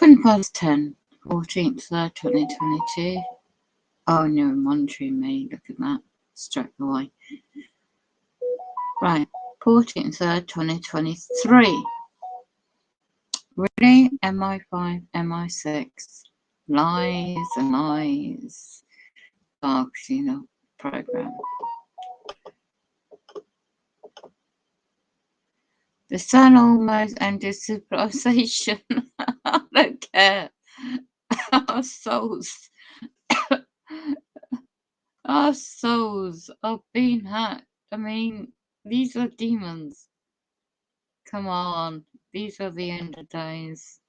10 past 14th, 3rd, 2022. Oh, and you're monitoring me. Look at that. Straight away. Right. 14th, 3rd, 2023. Really? MI5, MI6. Lies and lies. Darkening up program. The sun almost ended civilization. I don't care. Our souls. Our souls are being hacked. I mean, these are demons. Come on. These are the end of days.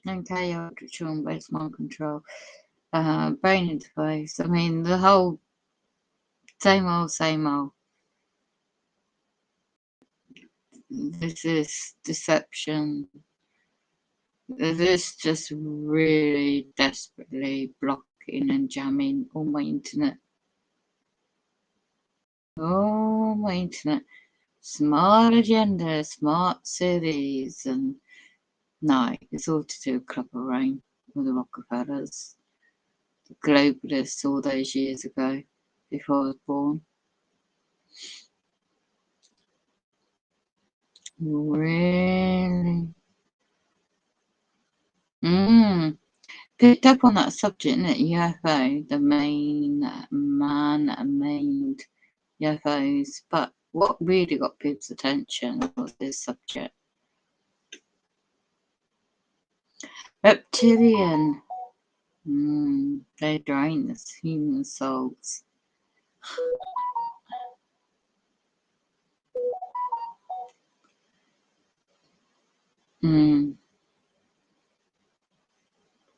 Okay, ultra based mind control. Brain interface. I mean, the whole same old, same old. This is deception. This just really desperately blocking and jamming all my internet. All my internet. Smart agenda, smart cities, and no, it's all to do with Club of Rain with the Rockefellers, the globalists all those years ago, before I was born. Really? Picked up on that subject, innit? UFO, the main man-made UFOs. But what really got people's attention was this subject. Reptilian. They drain us human souls.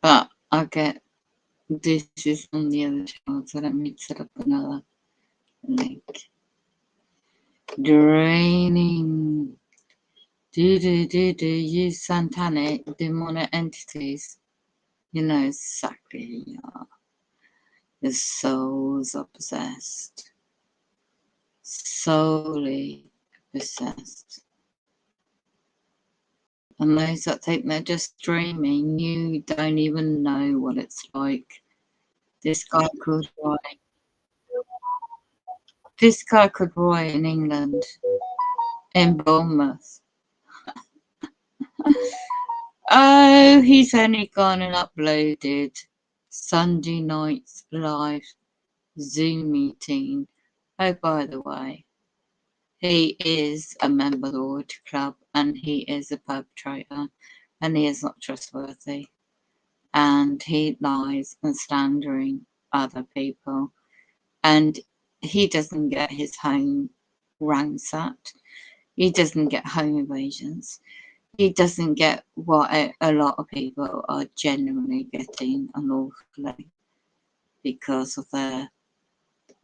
But I get this is on the other channel, so let me set up another link. Draining. You satanic demonic entities. You know exactly who you are. The souls are possessed. Solely possessed. And those that think they're just dreaming, you don't even know what it's like. This guy called Roy. This guy called Roy in England, in Bournemouth. Oh, he's only gone and uploaded Sunday night's live Zoom meeting. Oh, by the way, he is a member of the Rotary Club and he is a perpetrator and he is not trustworthy. And he lies and slandering other people. And he doesn't get his home ransacked. He doesn't get home invasions. He doesn't get what a lot of people are genuinely getting unlawfully because of their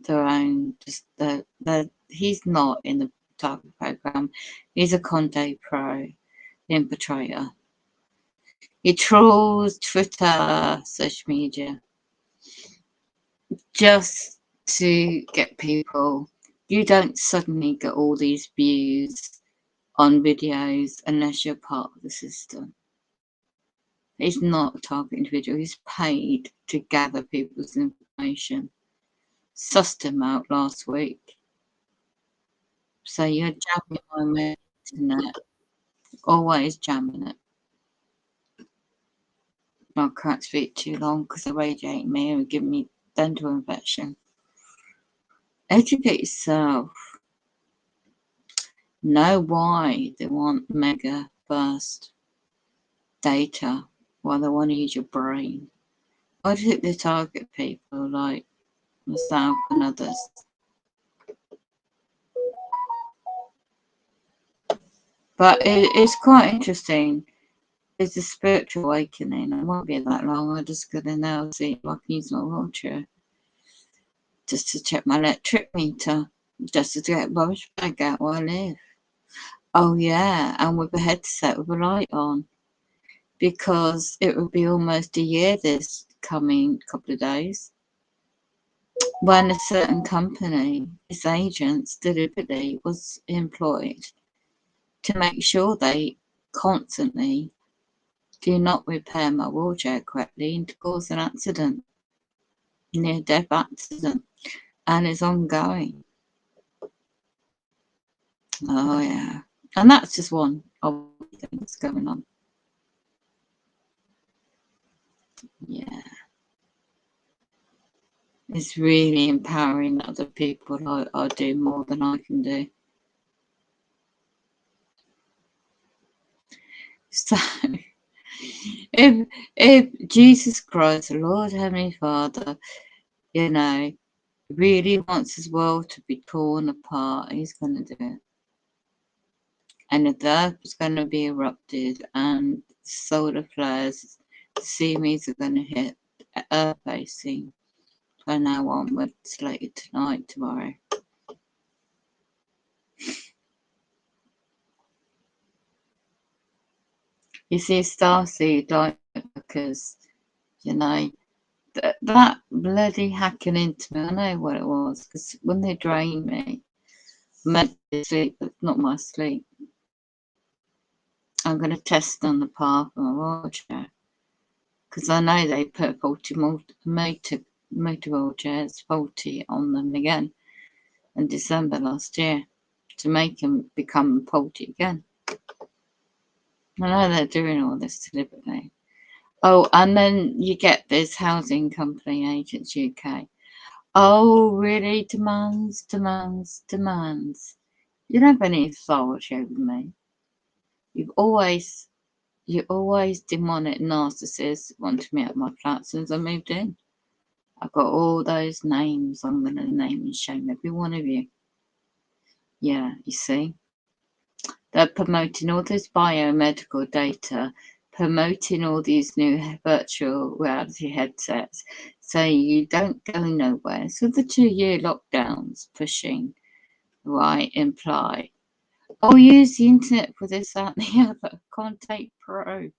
own. He's not in the target program. He's a Conde Pro infiltrator. He trolls Twitter, social media, just to get people. You don't suddenly get all these views on videos unless you're part of the system. He's not a target individual. He's paid to gather people's information. Sussed him out last week. So you're jamming on the internet. Always jamming it. I can't speak too long because they're radiating me and giving me dental infection. Educate yourself. Know why they want mega burst data, why they want to use your brain. Why do you think they target people like myself and others? But it's quite interesting. It's a spiritual awakening. It won't be that long. I just go in there and see if I can use my wheelchair just to check my electric meter, just to get a rubbish bag out where I live. Oh yeah, and with a headset with a light on, because it will be almost a year this coming couple of days. when a certain company, its agents deliberately was employed to make sure they constantly do not repair my wheelchair correctly and to cause an accident, near death accident, and it's ongoing. Oh yeah. And that's just one of the things going on. Yeah. It's really empowering that other people I do more than I can do. So if Jesus Christ, the Lord Heavenly Father, you know, really wants his world to be torn apart, he's gonna do it. And if the earth is gonna be erupted and solar flares, tsunamis are gonna hit earth basing from now onwards, later tonight, tomorrow. You see, starseed light workers, you know, that bloody hacking into me, I know what it was, because when they drain me, I'm meant to be asleep, but it's not my sleep. I'm going to test on the path of my wheelchair, because I know they put faulty motor wheelchairs faulty on them again in December last year to make them become faulty again. I know they're doing all this deliberately. Oh, and then you get this housing company, Agents UK. Oh, really? Demands, demands, demands. You don't have any authority over me. You always demonic narcissist wanted me at my flat since I moved in. I've got all those names. I'm going to name and shame every one of you. Yeah, you see? They're promoting all this biomedical data, promoting all these new virtual reality headsets, saying you don't go nowhere. So the 2-year lockdowns pushing, right, imply, oh, use the internet for this, that, and the other. Contact Pro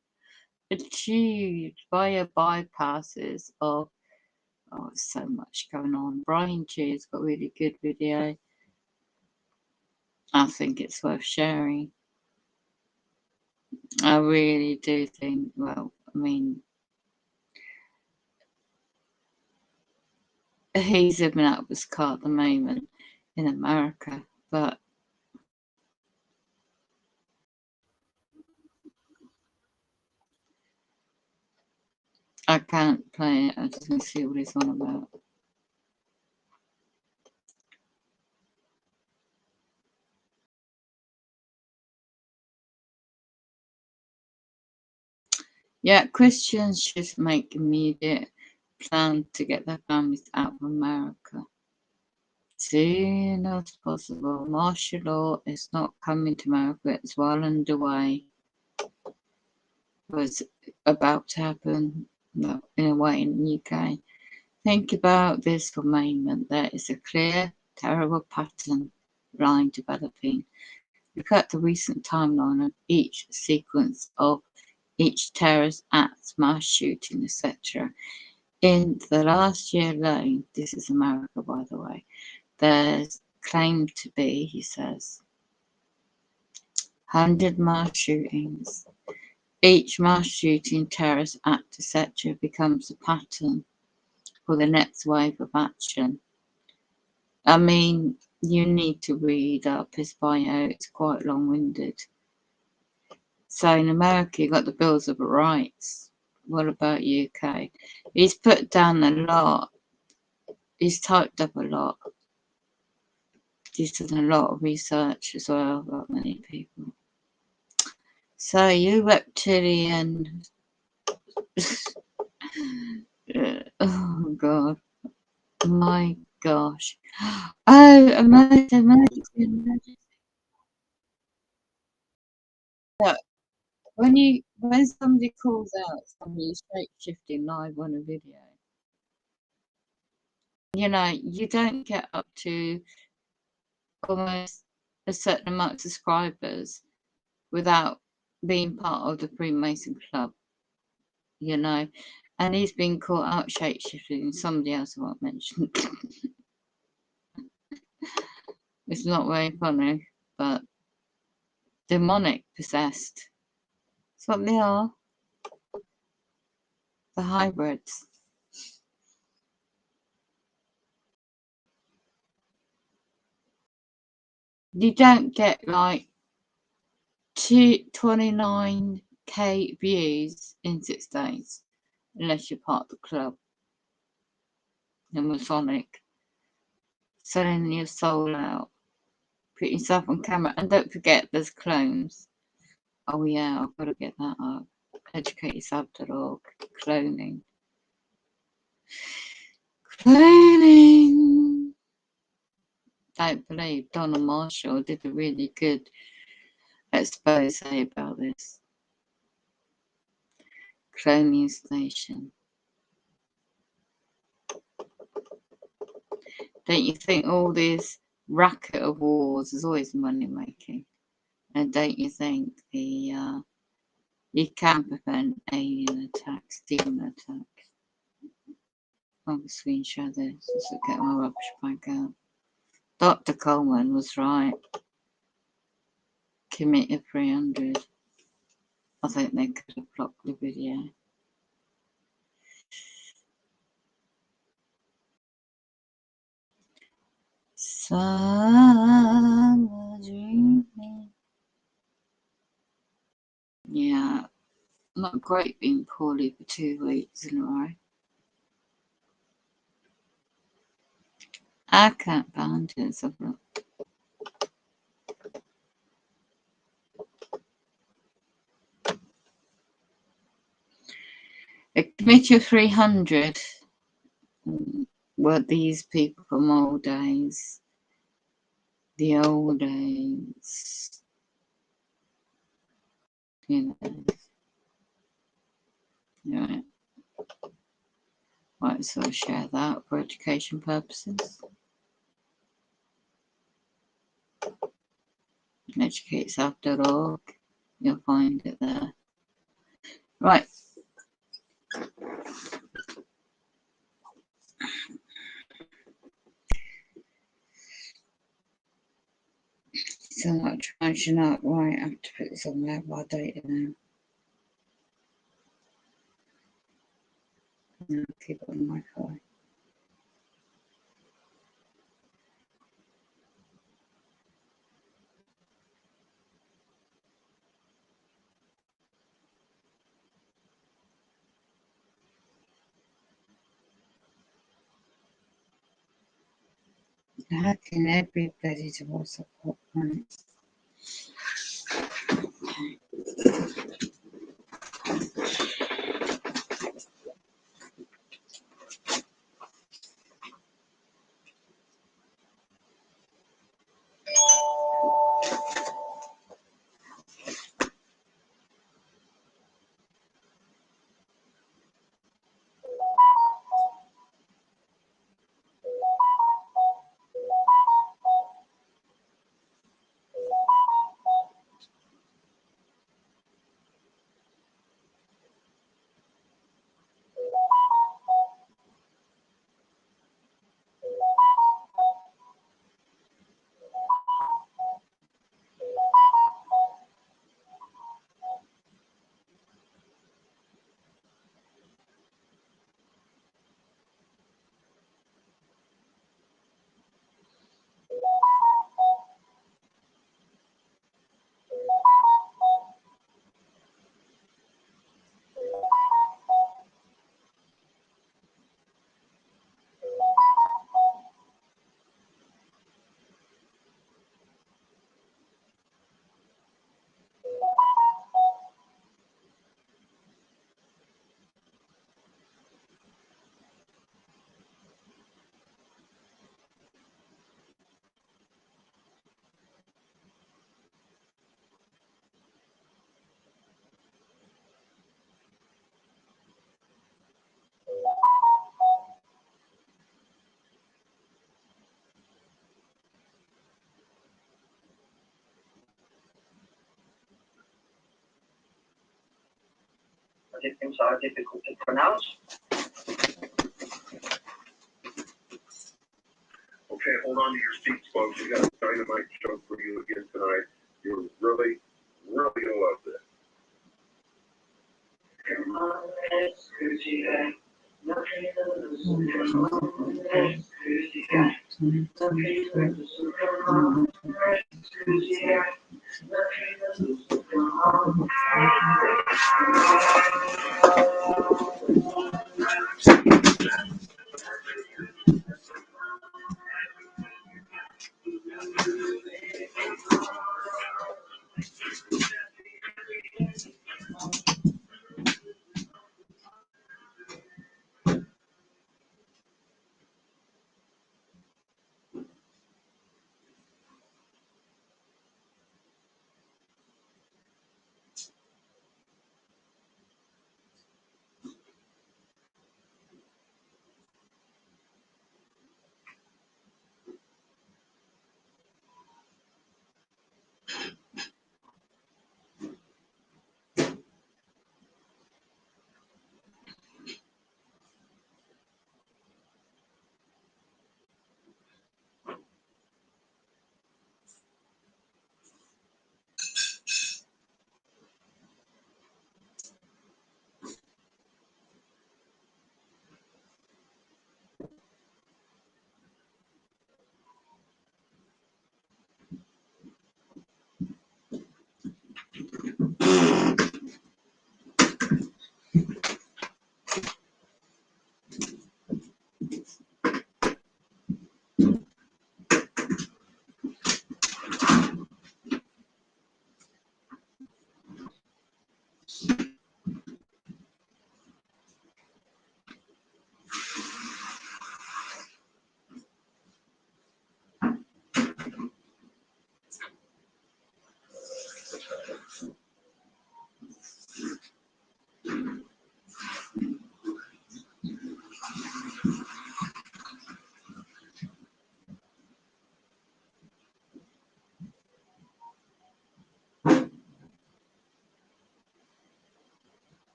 achieved via bypasses of, oh, so much going on. Brian Chew's got a really good video. I think it's worth sharing. I really do think, well, I mean, he's living out of his car at the moment in America, but I can't play it. I just want to see what he's on about. Yeah, Christians should make immediate plan to get their families out of America. Soon as possible. Martial law is not coming to America, it's well underway. It was about to happen, no, in a way, in the UK. Think about this for a moment. There is a clear, terrible pattern line developing. Look at the recent timeline of each sequence of each terrorist act, mass shooting, etc. In the last year alone, this is America, by the way, there's claimed to be, he says, 100 mass shootings. Each mass shooting, terrorist act, etc., becomes a pattern for the next wave of action. I mean, you need to read up his bio, it's quite long winded. So in America, you've got the Bills of Rights. What about UK? He's put down a lot, he's typed up a lot. He's done a lot of research as well about many people. So you reptilian. Oh God. My gosh. Oh, emergency. Look, when somebody calls out somebody shape shifting live on a video, you know, you don't get up to almost a certain amount of subscribers without being part of the Freemason Club, you know. And he's been caught out shapeshifting. Somebody else I won't mention. It's not very funny, but demonic possessed. That's what they are. The hybrids. You don't get like 29k views in 6 days unless you're part of the club. The Masonic. Selling your soul out. Put yourself on camera. And don't forget there's clones. Oh yeah, I've got to get that up. Educateyourself.org. Cloning. Cloning. Don't believe Donald Marshall did a really good expose about this. Cloning station. Don't you think all this racket of wars is always money making? And don't you think you can prevent alien attacks, demon attacks? I'll screenshot this. Let's get my rubbish back out. Dr. Coleman was right. Committee 300. I think they could have blocked the video. Summer dreaming. Yeah, not great being poorly for 2 weeks in a row. I can't find it. So a committee of 300 were these people from old days. The old days. You know. Right. Right, so I'll share that for education purposes. Educateyourself.org. You'll find it there. Right. So much crunching up. Right, I have to put this on mobile data now. No, keep it on Wi-Fi. How can everybody do what's up? Right. names are difficult to pronounce. Okay, hold on to your seats, folks. We got a dynamite show for you again tonight. You're really gonna love this. Come on, let's go. Nothing to lose. Come on, let's go. Nothing to lose. Come on, let's go. Nothing to lose. Come on.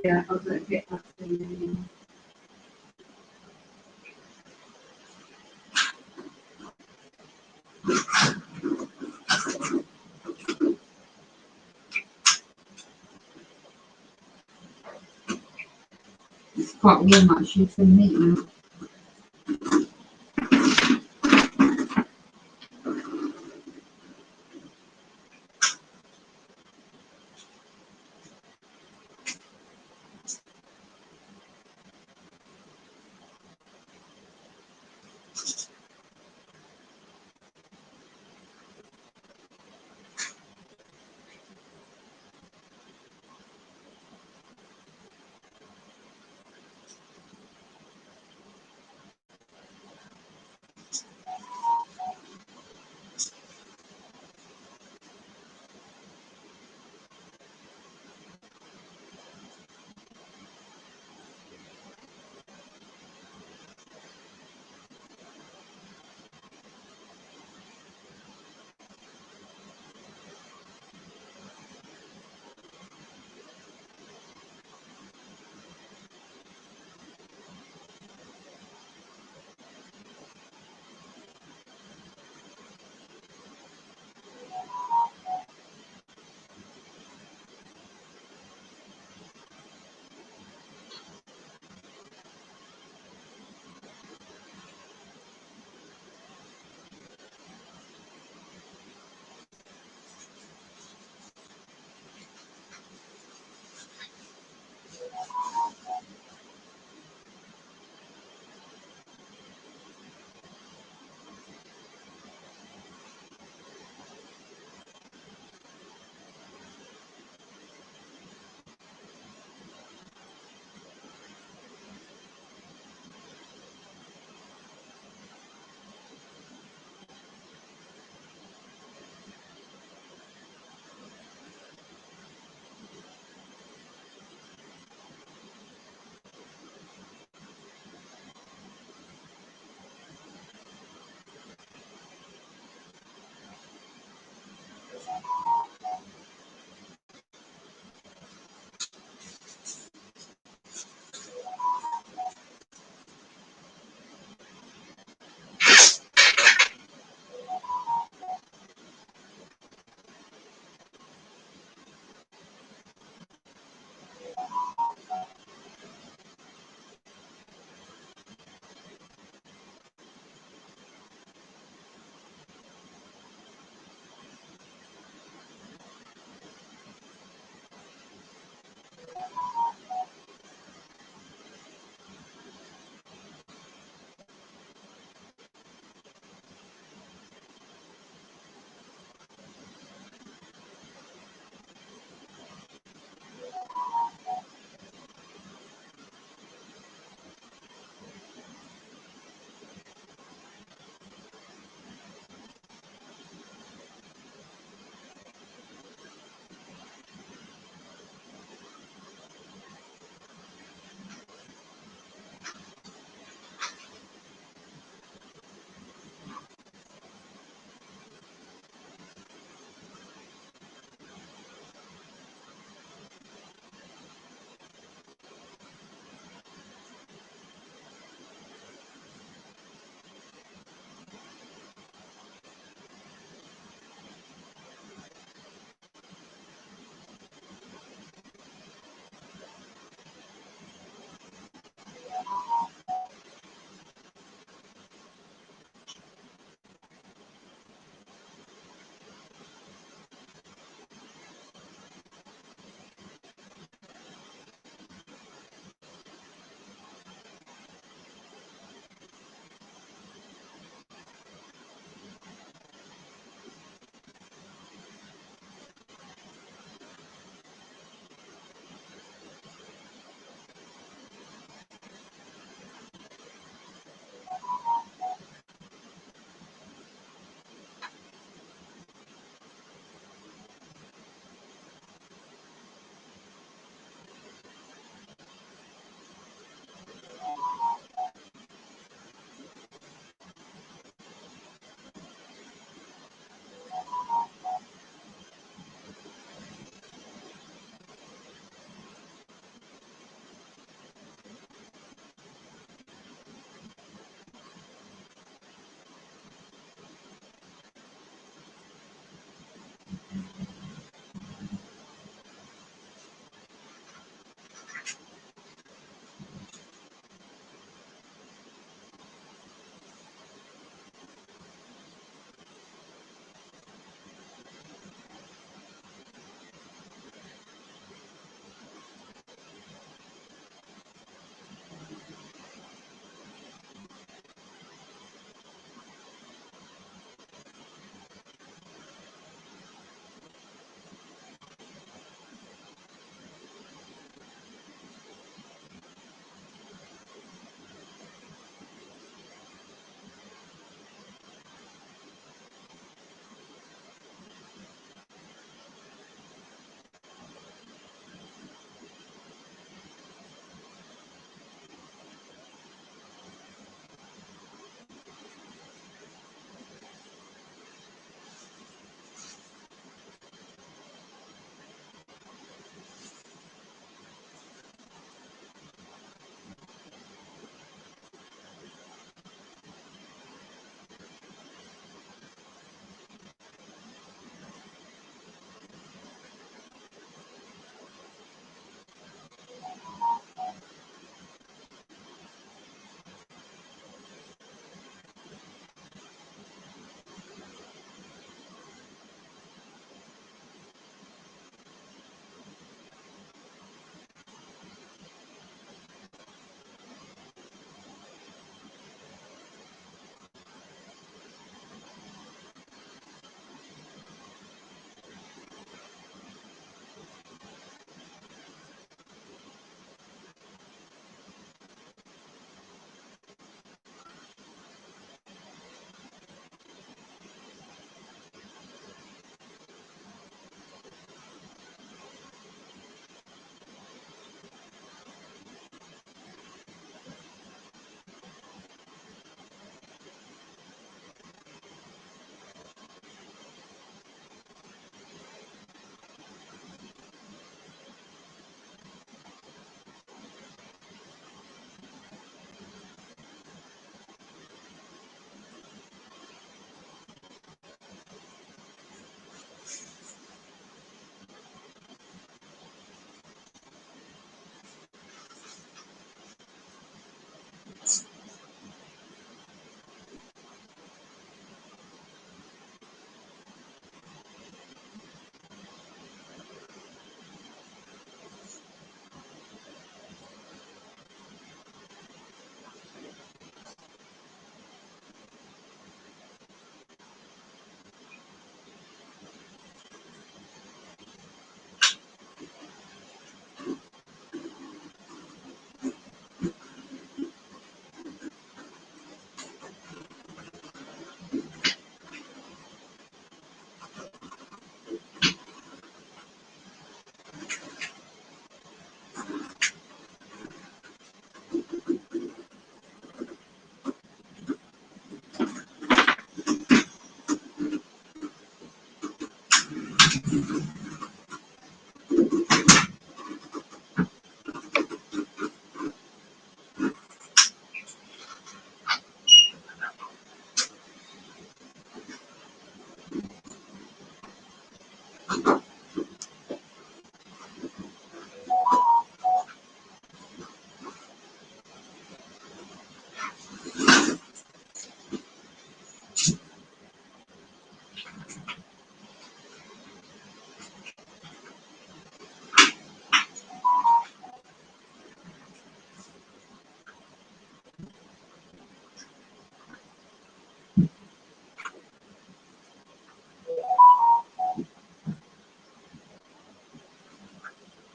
Yeah, I was going to get that thing. It's quite warm actually for me now.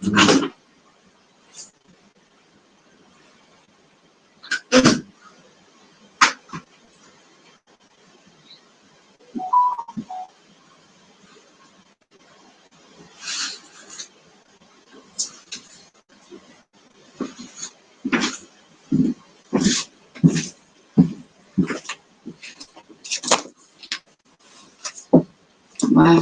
Wow. Wow.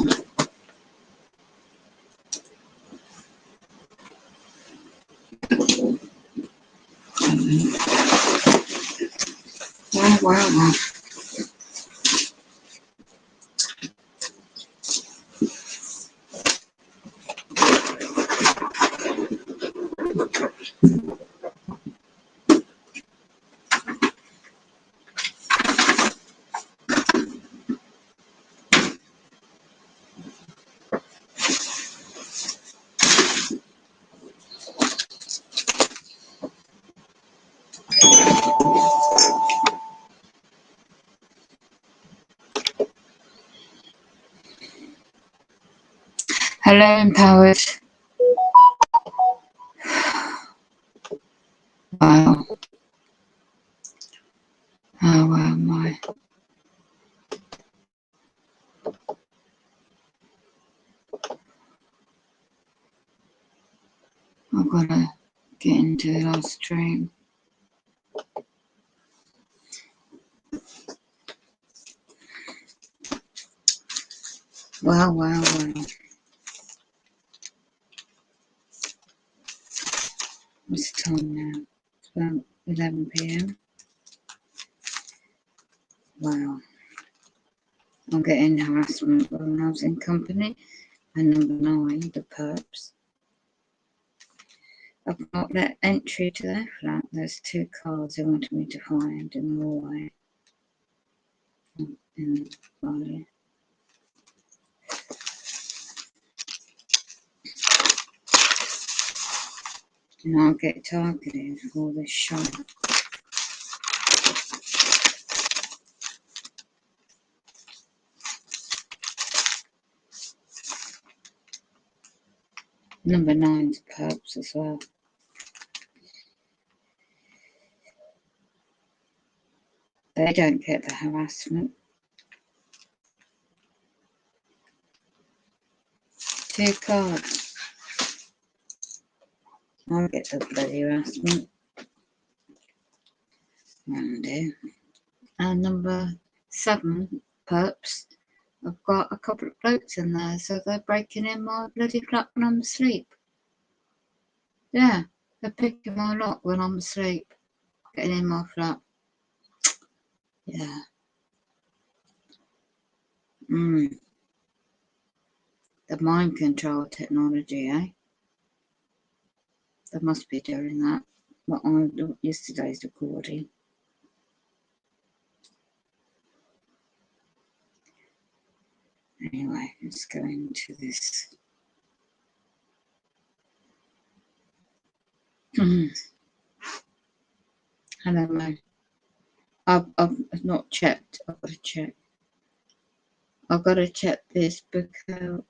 Hello, Empowered. Wow. Oh, wow, my. I've got to get into the last stream. Wow. What's the time now? It's about 11 p.m. Wow. I'm getting harassment when I was in company. And number 9, the perps. I've got that entry to their flat. There's 2 cars they wanted me to find in the hallway. In Rreally. And I'll get targeted for this shot. Number 9's perps as well. They don't get the harassment. 2 cards. I'll get the bloody harassment. Oh dear. And number 7, perps. I've got a couple of blokes in there, so they're breaking in my bloody flat when I'm asleep. Yeah, they're picking my lock when I'm asleep, getting in my flat. Yeah. The mind control technology, eh? They must be doing that. What on yesterday's recording. Anyway, let's go into this. Hello, Mo. I've not checked. I've got to check. I've got to check this book out.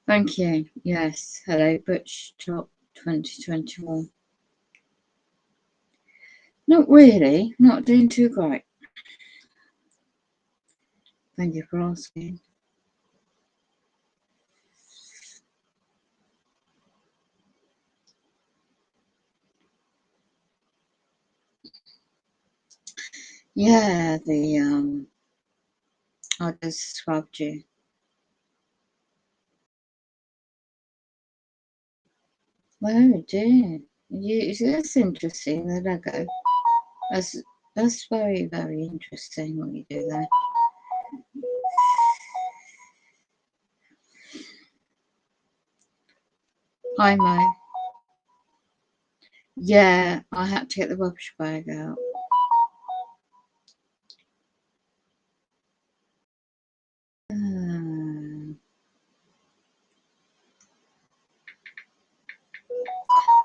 Thank you. Yes. Hello, Butch Top 2021. Not really. Not doing too great. Thank you for asking. Yeah, I just described you. Oh dear. That's interesting, the Lego. That's very, very interesting what you do there. Hi, Mo. Yeah, I had to get the rubbish bag out.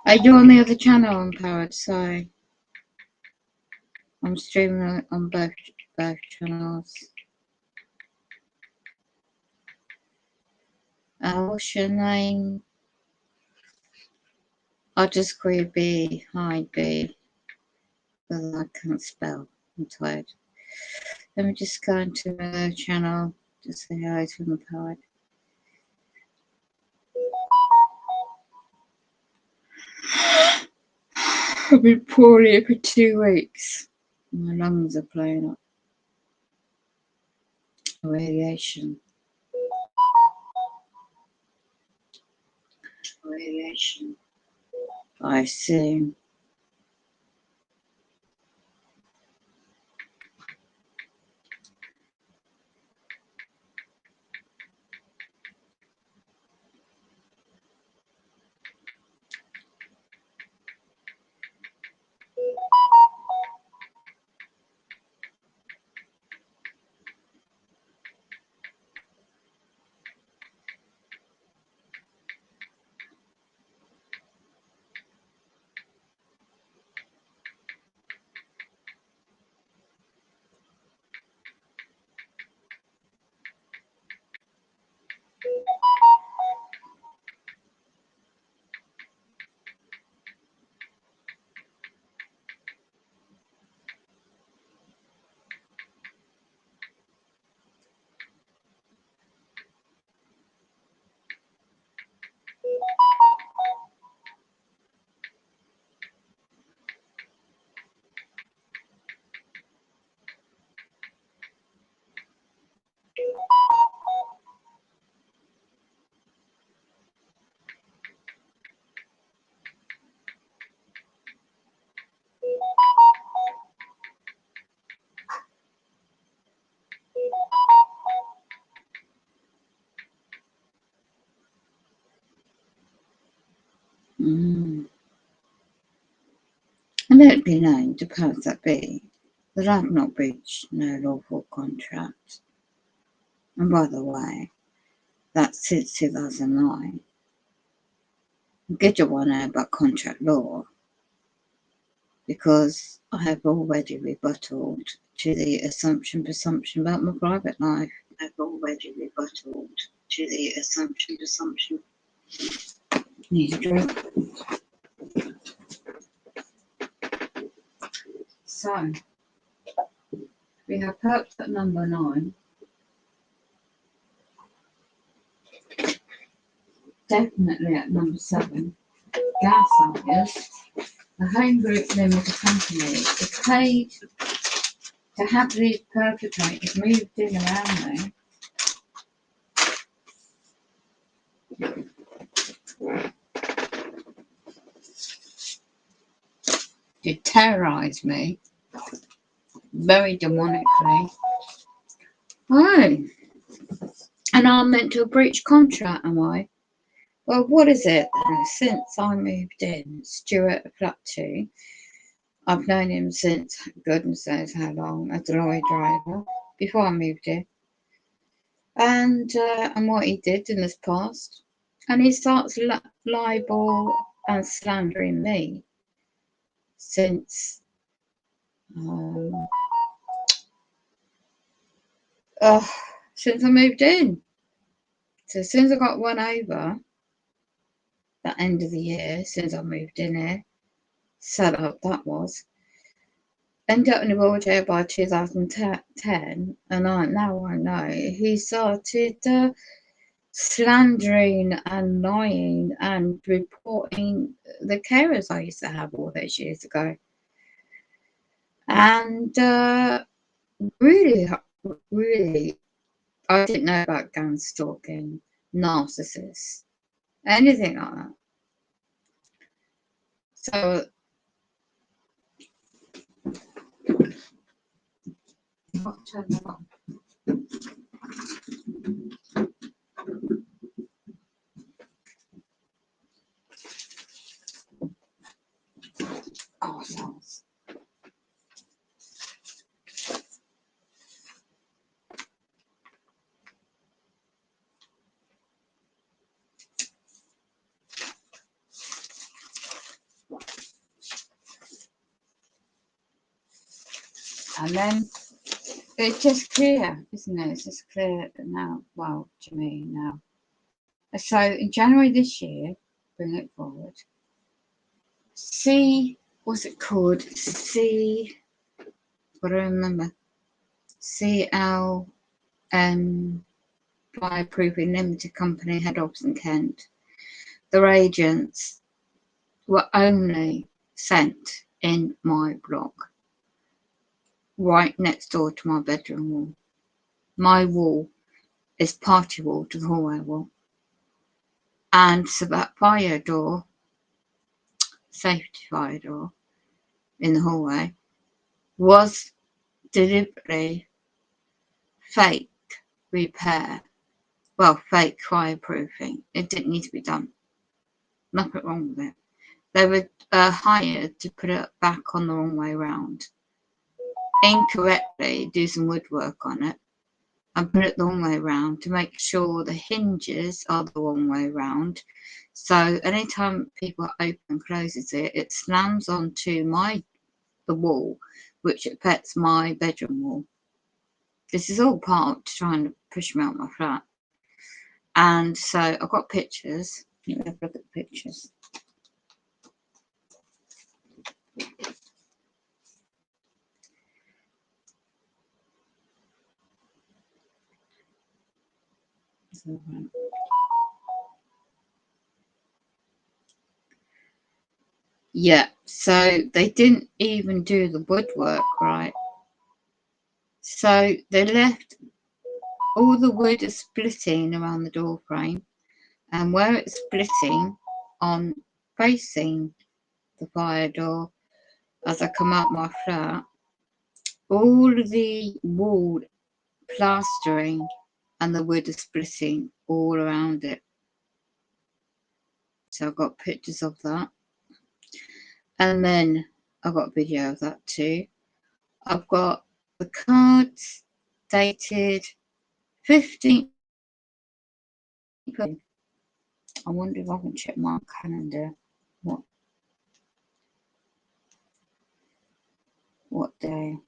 Are you on the other channel, Empowered? Sorry. I'm streaming on both channels. What's your name? I'll just call you B. Hi, B. Because I can't spell. I'm tired. Let me just go into the channel to say hi to the poet. I've been poorly for 2 weeks. My lungs are playing up. Radiation. I see. I don't be known to powers that be that I have not breached no lawful contract. And by the way, that's since 2009. Good you want to know about contract law, because I have already rebutted to the assumption presumption about my private life. Need a drink. So, we have perps at number 9. Definitely at number 7. Gas Argus, a home group limited company, is paid to have these perpetrators moved in around me. To terrorise me very demonically. Oh, and I'm meant to breach contract, am I? Well, what is it? Since I moved in, Stuart Flat 2, I've known him since goodness knows how long, as a lorry driver, before I moved here. And what he did in his past. And he starts libel and slandering me since since I moved in. So as soon as I got run over, the end of the year, since I moved in here, set up that was, ended up in the wheelchair by 2010, and now I know he started slandering and lying and reporting the carers I used to have all those years ago. And really, I didn't know about gang stalking, narcissists, anything like that. So, I'll turn that on. Oh, sounds. And then it's just clear, isn't it? It's just clear now. Well, to me now. So in January this year, bring it forward, what's it called? What do I remember? CLM Fireproofing Limited Company, head office in Kent. Their agents were only sent in my block, right next door to my bedroom wall. My wall is party wall to the hallway wall. And so that fire door, safety fire door in the hallway, was deliberately fake repair. Well, fake fireproofing. It didn't need to be done. Nothing wrong with it. They were hired to put it back on the wrong way round. Incorrectly do some woodwork on it and put it the wrong way round to make sure the hinges are the wrong way round. So anytime people open and closes it, it slams onto the wall, which affects my bedroom wall. This is all part of trying to push me out my flat. And so I've got pictures. Let me have a look at the pictures. Yeah, so they didn't even do the woodwork right. So they left all the wood is splitting around the door frame, and where it's splitting on facing the fire door as I come out my flat, all the wall plastering and the wood is splitting all around it. So I've got pictures of that. And then I've got a video of that too. I've got the cards dated 15th. I wonder if I can check my calendar. What day?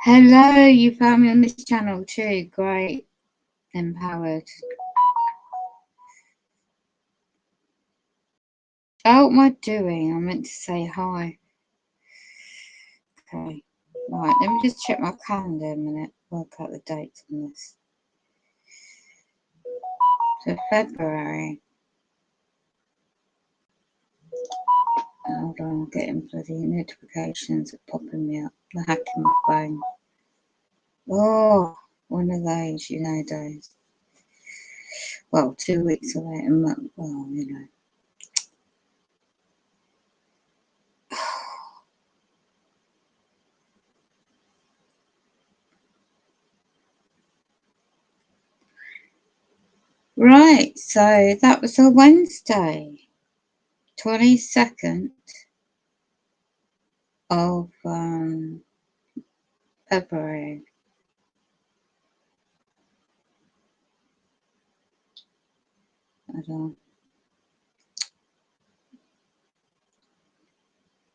Hello, you found me on this channel too. Great. Empowered. Oh, what am I doing? I meant to say hi. Okay. Right, let me just check my calendar a minute. Work out the dates on this. So February. Hold on, I'm getting bloody notifications are popping me up. They're hacking my phone. Oh, one of those, days. Well, 2 weeks away, a month. Well, Right, so that was a Wednesday, 22nd of February. Hold on.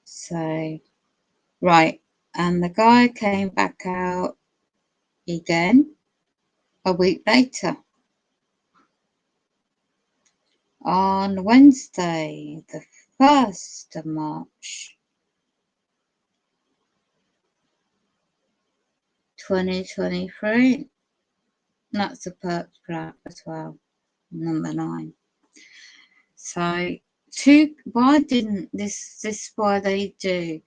So, right, and the guy came back out again a week later on Wednesday, the 1st of March, 2023. That's a perp flat as well, number 9. So, why didn't this why they do?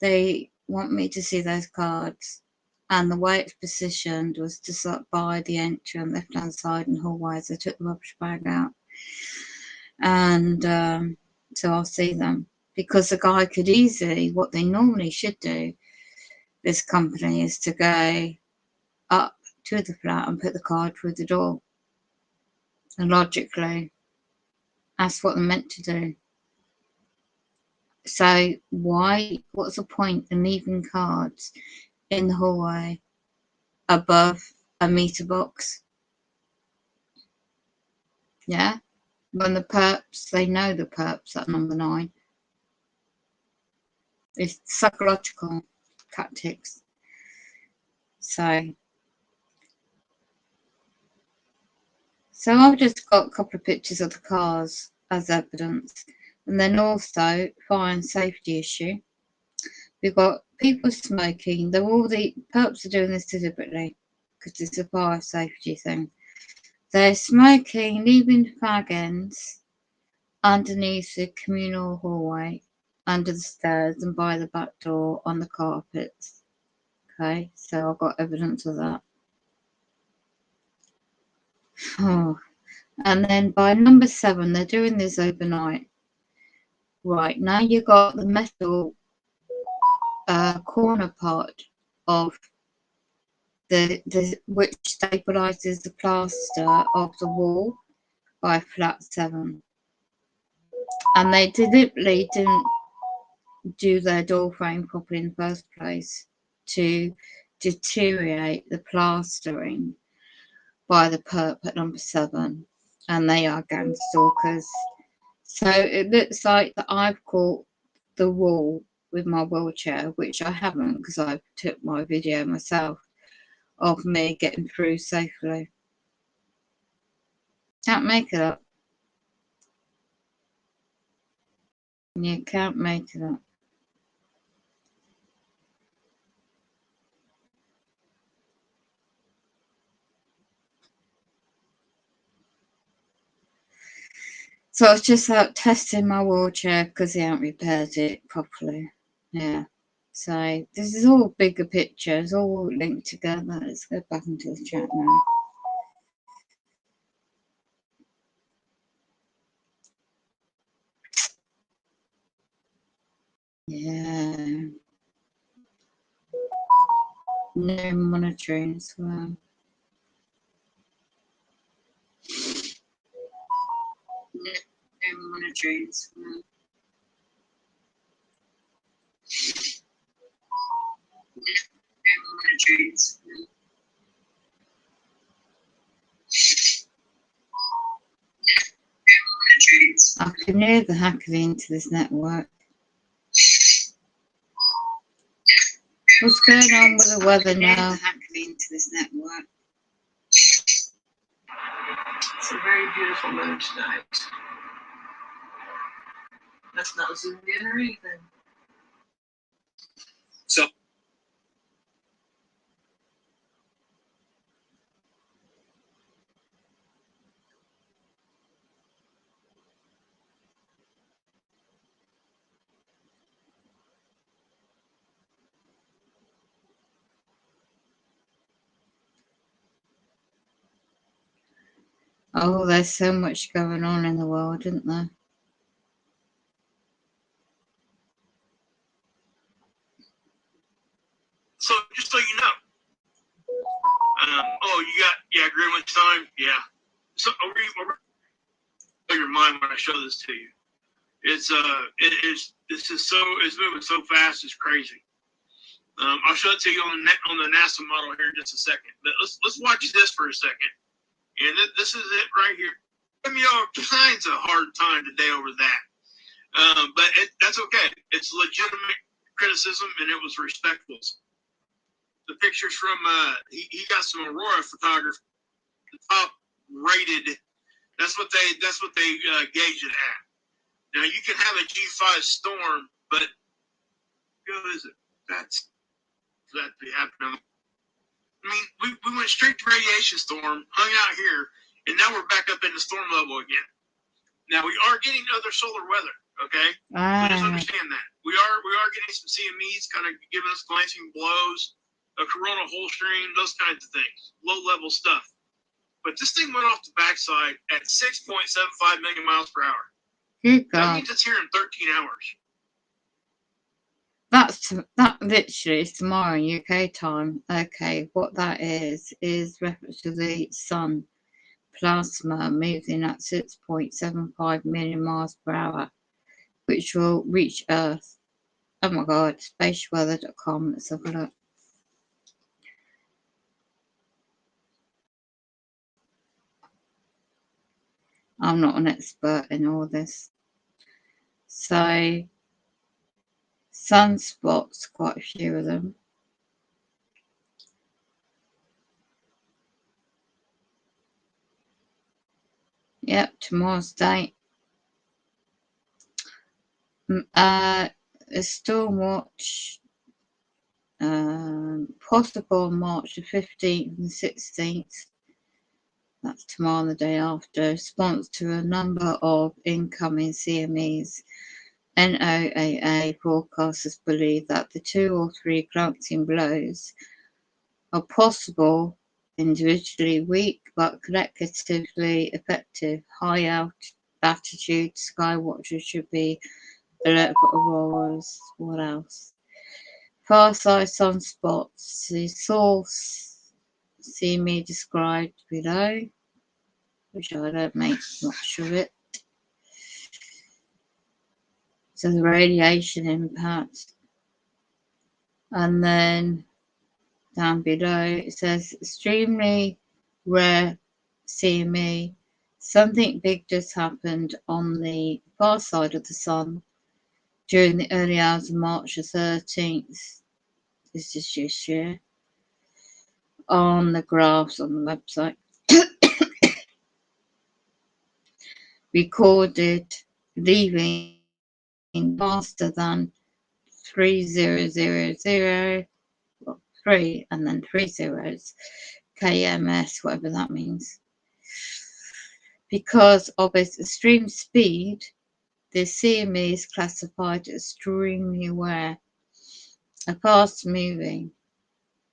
They want me to see those cards, and the way it's positioned was just up by the entry on the left hand side and hallways. I took the rubbish bag out, and so I'll see them, because the guy could easily, what they normally should do, this company, is to go up to the flat and put the card through the door, and logically that's what they're meant to do. So what's the point in leaving cards in the hallway above a meter box? Yeah, when the perps, they know the perps at number 9. It's psychological tactics. So So I've just got a couple of pictures of the cars as evidence. And then also fire and safety issue. We've got people smoking. They're all the perps are doing this deliberately because it's a fire safety thing. They're smoking, leaving fag ends underneath the communal hallway, under the stairs, and by the back door on the carpets. Okay, so I've got evidence of that. Oh. And then by number 7, they're doing this overnight. Right, now you've got the metal corner part of the which stabilizes the plaster of the wall by flat 7. And they deliberately didn't do their door frame properly in the first place to deteriorate the plastering by the perp at number 7. And they are gang stalkers. So it looks like that I've caught the wall with my wheelchair, which I haven't because I took my video myself of me getting through safely. Can't make it up. You can't make it up. So I was just out testing my wheelchair because they haven't repaired it properly. Yeah. So this is all bigger pictures, all linked together. Let's go back into the chat now. Yeah. No monitoring as well. No monitoring as well. No monitoring as well. I can hear the hacking into this network. What's going on with the weather now? Hacking into this network. It's a very beautiful moon tonight. That's not zoomed in or anything. So. Oh, there's so much going on in the world, isn't there? So just so you know, you got Greenwich time, yeah. So your mind when I show this to you. It's moving so fast, it's crazy. I'll show it to you on the NASA model here in just a second. But let's watch this for a second. And this is it right here. Give me all kinds of hard time today over that. But that's okay. It's legitimate criticism, and it was respectful. The pictures from he got some Aurora photography, the top rated. That's what they gauge it at. Now you can have a G5 storm, but what is it? That's that happened. I mean, we went straight to radiation storm, hung out here, and now we're back up in the storm level again. Now we are getting other solar weather, okay? So just understand that. We are getting some CMEs kind of giving us glancing blows, a coronal hole stream, those kinds of things, low level stuff. But this thing went off the backside at 6.75 million miles per hour. Good God. That means it's here in 13 hours. That literally is tomorrow UK time. Okay, what that is reference to the sun plasma moving at 6.75 million miles per hour, which will reach Earth. Oh my God, spatialweather.com. Let's have a look. I'm not an expert in all this. So, sunspots, quite a few of them. Yep, tomorrow's date. A storm watch possible on March the 15th and 16th. That's tomorrow and the day after. Response to a number of incoming CMEs. NOAA forecasters believe that the 2 or 3 glancing blows are possible, individually weak but collectively effective. High altitude sky watchers should be alert for auroras. What else? Far-side sunspots. The source see me described below, which I don't make much of it. So the radiation impact. And then down below it says extremely rare CME. Something big just happened on the far side of the sun during the early hours of March the 13th. This is this year. On the graphs on the website. Recorded leaving faster than 3000, well, 3 and then 3 zeros, kms, whatever that means. Because of its extreme speed, the CME is classified as extremely rare. A fast moving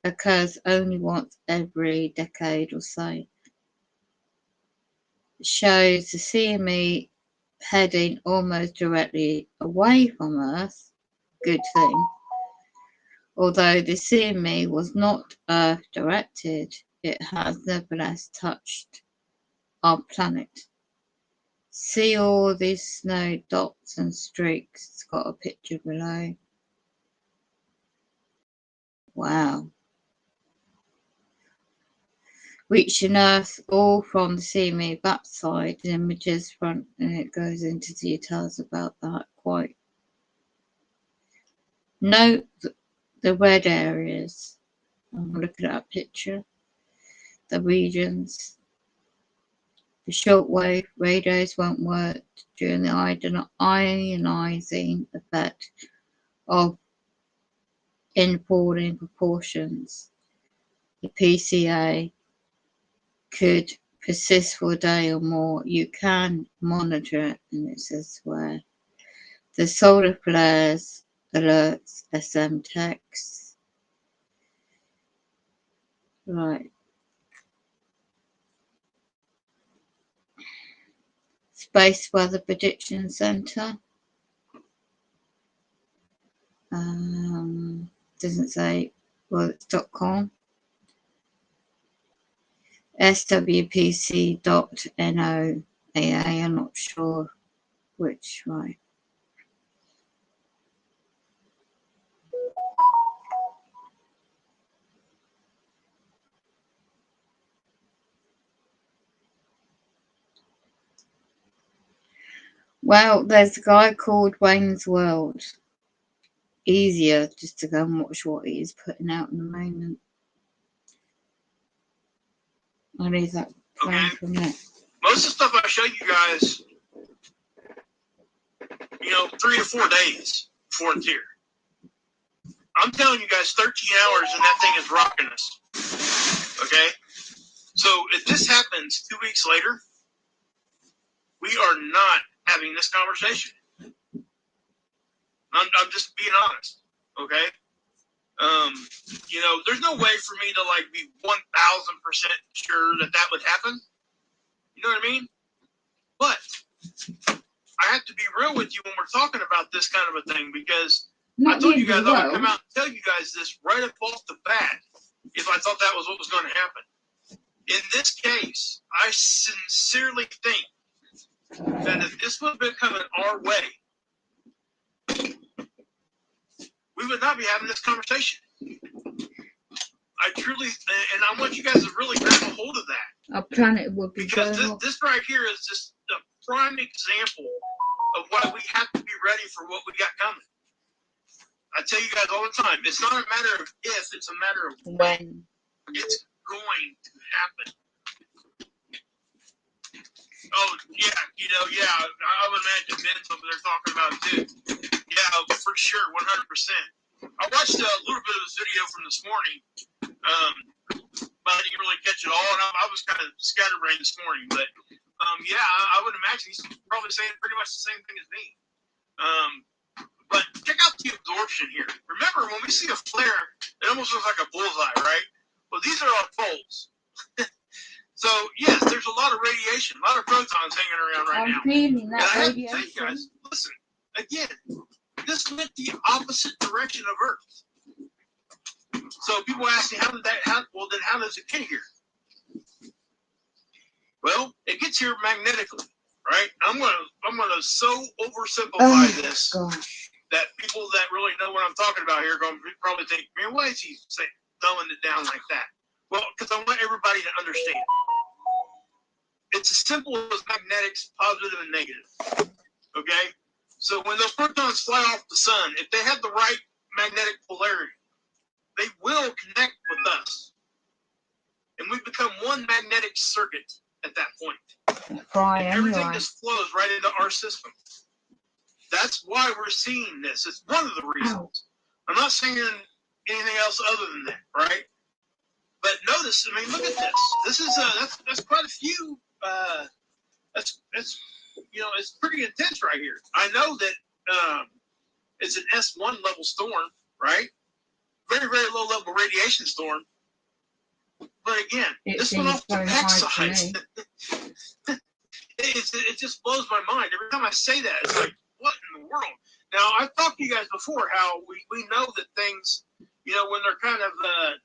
occurs only once every decade or so. It shows the CME heading almost directly away from Earth. Good thing. Although the CME was not Earth directed, it has nevertheless touched our planet. See all these snow dots and streaks? It's got a picture below. Wow. Reaching Earth all from the CME backside, images front, and it goes into details about that quite. Note the red areas. I'm looking at a picture. The regions. The shortwave radios won't work during the ionizing effect of in-falling proportions. The PCA could persist for a day or more. You can monitor it, and it says where. The solar flares, alerts, SM text. Right. Space Weather Prediction Center. Doesn't say, well, it's .com. swpc.noaa, I'm not sure which, right. Well, there's a guy called Wayne's World. Easier just to go and watch what he's putting out in the moment. I'll leave that playing for a minute. Most of the stuff I show you guys, 3 to 4 days before it's here. I'm telling you guys 13 hours and that thing is rocking us. Okay? So if this happens 2 weeks later, we are not having this conversation. I'm just being honest. Okay? There's no way for me to be 1,000% sure that would happen. You know what I mean? But I have to be real with you when we're talking about this kind of a thing, because I told you guys I would come out and tell you guys this right up off the bat if I thought that was what was going to happen. In this case, I sincerely think that if this would have been coming our way, we would not be having this conversation. I truly, and I want you guys to really grab a hold of that. Our planet would be because this right here is just a prime example of why we have to be ready for what we got coming. I tell you guys all the time, it's not a matter of if, it's a matter of when. It's going to happen. Oh, yeah, I would imagine Ben's over there talking about it too. Yeah, for sure, 100%. I watched a little bit of this video from this morning, but I didn't really catch it all, and I was kind of scatterbrained this morning. But yeah, I would imagine he's probably saying pretty much the same thing as me. But check out the absorption here. Remember, when we see a flare, it almost looks like a bullseye, right? Well, these are our poles. So, yes, there's a lot of radiation, a lot of protons hanging around right now. I'm feeling And that I have to radiation. tell you guys, listen, again, this went the opposite direction of Earth. So people ask me, how does it get here? Well, it gets here magnetically, right? I'm gonna so oversimplify this that people that really know what I'm talking about here are going to probably think, man, why is he throwing it down like that? Well, because I want everybody to understand. It's as simple as magnetics, positive and negative. Okay? So when those protons fly off the sun, if they have the right magnetic polarity, they will connect with us. And we become one magnetic circuit at that point. And everything just flows right into our system. That's why we're seeing this. It's one of the reasons. I'm not saying anything else other than that, right? But notice, I mean, look at this. This is that's quite a few. That's it's pretty intense right here. I know that it's an S1 level storm, right? Very, very low level radiation storm. But again, this went off the backside. It just blows my mind. Every time I say that, it's like, what in the world? Now, I've talked to you guys before how we know that things, when they're kind of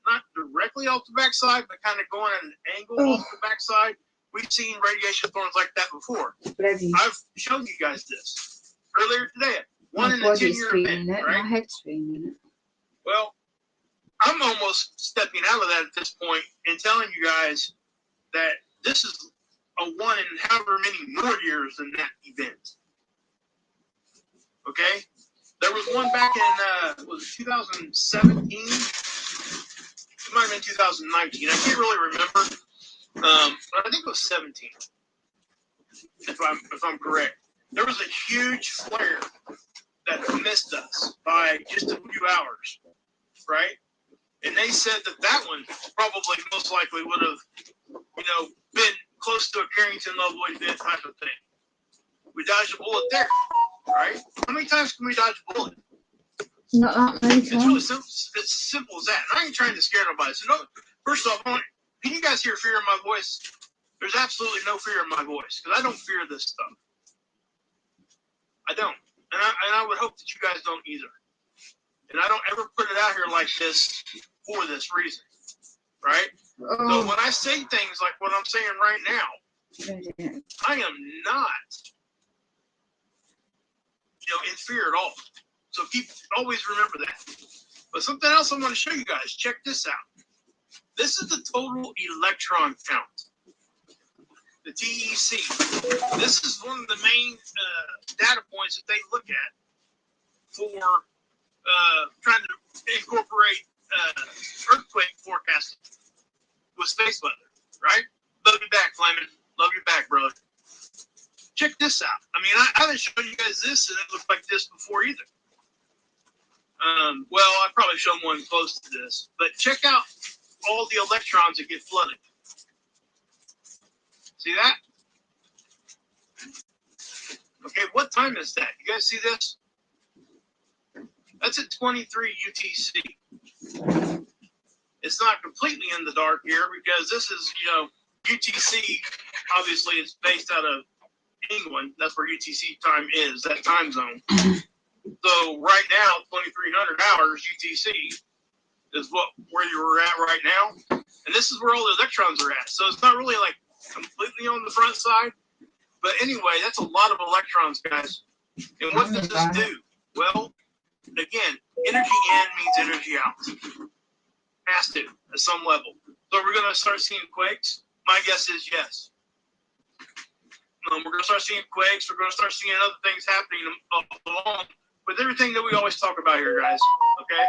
not directly off the backside, but kind of going at an angle off the backside, we've seen radiation storms like that before. I've shown you guys this earlier today. One in a 10-year event, right? My head's feeling it. Well, I'm almost stepping out of that at this point and telling you guys that this is a one in however many more years than that event. Okay? There was one back in, was it 2017? It might have been 2019. I can't really remember. But I think it was 17, if I'm correct. There was a huge flare that missed us by just a few hours, right? And they said that one probably most likely would have, been close to a Carrington level event type of thing. We dodged a bullet there, right? How many times can we dodge a bullet? Not that many times. It's really simple. It's as simple as that. And I ain't trying to scare nobody. So, first off, can you guys hear fear in my voice? There's absolutely no fear in my voice because I don't fear this stuff. I don't. And I would hope that you guys don't either. And I don't ever put it out here like this for this reason, right? So when I say things like what I'm saying right now, I am not, in fear at all. So always remember that. But something else I want to show you guys. Check this out. This is the total electron count, the TEC. This is one of the main data points that they look at for trying to incorporate earthquake forecasting with space weather, right? Love you back, Flamin'. Love you back, brother. Check this out. I mean, I haven't shown you guys this, and it looked like this before either. Well, I probably shown one close to this, but check out all the electrons that get flooded. See that? Okay, what time is that? You guys see this? That's at 23 UTC. It's not completely in the dark here because this is, UTC, obviously it's based out of England. That's where UTC time is, that time zone. So right now, 2300 hours UTC is where you're at right now. And this is where all the electrons are at. So it's not really like completely on the front side. But anyway, that's a lot of electrons, guys. And what does this do? Well, again, energy in means energy out. Has to, at some level. So we're going to start seeing quakes? My guess is yes. We're going to start seeing quakes. We're going to start seeing other things happening along with everything that we always talk about here, guys. Okay?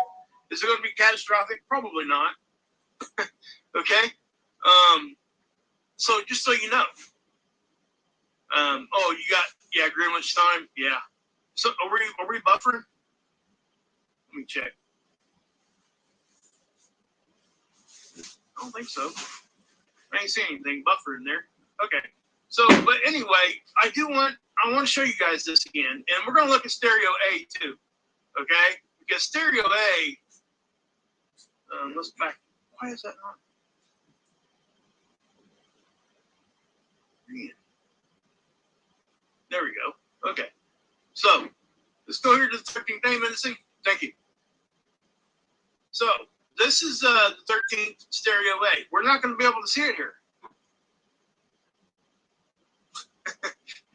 Is it going to be catastrophic? Probably not. Okay? So just so you know, Oh, you got Greenwich time. Yeah. So are we buffering? Let me check. I don't think so. I ain't seeing anything buffer in there. Okay. So, but anyway, I want to show you guys this again, and we're going to look at stereo A too. Okay? Because stereo A, let's back. Why is that not? There we go. Okay. So, let's go here to the 13th day menacing. Thank you. So, this is the 13th stereo A. We're not going to be able to see it here.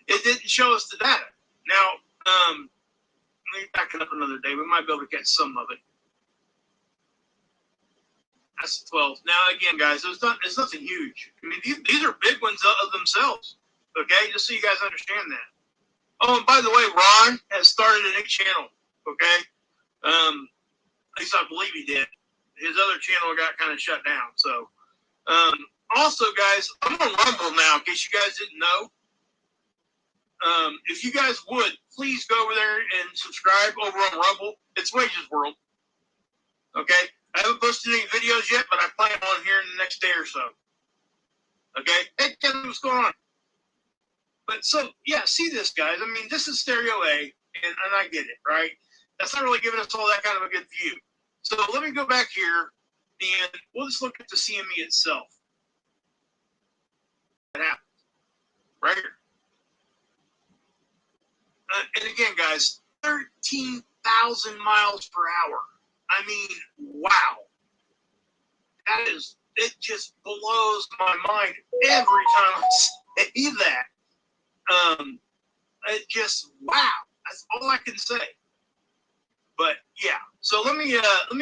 It didn't show us the data. Now, let me back it up another day. We might be able to get some of it. That's the 12th. Now, again, guys, it's nothing huge. I mean, these are big ones of themselves. Okay, just so you guys understand that. Oh, and by the way, Ron has started a new channel. Okay, at least I believe he did. His other channel got kind of shut down. So, also, guys, I'm on Rumble now. In case you guys didn't know, if you guys would please go over there and subscribe over on Rumble. It's Wages World. Okay, I haven't posted any videos yet, but I plan on here in the next day or so. Okay, hey, Kevin, what's going on? But so, yeah, see this, guys. I mean, this is stereo A, and I get it, right? That's not really giving us all that kind of a good view. So let me go back here, and we'll just look at the CME itself. That happens, right here. And again, guys, 13,000 miles per hour. I mean, wow. It just blows my mind every time I say that. It just, wow. That's all I can say. But yeah, so let me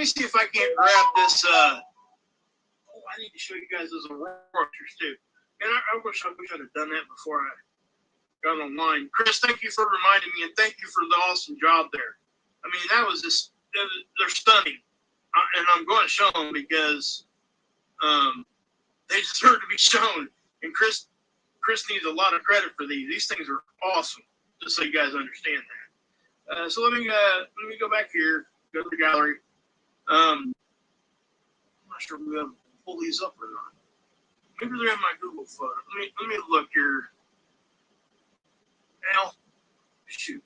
see if I can't grab this. I need to show you guys those aurora pictures too. And I wish I'd have done that before I got online. Chris, thank you for reminding me, and thank you for the awesome job there. I mean, that was just, they're stunning. And I'm going to show them because they deserve to be shown. And Chris needs a lot of credit for these. These things are awesome, just so you guys understand that. So let me go back here, go to the gallery. I'm not sure if we're going to pull these up or not. Maybe they're in my Google photo. Let me look here. Now, shoot.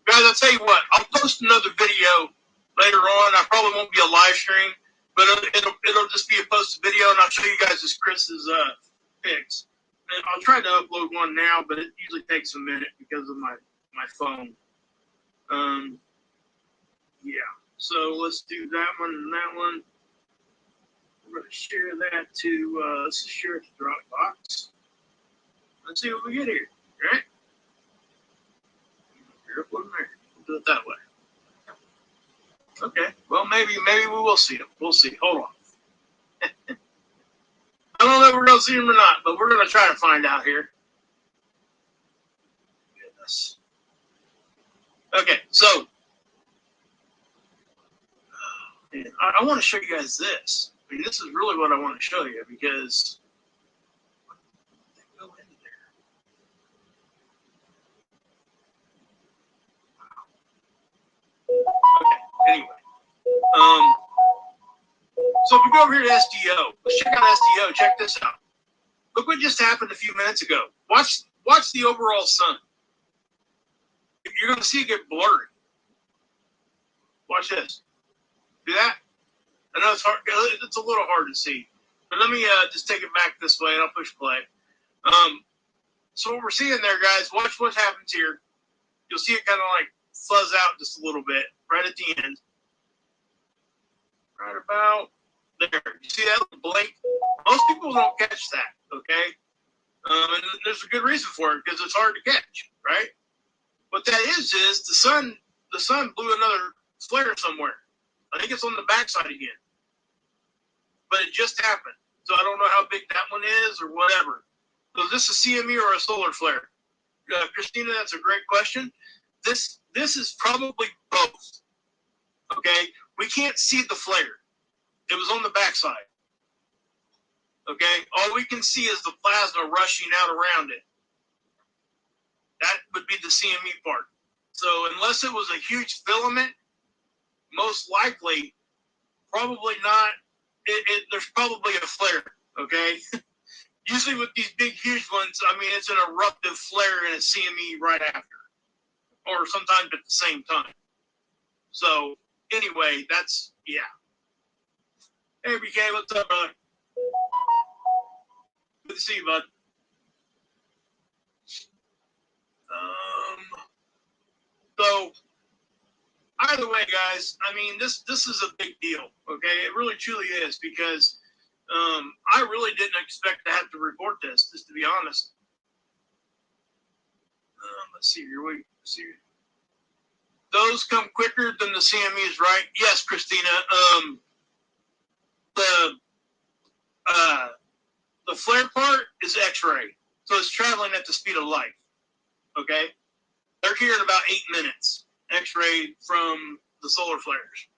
Guys, I'll tell you what, I'll post another video later on. I probably won't be a live stream, but it'll just be a posted video, and I'll show you guys Chris's pics. And I'll try to upload one now, but it usually takes a minute because of my phone. Yeah. So let's do that one and that one. We're going to share that to, let's share it to Dropbox. Let's see what we get here, right? Here, put them there. We'll do it that way. Okay. Well, maybe we will see them. We'll see. Hold on. I don't know if we're going to see them or not, but we're going to try to find out here. Goodness. Okay, so I want to show you guys this. I mean, this is really what I want to show you because go in there. Okay, anyway. So if we go over here to SDO, let's check out SDO. Check this out. Look what just happened a few minutes ago. Watch the overall sun. You're going to see it get blurry. Watch this. See that? I know it's hard. It's a little hard to see. But let me just take it back this way, and I'll push play. So what we're seeing there, guys, watch what happens here. You'll see it kind of like fuzz out just a little bit right at the end. Right about there. You see that little blink? Most people don't catch that, okay? And there's a good reason for it because it's hard to catch, right? What that is the sun blew another flare somewhere. I think it's on the backside again. But it just happened. So I don't know how big that one is or whatever. So is this a CME or a solar flare? Christina, that's a great question. This is probably both. Okay? We can't see the flare. It was on the backside. Okay? All we can see is the plasma rushing out around it. that would be the CME part. So unless it was a huge filament, most likely, probably not. There's probably a flare, okay? Usually with these big, huge ones, I mean, it's an eruptive flare in a CME right after, or sometimes at the same time. So anyway, that's, yeah. Hey, BK, what's up, brother? Good to see you, bud. So either way, guys, I mean, this is a big deal, okay? It really, truly is, because I really didn't expect to have to report this, just to be honest. Let's see here. Let's see. Those come quicker than the CMEs, right? Yes, Christina. The flare part is X-ray, so it's traveling at the speed of light. Okay, they're here in about 8 minutes. X-ray from the solar flares.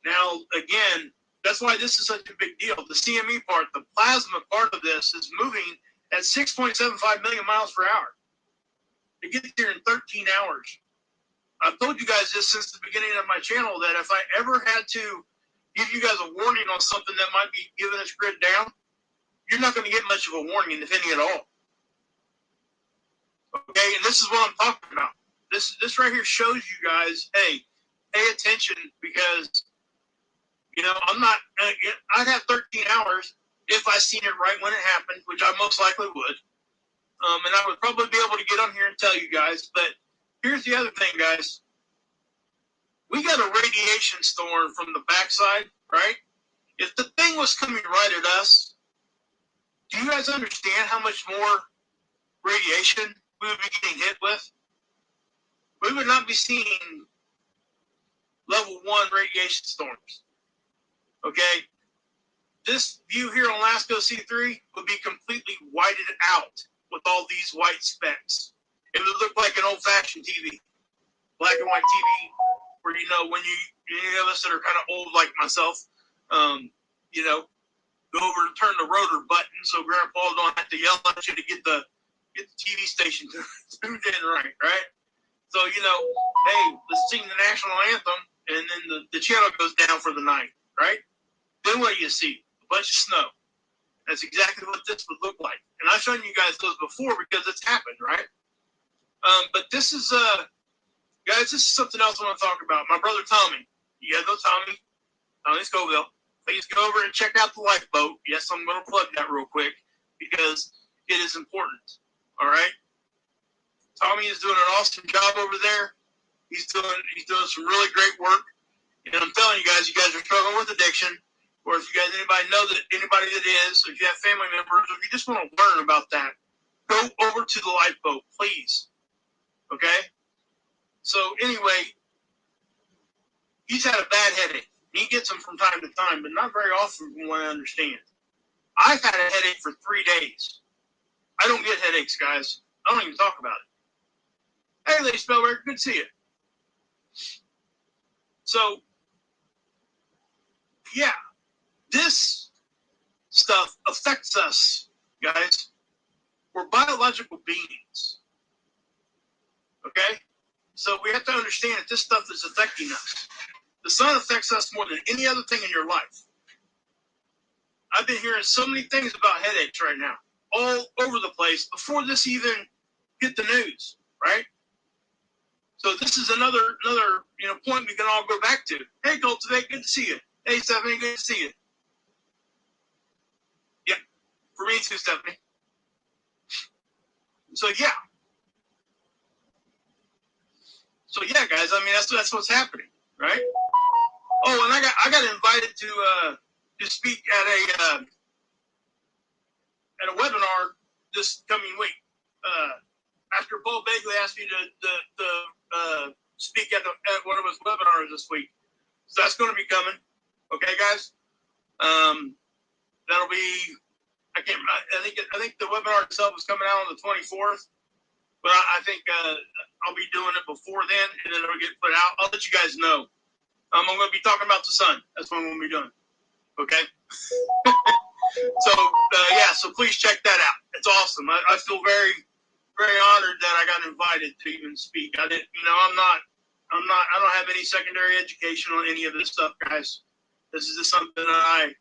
Now, again, that's why this is such a big deal. The CME part, the plasma part of this, is moving at 6.75 million miles per hour. It gets here in 13 hours. I've told you guys this since the beginning of my channel, that if I ever had to give you guys a warning on something that might be giving this grid down, you're not going to get much of a warning, if any at all. Okay, and this is what I'm talking about. This right here shows you guys, hey, pay attention, because, you know, I'd have 13 hours if I seen it right when it happened, which I most likely would. And I would probably be able to get on here and tell you guys. But here's the other thing, guys. We got a radiation storm from the backside, right? If the thing was coming right at us, do you guys understand how much more radiation we would be getting hit with? We would not be seeing level 1 radiation storms. Okay? This view here on LASCO C3 would be completely whited out with all these white specks. It would look like an old-fashioned TV, black and white TV, where, you know, when any of us that are kind of old like myself, you know, go over and turn the rotor button so Grandpa don't have to yell at you to get the TV station tuned in right? So, you know, hey, let's sing the national anthem, and then the channel goes down for the night, right? Then what do you see? A bunch of snow. That's exactly what this would look like. And I've shown you guys those before because it's happened, right? But this is, guys, this is something else I want to talk about. My brother Tommy. You guys know Tommy Scoville. Please go over and check out the lifeboat. Yes, I'm going to plug that real quick because it is important. All right? Tommy is doing an awesome job over there. He's doing some really great work. And I'm telling you guys are struggling with addiction, or if you guys anybody that is, if you have family members, or if you just want to learn about that, go over to the lifeboat, please. Okay? So anyway, he's had a bad headache. He gets them from time to time, but not very often from what I understand. I've had a headache for 3 days. I don't get headaches, guys. I don't even talk about it. Hey, Lady Spellberg, good to see you. So, yeah, this stuff affects us, guys. We're biological beings. Okay? So we have to understand that this stuff is affecting us. The sun affects us more than any other thing in your life. I've been hearing so many things about headaches right now, all over the place, before this even hit the news, right? So this is another point we can all go back to. Hey, Cultivate, good to see you. Hey, Stephanie, good to see you. Yeah, for me too, Stephanie. So yeah, guys. I mean, that's what's happening, right? Oh, and I got invited to speak at a webinar this coming week. After Paul Bagley asked me to speak at one of his webinars this week, so that's going to be coming. Okay, guys. That'll be. I think the webinar itself is coming out on the 24th, but I think I'll be doing it before then, and then it'll get put out. I'll let you guys know. I'm going to be talking about the sun. That's what I'm going to be doing. Okay. So yeah, so please check that out. It's awesome. I feel very very honored that I got invited to even speak. I didn't, I don't have any secondary education on any of this stuff, guys. This is just something that I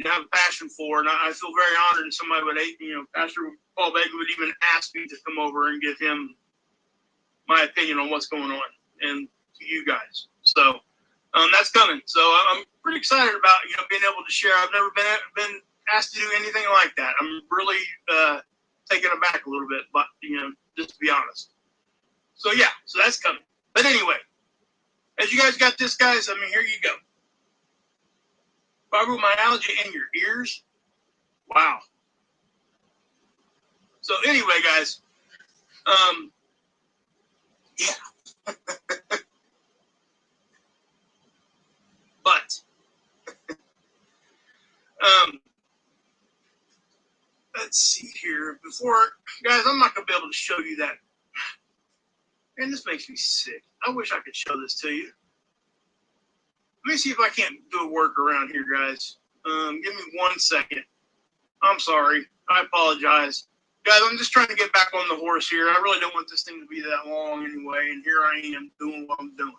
have a passion for, and I feel very honored that somebody would, Pastor Paul Baker would even ask me to come over and give him my opinion on what's going on, and to you guys. So that's coming. So I'm pretty excited about being able to share. I've never been asked to do anything like that. I'm really taken aback a little bit, but just to be honest. So yeah, so that's coming. But anyway, as you guys got this, guys, here you go. Fibromyalgia in your ears. Wow. So anyway, guys, yeah. But let's see here. Guys, I'm not gonna be able to show you that. And this makes me sick. I wish I could show this to you. Let me see if I can't do a workaround here, guys. Give me 1 second. I'm sorry. I apologize. Guys, I'm just trying to get back on the horse here. I really don't want this thing to be that long anyway, and here I am doing what I'm doing.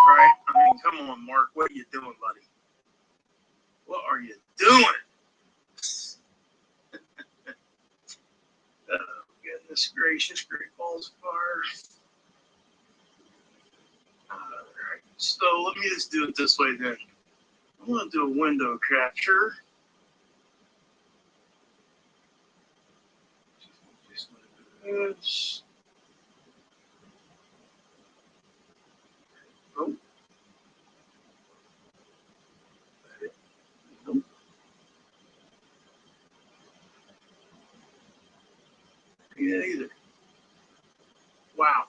Right? Come on, Mark. What are you doing, buddy? What are you doing? Oh, goodness gracious. Great balls of fire. Alright, so let me just do it this way then. I'm going to do a window capture. Just going to do this. Oh. Nope. Yeah, either. Wow.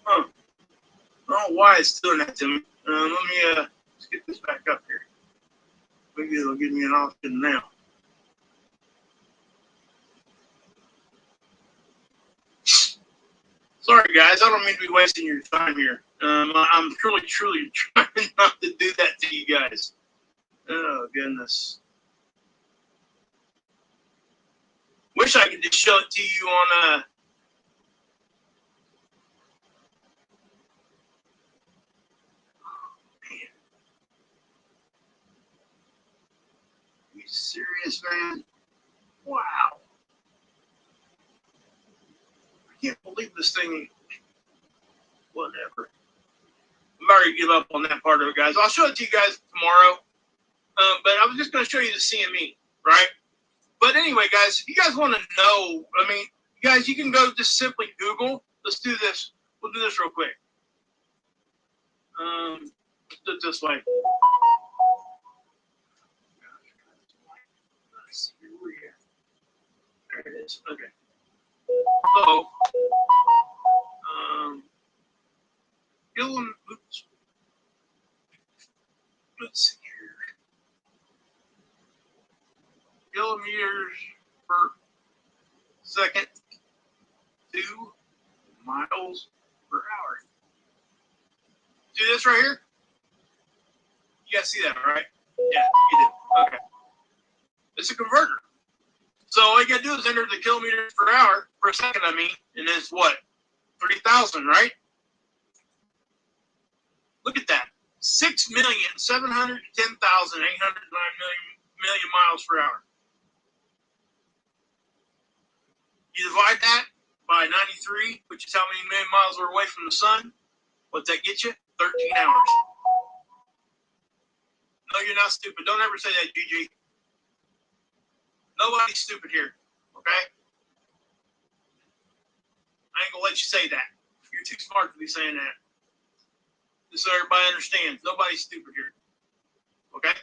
Huh. I don't know why it's doing that to me. Let me let's get this back up here. Maybe it'll give me an option now. Sorry, guys. I don't mean to be wasting your time here. I'm truly trying not to do that to you guys. Oh, goodness. Wish I could just show it to you on Are you serious, man? Wow. I can't believe this thing. Whatever. I'm about to give up on that part of it, guys. I'll show it to you guys tomorrow. But I was just going to show you the CME, right? But anyway, guys, if you guys want to know, guys, you can go just simply Google. Let's do this. We'll do this real quick. Let's do it this way. Let's see where we are. There it is. Okay. So, oops. Let's see here. Kilometers per second, 2 miles per hour. See this right here? You guys see that, right? Yeah, you do. Okay. It's a converter. So all you gotta do is enter the kilometers per hour, per second, and it's what? 3,000, right? Look at that. 6,710,809 million miles per hour. You divide that by 93, which is how many million miles we're away from the sun. What's that get you? 13 hours. No, you're not stupid. Don't ever say that, GG. Nobody's stupid here, okay? I ain't gonna let you say that. You're too smart to be saying that. Just so everybody understands, nobody's stupid here, okay?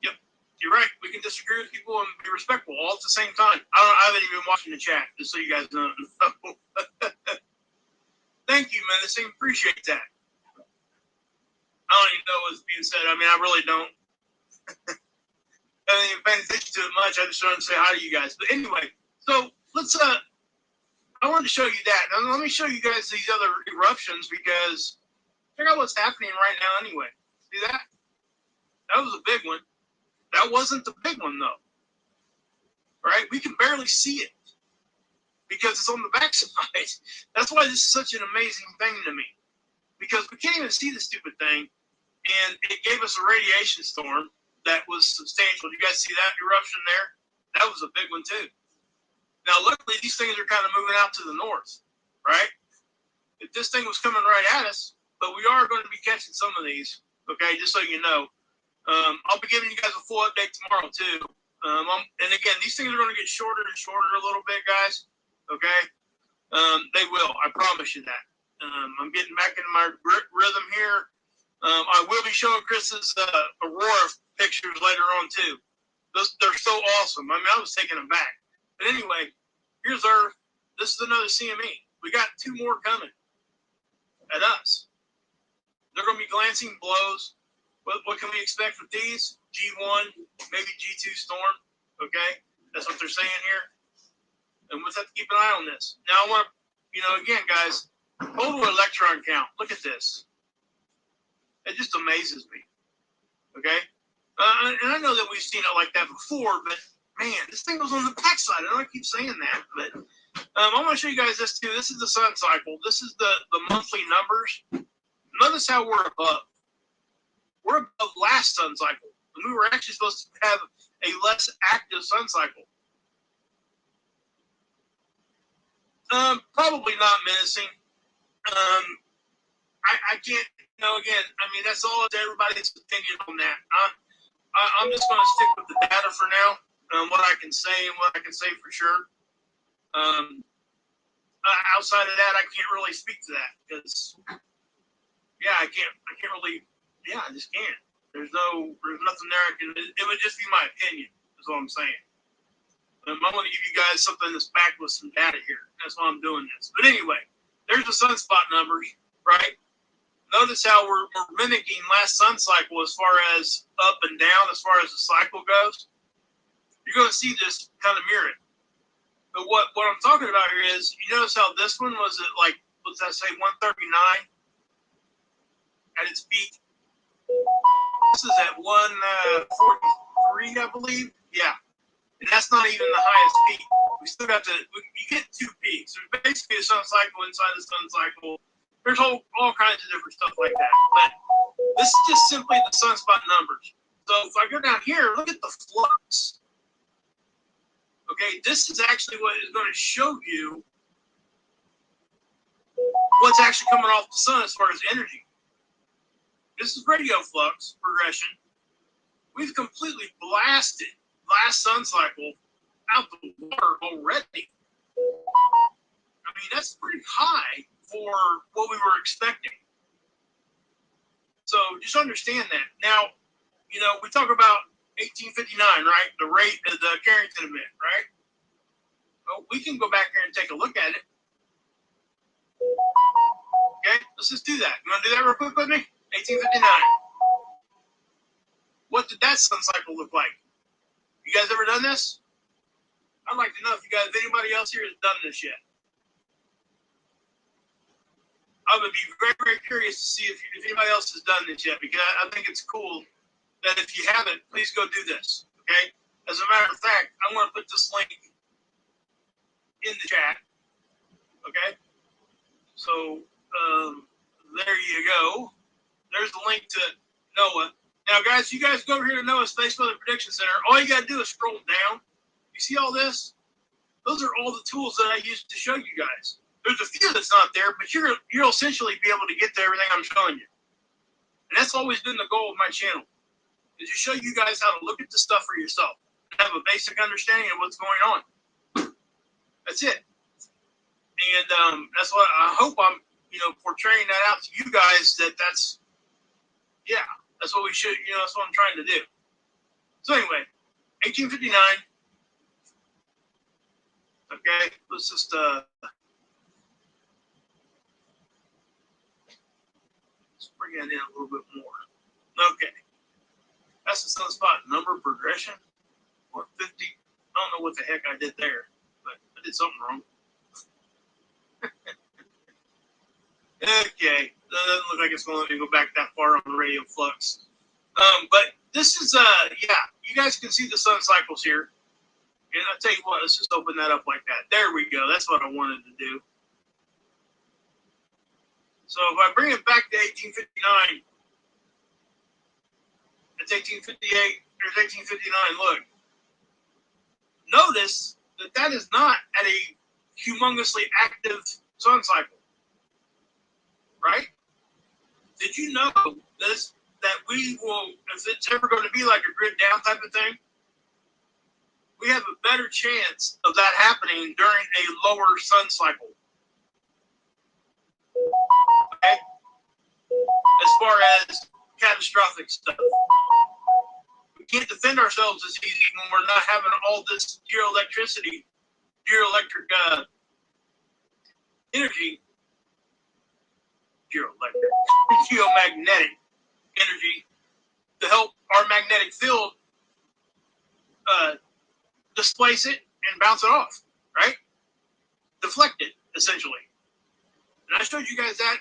Yep, you're right. We can disagree with people and be respectful all at the same time. I haven't even been watching the chat, just so you guys know. Thank you, man. I appreciate that. I don't even know what's being said. I really don't. I haven't even paying attention to it much. I just wanted to say hi to you guys. But anyway, so let's I wanted to show you that. Now let me show you guys these other eruptions because check out what's happening right now anyway. See that? That was a big one. That wasn't the big one, though. Right? We can barely see it because it's on the backside. That's why this is such an amazing thing to me, because we can't even see the stupid thing, and it gave us a radiation storm that was substantial. You guys see that eruption there? That was a big one, too. Now, luckily, these things are kind of moving out to the north, right? If this thing was coming right at us, but we are going to be catching some of these, okay, just so you know. I'll be giving you guys a full update tomorrow, too. And again, these things are going to get shorter and shorter a little bit, guys, okay? They will, I promise you that. I'm getting back into my rhythm here. I will be showing Chris's Aurora pictures later on, too. They're so awesome. I mean, I was taking them back. But anyway, here's Earth. This is another CME. We got 2 more coming at us. They're going to be glancing blows. What can we expect with these? G1, maybe G2 storm. Okay? That's what they're saying here. And we'll have to keep an eye on this. Now, I want to, again, guys, total electron count. Look at this. It just amazes me. Okay? And I know that we've seen it like that before, but man, this thing was on the backside. I know I keep saying that, but I'm going to show you guys this too. This is the sun cycle. This is the monthly numbers. Notice how we're above. We're above last sun cycle. And we were actually supposed to have a less active sun cycle. Probably not menacing. I can't, again, I mean, that's all everybody's opinion on that. I'm just going to stick with the data for now. What I can say and what I can say for sure. Outside of that, I can't really speak to that because, I just can't. There's nothing there it would just be my opinion, is what I'm saying. I want to give you guys something that's backed with some data here. That's why I'm doing this. But anyway, there's the sunspot numbers, right? Notice how we're mimicking last sun cycle as far as up and down, as far as the cycle goes. You're going to see this kind of mirrored. But what I'm talking about here is, you notice how this one was at what's that say, 139 at its peak? This is at 143, I believe. Yeah. And that's not even the highest peak. We still got you get 2 peaks. There's basically a sun cycle inside the sun cycle. There's all kinds of different stuff like that. But this is just simply the sunspot numbers. So if I go down here, look at the flux. Okay, this is actually what is going to show you what's actually coming off the sun as far as energy. This is radio flux progression. We've completely blasted last sun cycle out the water already. I mean, that's pretty high for what we were expecting. So just understand that. Now, we talk about 1859, right? The rate of the Carrington event, right? Well, we can go back here and take a look at it. Okay, let's just do that. You want to do that real quick with me? 1859. What did that sun cycle look like? You guys ever done this? I'd like to know if anybody else here has done this yet. I would be very, very curious to see if anybody else has done this yet, because I think it's cool that if you haven't, please go do this, okay? As a matter of fact, I'm going to put this link in the chat, okay? So there you go. There's the link to NOAA. Now, guys, you guys go over here to NOAA Space Weather Prediction Center. All you got to do is scroll down. You see all this? Those are all the tools that I used to show you guys. There's a few that's not there, but you'll essentially be able to get to everything I'm showing you. And that's always been the goal of my channel, is to show you guys how to look at the stuff for yourself and have a basic understanding of what's going on. That's it. And that's what I hope I'm, portraying that out to you guys, that's what we should, that's what I'm trying to do. So anyway, 1859. Okay, let's just, bring that in a little bit more. Okay. That's the sunspot number progression. 150. I don't know what the heck I did there, but I did something wrong. Okay. That doesn't look like it's going to let me go back that far on the radio flux. But this is, you guys can see the sun cycles here. And I'll tell you what, let's just open that up like that. There we go. That's what I wanted to do. So if I bring it back to 1859, it's 1858, there's 1859. Look, notice that that is not at a humongously active sun cycle, right? Did you know this, that we will, if it's ever going to be like a grid down type of thing, we have a better chance of that happening during a lower sun cycle. Okay? As far as catastrophic stuff. We can't defend ourselves as easy when we're not having all this geoelectric energy, geomagnetic energy to help our magnetic field displace it and bounce it off, right? Deflect it, essentially. And I showed you guys that in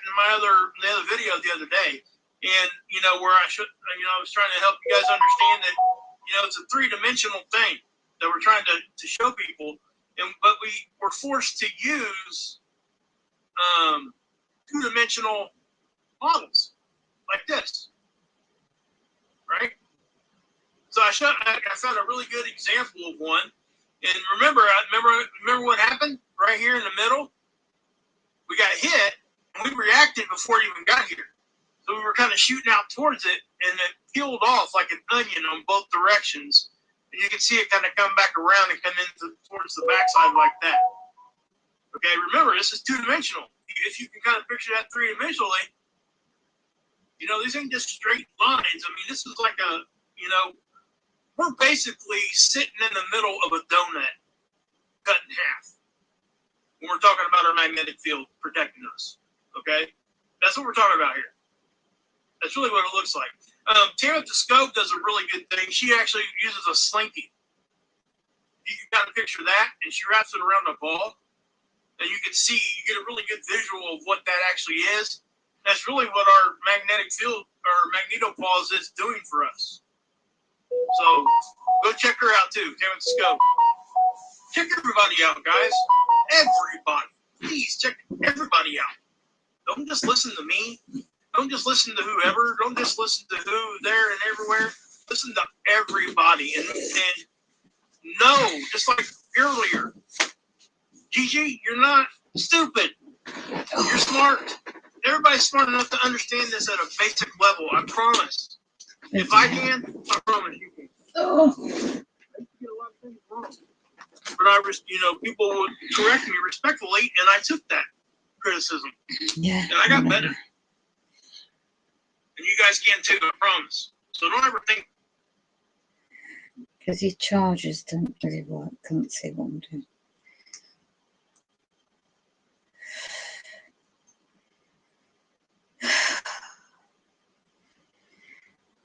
the other video the other day. And, where I was trying to help you guys understand that, it's a three-dimensional thing that we're trying to show people. But we were forced to use two-dimensional models like this, right? So I found a really good example of one. And remember what happened right here in the middle? We got hit, and we reacted before it even got here. So we were kind of shooting out towards it, and it peeled off like an onion on both directions. And you can see it kind of come back around and come towards the backside like that. Okay, remember, this is two-dimensional. If you can kind of picture that three-dimensionally, these ain't just straight lines. I mean, this is like we're basically sitting in the middle of a donut cut in half when we're talking about our magnetic field protecting us. Okay? That's what we're talking about here. That's really what it looks like. Tam at the Scope does a really good thing. She actually uses a slinky. You can kind of picture that, and she wraps it around a ball, and you get a really good visual of what that actually is. That's really what our magnetic field, or magnetopause, is doing for us. So go check her out too, Tam at the Scope. Check everybody out, guys. Everybody. Please check everybody out. Don't just listen to me. Don't just listen to whoever. Don't just listen to who, there, and everywhere. Listen to everybody. And know, just like earlier, Gigi, you're not stupid. You're smart. Everybody's smart enough to understand this at a basic level. I promise. If I can, I promise you can. Oh. I get a lot of things wrong. But people would correct me respectfully, and I took that criticism. Yeah. And I got better. And you guys can too, I promise. So don't ever think. Because your chargers don't really work. Can't see what I'm doing.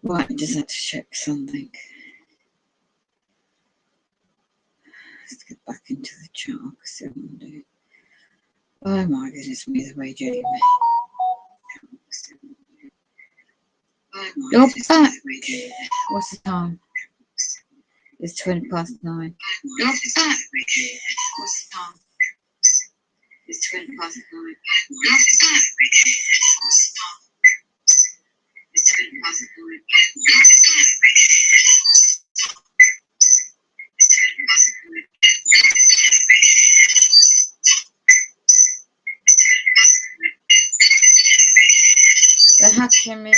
Right, just had to check something. Let's get back into the chart because I want to do it. Oh my goodness me, the radio me. You're back. What's the time? It's 20 past 9. You're back. What's the time? It's 20 past 9. You're back. What's the time? It's 20 past 9. You're back. They're hatching me.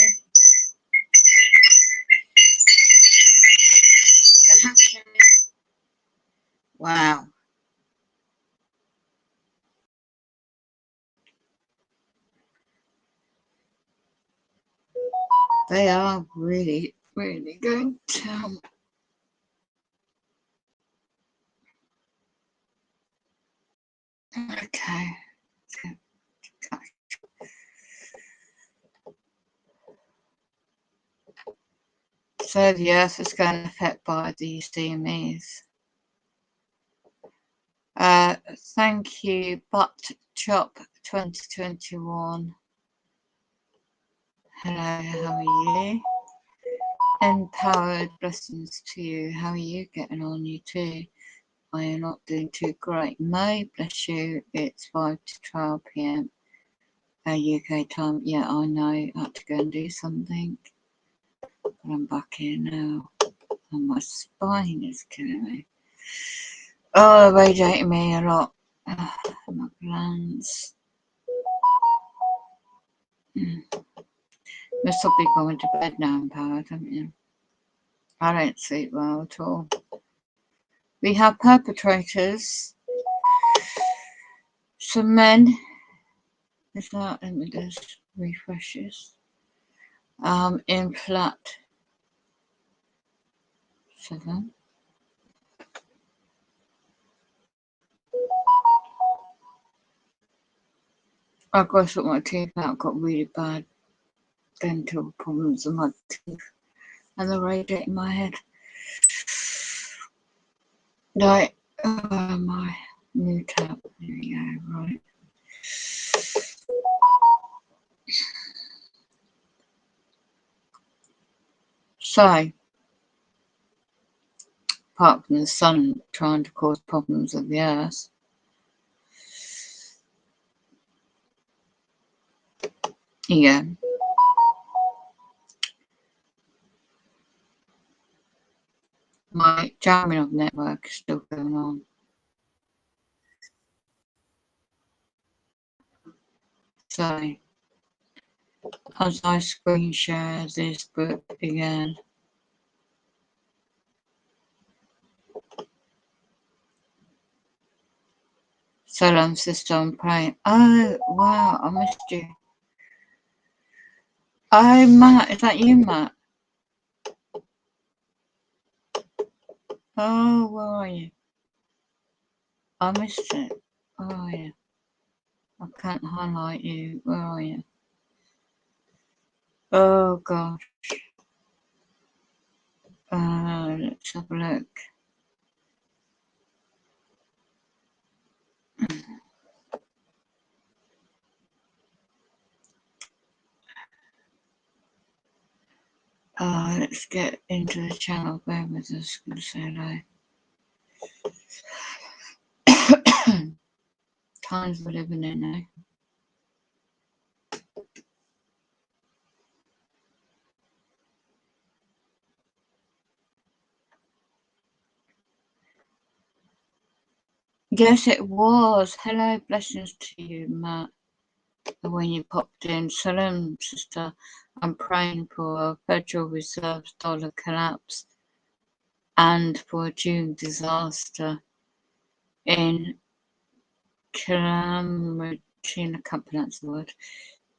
They're hatching me. Wow. They are really, really going to. Okay. So the Earth is going to affect by these CMEs. Thank you, Butt Chop 2021. Hello, how are you? Empowered blessings to you. How are you getting on, you too? Are you not doing too great? Mo, bless you. It's 5 to 12 p.m. UK time. Yeah, I know. I had to go and do something. But I'm back here now. And my spine is killing me. Oh, they're radiating me a lot. My glands. Must be going to bed now, Empowered, haven't you? I don't sleep well at all. We have perpetrators. Some men. Is that? Let me just refresh this. In flat 7. I've got to sort my teeth out. I've got really bad dental problems in my teeth. And they're radiating my head. Right. My new tab. There we go. Right. So, apart from the sun trying to cause problems of the earth, yeah. My jamming of network is still going on. So, as I screen share this book again, Salam sister, I'm praying. Oh, wow, I missed you. Oh, Matt, is that you, Matt? Oh, where are you? I missed it. Where are you? I can't highlight you. Where are you? Oh, gosh. Let's have a look. Let's get into the channel. Bear with us. I'm going to say hello. Times we're living in now. Yes, it was. Hello, blessings to you, Matt. When you popped in, Salam, sister. I'm praying for a Federal Reserve's dollar collapse and for a June disaster in calamity, I can't pronounce the word,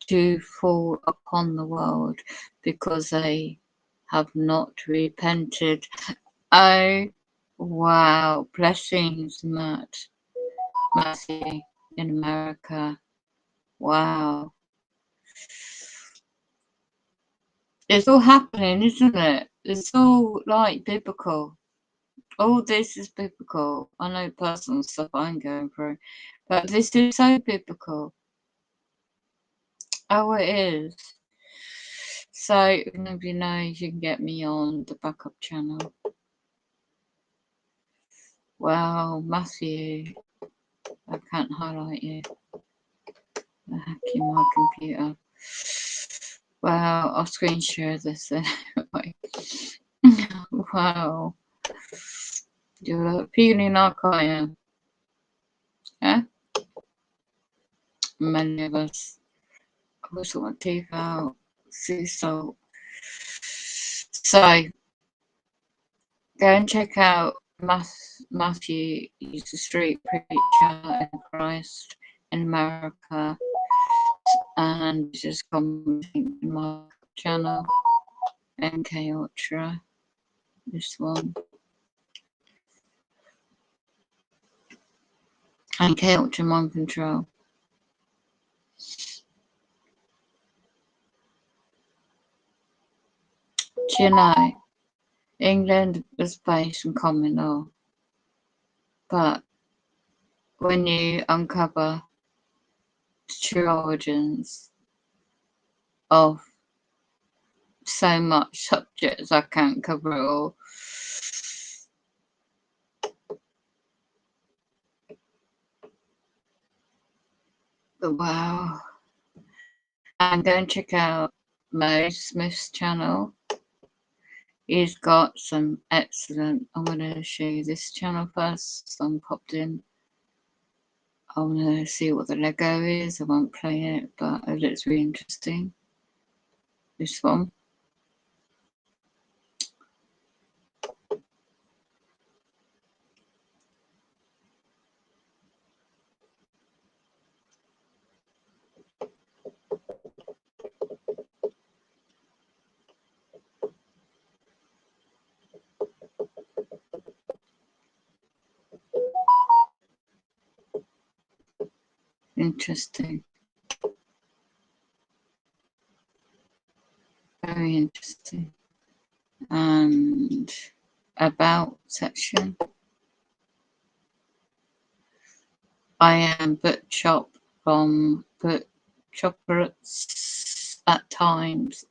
to fall upon the world because they have not repented. Oh, wow. Blessings, Matt. Matthew in America. Wow. It's all happening, isn't it? It's all like biblical. All this is biblical. I know personal stuff I'm going through, but this is so biblical. Oh, it is. So, if nobody knows, you can get me on the backup channel. Wow, Matthew. I can't highlight you. They're hacking my computer. Wow, I'll screen share this anyway. Wow. You're feeling like I am. Yeah? Many of us. I wish I my teeth out. Sea salt. So, go and check out Matthew. He's a street preacher in Christ in America. And just commenting on my channel. MK Ultra. This one. MK Ultra Mind Control. Do you know, England was based on common law, but when you uncover the true origins of so much subjects I can't cover it all. But wow. And go and check out Mo Smith's channel. He's got some excellent, I'm going to show you this channel first. So I'm popped in. I want to see what the Lego is. I won't play it, but it looks really interesting. This one. Interesting. Very interesting. And about section. I am book shop from book chocolates. At times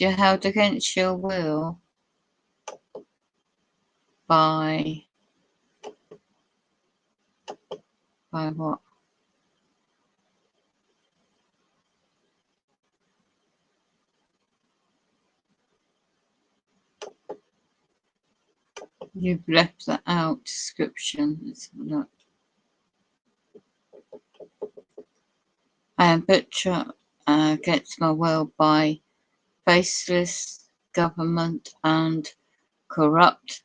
you're held against your will by what? You've left that out description. Let's have a look. I am butcher against my will by faceless government and corrupt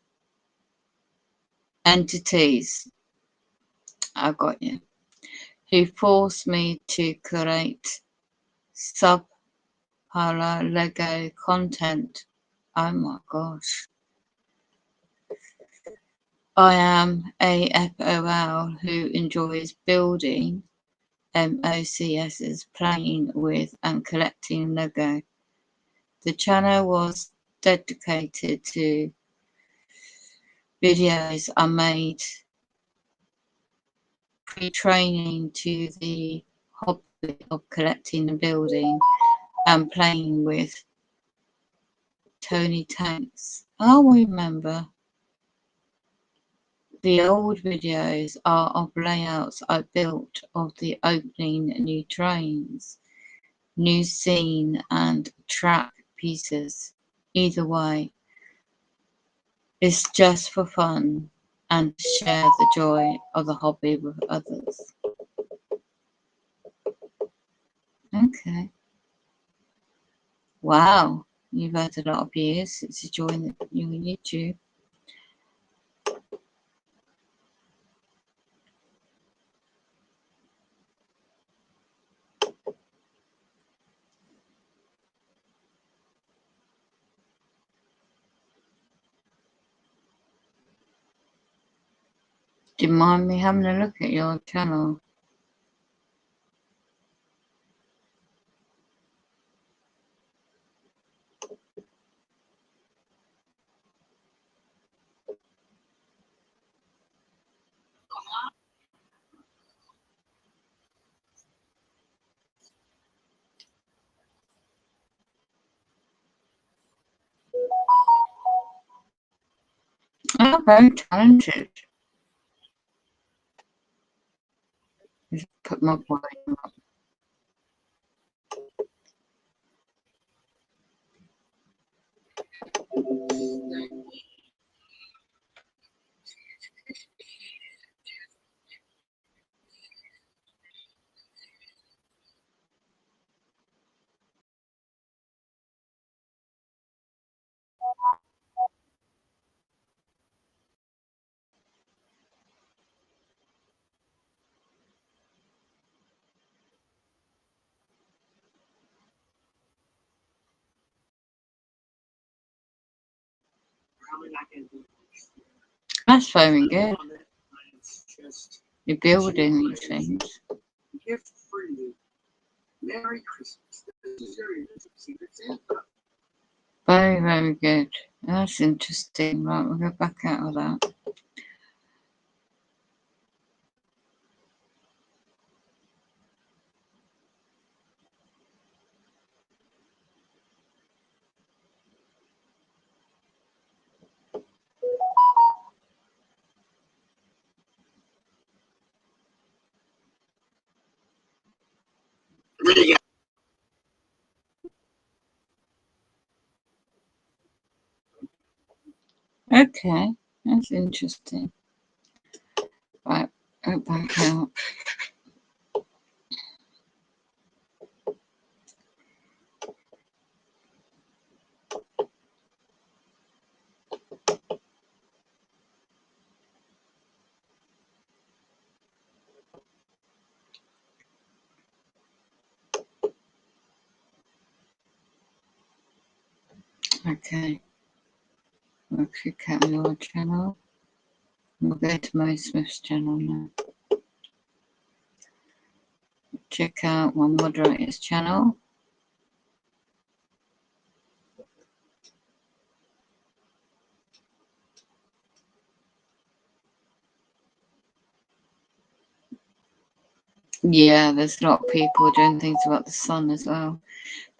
entities. I got you. Who forced me to create subpar Lego content. Oh my gosh. I am a FOL who enjoys building MOCSs, playing with and collecting Lego. The channel was dedicated to videos I made pre-training to the hobby of collecting and building and playing with Tony Tanks. I remember the old videos are of layouts I built of the opening new trains, new scene and track pieces. Either way, it's just for fun and to share the joy of the hobby with others. Okay. Wow, you've had a lot of years since you joined your YouTube. Do you mind me having a look at your channel? Oh, very talented. Just put my volume up. That's very good. You're building these things. Gift for you. Merry Christmas. This is your Secret Santa. Very, very good. That's interesting. Right, we'll go back out of that. Okay, that's interesting. Right, go back out. Okay, we'll click out your channel. We'll go to Mo Smith's channel now. Check out my moderator's channel. Yeah, there's a lot of people doing things about the sun as well.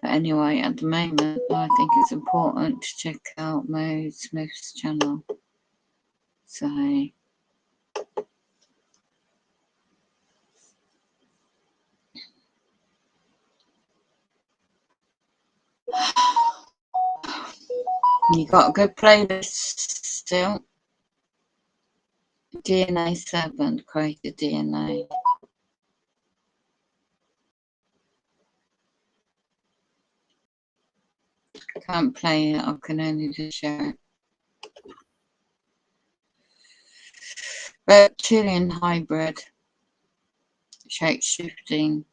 But anyway, at the moment, I think it's important to check out Mo Smith's channel. So, you got a good playlist still. DNA 7, created DNA. Can't play it, I can only just share it. Reptilian hybrid. Shape shifting.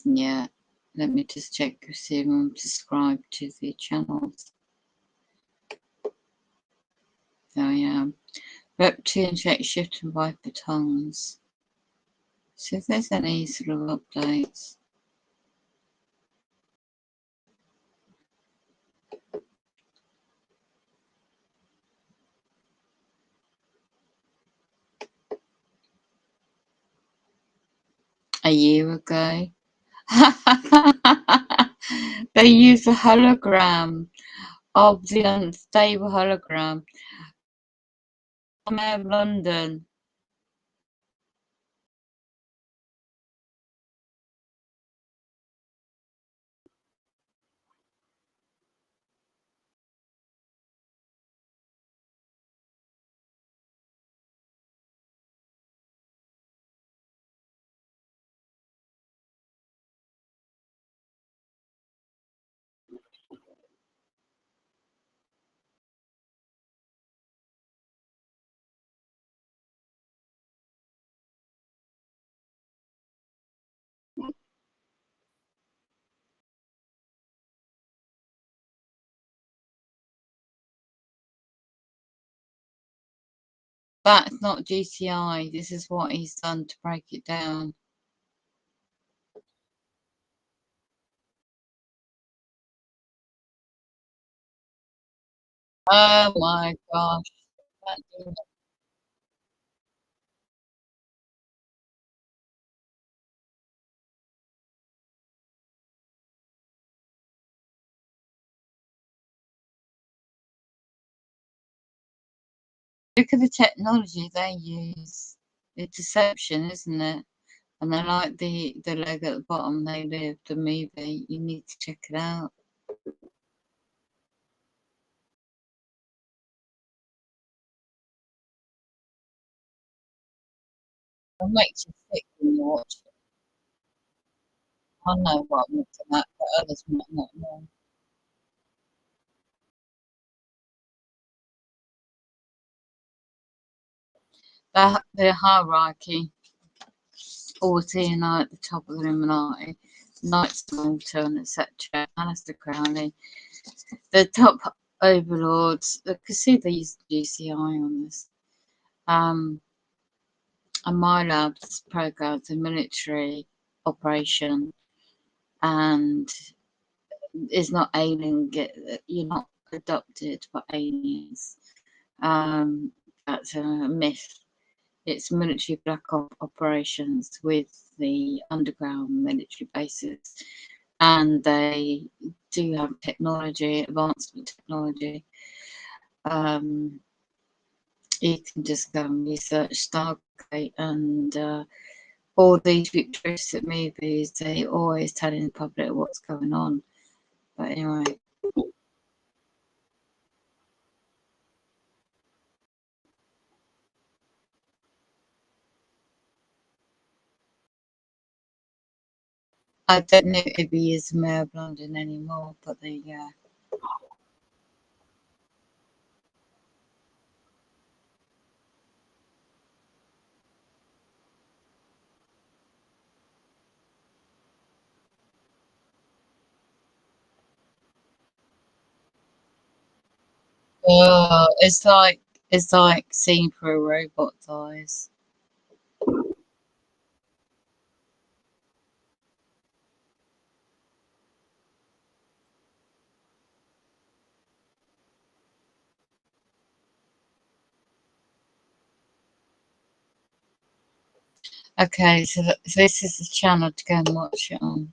Yeah, let me just check to see if I'm subscribed to the channels. There I am. Reptilian shape shifting viper tongues. See if there's any sort of updates. A year ago. They use a hologram of the unstable hologram. Mayor of London. That's not GCI. This is what he's done to break it down. Oh my gosh. Look at the technology they use. It's deception, isn't it? And I like the logo at the bottom, They Live, the movie. You need to check it out. It makes you sick when you watch it. I know what I'm looking at, but others might not know. The hierarchy, Orty at the top of the Illuminati, Knights Malta, and etc. Alistair Crowley, the top overlords. You can see they use GCI on this. And my lab's programs a military operation, and is not alien. You're not adopted by aliens. That's a myth. It's military black operations with the underground military bases, and they do have technology, advancement technology. You can just go and research Stargate and all these futuristic movies. They always telling the public what's going on. But anyway, I don't know if he is Mayor of London anymore, but there you go. Oh, it's like seeing through a robot's eyes. Okay, so this is the channel to go and watch it on.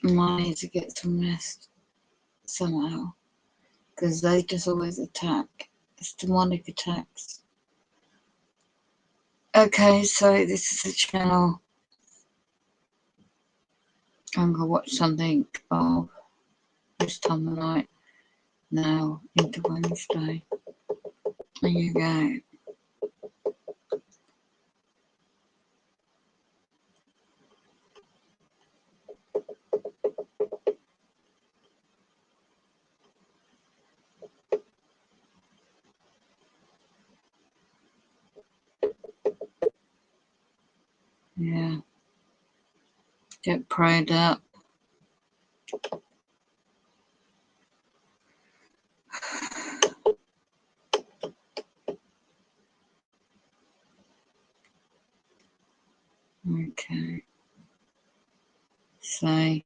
I need to get some rest somehow, because they just always attack. It's demonic attacks. Okay, so this is the channel. I'm gonna watch something of this time of night now into Wednesday. There you go. Yeah. Get prayed up. Okay. So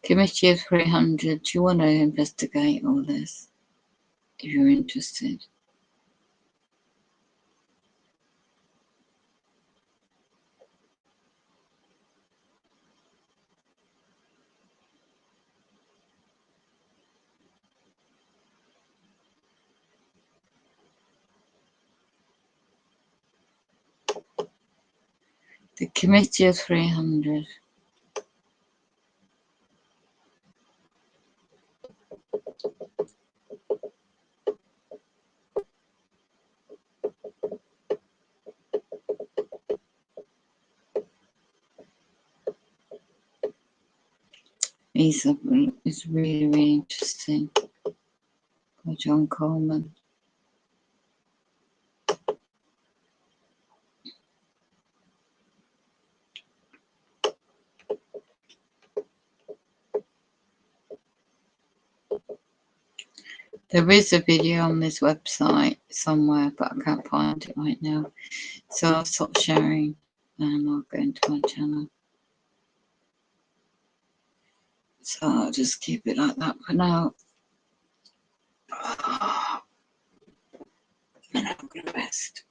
Committee of 300, do you want to investigate all this if you're interested? The Committee of 300. It's really, really interesting by John Coleman. There is a video on this website somewhere, but I can't find it right now. So I'll stop sharing and I'll go into my channel. So I'll just keep it like that for now. And I'm going to rest.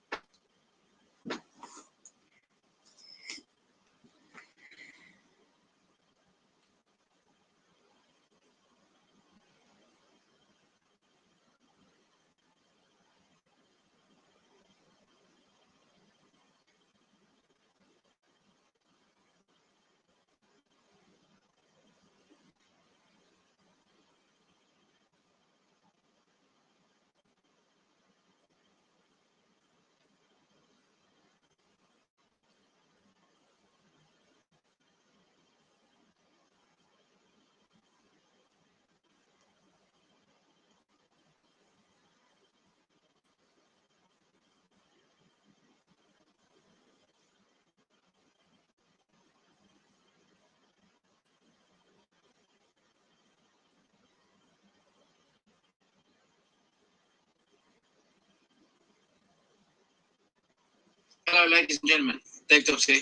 Hello, ladies and gentlemen. Dave Dobbs here.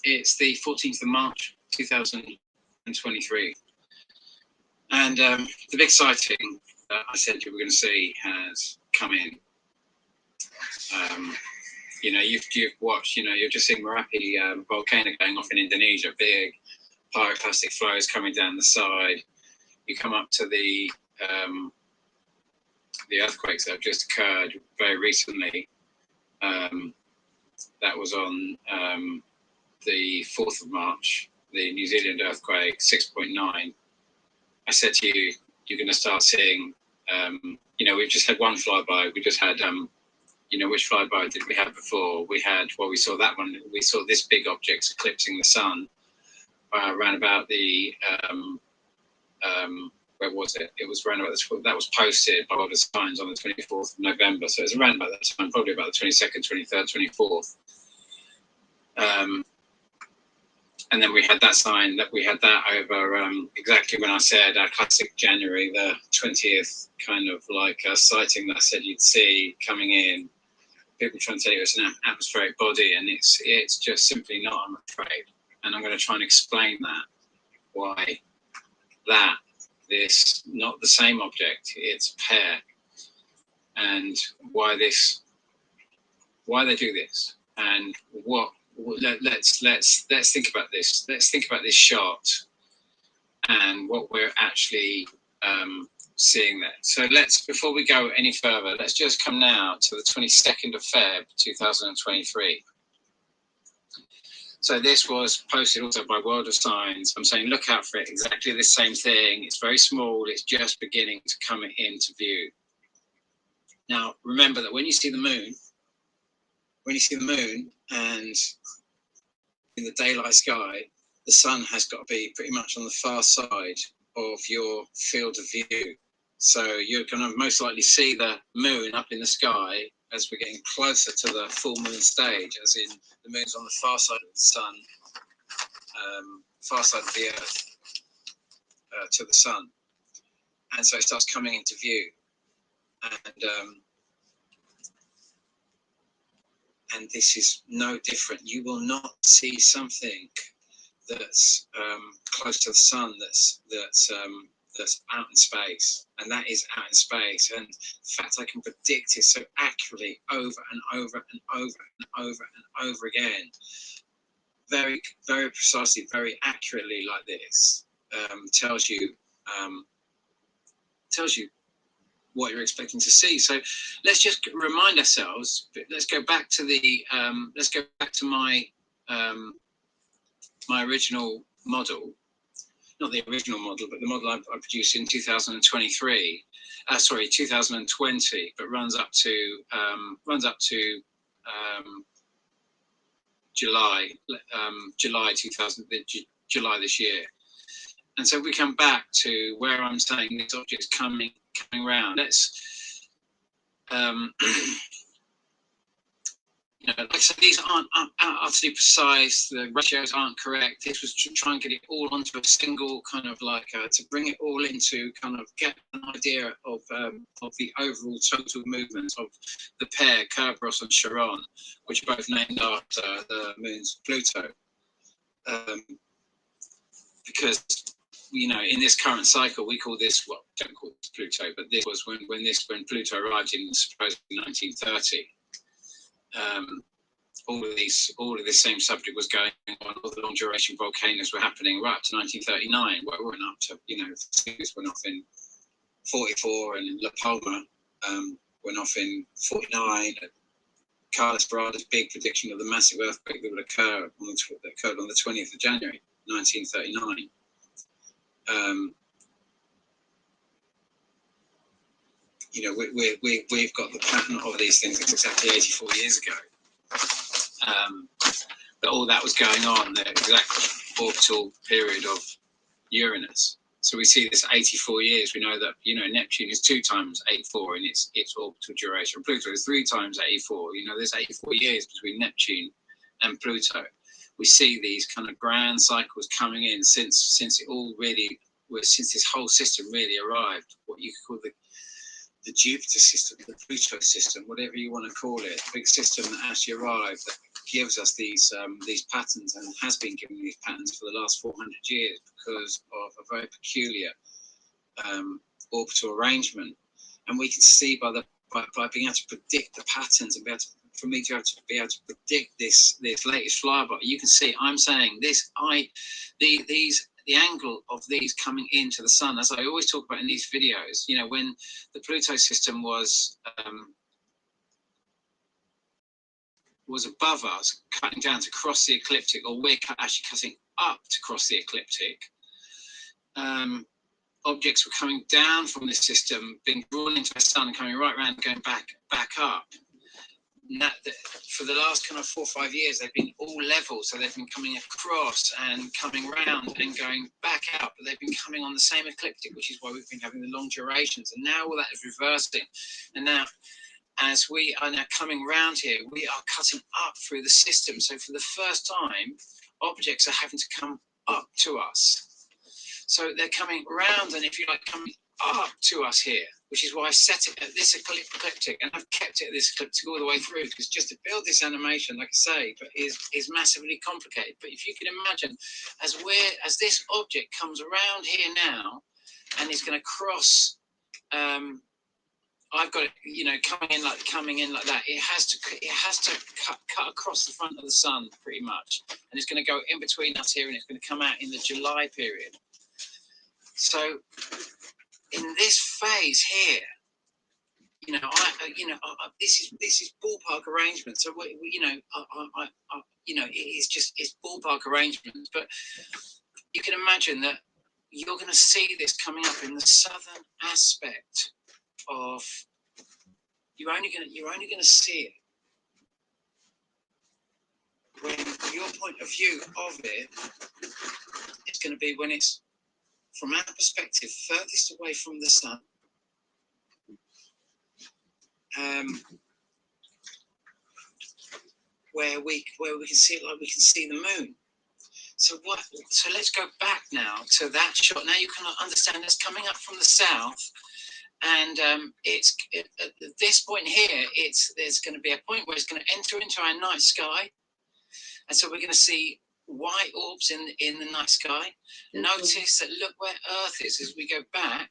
It's the 14th of March, 2023. And the big sighting that I said you were going to see has come in. You've watched, you're just seeing Merapi volcano going off in Indonesia, big pyroclastic flows coming down the side. You come up to the earthquakes that have just occurred very recently. That was on the 4th of March, the New Zealand earthquake, 6.9. I said to you, you're going to start seeing You know, we've just had one flyby. We just had, you know, which flyby did we have before? We had, well, we saw that one. We saw this big object eclipsing the sun around about the, where was it? It was around about this, that was posted by World of Signs on the 24th of November. So it was around about that time, probably about the 22nd, 23rd, 24th. And then we had that sign that we had that over exactly when I said our classic January, the 20th kind of like a sighting that I said you'd see coming in. People trying to tell you it's an atmospheric body, and it's just simply not, I'm afraid. And I'm going to try and explain that, why that, this, not the same object, it's a pair, and why they do this, and what. Let's think about this. Let's think about this shot and what we're actually seeing there. So before we go any further, let's just come now to the 22nd of Feb 2023. So this was posted also by World of Signs. I'm saying look out for it, exactly the same thing. It's very small, it's just beginning to come into view. Now remember that when you see the moon and in the daylight sky, the sun has got to be pretty much on the far side of your field of view. So you're going to most likely see the moon up in the sky as we're getting closer to the full moon stage, as in the moon's on the far side of the sun, far side of the earth to the sun. And so it starts coming into view. And this is no different. You will not see something that's close to the sun that's out in space, and that is out in space. And the fact I can predict it so accurately over and over and over and over and over again, very, very precisely, very accurately like this, tells you what you're expecting to see. So let's just remind ourselves. Let's go back to my original model, not the original model, but the model I produced in 2020, but runs up to July this year. And so we come back to where I'm saying this object's coming around. Let's, you know, like I said, these aren't utterly precise. The ratios aren't correct. This was to try and get it all onto a single kind of like to bring it all into kind of get an idea of the overall total movement of the pair Kerberos and Charon, which are both named after the moons Pluto, because, you know, in this current cycle, we call this, well, don't call this Pluto, but this was when Pluto arrived in supposedly 1930. All of this same subject was going on. All the long duration volcanoes were happening right up to 1939, where we went up to, you know, things went off in 44, and La Palma went off in 49. Carlos Barada's big prediction of the massive earthquake that would occur that occurred on the 20th of January, 1939. You know, we've got the pattern of these things exactly 84 years ago. But all that was going on, the exact orbital period of Uranus. So we see this 84 years. We know that, you know, Neptune is 2 times 84 in its orbital duration. Pluto is 3 times 84. You know, there's 84 years between Neptune and Pluto. We see these kind of grand cycles coming in since it all really was, since this whole system really arrived. What you could call the Jupiter system, the Pluto system, whatever you want to call it, the big system that actually arrived that gives us these patterns, and has been giving these patterns for the last 400 years because of a very peculiar orbital arrangement. And we can see by being able to predict the patterns and for me to be able to predict this latest flyby, you can see I'm saying this. The angle of these coming into the sun, as I always talk about in these videos, you know, when the Pluto system was above us, cutting down to cross the ecliptic, or we're actually cutting up to cross the ecliptic. objects were coming down from this system, being drawn into the sun and coming right around, going back up. For the last kind of 4 or 5 years, they've been all level, so they've been coming across and coming round and going back out, but they've been coming on the same ecliptic, which is why we've been having the long durations. And now all that is reversing. And now, as we are now coming round here, we are cutting up through the system. So for the first time, objects are having to come up to us. So they're coming round, and if you like, coming up to us here, which is why I set it at this ecliptic, and I've kept it at this ecliptic all the way through, because just to build this animation, like I say, but is massively complicated. But if you can imagine, as this object comes around here now, and is going to cross, I've got it, you know, coming in like that. It has to cut across the front of the sun pretty much, and it's going to go in between us here, and it's going to come out in the July period. So in this phase here, this is ballpark arrangement. So it's ballpark arrangements. But you can imagine that you're going to see this coming up in the southern aspect of. You're only going to see it when your point of view of it is going to be when it's, from our perspective, furthest away from the sun. Where we can see it like we can see the moon. So let's go back now to that shot. Now you can understand it's coming up from the south, and at this point here, there's going to be a point where it's going to enter into our night sky, and so we're going to see white orbs in the night sky. Notice that, look where Earth is as we go back.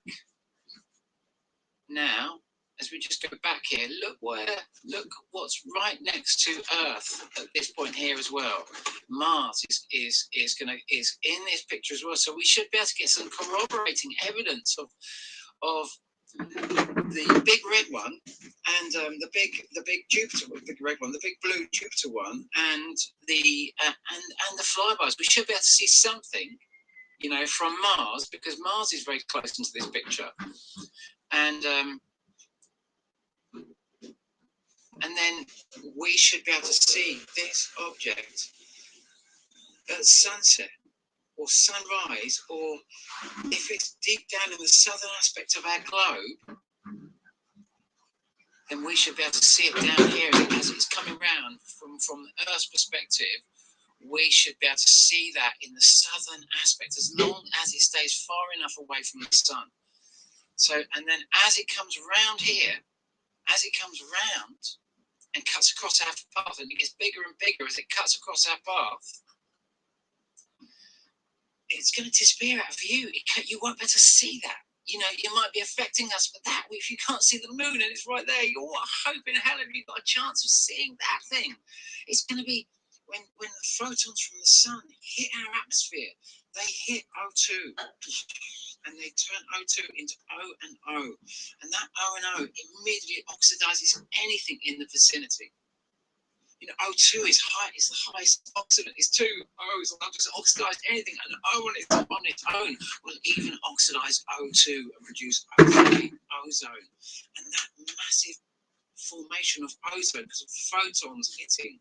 Now, as we just go back here, look what's right next to Earth at this point here as well. Mars is in this picture as well. So we should be able to get some corroborating evidence of the big red one and the big Jupiter, the big red one, the big blue Jupiter one, and the flybys. We should be able to see something, you know, from Mars, because Mars is very close into this picture, and then we should be able to see this object at sunset or sunrise, or if it's deep down in the southern aspect of our globe, then we should be able to see it down here as it's coming round from Earth's perspective. We should be able to see that in the southern aspect, as long as it stays far enough away from the sun. So, and then as it comes round here, as it comes round and cuts across our path, and it gets bigger and bigger as it cuts across our path, it's going to disappear out of view. You won't be able to see that. You know, you might be affecting us, but that, if you can't see the moon and it's right there, you're hoping, hell, have you got a chance of seeing that thing? It's going to be when the photons from the sun hit our atmosphere, they hit O2, and they turn O2 into O and O, and that O and O immediately oxidizes anything in the vicinity. You know, O2 is it's the highest oxidant. It's two O's, and I'll just oxidize anything, and O on its own will even oxidize O2 and produce O3, ozone. And that massive formation of ozone, because of photons hitting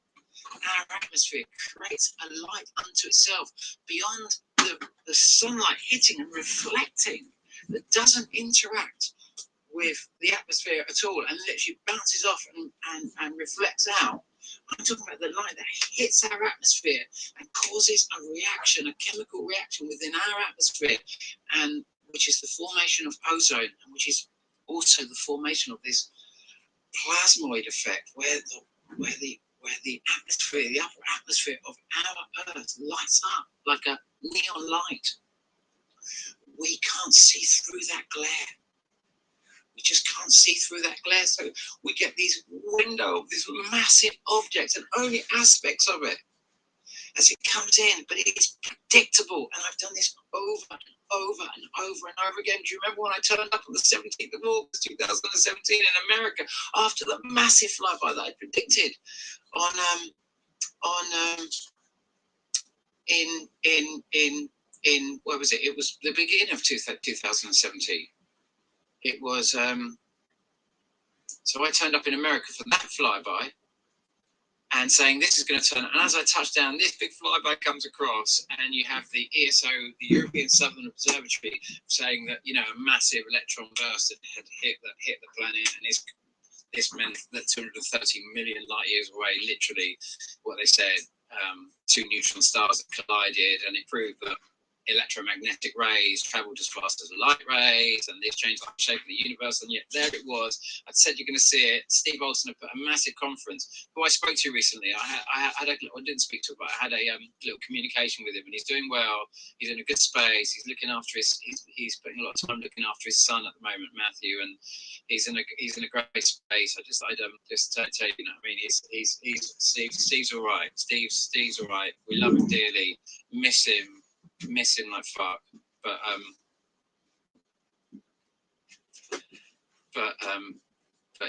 our atmosphere, creates a light unto itself beyond the sunlight hitting and reflecting, that doesn't interact with the atmosphere at all and literally bounces off and reflects out. I'm talking about the light that hits our atmosphere and causes a reaction, a chemical reaction within our atmosphere, and which is the formation of ozone, and which is also the formation of this plasmoid effect, where the atmosphere, the upper atmosphere of our Earth lights up like a neon light. We can't see through that glare. We just can't see through that glare. So we get these window of this massive object and only aspects of it as it comes in, but it's predictable. And I've done this over and over and over and over again. Do you remember when I turned up on the 17th of August 2017 in America after the massive flyby that I predicted in, what was it? It was the beginning of 2017. It was, so I turned up in America for that flyby and saying this is going to turn, and as I touched down, this big flyby comes across, and you have the ESO, the European Southern Observatory, saying that, you know, a massive electron burst had hit the planet, and this meant that 230 million light years away, literally, what they said, two neutron stars that collided, and it proved that electromagnetic rays traveled as fast as light rays, and they've changed the shape of the universe. And yet there it was. I'd said you're going to see it. Steve Olson had put a massive conference, who I spoke to recently. I didn't speak to him, but I had a little communication with him, and he's doing well. He's in a good space. He's looking after he's putting a lot of time looking after his son at the moment, Matthew, and he's in a great space. I'd just tell you, you know, I mean, Steve's all right. Steve's all right. We love him dearly. Miss him like fuck, but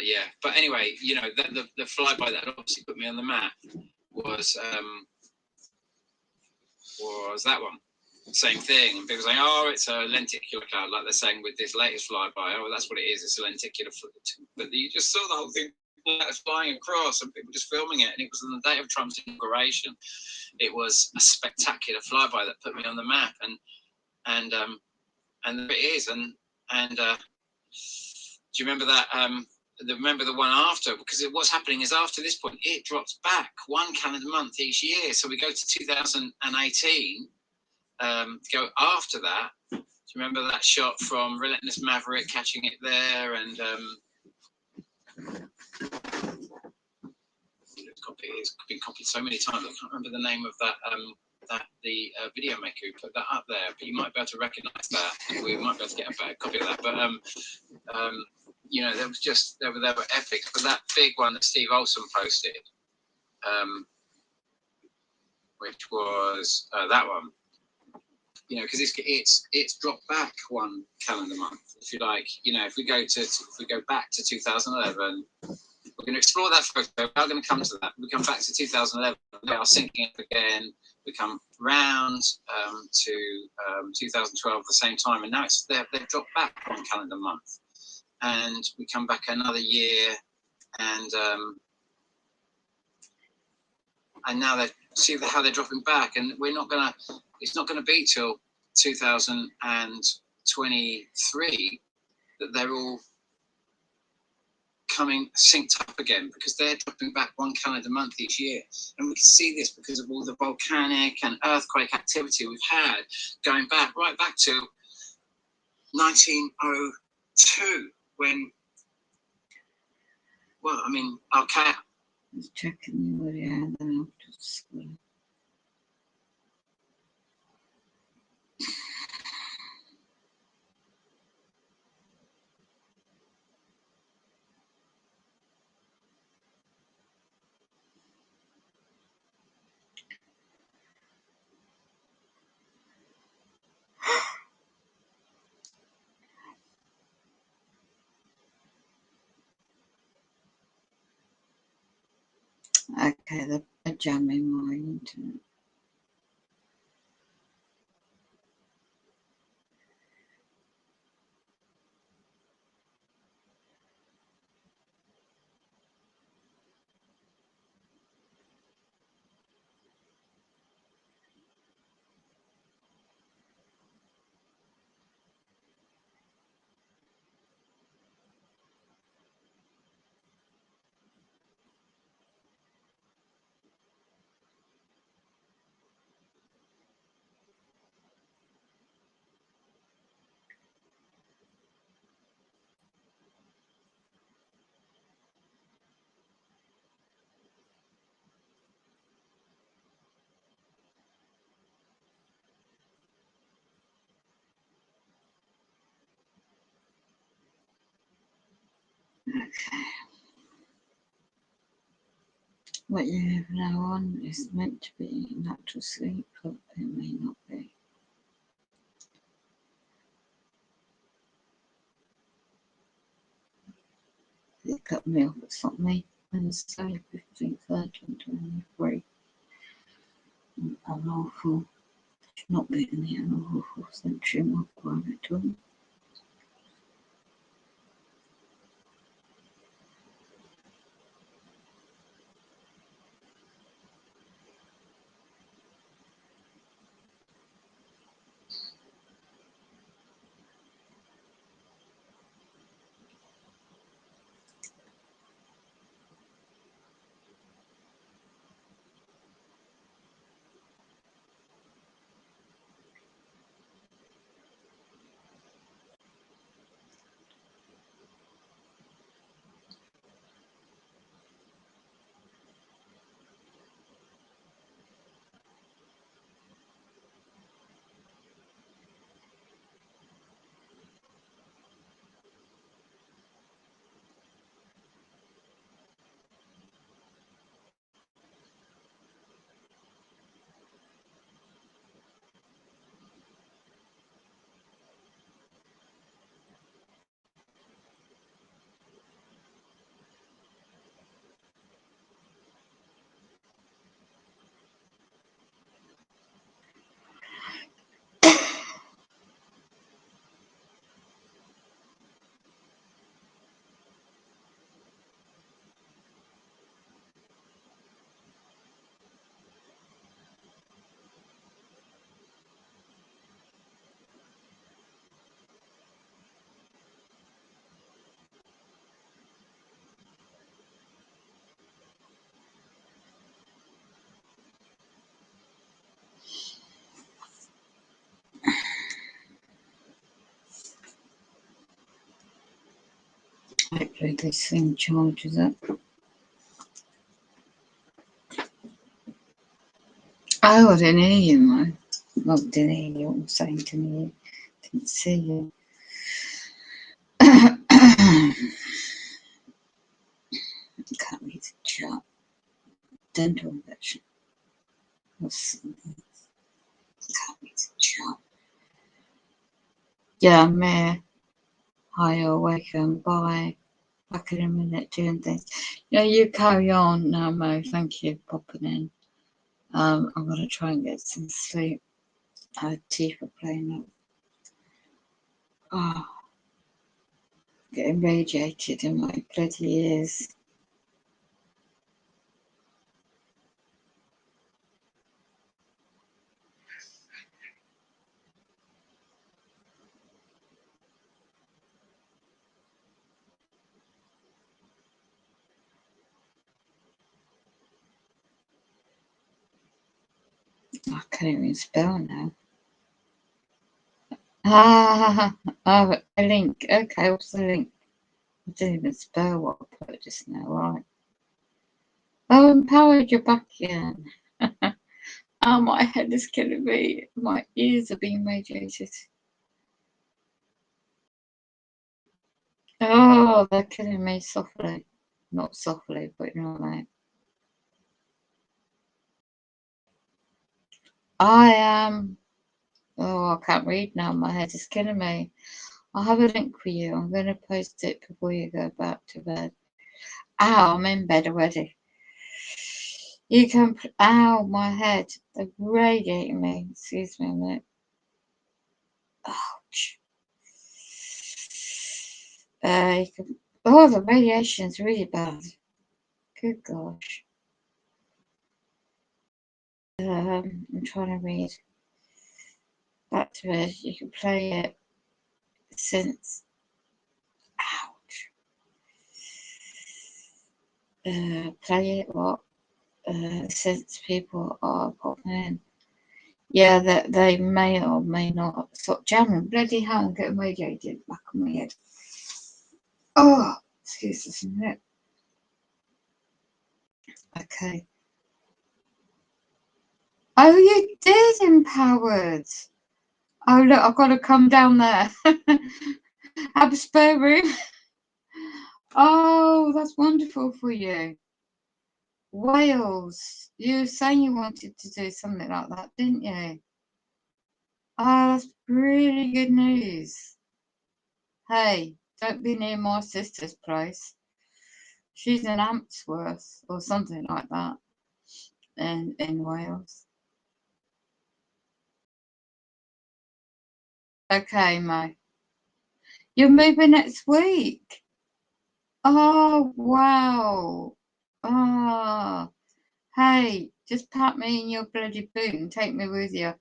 yeah. But anyway, you know, the flyby that obviously put me on the map was that one. Same thing, and people saying, "Oh, it's a lenticular cloud," like they're saying with this latest flyby. Oh, that's what it is. It's a lenticular. But you just saw the whole thing flying across, and people just filming it. And it was on the day of Trump's inauguration. It was a spectacular flyby that put me on the map, and there it is. And do you remember that? Remember the one after? Because what's happening is after this point, it drops back one calendar month each year. So we go to 2018. Go after that. Do you remember that shot from Relentless Maverick catching it there? And it's been copied so many times. I can't remember the name of that. The video maker who put that up there, but you might be able to recognise that. We might be able to get a better copy of that. But you know, they were epic. But that big one that Steve Olson posted, which was that one. You know, because it's dropped back one calendar month, if you like. You know, if we go back to 2011, we're going to explore that photo. We're going to come to that. We come back to 2011. They are syncing up again. We come round to 2012 at the same time, and now they've dropped back one calendar month, and we come back another year, and now they see how they're dropping back, and it's not going to be till 2023 that they're all coming synced up again, because they're dropping back one calendar month each year. And we can see this because of all the volcanic and earthquake activity we've had going right back to 1902, when, well, I mean, okay. Just checking the audio, then after school. Okay, they're jamming my internet. Okay. What you have now on is meant to be natural sleep, but it may not be. It cut me off at something Wednesday, 15th, 2023. Unlawful not being the awful century mark at all. Hopefully this thing charges up. Oh, I didn't hear you, man. Well, I didn't hear you. What I'm saying to me. Didn't see you. Can't read the chat. Dental infection. Or something. Can't read the chat. Yeah, I'm here. Hi, you're welcome. Bye. Back in a minute doing things. Yeah, you carry on now, Mo. Thank you for popping in. I'm going to try and get some sleep. Teeth are playing up. Oh, getting radiated in my bloody ears. I can't even spell now. Oh, a link. Okay, what's the link? I didn't even spell what I put just now, right? Oh, empowered, you're back again. Oh, my head is killing me. My ears are being radiated. Oh, they're killing me softly. Not softly, but you know what I mean. I am. Oh, I can't read now. My head is killing me. I'll have a link for you. I'm going to post it before you go back to bed. Ow, I'm in bed already. You can. Ow, my head. They're radiating me. Excuse me a minute. Ouch. You can. Oh, the radiation's really bad. Good gosh. I'm trying to read. Back to it. You can play it since. Ouch. Play it what? Since people are popping in. Yeah, that they may or may not stop jamming. Bloody hell, I'm getting radiated back on my head. Oh, excuse us a minute. Okay. Oh, you did, Empowered. Oh, look, I've got to come down there. Have a spare room. Oh, that's wonderful for you. Wales. You were saying you wanted to do something like that, didn't you? Oh, that's really good news. Hey, don't be near my sister's place. She's in Ampsworth or something like that in Wales. Okay, Mo. You're moving next week. Oh, wow. Oh, hey, just pat me in your bloody boot and take me with you.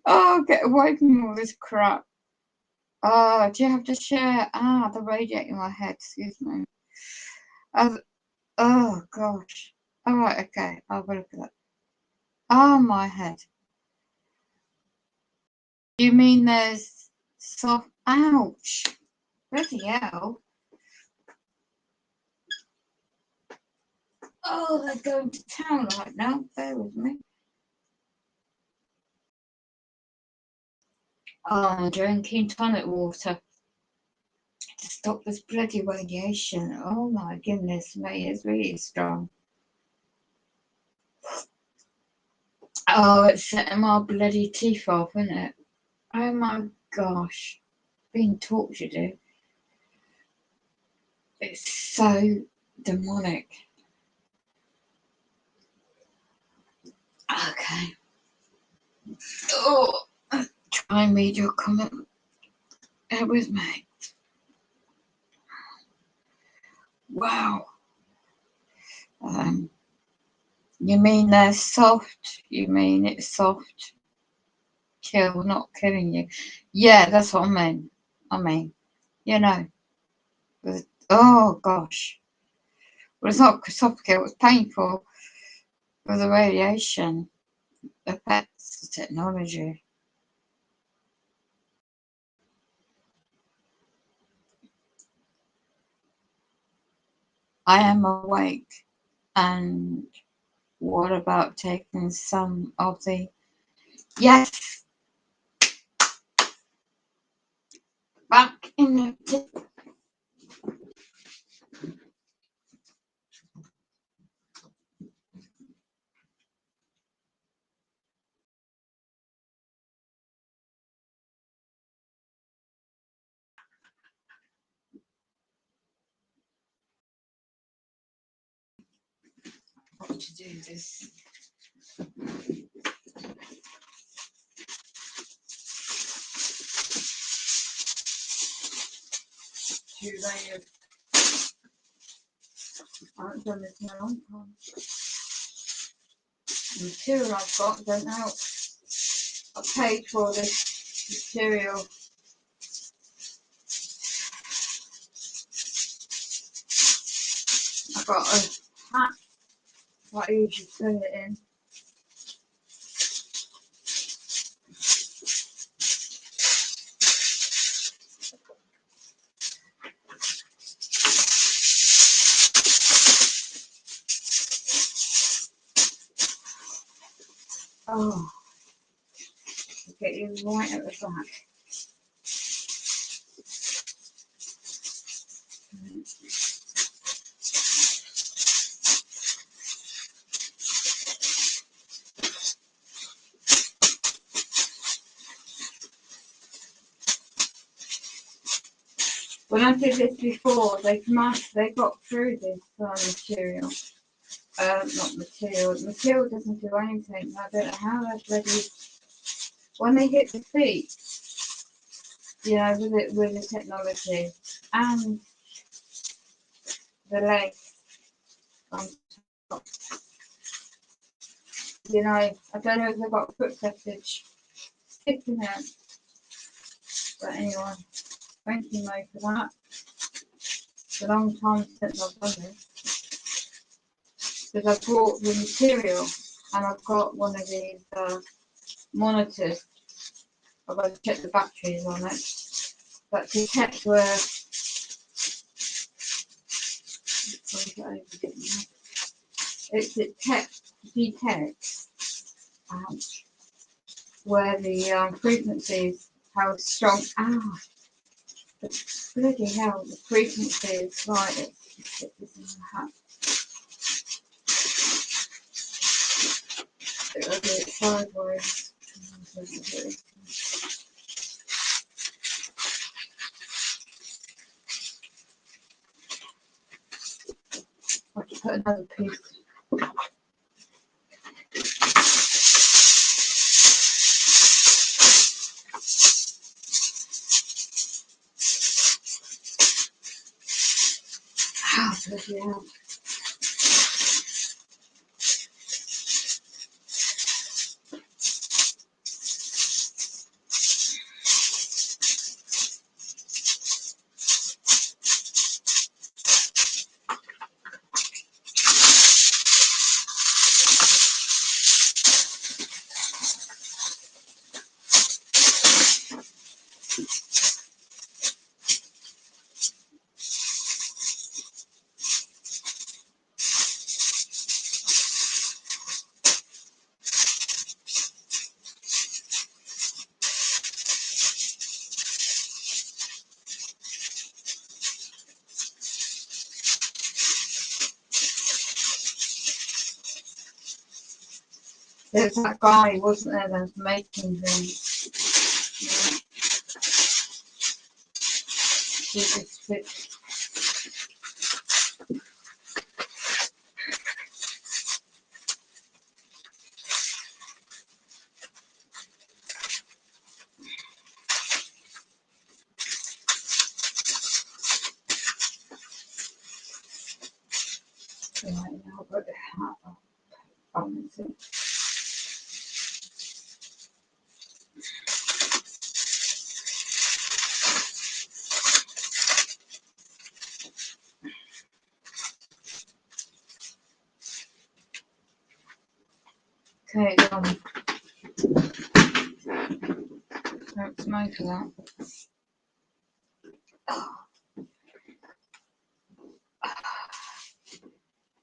Oh, get away from all this crap. Oh, do you have to share? Ah, the radiator in my head, excuse me. Oh, gosh. All right, okay, I'll have a look at that. Ah, my head. You mean there's soft? Ouch. Bloody hell. Oh, they're going to town right now. Bear with me. Oh, I'm drinking tonic water to stop this bloody radiation. Oh my goodness me, it's really strong. Oh, it's setting my bloody teeth off, isn't it? Oh my gosh. Being tortured here. It's so demonic. Okay. Oh, try and read your comment. Bear with me. Wow. You mean they're soft? You mean it's soft? Kill, not killing you. Yeah, that's what I mean, you know. Oh gosh. Well, it's not soft kill, it's painful with the radiation affects the technology. I am awake. And what about taking some of the... Yes! Back in the... Got to do this. Too late. I haven't done this in a long time. The material I've got don't help. I paid for this material. I've got a hat that I usually put it in. Oh, get you right at the back. When I did this before, they got through this material. Not material. Material doesn't do anything. I don't know how they're bloody. When they hit the feet, you know, with the technology and the legs on top. You know, I don't know if they've got foot fetish sticking out. But anyway, thank you, Mo, for that. It's a long time since I've done this. Because I bought the material and I've got one of these monitors. I've got to check the batteries on it. But detect where it detects where the frequencies, how strong, bloody hell, the frequency is right. Let's get this in the hat. I'll do it sideways. I'll just put another piece. Yeah. There's that guy, wasn't there, that was making the fit. Right now, I've got the hat on. Okay, don't smoke that.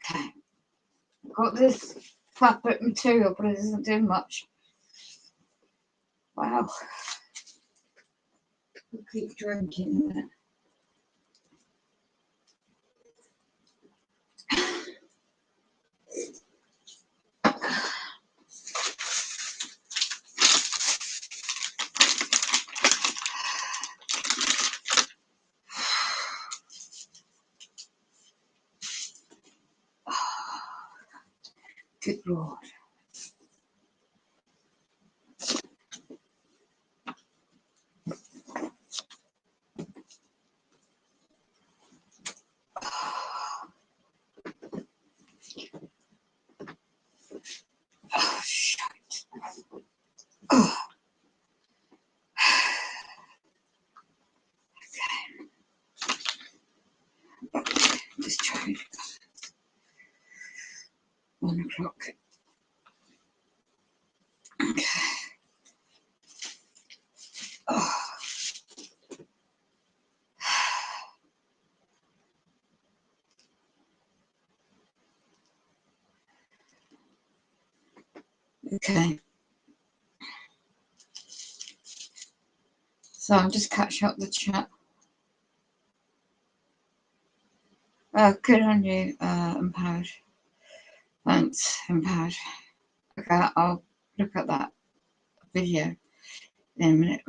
Okay, got this fabric material, but it doesn't do much. Wow. We'll keep drinking it. Good Lord. Oh, shit. Oh. Okay. Just trying to 1 o'clock. Okay. Oh. Okay. So I'm just catching up the chat. Oh, good on you, Empowered. Thanks, Empowered. Okay, I'll look at that video in a minute.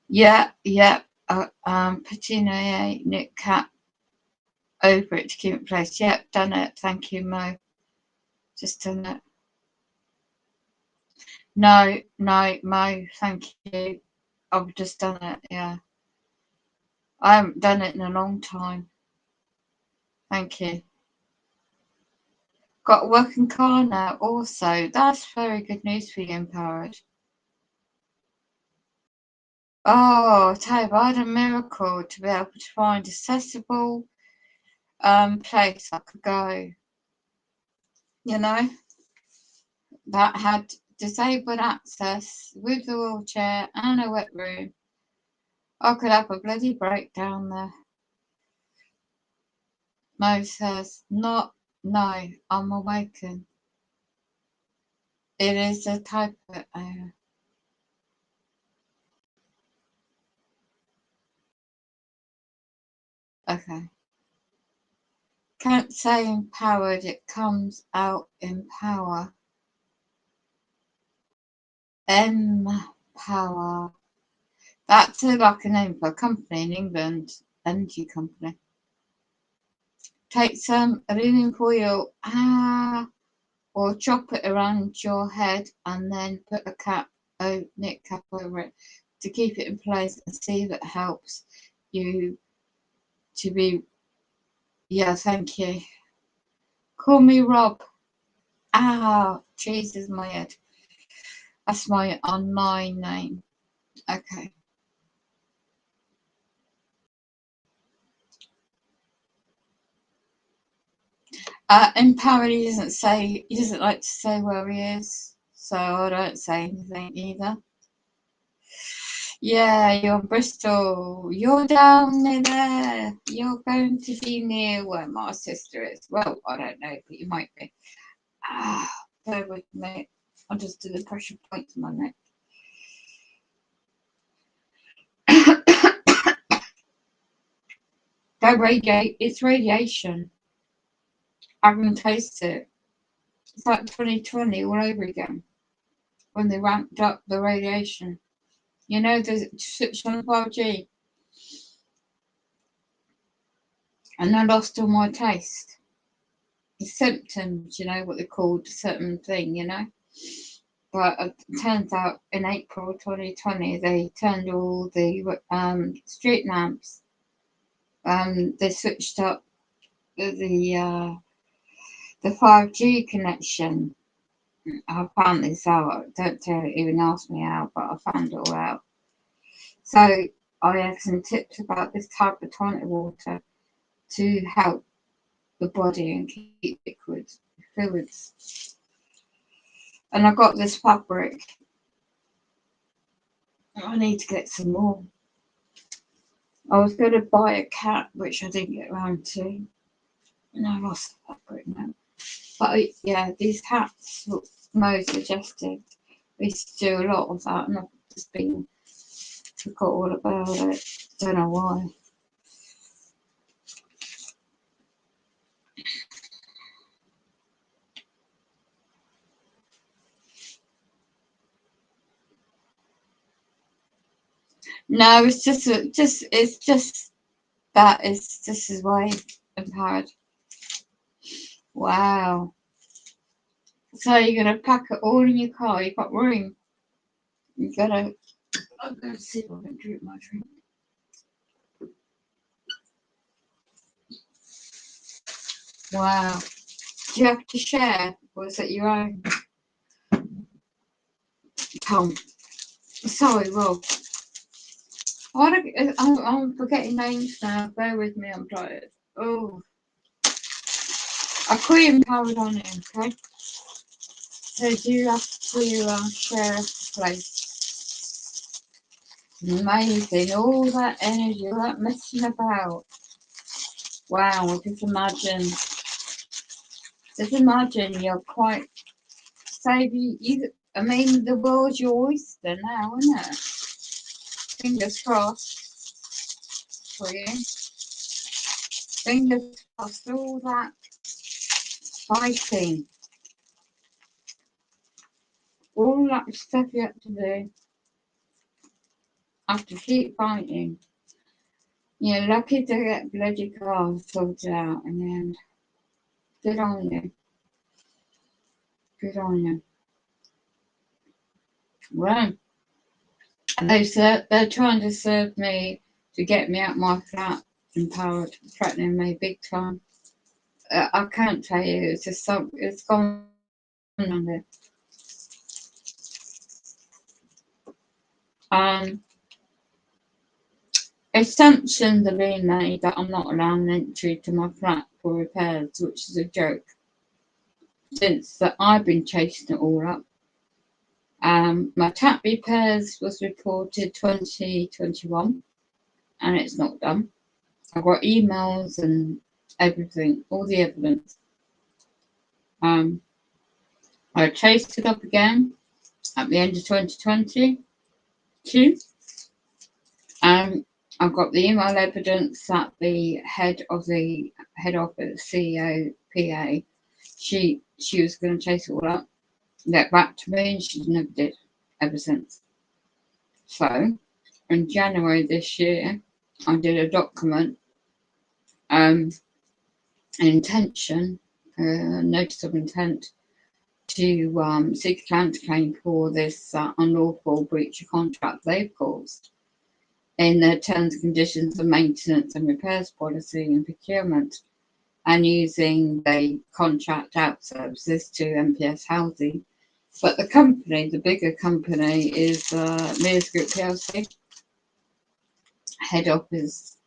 Yeah. Patina, Nick Cat, over it to keep it placed. Yep, done it. Thank you, Mo. Just done it. No, Mo, thank you. I've just done it, yeah. I haven't done it in a long time. Thank you. Got a working car now also. That's very good news for you, Empowered. Oh, Tab, I had a miracle to be able to find accessible place I could go. You know, that had disabled access with the wheelchair and a wet room. I could have a bloody breakdown there. Mo says, no, I'm awakened. It is a type of error. Okay. Can't say empowered, it comes out in power. Empower. That's like a name for a company in England, energy company. Take some aluminum foil. or chop it around your head and then put a knit cap over it to keep it in place and see if it helps you to be. Yeah, thank you. Call me Rob. Ah, Jesus, my head. That's my online name. Okay. Empowered, he doesn't like to say where he is, so I don't say anything either. Yeah, you're Bristol. You're down near there. You're going to be near where my sister is. Well, I don't know, but you might be. Bear with me. I'll just do the pressure points on my neck. It's radiation. I can taste it. It's like 2020 all over again when they ramped up the radiation. You know, the switch on 5G. And I lost all my taste. The symptoms, you know, what they called a certain thing, you know. But it turns out in April 2020, they turned all the street lamps. They switched up the 5G connection. I found this out. Don't even ask me how, but I found it all out. So I have some tips about this type of tonic water to help the body and keep fluids. And I got this fabric. I need to get some more. I was going to buy a cap, which I didn't get around to. And I lost the fabric now. But yeah, these hats look most suggestive. We used to do a lot of that, and I've just forgot all about it. Don't know why. No, it's just that is just as way empowered. Wow. So you're gonna pack it all in your car. You've got room. You gotta. I'm gonna see if I can drink my drink. Wow. Do you have to share, or is it your own? Tom. Sorry, Rob. I'm forgetting names now. Bear with me. I'm tired. Oh. I'll call you empowered on it, okay? So do you have to share a place? Amazing. All that energy, all that messing about. Wow, just imagine you're quite I mean, the world's your oyster now, isn't it? Fingers crossed for you. Fingers crossed, all that fighting, all that stuff you have to do. Have to keep fighting. You're lucky to get bloody cars sorted out in the end. Good on you. Good on you. Well, they're trying to serve me to get me out my flat, empowered, threatening me big time. I can't tell you. It's just it's gone under. Assumptions are being made that I'm not allowing entry to my flat for repairs, which is a joke. Since that I've been chasing it all up. My tap repairs was reported 2021, and it's not done. I've got emails and everything, all the evidence. I chased it up again at the end of 2022. I've got the email evidence that the head office CEO PA, she was going to chase it all up, get back to me, and she never did ever since. So in January this year, I did a document, notice of intent to seek a counterclaim for this unlawful breach of contract they've caused in their terms and conditions of maintenance and repairs policy and procurement, and using the contract out services to MPS Housing. But the company, the bigger company, is Mears Group PLC, head office.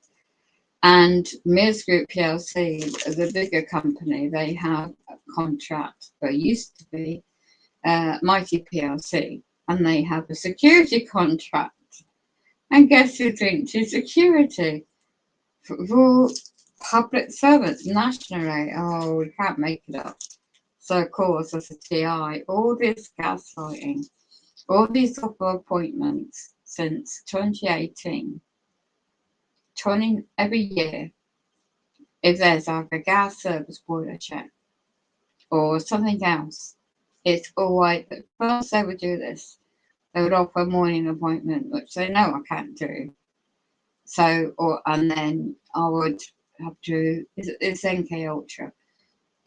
And Mears Group PLC, the bigger company, they have a contract, or used to be, Mighty PLC, and they have a security contract. And guess who's linked to security? For public servants nationally. Oh, we can't make it up. So, of course, as a TI, all this gaslighting, all these offer appointments since 2018, every year, if there's like a gas service boiler check or something else, it's always, first they would do this. They would offer a morning appointment, which they know I can't do. So, and then I would have to, it's NK Ultra,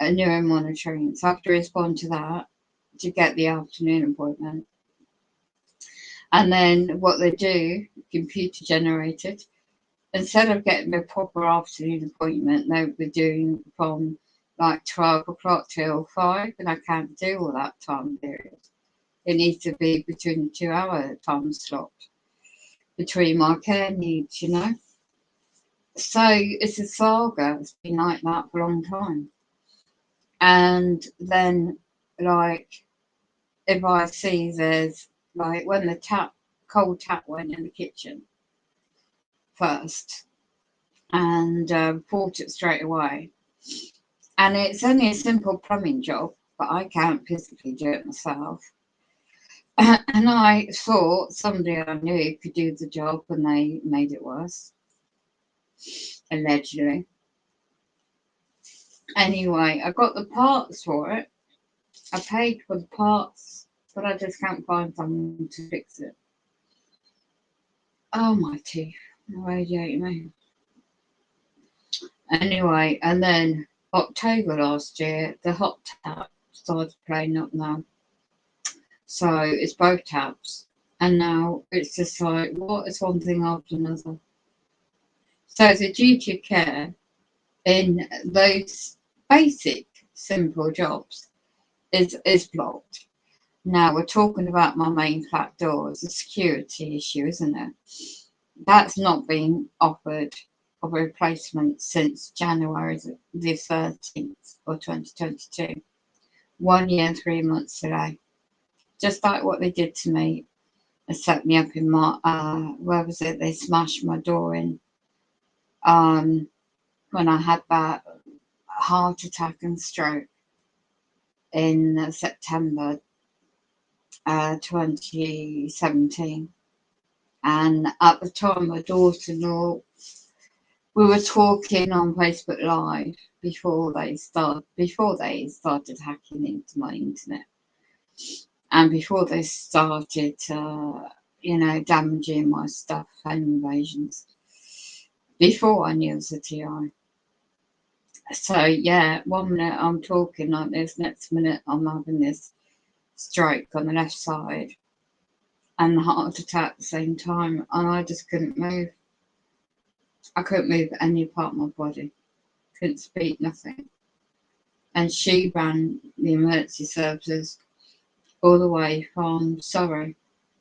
a neuromonitoring. So I have to respond to that to get the afternoon appointment. And then what they do, computer generated, instead of getting a proper afternoon appointment, they would be doing from like 12 o'clock till 5, and I can't do all that time period. It needs to be between the 2-hour time slot between my care needs, you know. So it's a saga. It's been like that for a long time. And then, like, if I see there's, like, when the cold tap went in the kitchen first, and bought it straight away. And it's only a simple plumbing job, but I can't physically do it myself. And I thought somebody I knew could do the job, and they made it worse, allegedly. Anyway, I got the parts for it. I paid for the parts, but I just can't find someone to fix it. Oh, my teeth, radiating me. Anyway, and then October last year, the hot tap started playing up now. So it's both taps. And now it's just like, what is one thing after another? So it's a duty of care in those basic, simple jobs is blocked. Now we're talking about my main flat door. It's a security issue, isn't it? That's not been offered of a replacement since January the 13th of 2022. 1 year and 3 months today. Just like what they did to me. They set me up in my, where was it? They smashed my door in when I had that heart attack and stroke in September 2017. And at the time, my daughter-in-law, we were talking on Facebook Live before they started hacking into my internet, and before they started, damaging my stuff, home invasions. Before I knew it was a TI. So yeah, 1 minute I'm talking like this, next minute I'm having this stroke on the left side and the heart attack at the same time, and I just couldn't move. I couldn't move any part of my body, couldn't speak, nothing. And she ran the emergency services all the way from Surrey.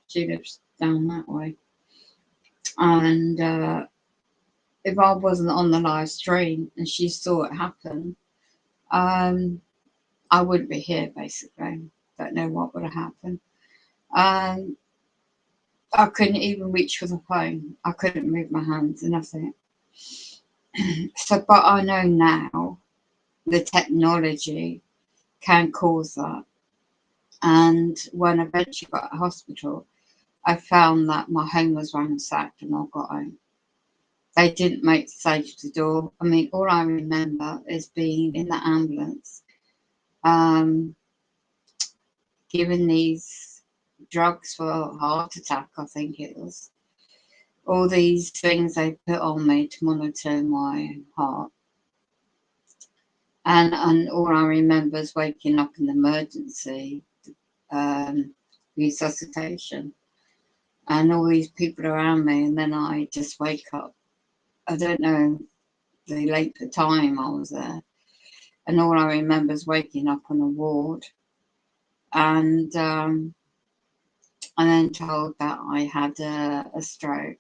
She lives down that way. And if I wasn't on the live stream and she saw it happen, I wouldn't be here, basically. Don't know what would have happened. I couldn't even reach for the phone. I couldn't move my hands, nothing. So, but I know now the technology can cause that. And when I eventually got to hospital, I found that my home was ransacked and I got home. They didn't make the safety door. I mean, all I remember is being in the ambulance, given these drugs for a heart attack, I think it was. All these things they put on me to monitor my heart. And all I remember is waking up in the emergency resuscitation and all these people around me, and then I just wake up. I don't know the length of time I was there, and all I remember is waking up on a ward and then told that I had a stroke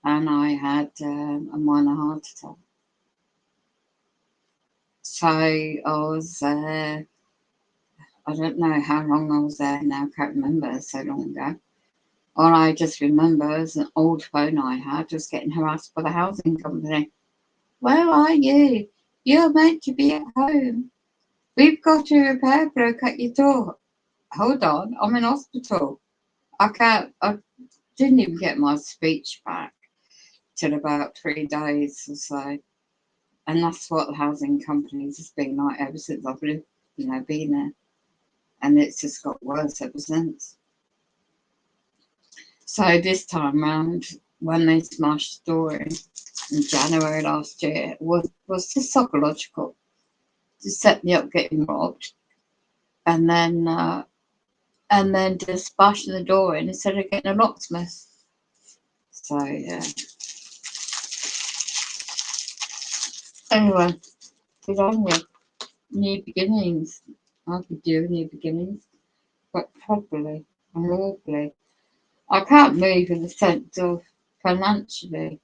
and I had a minor heart attack. So I was there. I don't know how long I was there now. I can't remember. It's so long ago. All I just remember is an old phone I had was getting harassed by the housing company. Where are you? You're meant to be at home. We've got a repair bloke at your door. Hold on, I'm in hospital. I didn't even get my speech back till about 3 days or so. And that's what the housing companies has been like ever since I've lived, been there. And it's just got worse ever since. So this time round, when they smashed the door in January last year, was just psychological. To set me up getting robbed, and then just bashing the door in instead of getting a locksmith. So yeah. Anyway, good on you. New beginnings. I could do new beginnings, but properly and lawfully. I can't move in the sense of financially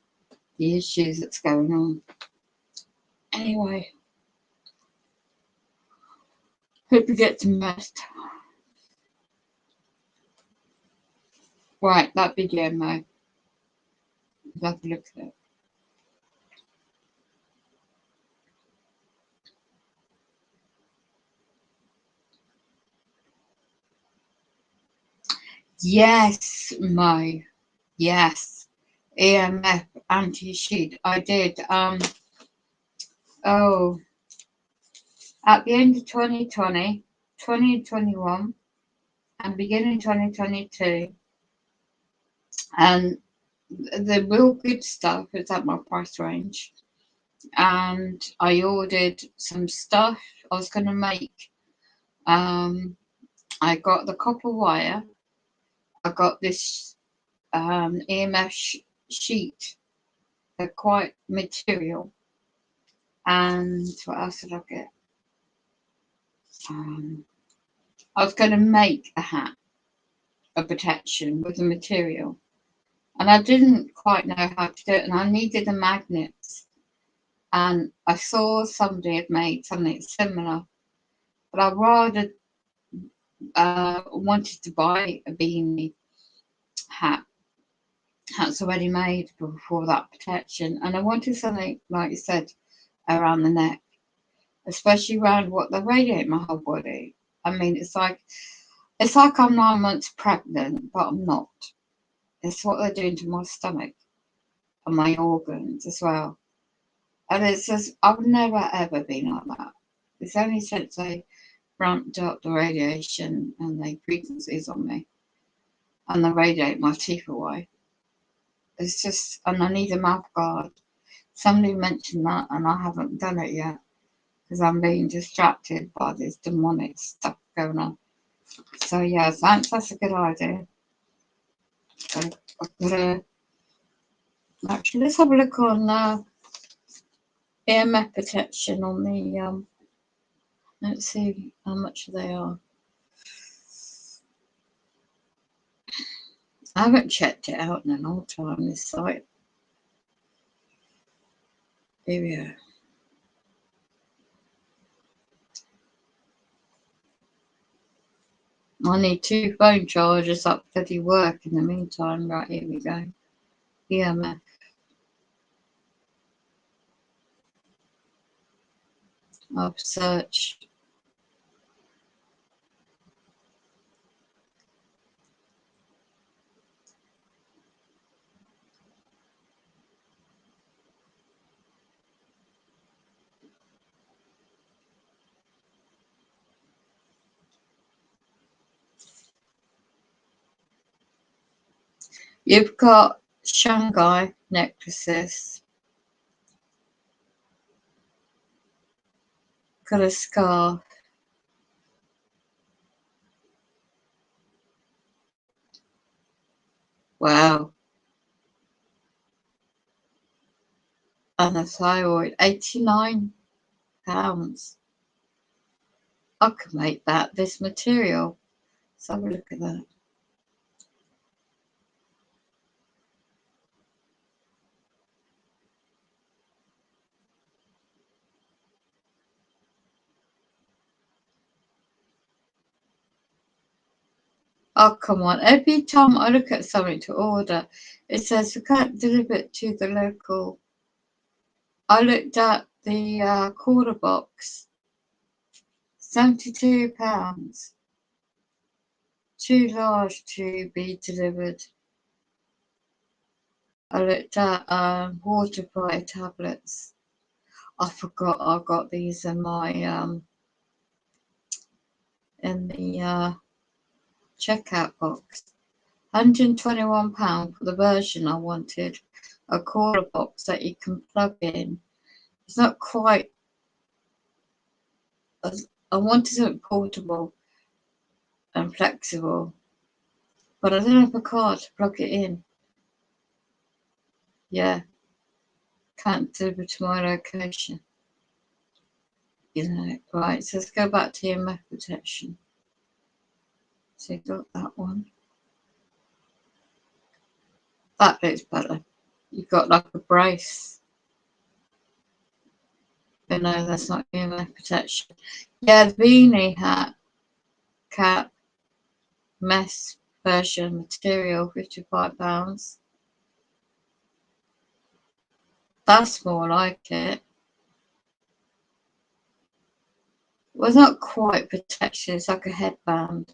the issues that's going on. Anyway, hope you get some rest. Right, that video, Mo. Have a look at it. Yes, Mo. Yes. EMF anti-cheat. I did. At the end of 2020, 2021, and beginning 2022, and the real good stuff is at my price range. And I ordered some stuff I was going to make. I got the copper wire. I got this EMF sheet. They're quite material. And what else did I get? I was going to make a hat, a protection with the material, and I didn't quite know how to do it, and I needed the magnets. And I saw somebody had made something similar, but I rather wanted to buy a beanie hat. Hat's already made for that protection, and I wanted something like you said around the neck, especially around what they radiate my whole body. I mean, it's like I'm 9 months pregnant, but I'm not. It's what they're doing to my stomach and my organs as well. And it's just, I've never ever been like that. It's only since they ramped up the radiation and the frequencies on me and they radiate my teeth away. It's just, and I need a mouth guard. Somebody mentioned that and I haven't done it yet because I'm being distracted by this demonic stuff going on. So yeah, thanks, that's a good idea. So I've got to, actually, let's have a look on EMF protection on the, let's see how much they are. I haven't checked it out in a long time, this site. Here we are. I need 2 phone chargers up bloody work in the meantime. Right, here we go. EMF. I've searched. You've got Shanghai necklaces. Got a scarf. Wow. And a thyroid, £89. I could make that, this material. Let's have a look at that. Oh, come on. Every time I look at something to order, it says we can't deliver it to the local. I looked at the quarter box, £72. Too large to be delivered. I looked at water fry tablets. I forgot I got these in my in the checkout box. £121 for the version I wanted. A quarter box that you can plug in. It's not quite as I wanted something portable and flexible, but I don't have a card to plug it in. Yeah, can't deliver to my location. You know, right, so let's go back to EMF protection. So you got that one. That looks better. You've got like a brace. But no, that's not EMF protection. Yeah, the beanie hat cap mesh version material, £55. That's more like it. Well, it's not quite protection, it's like a headband.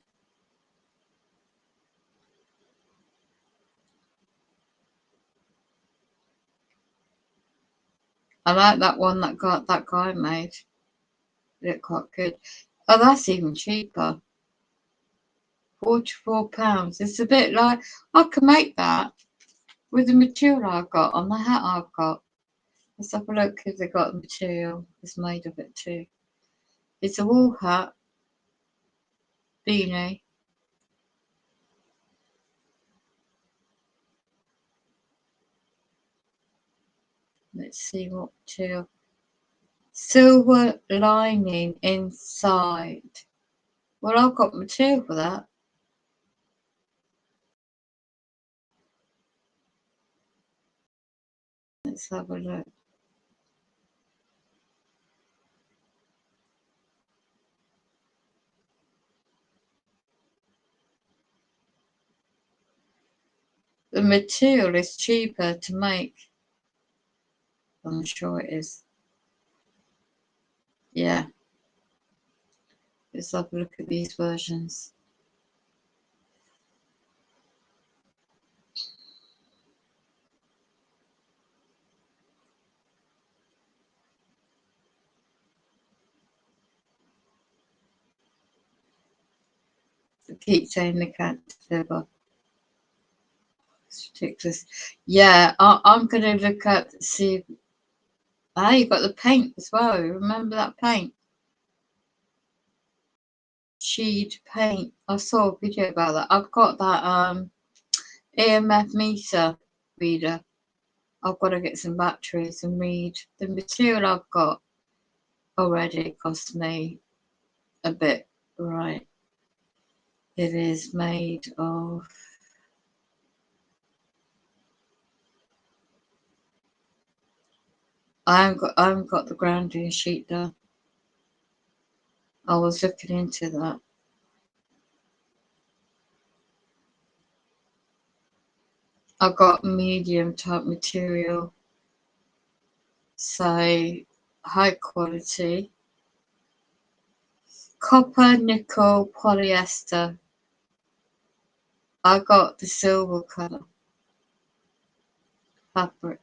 I like that one that guy made. It looked quite good. Oh, that's even cheaper. £44. It's a bit like I can make that with the material I've got on the hat I've got. Let's have a look if they've got the material that's made of it too. It's a wool hat, beanie. Let's see what material. Silver lining inside. Well, I've got material for that. Let's have a look. The material is cheaper to make. I'm sure it is. Yeah. Let's have a look at these versions. I keep saying they can't deliver. It's ridiculous. Yeah, I'm going to look at, see. Ah, you got the paint as well. Remember that paint? Sheet paint. I saw a video about that. I've got that EMF meter reader. I've got to get some batteries and read. The material I've got already cost me a bit. Right. It is made of I haven't got the grounding sheet done. I was looking into that. I got medium type material, so high quality. Copper, nickel, polyester. I got the silver colour fabric.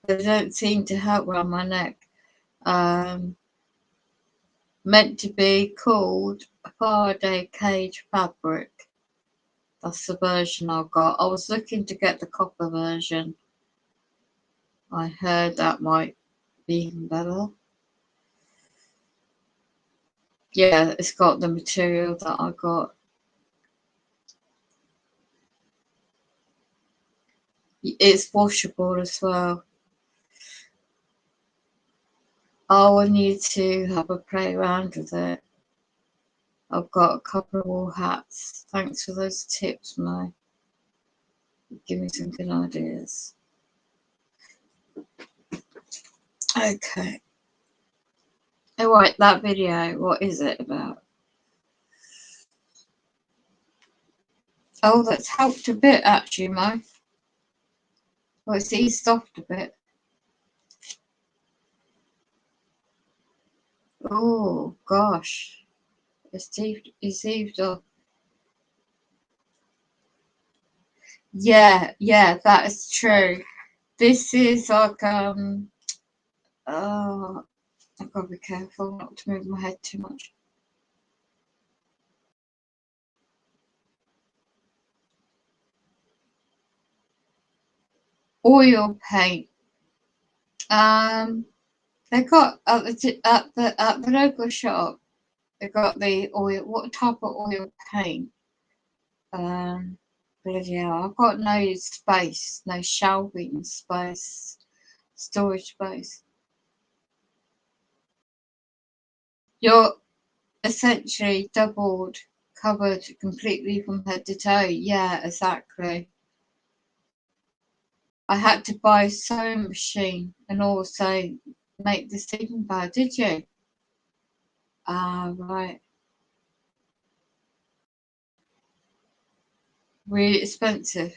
They don't seem to help around my neck. Meant to be called Faraday cage fabric. That's the version I got. I was looking to get the copper version. I heard that might be even better. Yeah, it's got the material that I got. It's washable as well. I will need to have a play around with it. I've got a couple of wool hats. Thanks for those tips, Mo. Give me some good ideas. Okay. Oh, right, that video, what is it about? Oh, that's helped a bit, actually, Mo. Well, it's eased off a bit. Oh, gosh. It's eased off. Yeah, that is true. This is like, oh, I've got to be careful not to move my head too much. Oil paint. They got at the local shop. They got the oil. What type of oil paint? Bloody hell! I've got no space, no shelving space, storage space. You're essentially doubled, covered completely from head to toe. Yeah, exactly. I had to buy a sewing machine and also make the sleeping bag. Did you? Ah, right. Really expensive.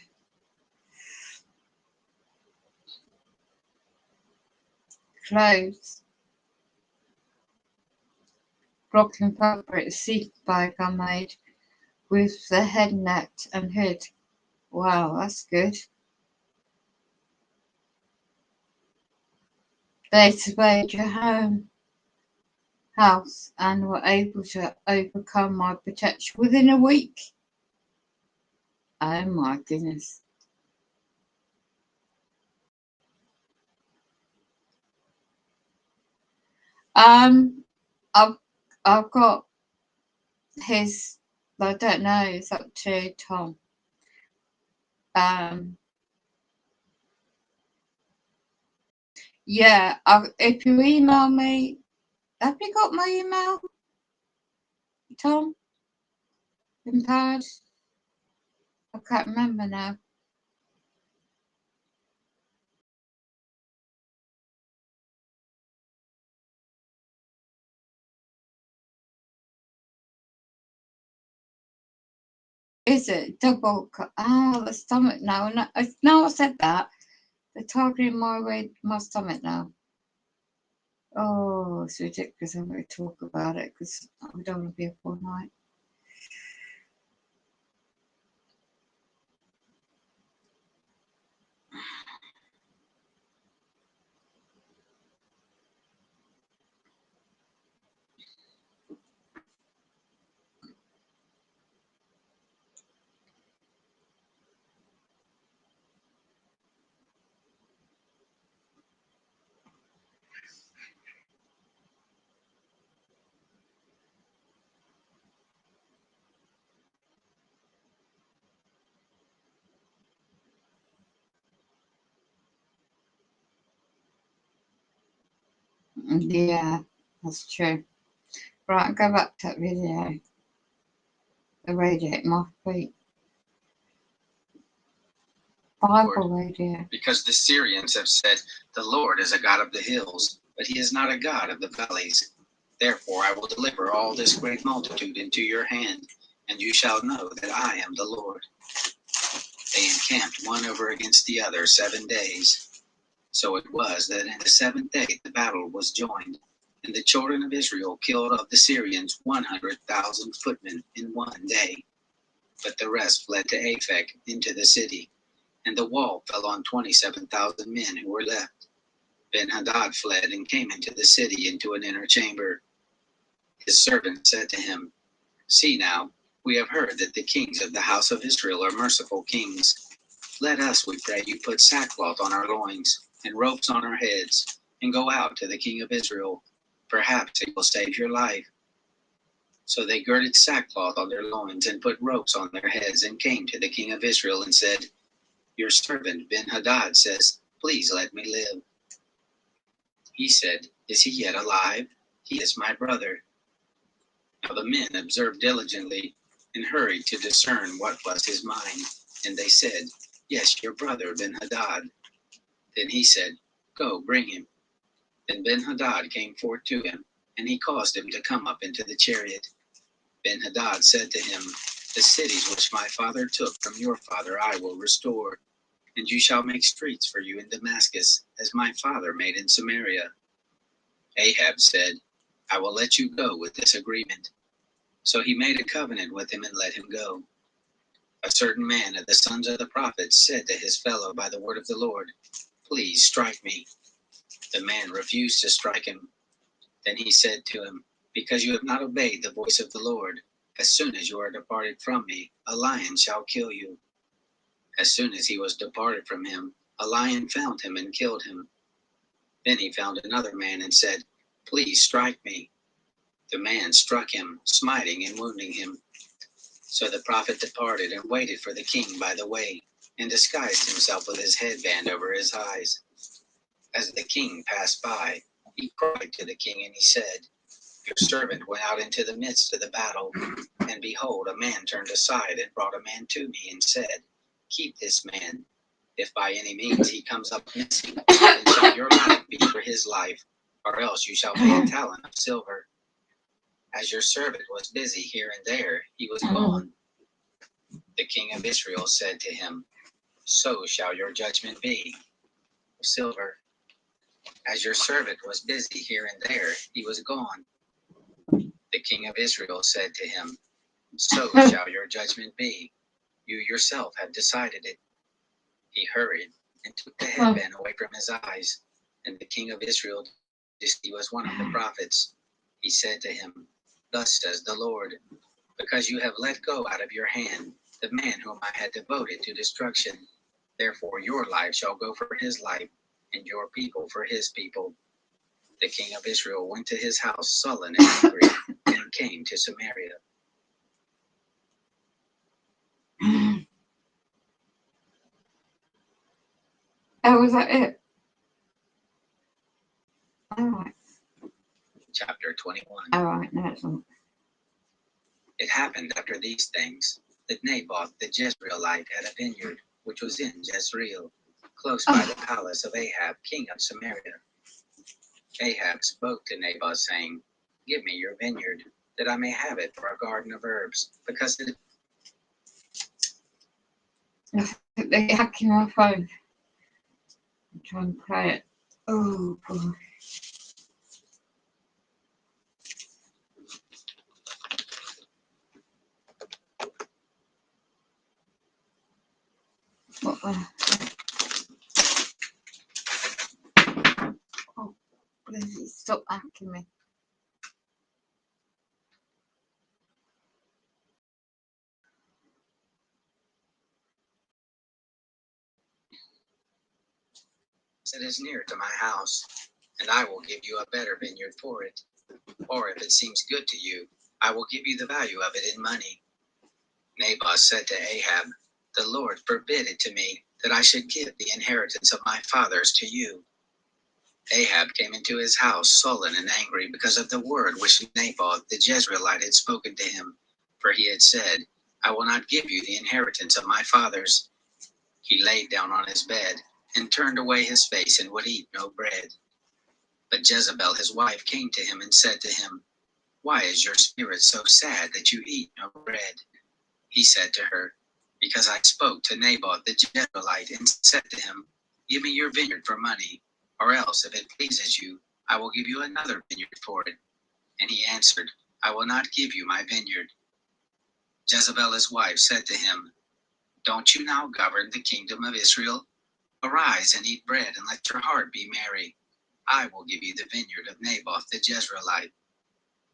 Clothes. Brooklyn fabric sleeping bag I made with the head net and hood. Wow, that's good. They surveyed your house and were able to overcome my protection within a week. Oh my goodness. I've got his. I don't know. It's up to Tom. Yeah. If you email me, have you got my email, Tom? Empowered. I can't remember now. Is it double? Oh, the stomach now. Now I said that. They're targeting my stomach now. Oh, it's ridiculous. I'm going to talk about it because I don't want to be up all night. Yeah, that's true. Right, go back to that video. The radio, my feet. Bible radio. Because the Syrians have said, "The Lord is a God of the hills, but he is not a God of the valleys. Therefore I will deliver all this great multitude into your hand, and you shall know that I am the Lord." They encamped one over against the other 7 days. So it was that in the seventh day the battle was joined, and the children of Israel killed of the Syrians 100,000 footmen in 1 day. But the rest fled to Aphek into the city, and the wall fell on 27,000 men who were left. Ben-Hadad fled and came into the city into an inner chamber. His servant said to him, "See now, We have heard that the kings of the house of Israel are merciful kings. Let us, we pray you, put sackcloth on our loins and ropes on our heads, and go out to the king of Israel. Perhaps he will save your life. So they girded sackcloth on their loins and put ropes on their heads and came to the king of Israel and said, Your servant Ben-Hadad says, Please let me live. He said, Is he yet alive? He is my brother. Now the men observed diligently and hurried to discern what was his mind. And they said, Yes, your brother Ben-Hadad. Then he said, Go, bring him. Then Ben-Hadad came forth to him, and he caused him to come up into the chariot. Ben-Hadad said to him, The cities which my father took from your father I will restore, and you shall make streets for you in Damascus, as my father made in Samaria. Ahab said, I will let you go with this agreement. So he made a covenant with him and let him go. A certain man of the sons of the prophets said to his fellow by the word of the Lord, Please strike me. The man refused to strike him. Then he said to him, Because you have not obeyed the voice of the Lord, as soon as you are departed from me, a lion shall kill you. As soon as he was departed from him, a lion found him and killed him. Then he found another man and said, Please strike me. The man struck him, smiting and wounding him. So the prophet departed and waited for the king by the way, and disguised himself with his headband over his eyes. As the king passed by, he cried to the king, and he said, Your servant went out into the midst of the battle, and behold, a man turned aside and brought a man to me, and said, Keep this man. If by any means he comes up missing, then shall your life be for his life, or else you shall pay a talent of silver. As your servant was busy here and there, he was gone. The king of Israel said to him, So shall your judgment be. Silver. As your servant was busy here and there, he was gone. The king of Israel said to him, So shall your judgment be. You yourself have decided it. He hurried and took the headband away from his eyes. And the king of Israel, he was one of the prophets. He said to him, Thus says the Lord, because you have let go out of your hand the man whom I had devoted to destruction, therefore your life shall go for his life, and your people for his people. The king of Israel went to his house sullen and angry, and came to Samaria. Oh, was that it? Alright. Chapter 21. Alright, no, it's not. It happened after these things that Naboth the Jezreelite had a vineyard which was in Jezreel, close by the palace of Ahab, king of Samaria. Ahab spoke to Naboth, saying, Give me your vineyard, that I may have it for a garden of herbs, because it They're hacking my phone. I'm trying to play it. Oh, boy. What the? Oh, please stop hacking me. is near to my house, and I will give you a better vineyard for it. Or if it seems good to you, I will give you the value of it in money. Naboth said to Ahab, The Lord forbid it to me, that I should give the inheritance of my fathers to you. Ahab came into his house sullen and angry because of the word which Naboth the Jezreelite had spoken to him, for he had said, I will not give you the inheritance of my fathers. He laid down on his bed and turned away his face and would eat no bread. But Jezebel his wife came to him and said to him, Why is your spirit so sad that you eat no bread? He said to her, Because I spoke to Naboth the Jezreelite and said to him, Give me your vineyard for money, or else, if it pleases you, I will give you another vineyard for it. And he answered, I will not give you my vineyard. Jezebel his wife said to him, Don't you now govern the kingdom of Israel? Arise and eat bread, and let your heart be merry. I will give you the vineyard of Naboth the Jezreelite.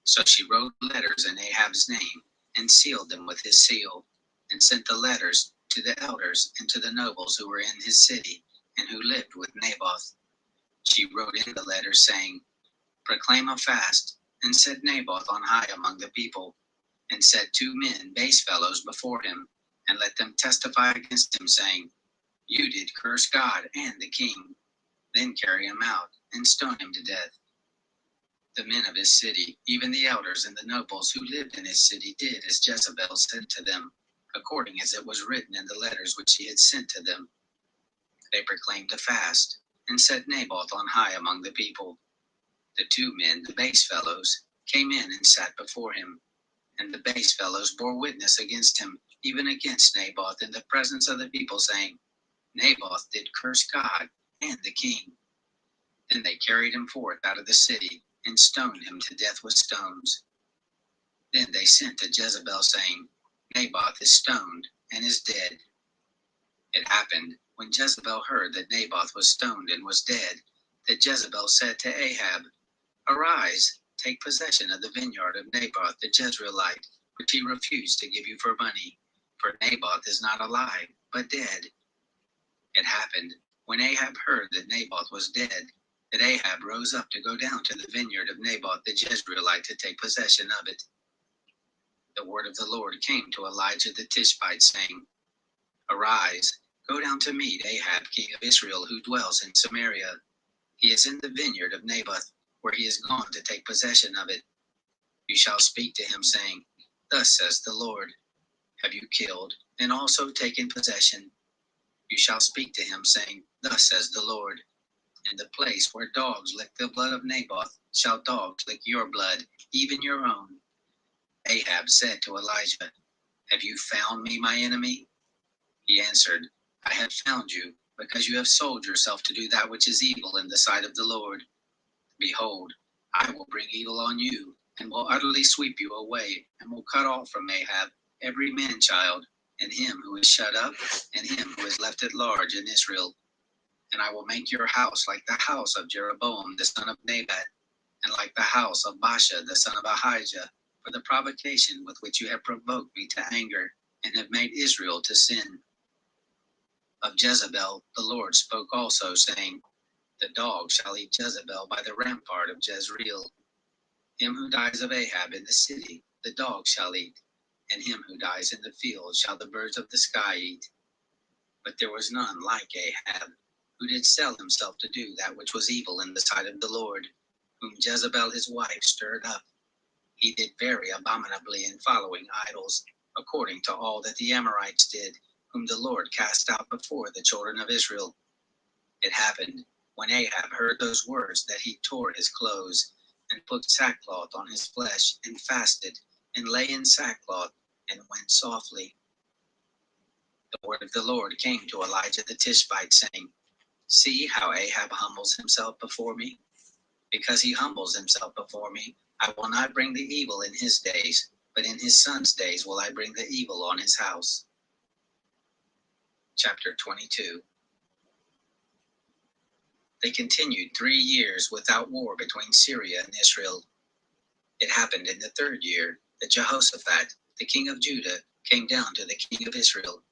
So she wrote letters in Ahab's name, and sealed them with his seal, and sent the letters to the elders and to the nobles who were in his city and who lived with Naboth. She wrote in the letters, saying, Proclaim a fast, and set Naboth on high among the people, and set 2 men, base fellows, before him, and let them testify against him, saying, You did curse God and the king. Then carry him out, and stone him to death. The men of his city, even the elders and the nobles who lived in his city, did as Jezebel said to them, according as it was written in the letters which he had sent to them. They proclaimed a fast, and set Naboth on high among the people. The 2 men, the base fellows, came in and sat before him, and the base fellows bore witness against him, even against Naboth, in the presence of the people, saying, Naboth did curse God and the king. Then they carried him forth out of the city, and stoned him to death with stones. Then they sent to Jezebel, saying, Naboth is stoned and is dead. It happened, when Jezebel heard that Naboth was stoned and was dead, that Jezebel said to Ahab, Arise, take possession of the vineyard of Naboth the Jezreelite, which he refused to give you for money, for Naboth is not alive, but dead. It happened, when Ahab heard that Naboth was dead, that Ahab rose up to go down to the vineyard of Naboth the Jezreelite to take possession of it. The word of the Lord came to Elijah the Tishbite, saying, Arise, go down to meet Ahab king of Israel, who dwells in Samaria. He is in the vineyard of Naboth, where he is gone to take possession of it. You shall speak to him, saying, Thus says the Lord, Have you killed, and also taken possession? You shall speak to him, saying, Thus says the Lord, In the place where dogs lick the blood of Naboth, shall dogs lick your blood, even your own. Ahab said to Elijah, Have you found me, my enemy? He answered, I have found you, because you have sold yourself to do that which is evil in the sight of the Lord. Behold, I will bring evil on you, and will utterly sweep you away, and will cut off from Ahab every man-child, and him who is shut up, and him who is left at large in Israel. And I will make your house like the house of Jeroboam the son of Nebat, and like the house of Baasha the son of Ahijah, for the provocation with which you have provoked me to anger, and have made Israel to sin. Of Jezebel the Lord spoke also, saying, The dog shall eat Jezebel by the rampart of Jezreel. Him who dies of Ahab in the city, the dog shall eat, and him who dies in the field shall the birds of the sky eat. But there was none like Ahab, who did sell himself to do that which was evil in the sight of the Lord, whom Jezebel his wife stirred up. He did very abominably in following idols, according to all that the Amorites did, whom the Lord cast out before the children of Israel. It happened, when Ahab heard those words, that he tore his clothes, and put sackcloth on his flesh, and fasted, and lay in sackcloth, and went softly. The word of the Lord came to Elijah the Tishbite, saying, See how Ahab humbles himself before me? Because he humbles himself before me, I will not bring the evil in his days, but in his son's days will I bring the evil on his house. Chapter 22. They continued 3 years without war between Syria and Israel. It happened in the 3rd year that Jehoshaphat, the king of Judah, came down to the king of Israel.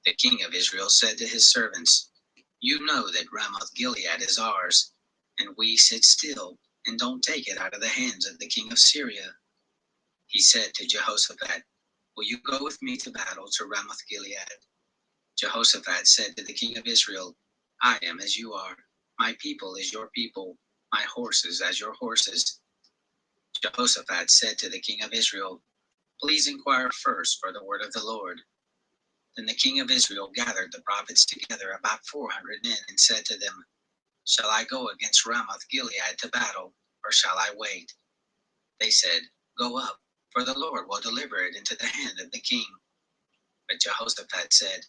The king of Israel said to his servants, You know that Ramoth Gilead is ours, and we sit still and don't take it out of the hands of the king of Syria. He said to Jehoshaphat, Will you go with me to battle to Ramoth Gilead? Jehoshaphat said to the king of Israel, I am as you are, my people is your people, my horses as your horses. Jehoshaphat said to the king of Israel, Please inquire first for the word of the Lord. Then the king of Israel gathered the prophets together, about 400 men, and said to them, Shall I go against Ramoth Gilead to battle, or shall I wait? They said, Go up, for the Lord will deliver it into the hand of the king. But Jehoshaphat said,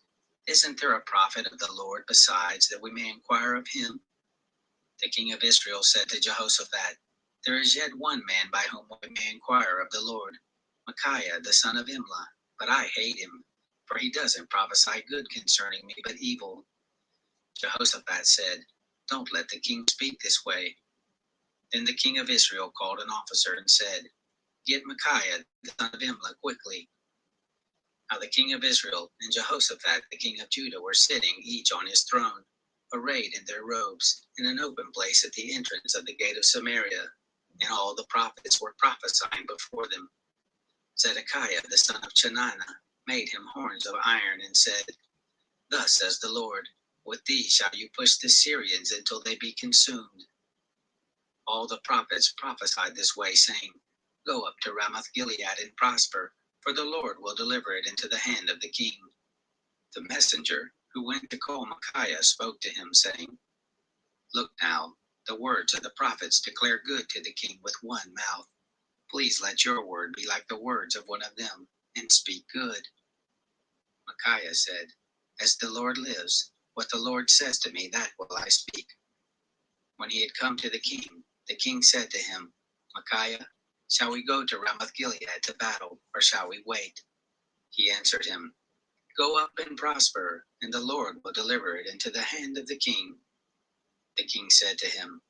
Isn't there a prophet of the Lord besides, that we may inquire of him? The king of Israel said to Jehoshaphat, There is yet one man by whom we may inquire of the Lord, Micaiah the son of Imlah, but I hate him, for he doesn't prophesy good concerning me, but evil. Jehoshaphat said, Don't let the king speak this way. Then the king of Israel called an officer and said, Get Micaiah the son of Imlah quickly." Now the king of Israel and Jehoshaphat the king of Judah were sitting each on his throne, arrayed in their robes, in an open place at the entrance of the gate of Samaria, and all the prophets were prophesying before them. Zedekiah the son of Chenaanah made him horns of iron and said, "Thus says the Lord, with these shall you push the Syrians until they be consumed." All the prophets prophesied this way, saying, "Go up to Ramoth Gilead and prosper, for the Lord will deliver it into the hand of the king." The messenger who went to call Micaiah spoke to him, saying, "Look now, the words of the prophets declare good to the king with one mouth. Please let your word be like the words of one of them, and speak good." Micaiah said, "As the Lord lives, what the Lord says to me, that will I speak." When he had come to the king said to him, "Micaiah, shall we go to Ramoth Gilead to battle, or shall we wait?" He answered him, "Go up and prosper, and the Lord will deliver it into the hand of the king." The king said to him,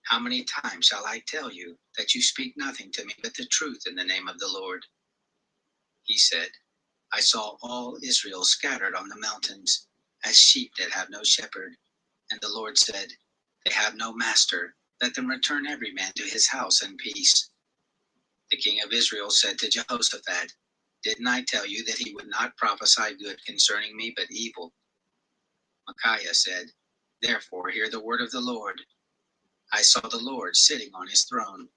"How many times shall I tell you that you speak nothing to me but the truth in the name of the Lord?" He said, "I saw all Israel scattered on the mountains, as sheep that have no shepherd. And the Lord said, They have no master. Let them return every man to his house in peace." The king of Israel said to Jehoshaphat, "Didn't I tell you that he would not prophesy good concerning me, but evil?" Micaiah said, "Therefore hear the word of the Lord. I saw the Lord sitting on his throne,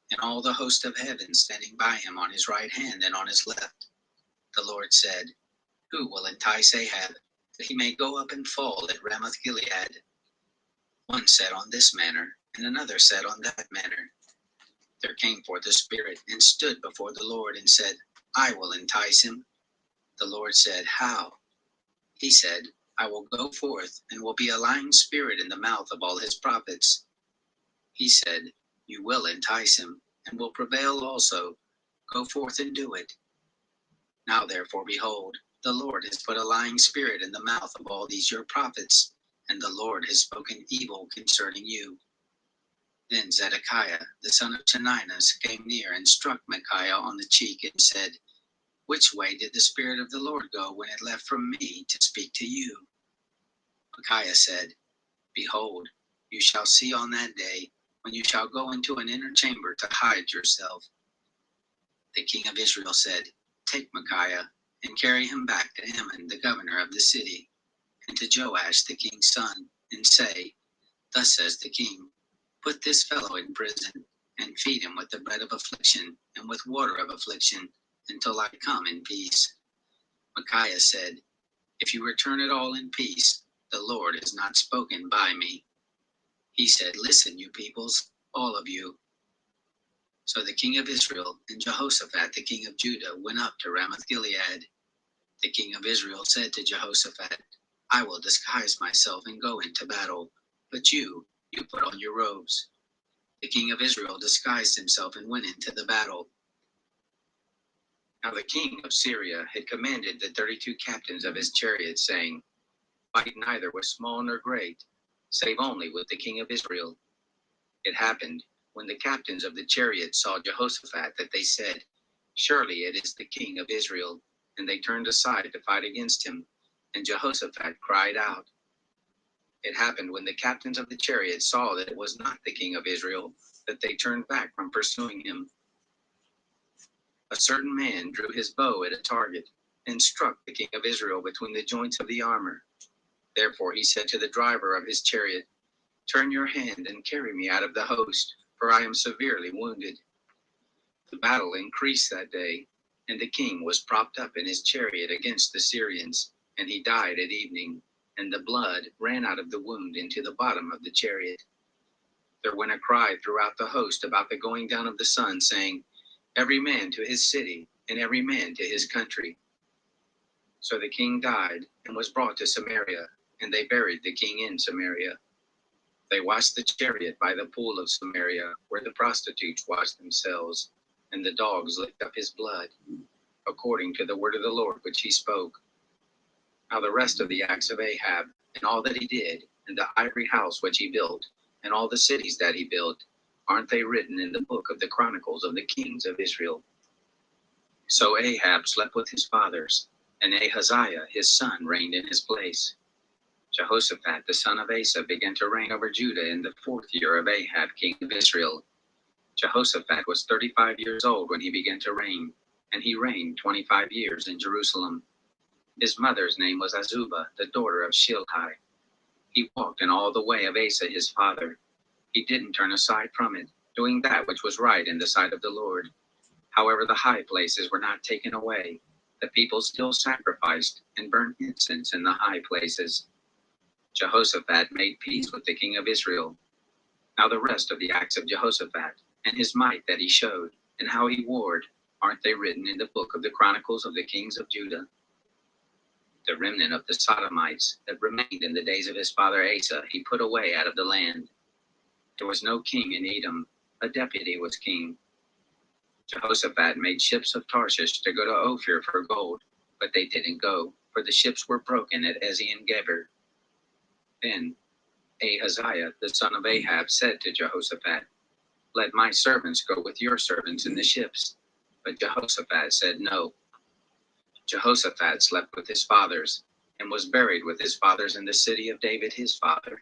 and all the host of heaven standing by him on his right hand and on his left. The Lord said, Who will entice Ahab, that he may go up and fall at Ramoth Gilead?" One said on this manner, and another said on that manner. There came forth a spirit, and stood before the Lord, and said, "I will entice him." The Lord said, "How?" He said, "I will go forth, and will be a lying spirit in the mouth of all his prophets." He said, "You will entice him, and will prevail also. Go forth and do it." Now therefore, behold, the Lord has put a lying spirit in the mouth of all these your prophets, and the Lord has spoken evil concerning you. Then Zedekiah the son of Chenaanah came near and struck Micaiah on the cheek and said, "Which way did the Spirit of the Lord go when it left from me to speak to you?" Micaiah said, "Behold, you shall see on that day, when you shall go into an inner chamber to hide yourself." The king of Israel said, "Take Micaiah, and carry him back to Ammon the governor of the city, and to Joash the king's son, and say, Thus says the king, Put this fellow in prison, and feed him with the bread of affliction, and with water of affliction, until I come in peace." Micaiah said, "If you return at all in peace, the Lord has not spoken by me." He said, "Listen, you peoples, all of you." So the king of Israel and Jehoshaphat the king of Judah went up to Ramoth Gilead. The king of Israel said to Jehoshaphat, "I will disguise myself and go into battle, but you put on your robes." The king of Israel disguised himself and went into the battle. Now the king of Syria had commanded the 32 captains of his chariots, saying, "Fight neither with small nor great, save only with the king of Israel." It happened, when the captains of the chariots saw Jehoshaphat, that they said, "Surely it is the king of Israel." And they turned aside to fight against him, and Jehoshaphat cried out. It happened, when the captains of the chariots saw that it was not the king of Israel, that they turned back from pursuing him. A certain man drew his bow at a target, and struck the king of Israel between the joints of the armor. Therefore he said to the driver of his chariot, "Turn your hand and carry me out of the host, for I am severely wounded." The battle increased that day, and the king was propped up in his chariot against the Syrians, and he died at evening, and the blood ran out of the wound into the bottom of the chariot. There went a cry throughout the host about the going down of the sun, saying, "Every man to his city, and every man to his country." So the king died, and was brought to Samaria, and they buried the king in Samaria. They washed the chariot by the pool of Samaria, where the prostitutes washed themselves, and the dogs licked up his blood, according to the word of the Lord which he spoke. Now the rest of the acts of Ahab, and all that he did, and the ivory house which he built, and all the cities that he built, Aren't they written in the book of the Chronicles of the kings of Israel? So Ahab slept with his fathers, and Ahaziah his son reigned in his place. Jehoshaphat the son of Asa began to reign over Judah in the 4th year of Ahab king of Israel. Jehoshaphat was 35 years old when he began to reign, and he reigned 25 years in Jerusalem. His mother's name was Azubah, the daughter of Shilhi. He walked in all the way of Asa his father. He didn't turn aside from it, doing that which was right in the sight of the Lord. However, the high places were not taken away. The people still sacrificed and burnt incense in the high places. Jehoshaphat made peace with the king of Israel. Now the rest of the acts of Jehoshaphat, and his might that he showed, and how he warred, aren't they written in the book of the Chronicles of the kings of Judah? The remnant of the Sodomites that remained in the days of his father Asa he put away out of the land. There was no king in Edom, a deputy was king. Jehoshaphat made ships of Tarshish to go to Ophir for gold, but they didn't go, for the ships were broken at Ezion-Geber. Then Ahaziah the son of Ahab said to Jehoshaphat, "Let my servants go with your servants in the ships." But Jehoshaphat said no. Jehoshaphat slept with his fathers, and was buried with his fathers in the city of David his father.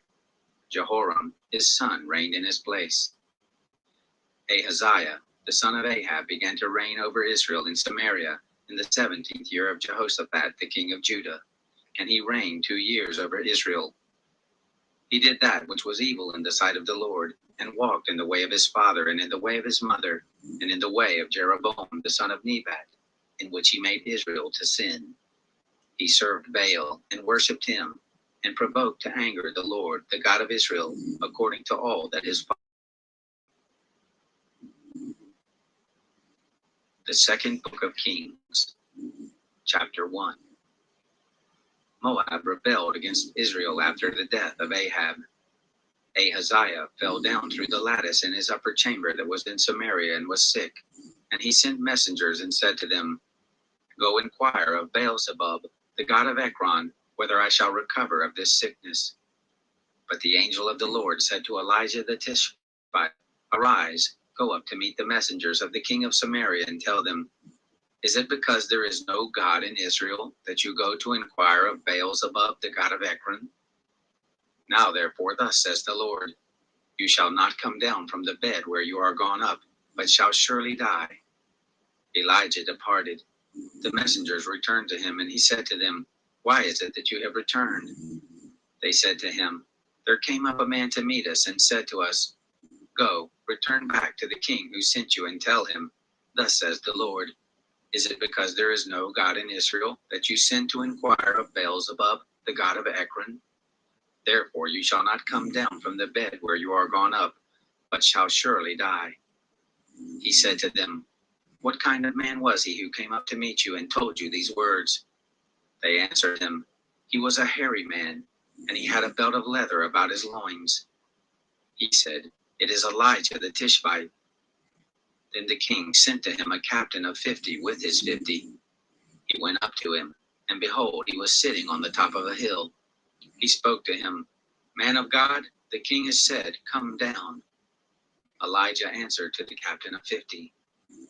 Jehoram his son reigned in his place. Ahaziah the son of Ahab began to reign over Israel in Samaria in the 17th year of Jehoshaphat the king of Judah, and he reigned 2 years over Israel. He did that which was evil in the sight of the Lord, and walked in the way of his father, and in the way of his mother, and in the way of Jeroboam the son of Nebat, in which he made Israel to sin. He served Baal, and worshipped him, and provoked to anger the Lord, the God of Israel, according to all that his father. The second book of Kings, chapter 1. Moab rebelled against Israel after the death of Ahab. Ahaziah fell down through the lattice in his upper chamber that was in Samaria and was sick. And he sent messengers and said to them, "Go inquire of Baal-zebub, the god of Ekron, whether I shall recover of this sickness." But the angel of the Lord said to Elijah the Tishbite, "Arise, go up to meet the messengers of the king of Samaria and tell them, is it because there is no God in Israel that you go to inquire of Baal-zebub, the god of Ekron? Now therefore thus says the Lord, you shall not come down from the bed where you are gone up, but shall surely die." Elijah departed. The messengers returned to him, and he said to them, "Why is it that you have returned?" They said to him, "There came up a man to meet us and said to us, 'Go, return back to the king who sent you and tell him, thus says the Lord, is it because there is no God in Israel that you send to inquire of Baal-zebub, the god of Ekron? Therefore you shall not come down from the bed where you are gone up, but shall surely die.'" He said to them, "What kind of man was he who came up to meet you and told you these words?" They answered him, "He was a hairy man, and he had a belt of leather about his loins." He said, "It is Elijah the Tishbite." Then the king sent to him a captain of 50 with his 50. He went up to him, and behold, he was sitting on the top of a hill. He spoke to him, "Man of God, the king has said, come down." Elijah answered to the captain of 50,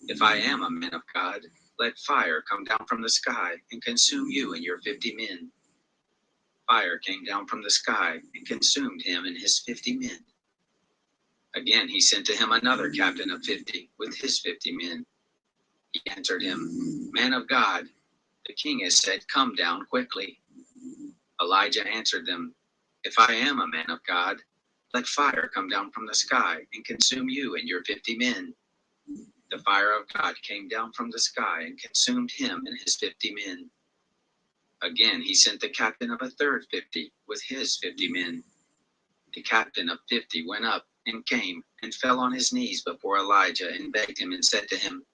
"If I am a man of God, let fire come down from the sky and consume you and your 50 men." Fire came down from the sky and consumed him and his 50 men. Again he sent to him another captain of 50 with his 50 men. He answered him, "Man of God, the king has said, come down quickly." Elijah answered them, "If I am a man of God, let fire come down from the sky and consume you and your 50 men." The fire of God came down from the sky and consumed him and his 50 men. Again he sent the captain of a third 50 with his 50 men. The captain of 50 went up and came and fell on his knees before Elijah and begged him and said to him,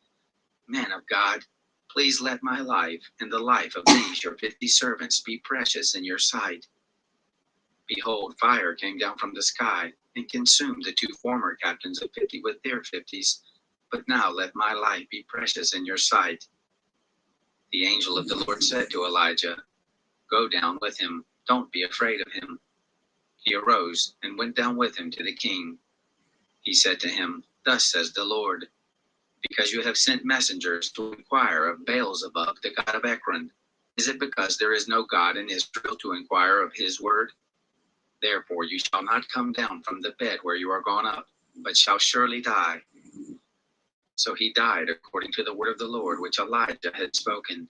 "Man of God, please let my life and the life of these your 50 servants be precious in your sight." Behold, fire came down from the sky and consumed the 2 former captains of 50 with their 50s. But now let my life be precious in your sight. The angel of the Lord said to Elijah, "Go down with him, don't be afraid of him." He arose and went down with him to the king. He said to him, Thus says the Lord, because you have sent messengers to inquire of Beelzebub, the god of Ekron. Is it because there is no God in Israel to inquire of his word? Therefore you shall not come down from the bed where you are gone up, but shall surely die. So he died according to the word of the Lord which Elijah had spoken.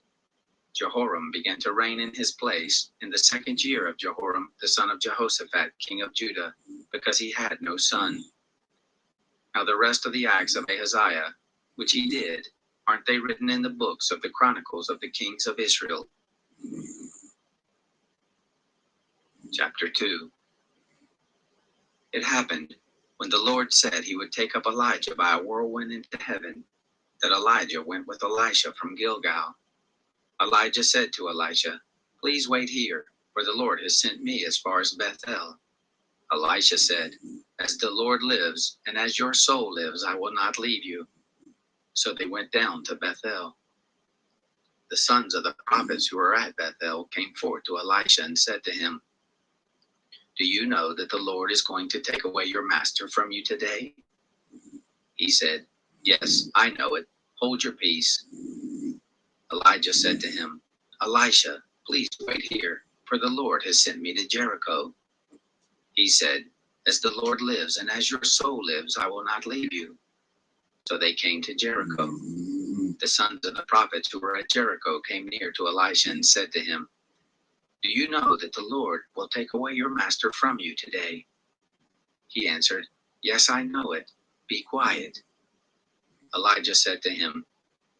Jehoram began to reign in his place in the 2nd year of Jehoram, the son of Jehoshaphat, king of Judah, because he had no son. Now the rest of the acts of Ahaziah, which he did, aren't they written in the books of the chronicles of the kings of Israel? Chapter 2. It happened, when the Lord said he would take up Elijah by a whirlwind into heaven, that Elijah went with Elisha from Gilgal. Elijah said to Elisha, Please wait here, for the Lord has sent me as far as Bethel. Elisha said, As the Lord lives, and as your soul lives, I will not leave you. So they went down to Bethel. The sons of the prophets who were at Bethel came forth to Elisha and said to him, Do you know that the Lord is going to take away your master from you today? He said, Yes, I know it. Hold your peace. Elijah said to him, Elisha, please wait here, for the Lord has sent me to Jericho. He said, As the Lord lives, and as your soul lives, I will not leave you. So they came to Jericho. The sons of the prophets who were at Jericho came near to Elisha and said to him, Do you know that the Lord will take away your master from you today? He answered, Yes, I know it. Be quiet. Elijah said to him,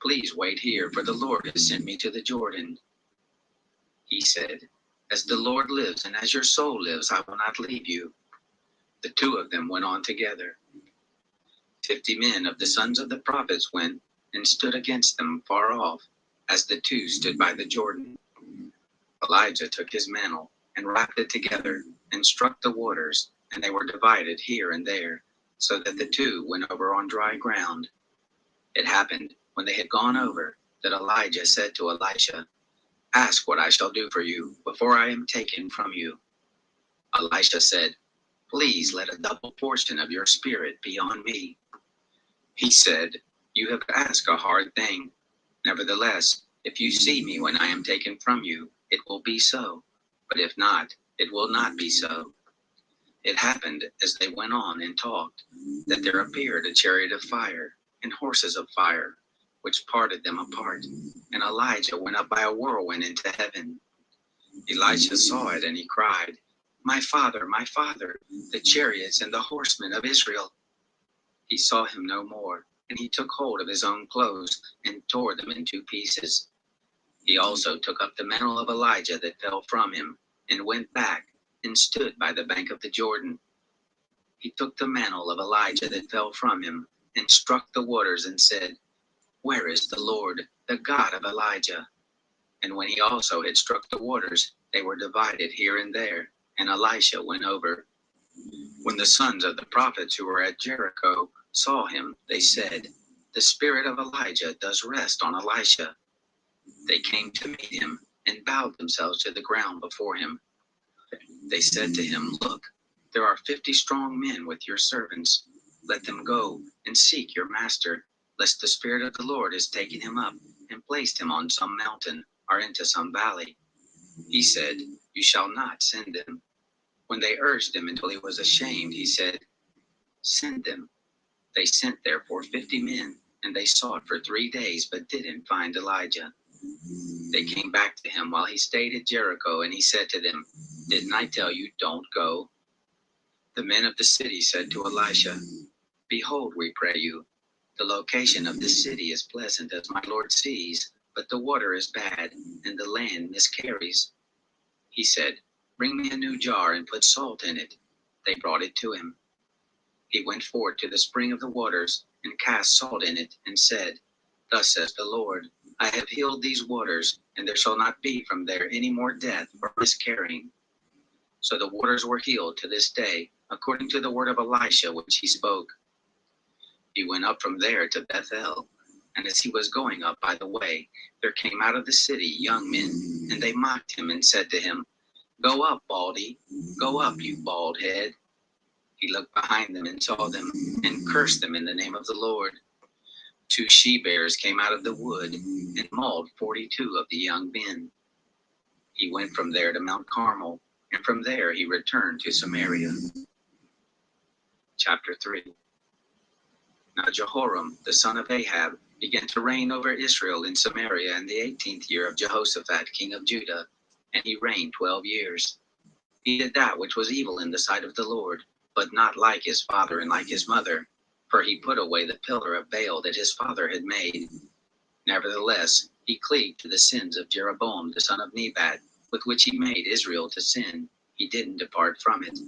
Please wait here, for the Lord has sent me to the Jordan. He said, As the Lord lives, and as your soul lives, I will not leave you. The two of them went on together. 50 men of the sons of the prophets went and stood against them far off, as the two stood by the Jordan. Elijah took his mantle and wrapped it together and struck the waters, and they were divided here and there, so that the two went over on dry ground. It happened, when they had gone over, that Elijah said to Elisha, Ask what I shall do for you before I am taken from you. Elisha said, Please let a double portion of your spirit be on me. He said, You have asked a hard thing. Nevertheless, if you see me when I am taken from you, it will be so. But if not, it will not be so. It happened, as they went on and talked, that there appeared a chariot of fire and horses of fire, which parted them apart, and Elijah went up by a whirlwind into heaven. Elisha saw it, and he cried, my father, the chariots and the horsemen of Israel. He saw him no more, and he took hold of his own clothes and tore them in 2 pieces. He also took up the mantle of Elijah that fell from him, and went back and stood by the bank of the Jordan. He took the mantle of Elijah that fell from him, and struck the waters, and said, Where is the Lord, the God of Elijah? And when he also had struck the waters, they were divided here and there, and Elisha went over. When the sons of the prophets who were at Jericho saw him, they said, The spirit of Elijah does rest on Elisha. They came to meet him and bowed themselves to the ground before him. They said to him, Look, there are 50 strong men with your servants. Let them go and seek your master, lest the Spirit of the Lord has taken him up and placed him on some mountain or into some valley. He said, You shall not send them. When they urged him until he was ashamed, he said, Send them. They sent therefore 50 men, and they sought for 3 days, but didn't find Elijah. They came back to him while he stayed at Jericho, and he said to them, Didn't I tell you, don't go? The men of the city said to Elisha, Behold, we pray you, the location of this city is pleasant, as my Lord sees, but the water is bad, and the land miscarries. He said, Bring me a new jar and put salt in it. They brought it to him. He went forth to the spring of the waters, and cast salt in it, and said, Thus says the Lord, I have healed these waters, and there shall not be from there any more death or miscarrying. So the waters were healed to this day, according to the word of Elisha which he spoke. He went up from there to Bethel, and as he was going up by the way, there came out of the city young men, and they mocked him and said to him, Go up, Baldy, go up, you bald head. He looked behind them and saw them, and cursed them in the name of the Lord. 2 she-bears came out of the wood, and mauled 42 of the young men. He went from there to Mount Carmel, and from there he returned to Samaria. Chapter 3. Now Jehoram, the son of Ahab, began to reign over Israel in Samaria in the 18th year of Jehoshaphat, king of Judah, and he reigned 12 years. He did that which was evil in the sight of the Lord, but not like his father and like his mother, for he put away the pillar of Baal that his father had made. Nevertheless, he cleaved to the sins of Jeroboam the son of Nebat, with which he made Israel to sin. He didn't depart from it.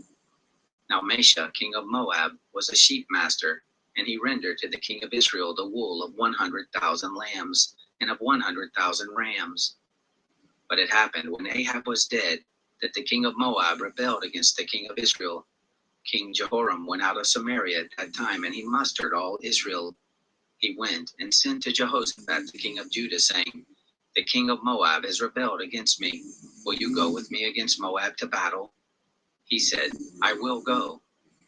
Now Mesha, king of Moab, was a sheep master, and he rendered to the king of Israel the wool of 100,000 lambs and of 100,000 rams. But it happened when Ahab was dead that the king of Moab rebelled against the king of Israel. King Jehoram went out of Samaria at that time, and he mustered all Israel. He went and sent to Jehoshaphat, the king of Judah, saying, "The king of Moab has rebelled against me. Will you go with me against Moab to battle?" He said, "I will go.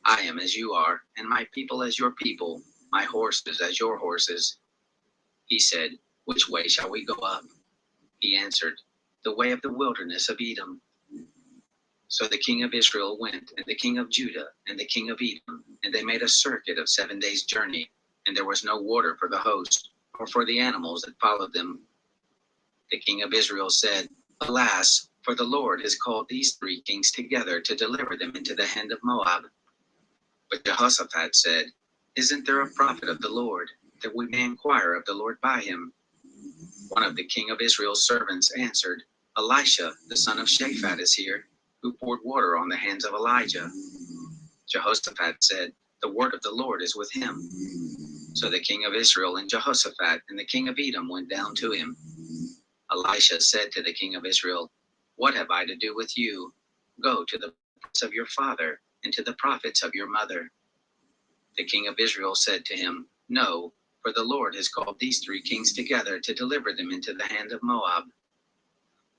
I am as you are, and my people as your people, my horses as your horses." He said, "Which way shall we go up?" He answered, "The way of the wilderness of Edom." So the king of Israel went, and the king of Judah, and the king of Edom, and they made a circuit of 7 days' journey, and there was no water for the host, or for the animals that followed them. The king of Israel said, "Alas, for the Lord has called these 3 kings together to deliver them into the hand of Moab." But Jehoshaphat said, "Isn't there a prophet of the Lord, that we may inquire of the Lord by him?" One of the king of Israel's servants answered, "Elisha, the son of Shaphat, is here, who poured water on the hands of Elijah." Jehoshaphat said, "The word of the Lord is with him." So the king of Israel and Jehoshaphat and the king of Edom went down to him. Elisha said to the king of Israel, "What have I to do with you? Go to the prophets of your father and to the prophets of your mother." The king of Israel said to him, "No, for the Lord has called these 3 kings together to deliver them into the hand of Moab."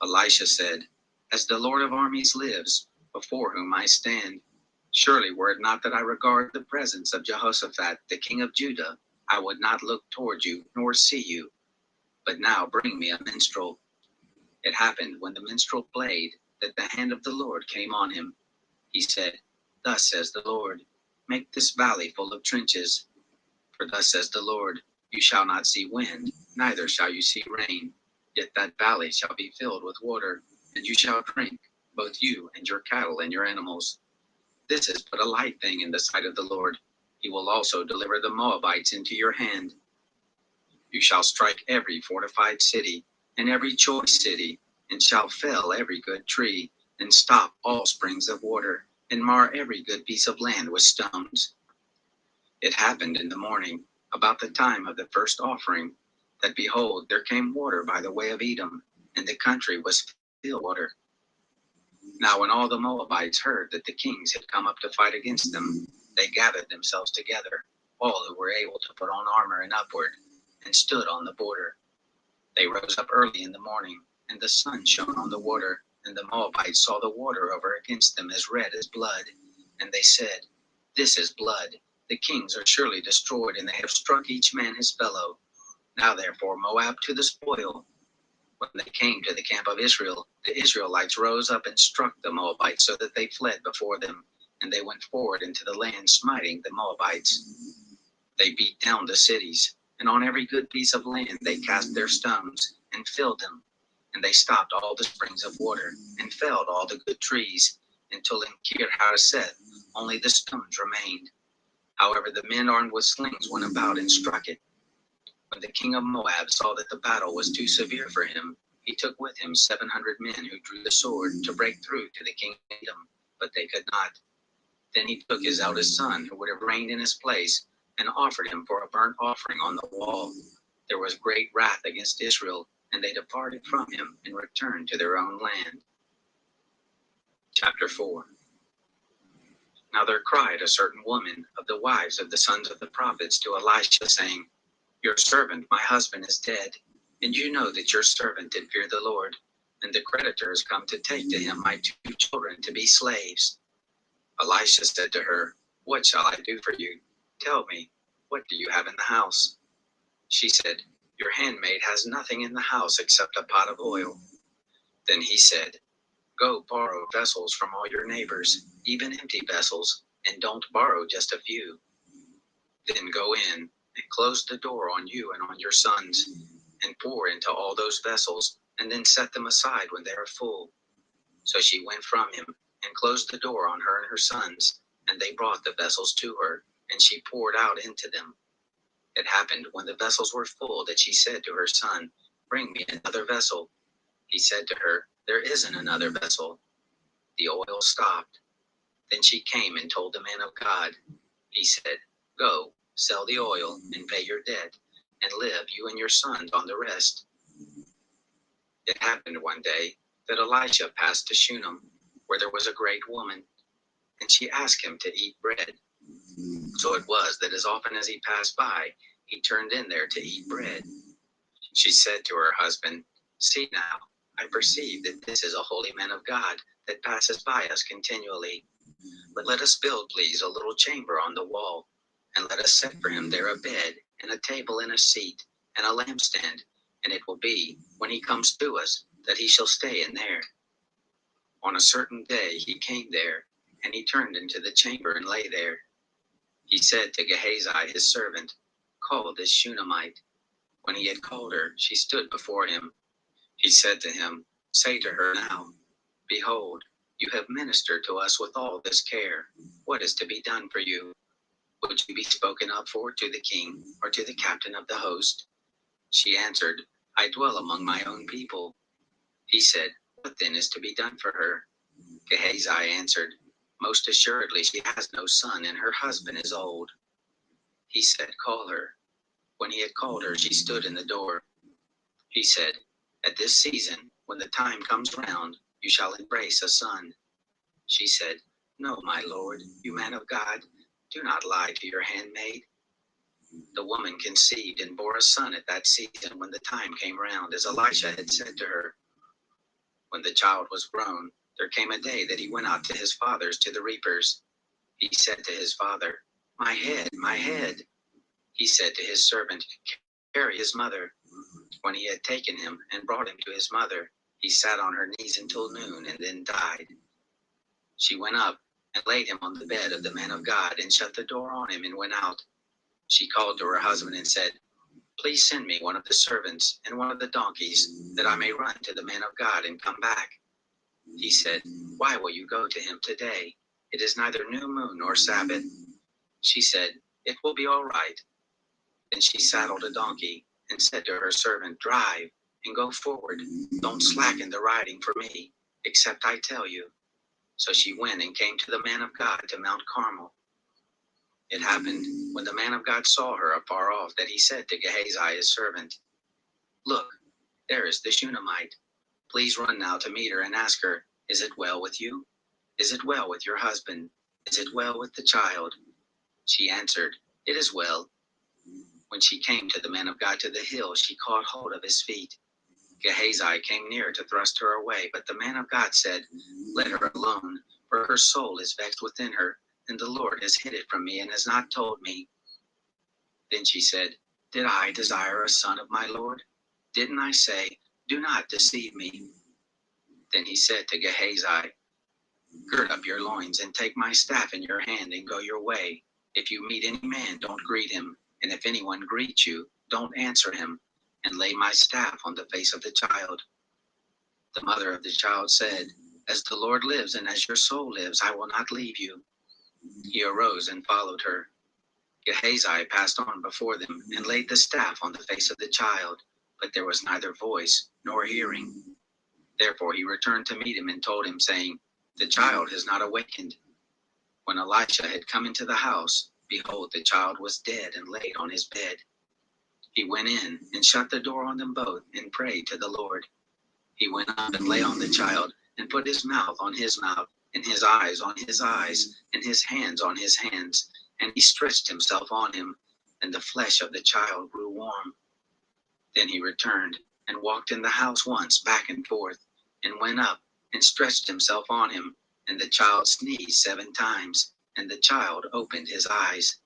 Elisha said, "As the Lord of armies lives, before whom I stand, surely were it not that I regard the presence of Jehoshaphat, the king of Judah, I would not look toward you nor see you. But now bring me a minstrel." It happened when the minstrel played that the hand of the Lord came on him. He said, "Thus says the Lord, make this valley full of trenches. For thus says the Lord, you shall not see wind, neither shall you see rain, yet that valley shall be filled with water, and you shall drink, both you and your cattle and your animals. This is but a light thing in the sight of the Lord. He will also deliver the Moabites into your hand. You shall strike every fortified city, and every choice city, and shall fell every good tree, and stop all springs of water, and mar every good piece of land with stones." It happened in the morning, about the time of the first offering, that behold, there came water by the way of Edom, and the country was filled with water. Now when all the Moabites heard that the kings had come up to fight against them, they gathered themselves together, all who were able to put on armor and upward, and stood on the border. They rose up early in the morning, and the sun shone on the water, and the Moabites saw the water over against them as red as blood. And they said, "This is blood. The kings are surely destroyed, and they have struck each man his fellow. Now therefore Moab to the spoil." When they came to the camp of Israel, the Israelites rose up and struck the Moabites so that they fled before them, and they went forward into the land, smiting the Moabites. They beat down the cities, and on every good piece of land they cast their stones, and filled them. And they stopped all the springs of water, and felled all the good trees, until in Kir Hareseth only the stones remained. However, the men armed with slings went about and struck it. When the king of Moab saw that the battle was too severe for him, he took with him 700 men who drew the sword to break through to the king of Edom, but they could not. Then he took his eldest son, who would have reigned in his place, and offered him for a burnt offering on the wall. There was great wrath against Israel, and they departed from him and returned to their own land. Chapter 4. Now there cried a certain woman of the wives of the sons of the prophets to Elisha, saying, "Your servant, my husband, is dead, and you know that your servant did fear the Lord, and the creditor has come to take to him my 2 children to be slaves." Elisha said to her, What shall I do for you? Tell me, what do you have in the house? She said, Your handmaid has nothing in the house except a pot of oil. Then he said, Go borrow vessels from all your neighbors, even empty vessels, and don't borrow just a few. Then go in and close the door on you and on your sons, and pour into all those vessels, and then set them aside when they are full. So she went from him and closed the door on her and her sons, and they brought the vessels to her, and she poured out into them. It happened when the vessels were full that she said to her son, Bring me another vessel. He said to her, There isn't another vessel. The oil stopped. Then she came and told the man of God. He said, Go, sell the oil and pay your debt, and live you and your sons on the rest. It happened one day that Elisha passed to Shunem, where there was a great woman, and she asked him to eat bread. So it was that as often as he passed by, he turned in there to eat bread. She said to her husband, See now, I perceive that this is a holy man of God that passes by us continually. But let us build, please, a little chamber on the wall, and let us set for him there a bed, and a table and a seat, and a lampstand, and it will be, when he comes to us, that he shall stay in there. On a certain day he came there, and he turned into the chamber and lay there. He said to Gehazi his servant, Call this Shunammite. When he had called her, she stood before him. He said to him, Say to her now, Behold, you have ministered to us with all this care. What is to be done for you? Would you be spoken up for to the king or to the captain of the host? She answered, I dwell among my own people. He said, What then is to be done for her? Gehazi answered, Most assuredly she has no son, and her husband is old. He said, Call her. When he had called her, she stood in the door. He said, At this season, when the time comes round, you shall embrace a son. She said, No, my lord, you man of God, do not lie to your handmaid. The woman conceived and bore a son at that season when the time came round, as Elisha had said to her. When the child was grown, there came a day that he went out to his father's to the reapers. He said to his father, My head, my head. He said to his servant, Carry his mother. When he had taken him and brought him to his mother, he sat on her knees until noon and then died. She went up and laid him on the bed of the man of God and shut the door on him and went out. She called to her husband and said, Please send me one of the servants and one of the donkeys, that I may run to the man of God and come back. He said, Why will you go to him today? It is neither new moon nor Sabbath. She said, It will be all right. Then she saddled a donkey and said to her servant, Drive and go forward. Don't slacken the riding for me, except I tell you. So she went and came to the man of God to Mount Carmel. It happened, when the man of God saw her afar off, that he said to Gehazi his servant, Look, there is the Shunammite. Please run now to meet her and ask her, Is it well with you? Is it well with your husband? Is it well with the child? She answered, It is well. When she came to the man of God to the hill, she caught hold of his feet. Gehazi came near to thrust her away, but the man of God said, Let her alone, for her soul is vexed within her, and the Lord has hid it from me and has not told me. Then she said, Did I desire a son of my Lord? Didn't I say, Do not deceive me? Then he said to Gehazi, Gird up your loins and take my staff in your hand and go your way. If you meet any man, don't greet him, and if anyone greets you, don't answer him, and lay my staff on the face of the child. The mother of the child said, As the Lord lives and as your soul lives, I will not leave you. He arose and followed her. Gehazi passed on before them and laid the staff on the face of the child, but there was neither voice nor hearing. Therefore he returned to meet him and told him, saying, The child has not awakened. When Elisha had come into the house, behold, the child was dead and laid on his bed. He went in and shut the door on them both and prayed to the Lord. He went up and lay on the child and put his mouth on his mouth and his eyes on his eyes and his hands on his hands. And he stretched himself on him, and the flesh of the child grew warm. Then he returned and walked in the house once back and forth, and went up and stretched himself on him, and the child sneezed 7 times, and the child opened his eyes.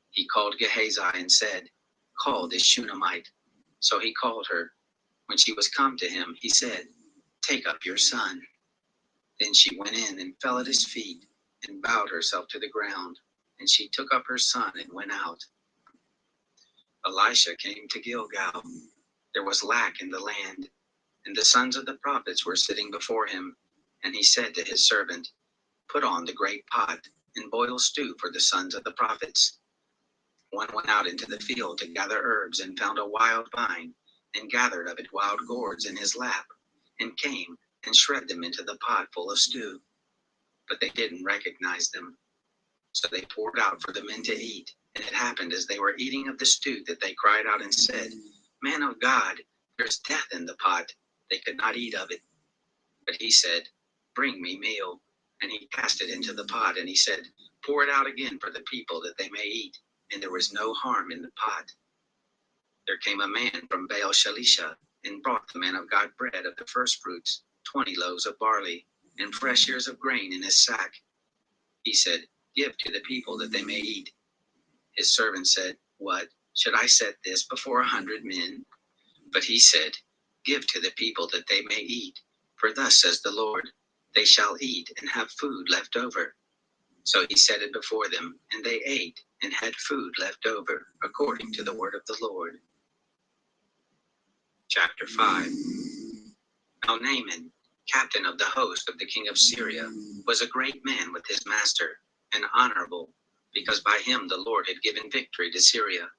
He called Gehazi and said, Call this Shunammite. So he called her. When she was come to him, he said, Take up your son. Then she went in and fell at his feet and bowed herself to the ground. And she took up her son and went out. Elisha came to Gilgal. There was lack in the land, and the sons of the prophets were sitting before him. And he said to his servant, Put on the great pot and boil stew for the sons of the prophets. One went out into the field to gather herbs and found a wild vine, and gathered of it wild gourds in his lap, and came and shred them into the pot full of stew. But they didn't recognize them. So they poured out for the men to eat. And it happened as they were eating of the stew that they cried out and said, Man of God, there's death in the pot. They could not eat of it. But he said, Bring me meal. And he cast it into the pot, and he said, Pour it out again for the people that they may eat. And there was no harm in the pot. There came a man from Baal Shalisha, and brought the man of God bread of the first fruits, 20 loaves of barley, and fresh ears of grain in his sack. He said, Give to the people that they may eat. His servant said, What? Should I set this before 100 men? But he said, Give to the people that they may eat. For thus says the Lord, They shall eat and have food left over. So he set it before them, and they ate and had food left over, according to the word of the Lord. Chapter 5. Now Naaman, captain of the host of the king of Syria, was a great man with his master, and honorable, because by him the Lord had given victory to Syria.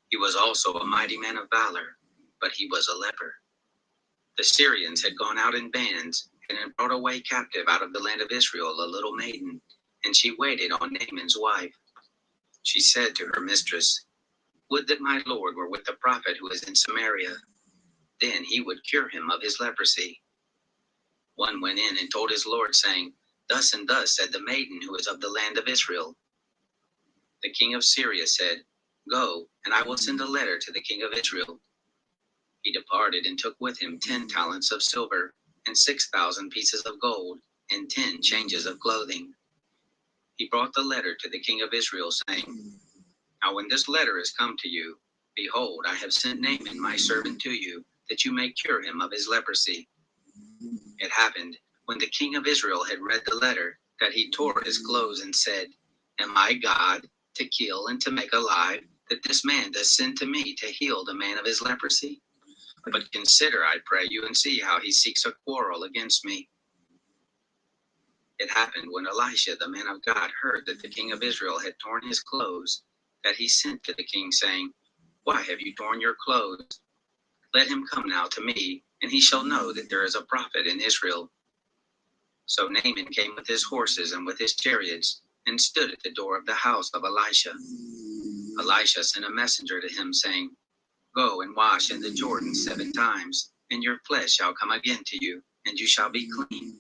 He was also a mighty man of valor, but he was a leper. The Syrians had gone out in bands, and had brought away captive out of the land of Israel a little maiden, and she waited on Naaman's wife. She said to her mistress, Would that my Lord were with the prophet who is in Samaria, then he would cure him of his leprosy. One went in and told his Lord, saying, Thus and thus said the maiden who is of the land of Israel. The king of Syria said, Go, and I will send a letter to the king of Israel. He departed and took with him 10 talents of silver, and 6,000 pieces of gold, and 10 changes of clothing. He brought the letter to the king of Israel, saying, Now when this letter is come to you, behold, I have sent Naaman my servant to you, that you may cure him of his leprosy. It happened, when the king of Israel had read the letter, that he tore his clothes and said, Am I God, to kill and to make alive, that this man does send to me to heal the man of his leprosy? But consider, I pray you, and see how he seeks a quarrel against me. It happened, when Elisha the man of God heard that the king of Israel had torn his clothes, that he sent to the king, saying, Why have you torn your clothes? Let him come now to me, and he shall know that there is a prophet in Israel. So Naaman came with his horses and with his chariots, and stood at the door of the house of Elisha. Elisha sent a messenger to him, saying, Go and wash in the Jordan 7 times, and your flesh shall come again to you, and you shall be clean.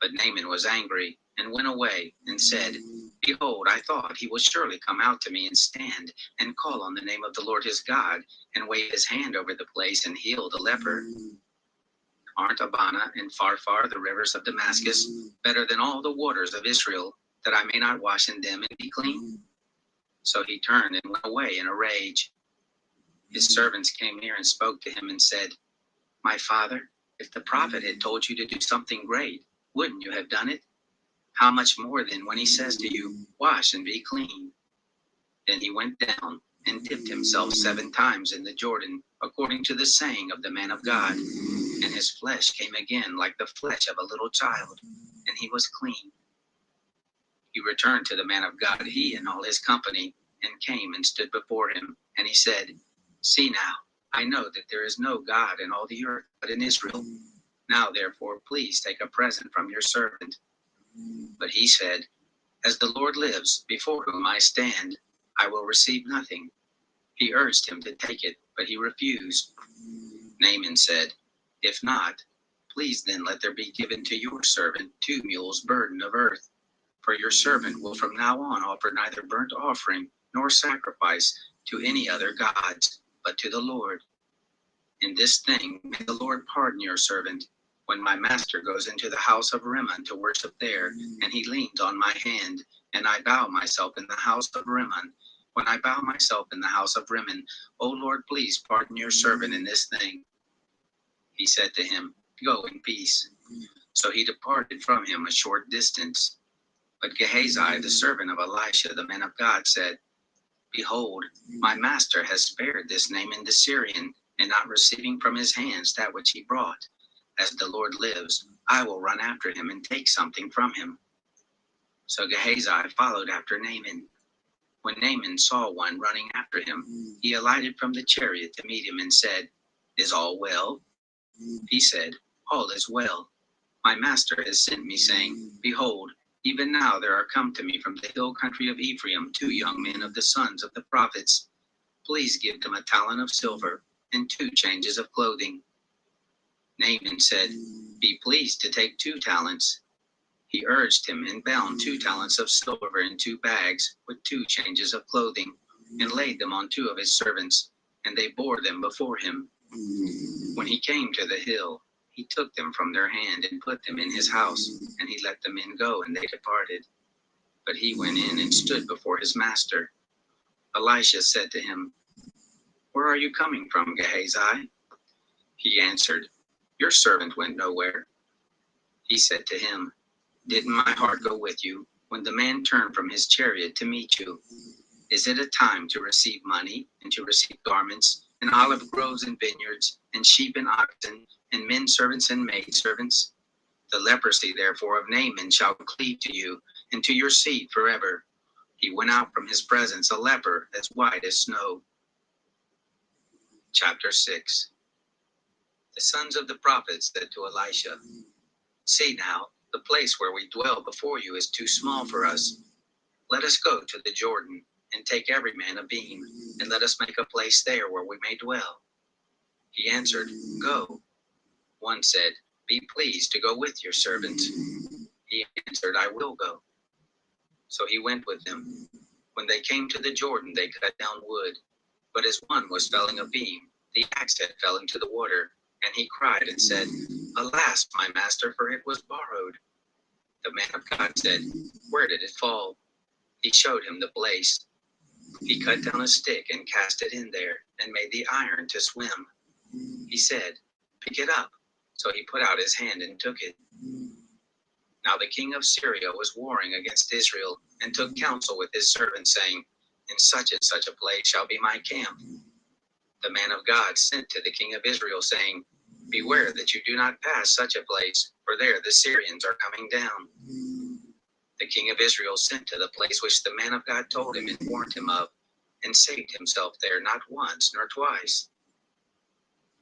But Naaman was angry, and went away, and said, Behold, I thought he will surely come out to me and stand, and call on the name of the Lord his God, and wave his hand over the place, and heal the leper. Aren't Abana and Pharpar, the rivers of Damascus, better than all the waters of Israel, that I may not wash in them and be clean? So he turned and went away in a rage. His servants came near and spoke to him and said, My father, if the prophet had told you to do something great, wouldn't you have done it? How much more then when he says to you, Wash and be clean? Then he went down and dipped himself 7 times in the Jordan, according to the saying of the man of God. And his flesh came again like the flesh of a little child, and he was clean. He returned to the man of God, he and all his company, and came and stood before him. And he said, See now, I know that there is no God in all the earth but in Israel. Now therefore, please take a present from your servant. But he said, As the Lord lives, before whom I stand, I will receive nothing. He urged him to take it, but he refused. Naaman said, If not, please then let there be given to your servant 2 mules burden of earth. For your servant will from now on offer neither burnt offering nor sacrifice to any other gods, but to the Lord. In this thing may the Lord pardon your servant, When my master goes into the house of Rimmon to worship there, and he leans on my hand, and I bow myself in the house of Rimmon, when I bow myself in the house of Rimmon, O Lord, please pardon your servant in this thing. He said to him, Go in peace. So he departed from him a short distance. But Gehazi, the servant of Elisha, the man of God, said, Behold, my master has spared this Naaman the Syrian, and not receiving from his hands that which he brought. As the Lord lives, I will run after him and take something from him. So Gehazi followed after Naaman. When Naaman saw one running after him, he alighted from the chariot to meet him and said, Is all well? He said, All is well. My master has sent me, saying, Behold, even now there are come to me from the hill country of Ephraim 2 young men of the sons of the prophets. Please give them a talent of silver and 2 changes of clothing. Naaman said, Be pleased to take 2 talents. He urged him and bound 2 talents of silver in 2 bags with 2 changes of clothing, and laid them on 2 of his servants, and they bore them before him. When he came to the hill, he took them from their hand and put them in his house, and he let the men go, and they departed. But he went in and stood before his master. Elisha said to him, Where are you coming from, Gehazi? He answered, Your servant went nowhere. He said to him, Didn't my heart go with you when the man turned from his chariot to meet you? Is it a time to receive money and to receive garments and olive groves and vineyards and sheep and oxen and men servants and maid servants? The leprosy therefore of Naaman shall cleave to you and to your seed forever. He went out from his presence a leper as white as snow. Chapter 6. The sons of the prophets said to Elisha, See now, the place where we dwell before you is too small for us. Let us go to the Jordan, and take every man a beam, and let us make a place there where we may dwell. He answered, Go. One said, Be pleased to go with your servant. He answered, I will go. So he went with them. When they came to the Jordan, they cut down wood. But as one was felling a beam, the axe head fell into the water, and he cried and said, Alas, my master, for it was borrowed. The man of God said, Where did it fall? He showed him the place. He cut down a stick and cast it in there, and made the iron to swim. He said, Pick it up. So he put out his hand and took it. Now the king of Syria was warring against Israel, and took counsel with his servants, saying, In such and such a place shall be my camp. The man of God sent to the king of Israel, saying, Beware that you do not pass such a place, for there the Syrians are coming down. The king of Israel sent to the place which the man of God told him and warned him of, and saved himself there not once nor twice.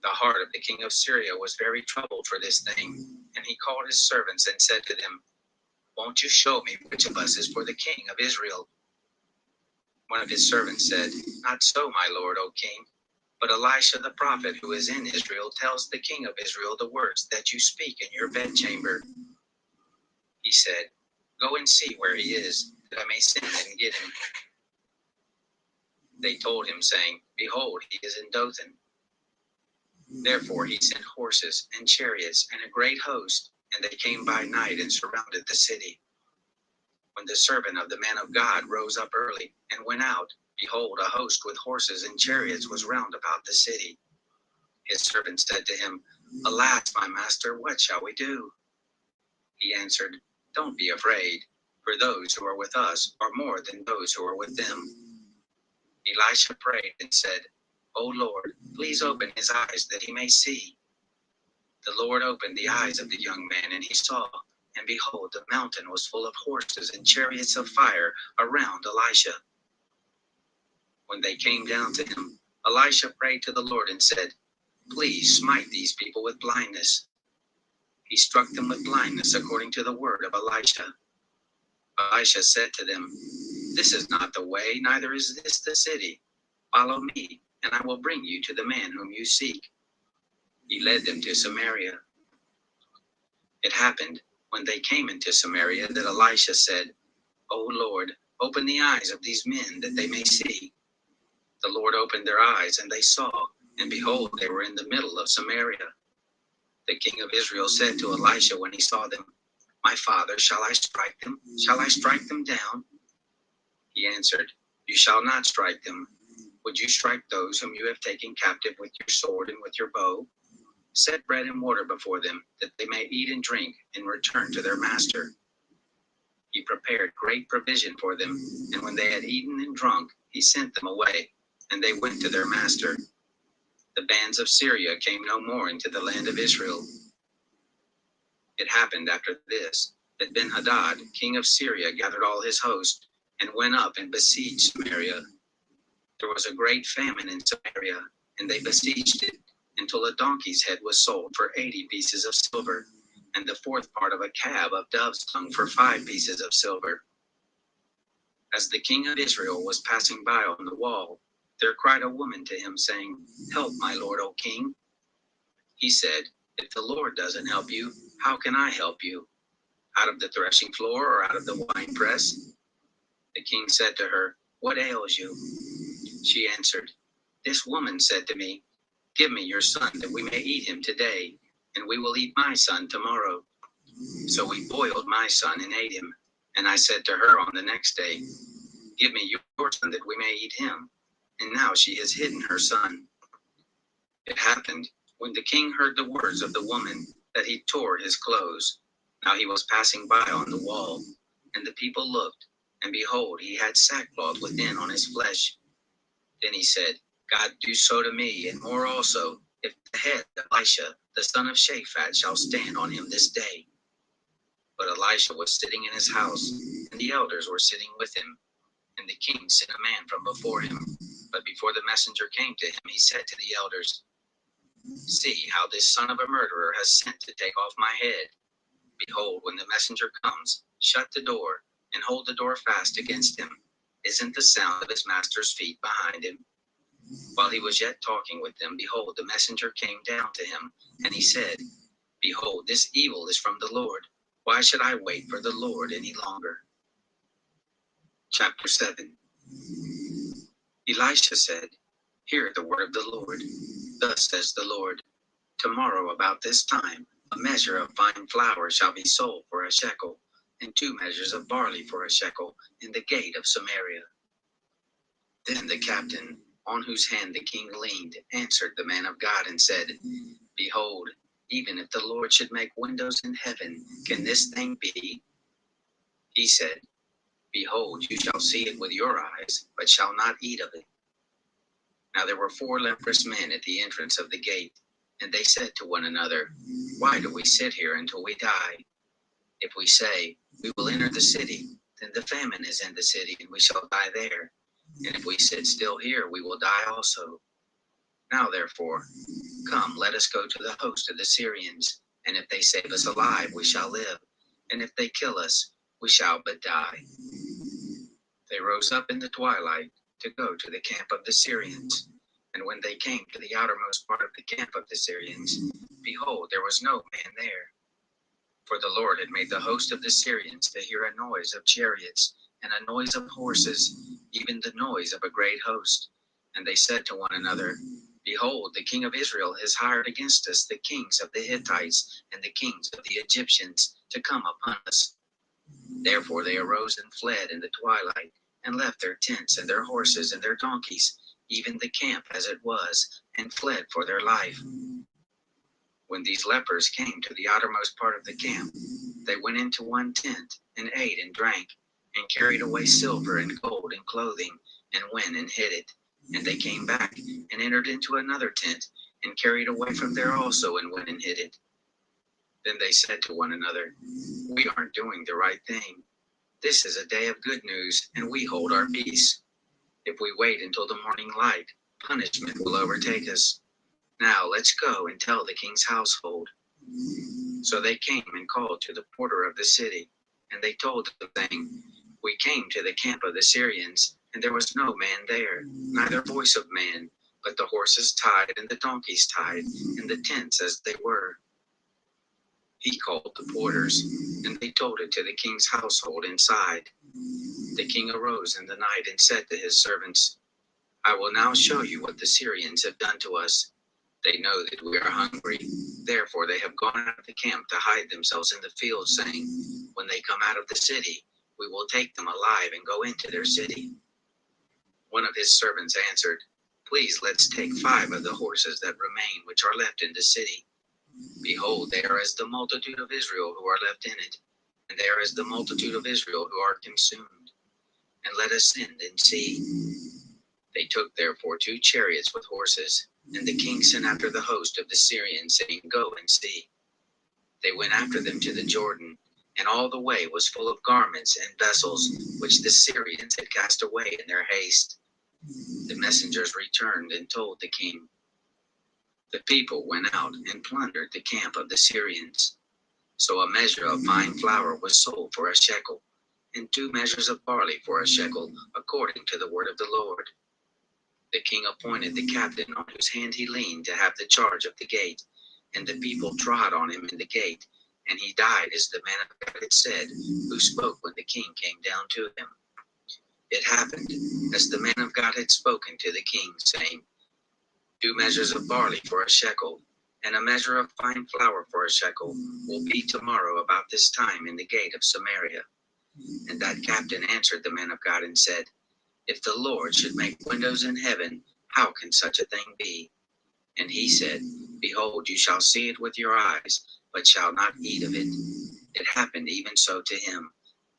The heart of the king of Syria was very troubled for this thing, and he called his servants and said to them, Won't you show me which of us is for the king of Israel? One of his servants said, Not so, my lord, O king, but Elisha the prophet who is in Israel tells the king of Israel the words that you speak in your bedchamber. He said, Go and see where he is, that I may send and get him. They told him, saying, Behold, he is in Dothan. Therefore he sent horses and chariots and a great host, and they came by night and surrounded the city. When the servant of the man of God rose up early and went out, behold, a host with horses and chariots was round about the city. His servant said to him, Alas, my master, what shall we do? He answered, Don't be afraid, for those who are with us are more than those who are with them. Elisha prayed and said, O Lord, please open his eyes that he may see. The Lord opened the eyes of the young man, and he saw, and behold, the mountain was full of horses and chariots of fire around Elisha. When they came down to him, Elisha prayed to the Lord and said, Please smite these people with blindness. He struck them with blindness according to the word of Elisha. Elisha said to them, This is not the way, neither is this the city. Follow me, and I will bring you to the man whom you seek. He led them to Samaria. It happened, when they came into Samaria, that Elisha said, O Lord, open the eyes of these men, that they may see. The Lord opened their eyes, and they saw, and behold, they were in the middle of Samaria. The king of Israel said to Elisha when he saw them, "My father, shall I strike them? Shall I strike them down?" He answered, "You shall not strike them. Would you strike those whom you have taken captive with your sword and with your bow? Set bread and water before them, that they may eat and drink and return to their master." He prepared great provision for them, and when they had eaten and drunk, he sent them away, and they went to their master. The bands of Syria came no more into the land of Israel. It happened after this, that Ben-Hadad, king of Syria, gathered all his host, and went up and besieged Samaria. There was a great famine in Samaria, and they besieged it, until a donkey's head was sold for 80 pieces of silver, and the fourth part of a cab of dove's dung for 5 pieces of silver. As the king of Israel was passing by on the wall, there cried a woman to him, saying, "Help, my lord, O king." He said, "If the Lord doesn't help you, how can I help you? Out of the threshing floor or out of the winepress?" The king said to her, "What ails you?" She answered, "This woman said to me, 'Give me your son, that we may eat him today, and we will eat my son tomorrow.' So we boiled my son and ate him. And I said to her on the next day, 'Give me your son, that we may eat him.' And now she has hidden her son." It happened, when the king heard the words of the woman, that he tore his clothes. Now he was passing by on the wall, and the people looked, and behold, he had sackcloth within on his flesh. Then he said, "God do so to me, and more also, if the head of Elisha, the son of Shaphat, shall stand on him this day." But Elisha was sitting in his house, and the elders were sitting with him. And the king sent a man from before him. But before the messenger came to him, he said to the elders, "See how this son of a murderer has sent to take off my head. Behold, when the messenger comes, shut the door, and hold the door fast against him. Isn't the sound of his master's feet behind him?" While he was yet talking with them, behold, the messenger came down to him, and he said, "Behold, this evil is from the Lord. Why should I wait for the Lord any longer?" Chapter 7. Elisha said, "Hear the word of the Lord. Thus says the Lord, tomorrow about this time, a measure of fine flour shall be sold for a shekel, and 2 measures of barley for a shekel in the gate of Samaria." Then the captain, on whose hand the king leaned, answered the man of God and said, "Behold, even if the Lord should make windows in heaven, can this thing be?" He said, "Behold, you shall see it with your eyes, but shall not eat of it." Now there were 4 leprous men at the entrance of the gate, and they said to one another, "Why do we sit here until we die? If we say, 'We will enter the city,' then the famine is in the city, and we shall die there. And if we sit still here, we will die also. Now therefore, come, let us go to the host of the Syrians, and if they save us alive, we shall live, and if they kill us, we shall but die." They rose up in the twilight to go to the camp of the Syrians. And when they came to the outermost part of the camp of the Syrians, behold, there was no man there. For the Lord had made the host of the Syrians to hear a noise of chariots and a noise of horses, even the noise of a great host. And they said to one another, "Behold, the king of Israel has hired against us the kings of the Hittites and the kings of the Egyptians to come upon us." Therefore they arose and fled in the twilight, and left their tents and their horses and their donkeys, even the camp as it was, and fled for their life. When these lepers came to the outermost part of the camp, they went into one tent, and ate and drank, and carried away silver and gold and clothing, and went and hid it. And they came back, and entered into another tent, and carried away from there also, and went and hid it. Then they said to one another, "We aren't doing the right thing. This is a day of good news, and we hold our peace. If we wait until the morning light, punishment will overtake us. Now let's go and tell the king's household." So they came and called to the porter of the city, and they told him, saying, "We came to the camp of the Syrians, and there was no man there, neither voice of man, but the horses tied and the donkeys tied, and the tents as they were." He called the porters, and they told it to the king's household inside. The king arose in the night and said to his servants, "I will now show you what the Syrians have done to us." They know that we are hungry. Therefore they have gone out of the camp to hide themselves in the fields, saying, when they come out of the city, we will take them alive and go into their city. One of his servants answered, please, let's take 5 of the horses that remain, which are left in the city. Behold, they are as the multitude of Israel who are left in it, and they are as the multitude of Israel who are consumed. And let us send and see. They took therefore 2 chariots with horses, and the king sent after the host of the Syrians, saying, go and see. They went after them to the Jordan, and all the way was full of garments and vessels, which the Syrians had cast away in their haste. The messengers returned and told the king. The people went out and plundered the camp of the Syrians. So a measure of fine flour was sold for a shekel, and 2 measures of barley for a shekel, according to the word of the Lord. The king appointed the captain on whose hand he leaned to have the charge of the gate, and the people trod on him in the gate, and he died as the man of God had said, who spoke when the king came down to him. It happened, as the man of God had spoken to the king, saying, 2 measures of barley for a shekel, and a measure of fine flour for a shekel will be tomorrow about this time in the gate of Samaria. And that captain answered the man of God and said, if the Lord should make windows in heaven, how can such a thing be? And he said, behold, you shall see it with your eyes, but shall not eat of it. It happened even so to him,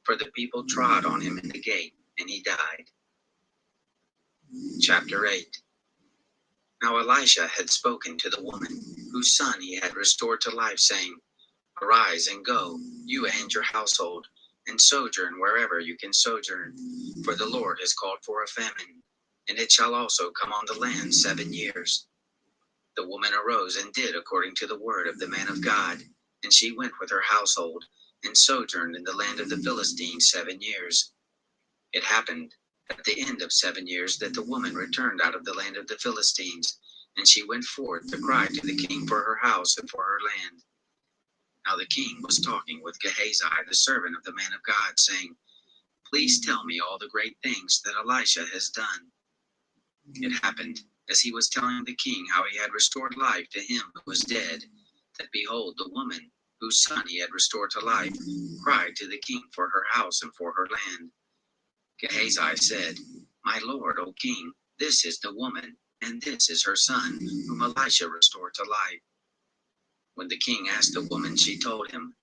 for the people trod on him in the gate, and he died. Chapter 8. Now Elisha had spoken to the woman, whose son he had restored to life, saying, arise and go, you and your household, and sojourn wherever you can sojourn, for the Lord has called for a famine, and it shall also come on the land 7 years. The woman arose and did according to the word of the man of God, and she went with her household, and sojourned in the land of the Philistines 7 years. It happened at the end of 7 years that the woman returned out of the land of the Philistines, and she went forth to cry to the king for her house and for her land. Now the king was talking with Gehazi, the servant of the man of God, saying, please tell me all the great things that Elisha has done. It happened, as he was telling the king how he had restored life to him who was dead, that behold, the woman, whose son he had restored to life, cried to the king for her house and for her land. Gehazi said, my lord, O king, this is the woman, and this is her son, whom Elisha restored to life. When the king asked the woman, she told him.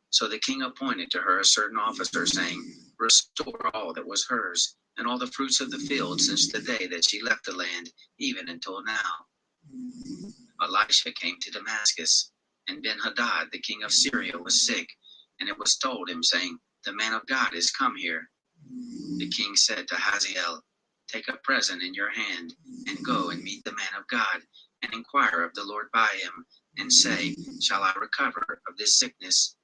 So the king appointed to her a certain officer, saying, restore all that was hers, and all the fruits of the field since the day that she left the land, even until now. Elisha came to Damascus, and Ben-Hadad, the king of Syria, was sick, and it was told him, saying, the man of God is come here. The king said to Hazael, take a present in your hand, and go and meet the man of God, and inquire of the Lord by him, and say, shall I recover of this sickness?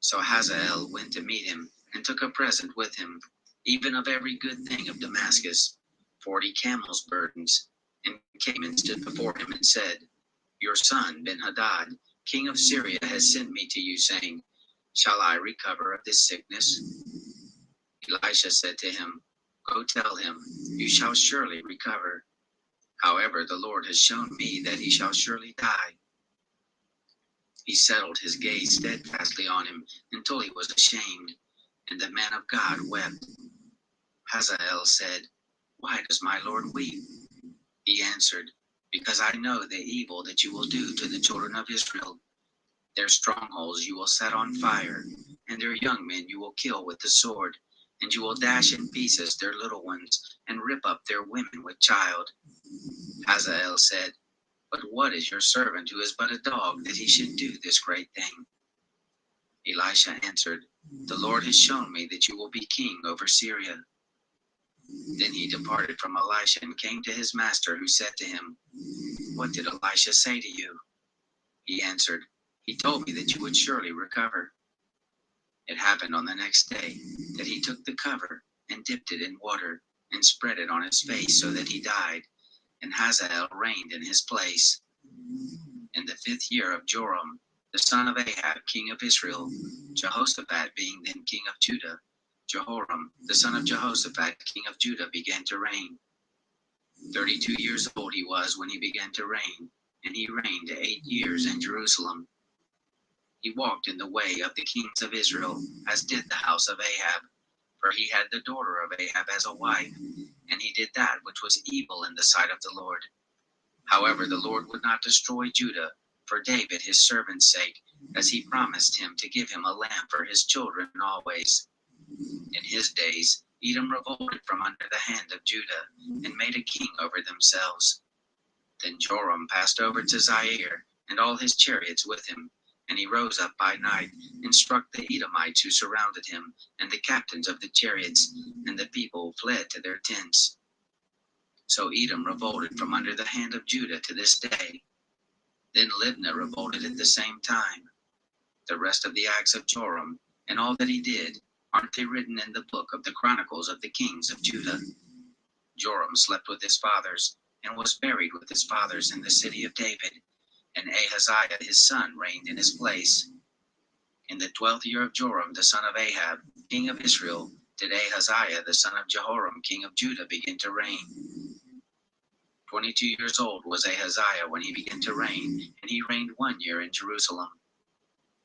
So Hazael went to meet him, and took a present with him, even of every good thing of Damascus, 40 camels' burdens, and came and stood before him, and said, your son Ben-Hadad, king of Syria, has sent me to you, saying, shall I recover of this sickness? Elisha said to him, go tell him, you shall surely recover. However, the Lord has shown me that he shall surely die. He settled his gaze steadfastly on him until he was ashamed, and the man of God wept. Hazael said, why does my Lord weep? He answered, because I know the evil that you will do to the children of Israel. Their strongholds you will set on fire, and their young men you will kill with the sword, and you will dash in pieces their little ones, and rip up their women with child. Hazael said, but what is your servant who is but a dog that he should do this great thing? Elisha answered, the Lord has shown me that you will be king over Syria. Then he departed from Elisha and came to his master, who said to him, what did Elisha say to you? He answered, he told me that you would surely recover. It happened on the next day that he took the cover and dipped it in water and spread it on his face so that he died, and Hazael reigned in his place. In the 5th year of Joram, the son of Ahab, king of Israel, Jehoshaphat being then king of Judah, Jehoram, the son of Jehoshaphat, king of Judah, began to reign. 32 years old he was when he began to reign, and he reigned 8 years in Jerusalem. He walked in the way of the kings of Israel, as did the house of Ahab, for he had the daughter of Ahab as a wife, and he did that which was evil in the sight of the Lord. However, the Lord would not destroy Judah for David his servant's sake, as he promised him to give him a lamb for his children always. In his days, Edom revolted from under the hand of Judah, and made a king over themselves. Then Joram passed over to Zaire, and all his chariots with him, and he rose up by night, and struck the Edomites who surrounded him, and the captains of the chariots, and the people fled to their tents. So Edom revolted from under the hand of Judah to this day. Then Libnah revolted at the same time. The rest of the acts of Joram, and all that he did, aren't they written in the book of the Chronicles of the kings of Judah? Joram slept with his fathers, and was buried with his fathers in the city of David, and Ahaziah his son reigned in his place. In the 12th year of Joram the son of Ahab, king of Israel, did Ahaziah the son of Jehoram, king of Judah, begin to reign. 22 years old was Ahaziah when he began to reign, and he reigned 1 year in Jerusalem.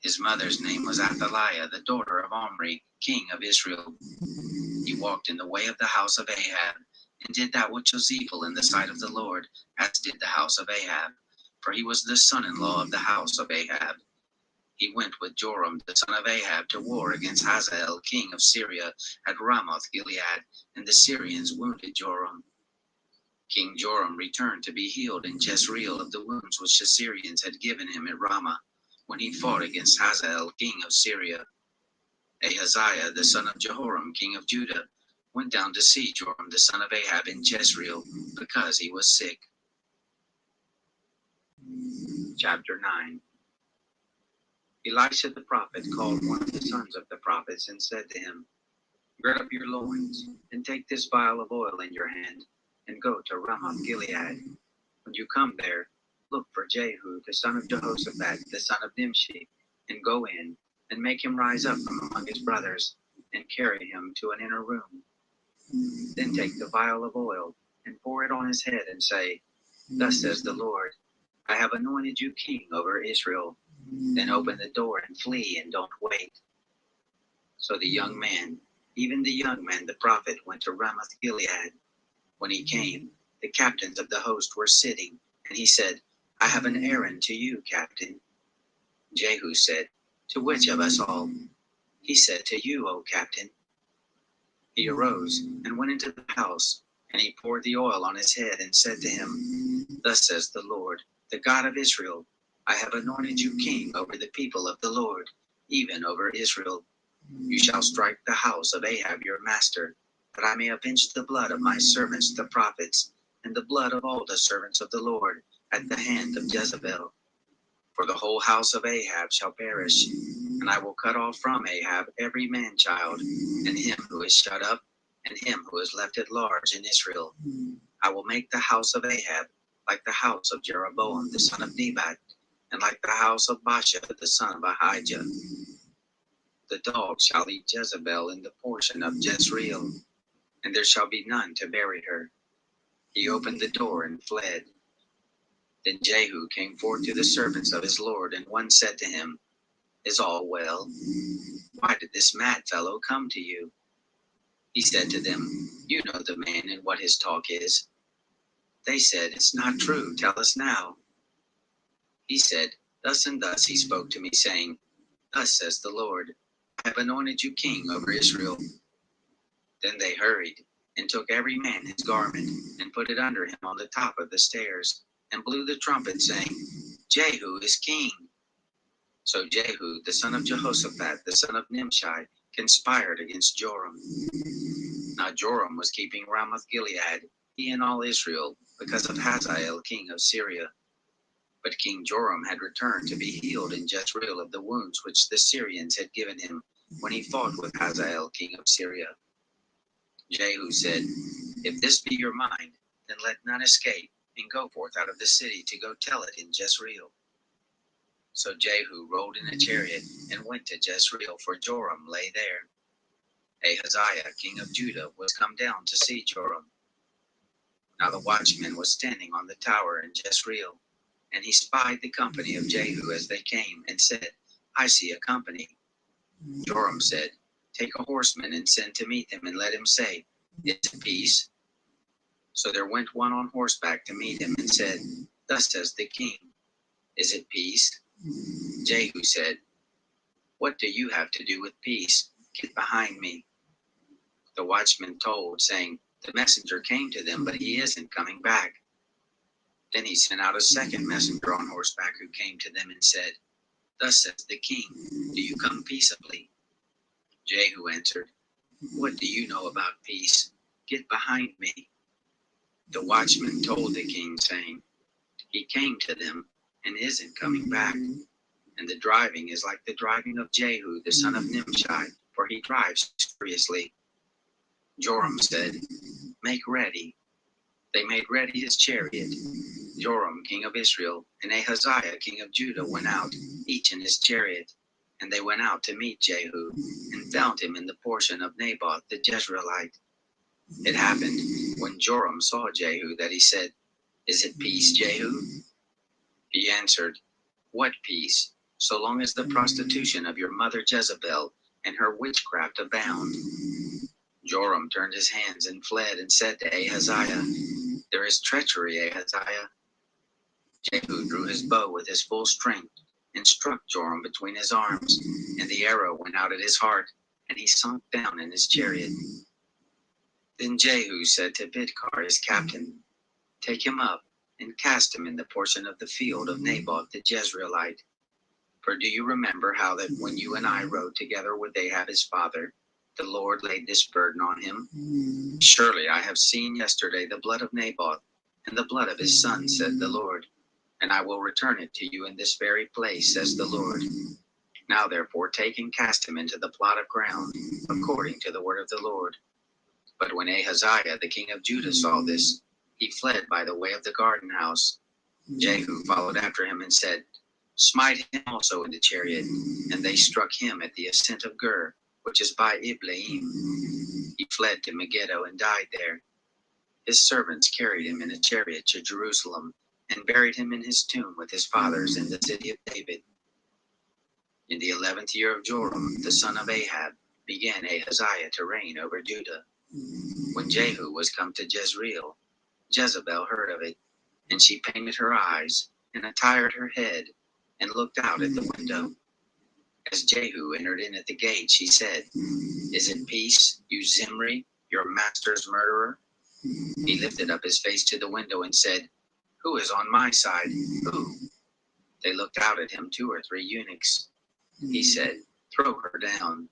His mother's name was Athaliah, the daughter of Omri, king of Israel. He walked in the way of the house of Ahab, and did that which was evil in the sight of the Lord, as did the house of Ahab, for he was the son-in-law of the house of Ahab. He went with Joram the son of Ahab to war against Hazael, king of Syria, at Ramoth Gilead, and the Syrians wounded Joram. King Joram returned to be healed in Jezreel of the wounds which the Syrians had given him at Ramah, when he fought against Hazael, king of Syria. Ahaziah the son of Jehoram, king of Judah, went down to see Joram the son of Ahab in Jezreel, because he was sick. Chapter 9. Elisha the prophet called one of the sons of the prophets and said to him, Gird up your loins, and take this vial of oil in your hand, and go to Ramoth Gilead. When you come there, look for Jehu the son of Jehoshaphat the son of Nimshi, and go in, and make him rise up from among his brothers, and carry him to an inner room. Then take the vial of oil, and pour it on his head, and say, Thus says the Lord, I have anointed you king over Israel. Then open the door and flee, and don't wait. So the young man, even the young man the prophet, went to Ramoth Gilead. When he came, the captains of the host were sitting, and he said, I have an errand to you, captain. Jehu said, To which of us all? He said, To you, O captain. He arose and went into the house, and he poured the oil on his head and said to him, Thus says the Lord, the God of Israel, I have anointed you king over the people of the Lord, even over Israel. You shall strike the house of Ahab your master, that I may avenge the blood of my servants the prophets, and the blood of all the servants of the Lord, at the hand of Jezebel. For the whole house of Ahab shall perish, and I will cut off from Ahab every man-child, and him who is shut up, and him who is left at large in Israel. I will make the house of Ahab like the house of Jeroboam the son of Nebat, and like the house of Baasha the son of Ahijah. The dog shall eat Jezebel in the portion of Jezreel, and there shall be none to bury her. He opened the door and fled. Then Jehu came forth to the servants of his Lord, and one said to him, Is all well? Why did this mad fellow come to you? He said to them, You know the man and what his talk is. They said, It's not true, tell us now. He said, Thus and thus he spoke to me, saying, Thus says the Lord, I have anointed you king over Israel. Then they hurried, and took every man his garment, and put it under him on the top of the stairs, and blew the trumpet, saying, Jehu is king. So Jehu, the son of Jehoshaphat, the son of Nimshi, conspired against Joram. Now Joram was keeping Ramoth Gilead, he and all Israel, because of Hazael, king of Syria. But King Joram had returned to be healed in Jezreel of the wounds which the Syrians had given him when he fought with Hazael, king of Syria. Jehu said, If this be your mind, then let none escape, and go forth out of the city to go tell it in Jezreel. So Jehu rode in a chariot and went to Jezreel, for Joram lay there. Ahaziah, king of Judah, was come down to see Joram. Now the watchman was standing on the tower in Jezreel, and he spied the company of Jehu as they came, and said, I see a company. Joram said, Take a horseman and send to meet them, and let him say, Is it peace? So there went one on horseback to meet him, and said, Thus says the king, Is it peace? Jehu said, What do you have to do with peace? Get behind me. The watchman told, saying, The messenger came to them, but he isn't coming back. Then he sent out a second messenger on horseback, who came to them and said, Thus says the king, Do you come peaceably? Jehu answered, What do you know about peace? Get behind me. The watchman told the king, saying, He came to them and isn't coming back. And the driving is like the driving of Jehu, the son of Nimshi, for he drives furiously. Joram said, Make ready. They made ready his chariot. Joram, king of Israel, and Ahaziah, king of Judah, went out, each in his chariot. And they went out to meet Jehu, and found him in the portion of Naboth the Jezreelite. It happened, when Joram saw Jehu, that he said, Is it peace, Jehu? He answered, What peace, so long as the prostitution of your mother Jezebel and her witchcraft abound? Joram turned his hands and fled, and said to Ahaziah, There is treachery, Ahaziah. Jehu drew his bow with his full strength, and struck Joram between his arms, and the arrow went out at his heart, and he sunk down in his chariot. Then Jehu said to Bidkar his captain, Take him up, and cast him in the portion of the field of Naboth the Jezreelite. For do you remember how that when you and I rode together with Ahab his father, the Lord laid this burden on him? Surely I have seen yesterday the blood of Naboth, and the blood of his son, said the Lord, and I will return it to you in this very place, says the Lord. Now therefore take and cast him into the plot of ground, according to the word of the Lord. But when Ahaziah the king of Judah saw this, he fled by the way of the garden house. Jehu followed after him and said, Smite him also in the chariot. And they struck him at the ascent of Gur, which is by Iblaim. He fled to Megiddo and died there. His servants carried him in a chariot to Jerusalem, and buried him in his tomb with his fathers in the city of David. In the 11th year of Joram, the son of Ahab, began Ahaziah to reign over Judah. When Jehu was come to Jezreel, Jezebel heard of it, and she painted her eyes, and attired her head, and looked out at the window. As Jehu entered in at the gate, she said, Is it peace, you Zimri, your master's murderer? He lifted up his face to the window and said, Who is on my side? Who? They looked out at him, 2 or 3 eunuchs. He said, Throw her down.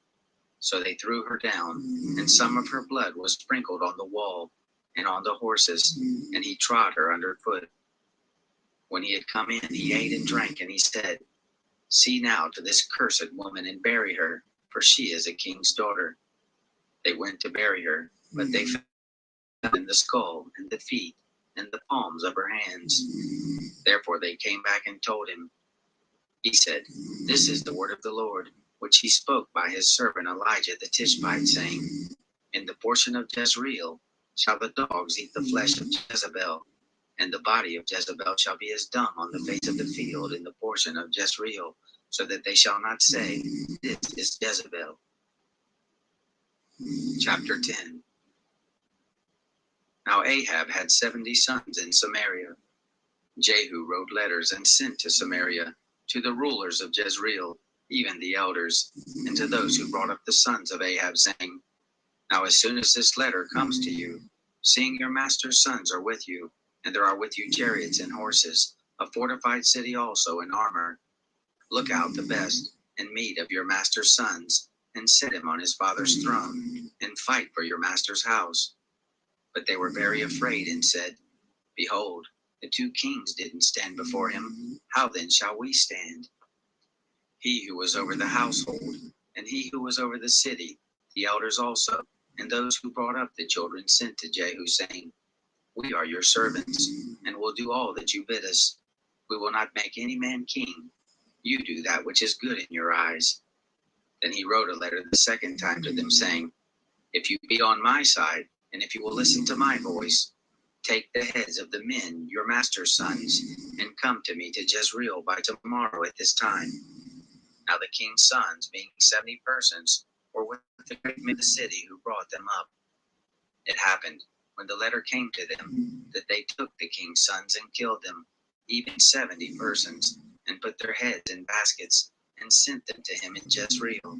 So they threw her down, and some of her blood was sprinkled on the wall and on the horses, and he trod her underfoot. When he had come in, he ate and drank, and he said, See now to this cursed woman, and bury her, for she is a king's daughter. They went to bury her, but they found in the skull and the feet and the palms of her hands. Therefore they came back and told him. He said, This is the word of the Lord, which he spoke by his servant Elijah the Tishbite, saying, In the portion of Jezreel shall the dogs eat the flesh of Jezebel, and the body of Jezebel shall be as dung on the face of the field in the portion of Jezreel, so that they shall not say, This is Jezebel. Chapter 10. Now Ahab had 70 sons in Samaria. Jehu wrote letters and sent to Samaria, to the rulers of Jezreel, even the elders, and to those who brought up the sons of Ahab, saying, Now as soon as this letter comes to you, seeing your master's sons are with you, and there are with you chariots and horses, a fortified city also in armor, look out the best, and meet of your master's sons, and set him on his father's throne, and fight for your master's house. But they were very afraid, and said, Behold, the 2 kings didn't stand before him. How then shall we stand? He who was over the household, and he who was over the city, the elders also, and those who brought up the children, sent to Jehu, saying, We are your servants, and will do all that you bid us. We will not make any man king. You do that which is good in your eyes. Then he wrote a letter the second time to them, saying, If you be on my side, and if you will listen to my voice, Take the heads of the men, your master's sons, and come to me to Jezreel by tomorrow at this time. Now the king's sons, being 70 persons, were with the great men of the city who brought them up. It happened, when the letter came to them, that they took the king's sons and killed them, even 70 persons, and put their heads in baskets, and sent them to him in Jezreel.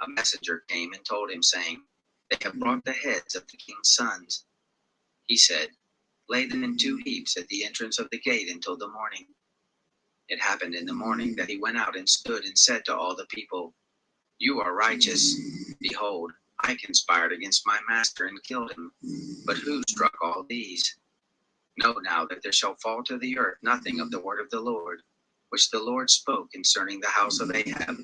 A messenger came and told him, saying, They have brought the heads of the king's sons. He said, Lay them in 2 heaps at the entrance of the gate until the morning. It happened in the morning that he went out and stood and said to all the people, You are righteous. Behold, I conspired against my master and killed him. But who struck all these? Know now that there shall fall to the earth nothing of the word of the Lord, which the Lord spoke concerning the house of Ahab.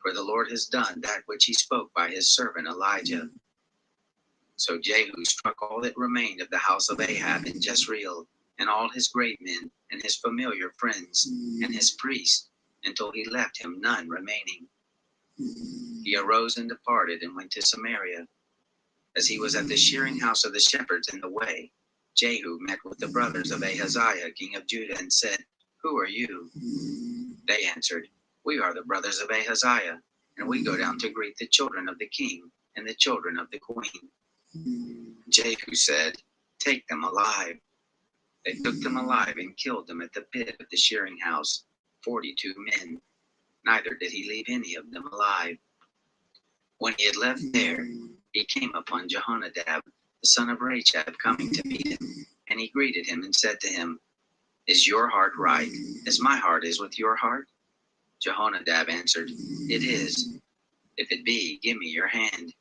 For the Lord has done that which he spoke by his servant Elijah. So Jehu struck all that remained of the house of Ahab in Jezreel, and all his great men, and his familiar friends, and his priests, until he left him none remaining. He arose and departed and went to Samaria. As he was at the shearing house of the shepherds in the way, Jehu met with the brothers of Ahaziah, king of Judah, and said, Who are you? They answered, We are the brothers of Ahaziah, and we go down to greet the children of the king and the children of the queen. Jehu said, Take them alive. They took them alive and killed them at the pit of the shearing house, 42 men. Neither did he leave any of them alive. When he had left there, he came upon Jehonadab, the son of Rechab, coming to meet him, and he greeted him and said to him, Is your heart right, as my heart is with your heart? Jehonadab answered, It is. If it be, give me your hand.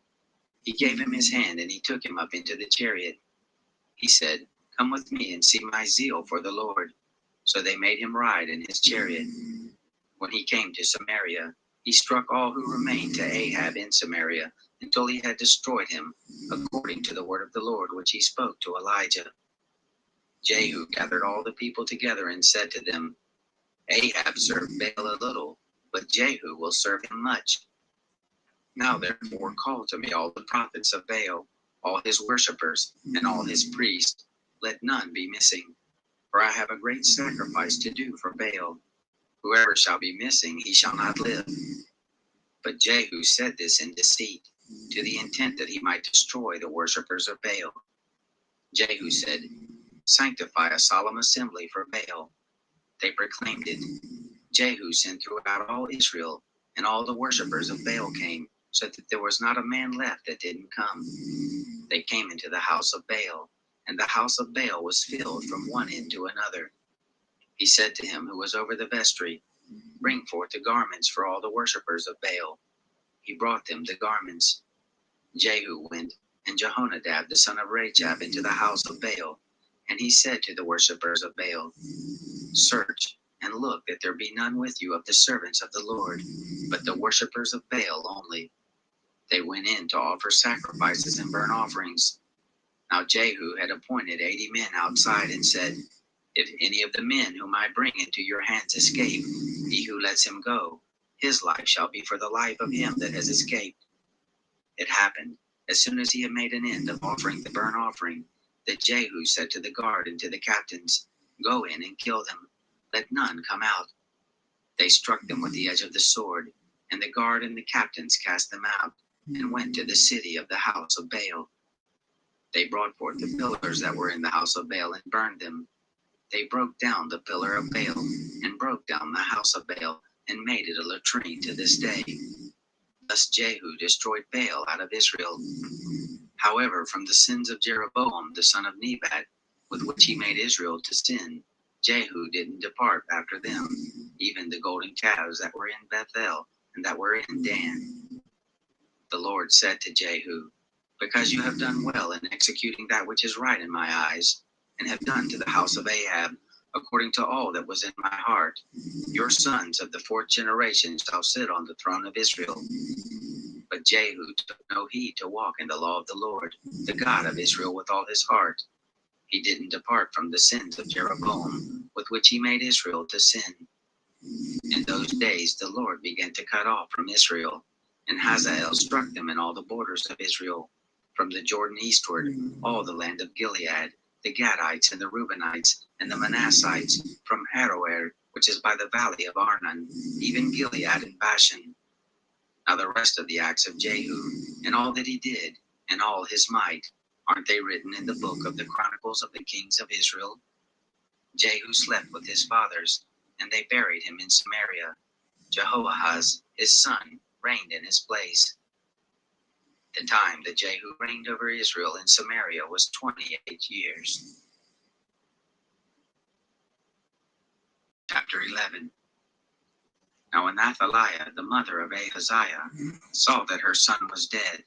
He gave him his hand, and he took him up into the chariot. He said, Come with me and see my zeal for the Lord. So they made him ride in his chariot. When he came to Samaria, he struck all who remained to Ahab in Samaria, until he had destroyed him, according to the word of the Lord which he spoke to Elijah. Jehu gathered all the people together and said to them, Ahab served Baal a little, but Jehu will serve him much. Now therefore call to me all the prophets of Baal, all his worshippers, and all his priests. Let none be missing, for I have a great sacrifice to do for Baal. Whoever shall be missing, he shall not live. But Jehu said this in deceit, to the intent that he might destroy the worshippers of Baal. Jehu said, Sanctify a solemn assembly for Baal. They proclaimed it. Jehu sent throughout all Israel, and all the worshippers of Baal came, so that there was not a man left that didn't come. They came into the house of Baal, and the house of Baal was filled from one end to another. He said to him who was over the vestry, Bring forth the garments for all the worshippers of Baal. He brought them the garments. Jehu went, and Jehonadab the son of Rechab, into the house of Baal, and he said to the worshippers of Baal, Search and look that there be none with you of the servants of the Lord, but the worshippers of Baal only. They went in to offer sacrifices and burnt offerings. Now Jehu had appointed 80 men outside and said, If any of the men whom I bring into your hands escape, he who lets him go, his life shall be for the life of him that has escaped. It happened, as soon as he had made an end of offering the burnt offering, that Jehu said to the guard and to the captains, Go in and kill them, let none come out. They struck them with the edge of the sword, and the guard and the captains cast them out, and went to the city of the house of Baal. They brought forth the pillars that were in the house of Baal and burned them. They broke down the pillar of Baal, and broke down the house of Baal, and made it a latrine to this day. Thus Jehu destroyed Baal out of Israel. However, from the sins of Jeroboam the son of Nebat, with which he made Israel to sin, Jehu didn't depart after them, even the golden calves that were in Bethel and that were in Dan. The Lord said to Jehu, Because you have done well in executing that which is right in my eyes, and have done to the house of Ahab according to all that was in my heart, your sons of the 4th generation shall sit on the throne of Israel. But Jehu took no heed to walk in the law of the Lord, the God of Israel, with all his heart. He didn't depart from the sins of Jeroboam, with which he made Israel to sin. In those days the Lord began to cut off from Israel, and Hazael struck them in all the borders of Israel, from the Jordan eastward, all the land of Gilead, the Gadites and the Reubenites and the Manassites from Aroer, which is by the valley of Arnon, even Gilead and Bashan. Now the rest of the acts of Jehu, and all that he did, and all his might, aren't they written in the book of the Chronicles of the Kings of Israel? Jehu slept with his fathers, and they buried him in Samaria. Jehoahaz, his son, reigned in his place. The time that Jehu reigned over Israel in Samaria was 28 years. Chapter 11. Now when Athaliah, the mother of Ahaziah, saw that her son was dead,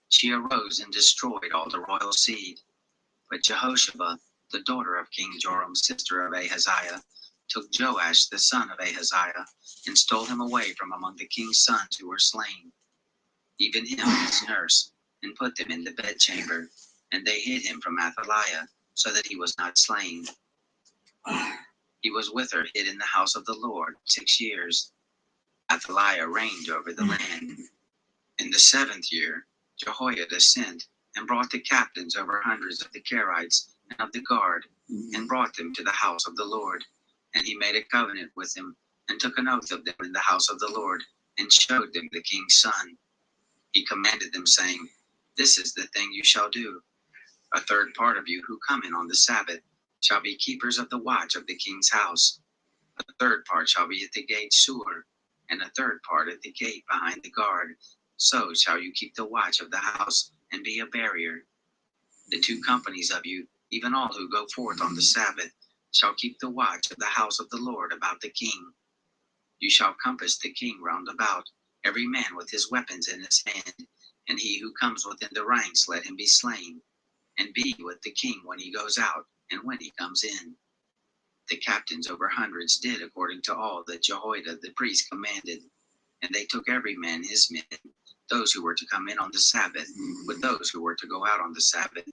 she arose and destroyed all the royal seed. But Jehoshaphat, the daughter of King Joram, sister of Ahaziah, took Joash, the son of Ahaziah, and stole him away from among the king's sons who were slain, even him and his nurse, and put them in the bedchamber, and they hid him from Athaliah, so that he was not slain. He was with her hid in the house of the Lord 6 years. Athaliah reigned over the land. In the 7th year, Jehoiada sent and brought the captains over hundreds of the Kerites and of the guard, and brought them to the house of the Lord. And he made a covenant with them, and took an oath of them in the house of the Lord, and showed them the king's son. He commanded them, saying, This is the thing you shall do. A third part of you who come in on the Sabbath shall be keepers of the watch of the king's house. A third part shall be at the gate Sur, and a third part at the gate behind the guard. So shall you keep the watch of the house, and be a barrier. The 2 companies of you, even all who go forth on the Sabbath, shall keep the watch of the house of the Lord about the king. You shall compass the king round about, every man with his weapons in his hand, and he who comes within the ranks let him be slain, and be with the king when he goes out, and when he comes in. The captains over hundreds did according to all that Jehoiada the priest commanded, and they took every man his men, those who were to come in on the Sabbath, with those who were to go out on the Sabbath,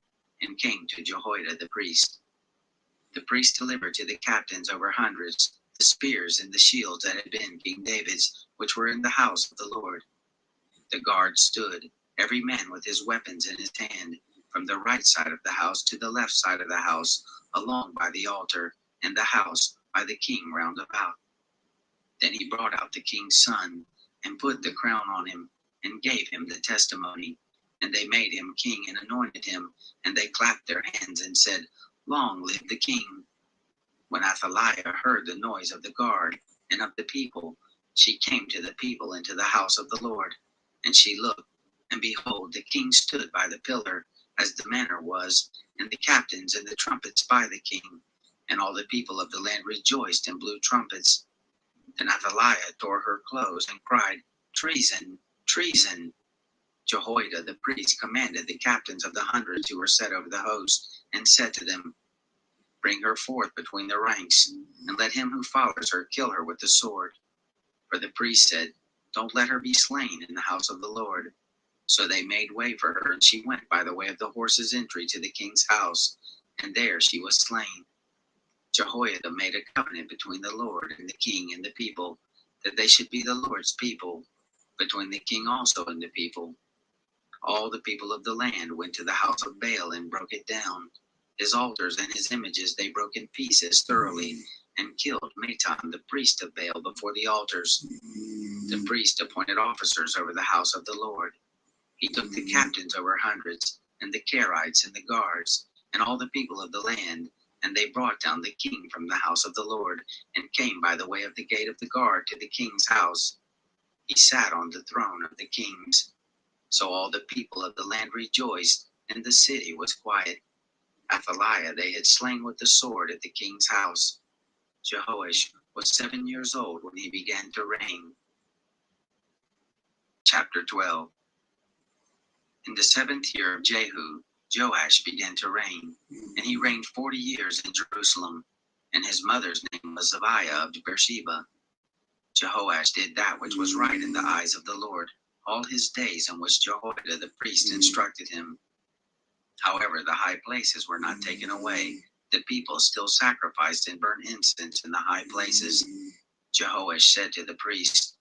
and came to Jehoiada the priest. The priest delivered to the captains over hundreds the spears and the shields that had been King David's, which were in the house of the Lord. The guard stood, every man with his weapons in his hand, from the right side of the house to the left side of the house, along by the altar, and the house by the king round about. Then he brought out the king's son, and put the crown on him, and gave him the testimony. And they made him king and anointed him, and they clapped their hands and said, Long live the king. When Athaliah heard the noise of the guard and of the people, she came to the people into the house of the Lord. And she looked, and behold, the king stood by the pillar, as the manner was, and the captains and the trumpets by the king. And all the people of the land rejoiced and blew trumpets. Then Athaliah tore her clothes and cried, Treason, treason. Jehoiada the priest commanded the captains of the hundreds who were set over the host, and said to them, Bring her forth between the ranks, and let him who follows her kill her with the sword. For the priest said, Don't let her be slain in the house of the Lord. So they made way for her, and she went by the way of the horse's entry to the king's house, and there she was slain. Jehoiada made a covenant between the Lord and the king and the people, that they should be the Lord's people, between the king also and the people. All the people of the land went to the house of Baal and broke it down. His altars and his images they broke in pieces thoroughly, and killed Matan the priest of Baal before the altars. The priest appointed officers over the house of the Lord. He took the captains over hundreds, and the Kerites and the guards, and all the people of the land, and they brought down the king from the house of the Lord, and came by the way of the gate of the guard to the king's house. He sat on the throne of the kings. So all the people of the land rejoiced, and the city was quiet. Athaliah they had slain with the sword at the king's house. Jehoash was 7 years old when he began to reign. Chapter 12. In the 7th year of Jehu, Joash began to reign, and he reigned 40 years in Jerusalem, and his mother's name was Zabiah of Beersheba. Jehoash did that which was right in the eyes of the Lord all his days in which Jehoiada the priest instructed him. However, the high places were not taken away. The people still sacrificed and burned incense in the high places. Jehoash said to the priest,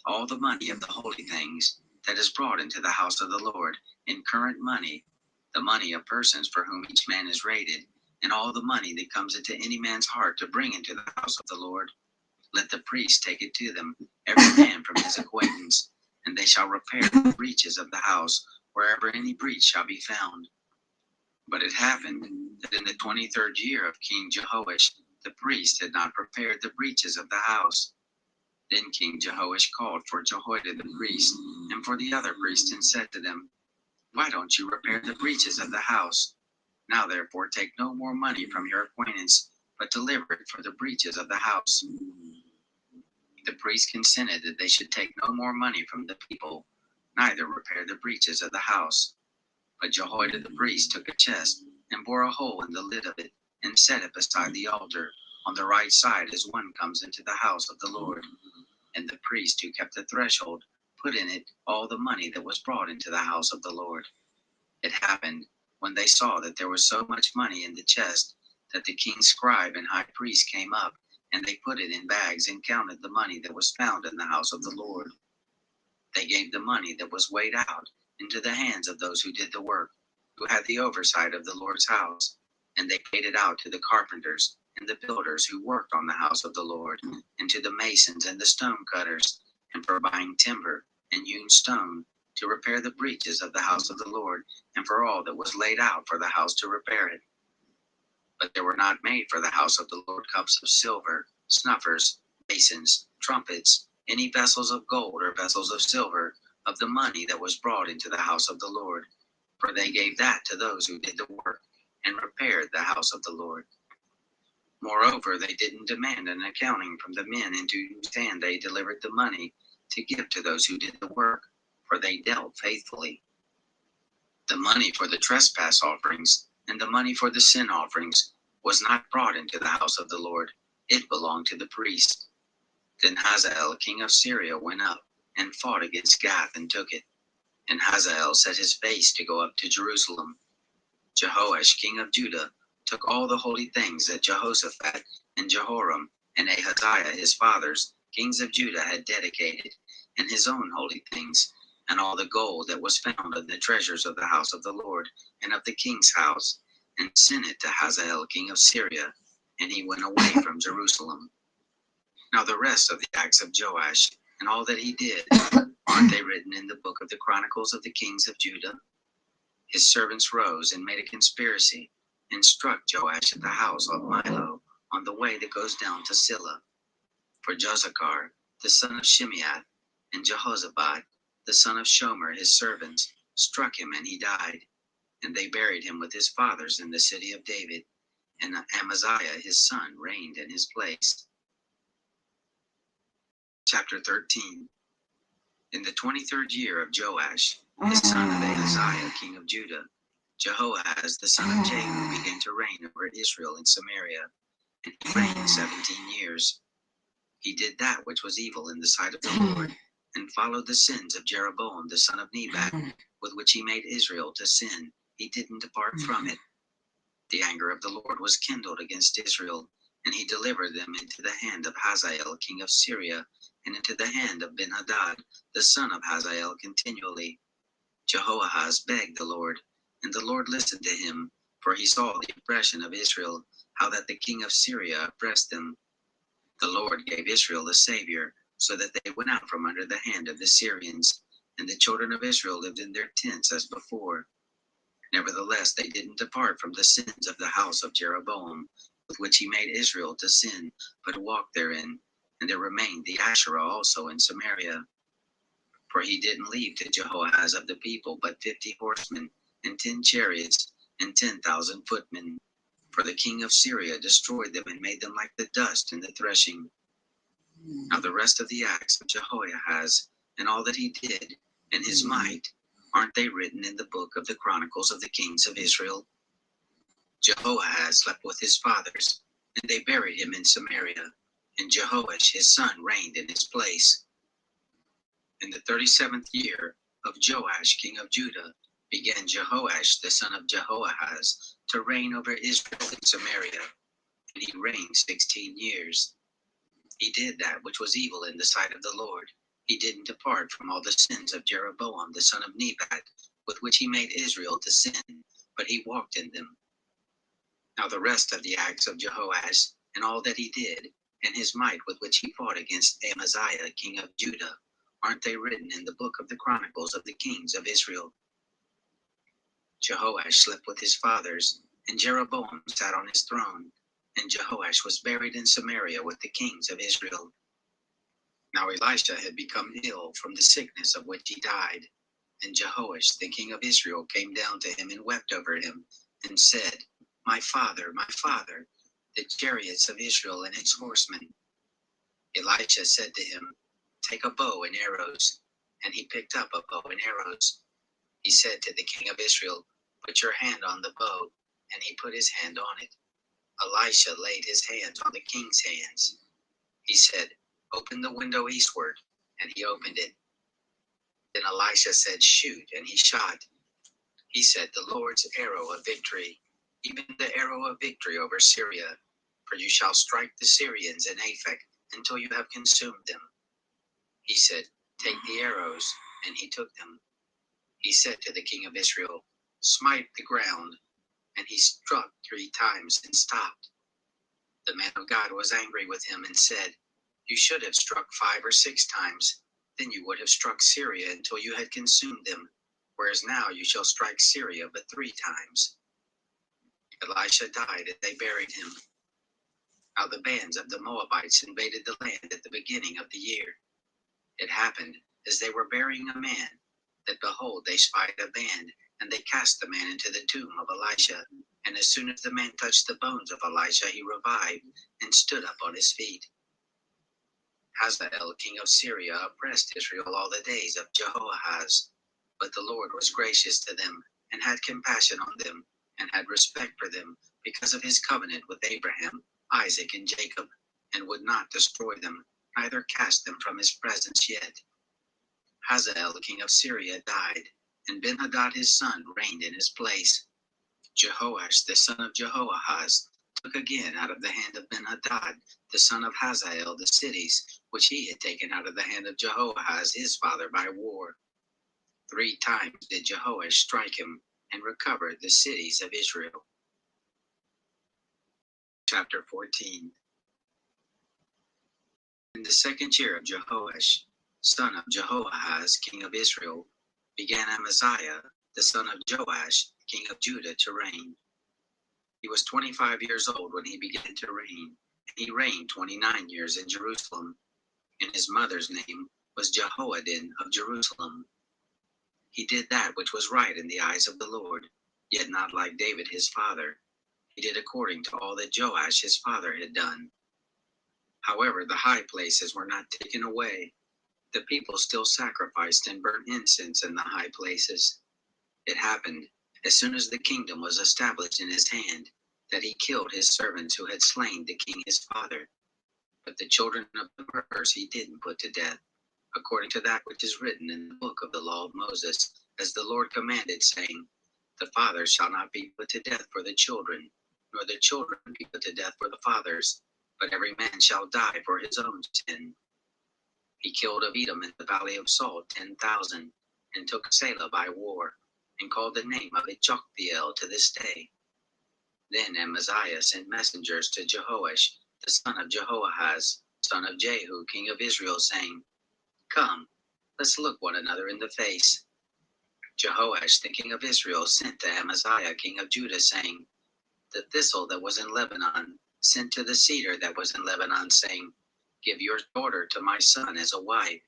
All the money of the holy things that is brought into the house of the Lord in current money, the money of persons for whom each man is rated, And all the money that comes into any man's heart to bring into the house of the Lord, let the priest take it to them, every man from his acquaintance, and they shall repair the breaches of the house, wherever any breach shall be found. But it happened that in the 23rd year of King Jehoash, the priest had not repaired the breaches of the house. Then King Jehoash called for Jehoiada the priest and for the other priests and said to them, Why don't you repair the breaches of the house? Now therefore take no more money from your acquaintance, but deliver it for the breaches of the house. The priest consented that they should take no more money from the people, neither repair the breaches of the house. But Jehoiada the priest took a chest and bore a hole in the lid of it, and set it beside the altar, on the right side as one comes into the house of the Lord. And the priest who kept the threshold put in it all the money that was brought into the house of the Lord. It happened, when they saw that there was so much money in the chest, that the king's scribe and high priest came up, and they put it in bags and counted the money that was found in the house of the Lord. They gave the money that was weighed out into the hands of those who did the work, who had the oversight of the Lord's house, and they paid it out to the carpenters and the builders who worked on the house of the Lord, and to the masons and the stone cutters, and for buying timber and hewn stone to repair the breaches of the house of the Lord, and for all that was laid out for the house to repair it. But there were not made for the house of the Lord cups of silver, snuffers, basins, trumpets, any vessels of gold or vessels of silver, of the money that was brought into the house of the Lord, for they gave that to those who did the work, and repaired the house of the Lord. Moreover, they didn't demand an accounting from the men into whose hand they delivered the money to give to those who did the work, for they dealt faithfully. The money for the trespass offerings and the money for the sin offerings was not brought into the house of the Lord. It belonged to the priest. Then Hazael, king of Syria, went up and fought against Gath and took it. And Hazael set his face to go up to Jerusalem. Jehoash, king of Judah, took all the holy things that Jehoshaphat and Jehoram and Ahaziah his fathers, kings of Judah, had dedicated, and his own holy things, and all the gold that was found in the treasures of the house of the Lord and of the king's house, and sent it to Hazael, king of Syria, and he went away from Jerusalem. Now the rest of the acts of Joash, and all that he did, aren't they written in the book of the Chronicles of the kings of Judah? His servants rose and made a conspiracy, and struck Joash at the house of Milo, on the way that goes down to Silla. For Jozachar, the son of Shimeath, and Jehozabad, the son of Shomer, his servants, struck him, and he died. And they buried him with his fathers in the city of David, and Amaziah his son reigned in his place. Chapter 13. In the 23rd year of Joash, his son of Ahaziah, king of Judah, Jehoahaz the son of Jehu began to reign over Israel in Samaria, and he reigned 17 years. He did that which was evil in the sight of the Lord, and followed the sins of Jeroboam the son of Nebat, with which he made Israel to sin. He didn't depart from it. The anger of the Lord was kindled against Israel, and he delivered them into the hand of Hazael king of Syria, and into the hand of Ben-Hadad the son of Hazael continually. Jehoahaz begged the Lord, and the Lord listened to him, for he saw the oppression of Israel, how that the king of Syria oppressed them. The Lord gave Israel a savior, so that they went out from under the hand of the Syrians, and the children of Israel lived in their tents as before. Nevertheless, they didn't depart from the sins of the house of Jeroboam, with which he made Israel to sin, but walked therein, and there remained the Asherah also in Samaria. For he didn't leave to Jehoahaz of the people but 50 horsemen, and 10 chariots, and 10,000 footmen. For the king of Syria destroyed them and made them like the dust in the threshing. Now the rest of the acts of Jehoahaz, and all that he did, and his might, aren't they written in the book of the Chronicles of the kings of Israel? Jehoahaz slept with his fathers, and they buried him in Samaria, and Jehoash his son reigned in his place. In the 37th year of Joash king of Judah began Jehoash the son of Jehoahaz to reign over Israel in Samaria, and he reigned 16 years. He did that which was evil in the sight of the Lord. He didn't depart from all the sins of Jeroboam the son of Nebat, with which he made Israel to sin, but he walked in them. Now the rest of the acts of Jehoash, and all that he did, and his might with which he fought against Amaziah, king of Judah, aren't they written in the book of the Chronicles of the kings of Israel? Jehoash slept with his fathers, and Jeroboam sat on his throne, and Jehoash was buried in Samaria with the kings of Israel. Now Elisha had become ill from the sickness of which he died, and Jehoash the king of Israel came down to him and wept over him, and said, my father, the chariots of Israel and its horsemen. Elisha said to him, take a bow and arrows. And he picked up a bow and arrows. He said to the king of Israel, put your hand on the bow. And he put his hand on it. Elisha laid his hands on the king's hands. He said, open the window eastward. And he opened it. Then Elisha said, shoot. And he shot. He said, the Lord's arrow of victory, even the arrow of victory over Syria. For you shall strike the Syrians in Aphek until you have consumed them. He said, take the arrows. And he took them. He said to the king of Israel, smite the ground. And he struck 3 times and stopped. The man of God was angry with him and said, you should have struck 5 or 6 times. Then you would have struck Syria until you had consumed them. Whereas now you shall strike Syria but 3 times. Elisha died and they buried him. Now the bands of the Moabites invaded the land at the beginning of the year. It happened, as they were burying a man, that behold, they spied a band, and they cast the man into the tomb of Elisha. And as soon as the man touched the bones of Elisha, he revived and stood up on his feet. Hazael, king of Syria, oppressed Israel all the days of Jehoahaz. But the Lord was gracious to them, and had compassion on them, and had respect for them, because of his covenant with Abraham, Isaac, and Jacob, and would not destroy them, neither cast them from his presence yet. Hazael, king of Syria, died, and Ben-Hadad his son reigned in his place. Jehoash, the son of Jehoahaz, took again out of the hand of Ben-Hadad, the son of Hazael, the cities, which he had taken out of the hand of Jehoahaz his father by war. 3 times did Jehoash strike him, and recovered the cities of Israel. Chapter 14. In the 2nd year of Jehoash, son of Jehoahaz, king of Israel, began Amaziah, the son of Joash, king of Judah, to reign. He was 25 years old when he began to reign, and he reigned 29 years in Jerusalem. And his mother's name was Jehoadin of Jerusalem. He did that which was right in the eyes of the Lord, yet not like David his father. He did according to all that Joash his father had done. However, the high places were not taken away. The people still sacrificed and burnt incense in the high places. It happened, as soon as the kingdom was established in his hand, that he killed his servants who had slain the king his father. But the children of the murderers he didn't put to death, according to that which is written in the book of the law of Moses, as the Lord commanded, saying, the fathers shall not be put to death for the children, nor the children be put to death for the fathers, but every man shall die for his own sin. He killed of Edom in the valley of Salt 10,000, and took Selah by war, and called the name of it Joktheel to this day. Then Amaziah sent messengers to Jehoash, the son of Jehoahaz, son of Jehu, king of Israel, saying, come, let's look one another in the face. Jehoash, the king of Israel, sent to Amaziah, king of Judah, saying, the thistle that was in Lebanon sent to the cedar that was in Lebanon, saying, give your daughter to my son as a wife.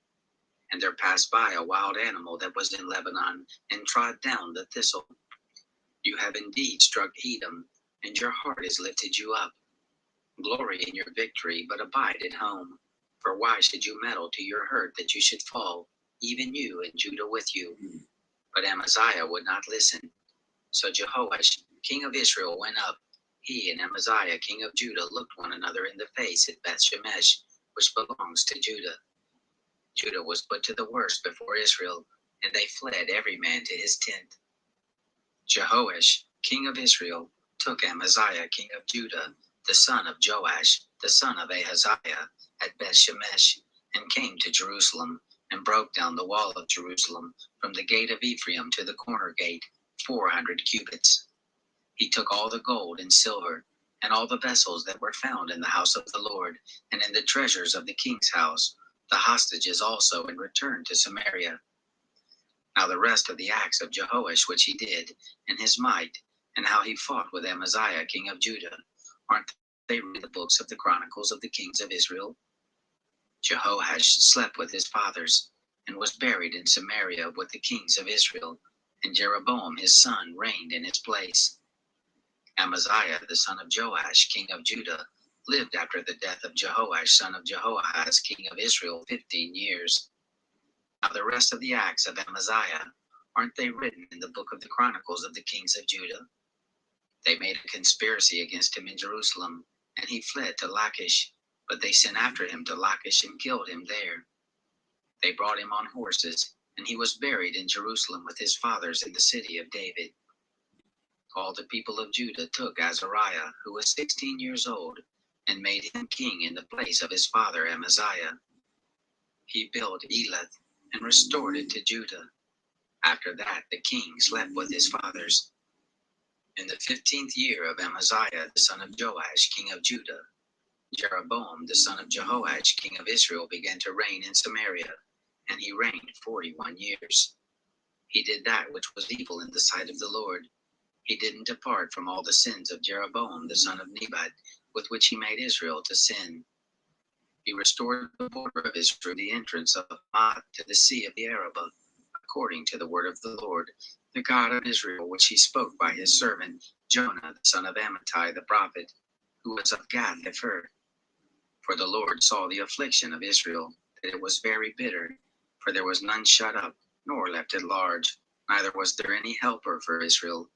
And there passed by a wild animal that was in Lebanon, and trod down the thistle. You have indeed struck Edom, and your heart has lifted you up. Glory in your victory, but abide at home. For why should you meddle to your hurt that you should fall, even you and Judah with you? But Amaziah would not listen. So Jehoash, king of Israel, went up. He and Amaziah, king of Judah, looked one another in the face at Beth-Shemesh, which belongs to Judah. Judah was put to the worst before Israel, and they fled every man to his tent. Jehoash, king of Israel, took Amaziah, king of Judah, the son of Joash, the son of Ahaziah, at Beth-Shemesh, and came to Jerusalem, and broke down the wall of Jerusalem, from the gate of Ephraim to the corner gate, 400 cubits. He took all the gold and silver, and all the vessels that were found in the house of the Lord, and in the treasures of the king's house, the hostages also, and returned to Samaria. Now the rest of the acts of Jehoash which he did, and his might, and how he fought with Amaziah king of Judah, aren't they written in the books of the chronicles of the kings of Israel? Jehoash slept with his fathers, and was buried in Samaria with the kings of Israel, and Jeroboam his son reigned in his place. Amaziah the son of Joash king of Judah lived after the death of Jehoash son of Jehoahaz king of Israel 15 years. Now the rest of the acts of Amaziah, aren't they written in the book of the chronicles of the kings of Judah? They made a conspiracy against him in Jerusalem, and he fled to Lachish, but they sent after him to Lachish and killed him there. They brought him on horses, and he was buried in Jerusalem with his fathers in the city of David. All the people of Judah took Azariah, who was 16 years old, and made him king in the place of his father Amaziah. He built Elath and restored it to Judah. After that, the king slept with his fathers. In the 15th year of Amaziah, the son of Joash, king of Judah, Jeroboam, the son of Jehoash, king of Israel, began to reign in Samaria, and he reigned 41 years. He did that which was evil in the sight of the Lord. He didn't depart from all the sins of Jeroboam, the son of Nebat, with which he made Israel to sin. He restored the border of Israel, the entrance of Hamath to the sea of the Arabah, according to the word of the Lord, the God of Israel, which he spoke by his servant Jonah, the son of Amittai the prophet, who was of Gath-hepher. For the Lord saw the affliction of Israel, that it was very bitter, for there was none shut up, nor left at large, neither was there any helper for Israel.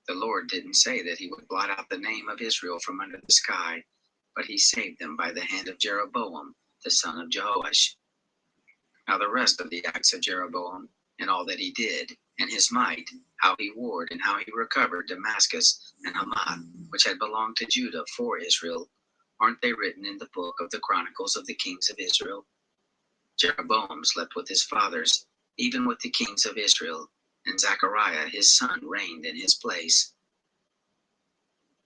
The Lord didn't say that he would blot out the name of Israel from under the sky, but he saved them by the hand of Jeroboam, the son of Jehoash. Now the rest of the acts of Jeroboam, and all that he did, and his might, how he warred, and how he recovered Damascus and Hamath, which had belonged to Judah for Israel, aren't they written in the book of the chronicles of the kings of Israel? Jeroboam slept with his fathers, even with the kings of Israel, and Zechariah his son reigned in his place.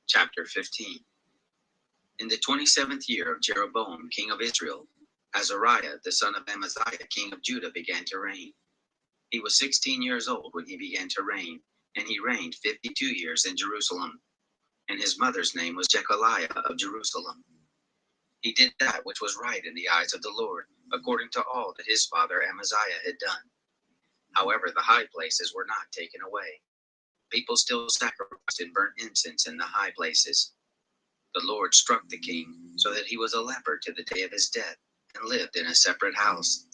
Chapter 15. In the 27th year of Jeroboam king of Israel, Azariah the son of Amaziah king of Judah began to reign. He was 16 years old when he began to reign, and he reigned 52 years in Jerusalem. And his mother's name was Jechaliah of Jerusalem. He did that which was right in the eyes of the Lord, according to all that his father Amaziah had done. However, the high places were not taken away. People still sacrificed and burnt incense in the high places. The Lord struck the king, so that he was a leper to the day of his death, and lived in a separate house.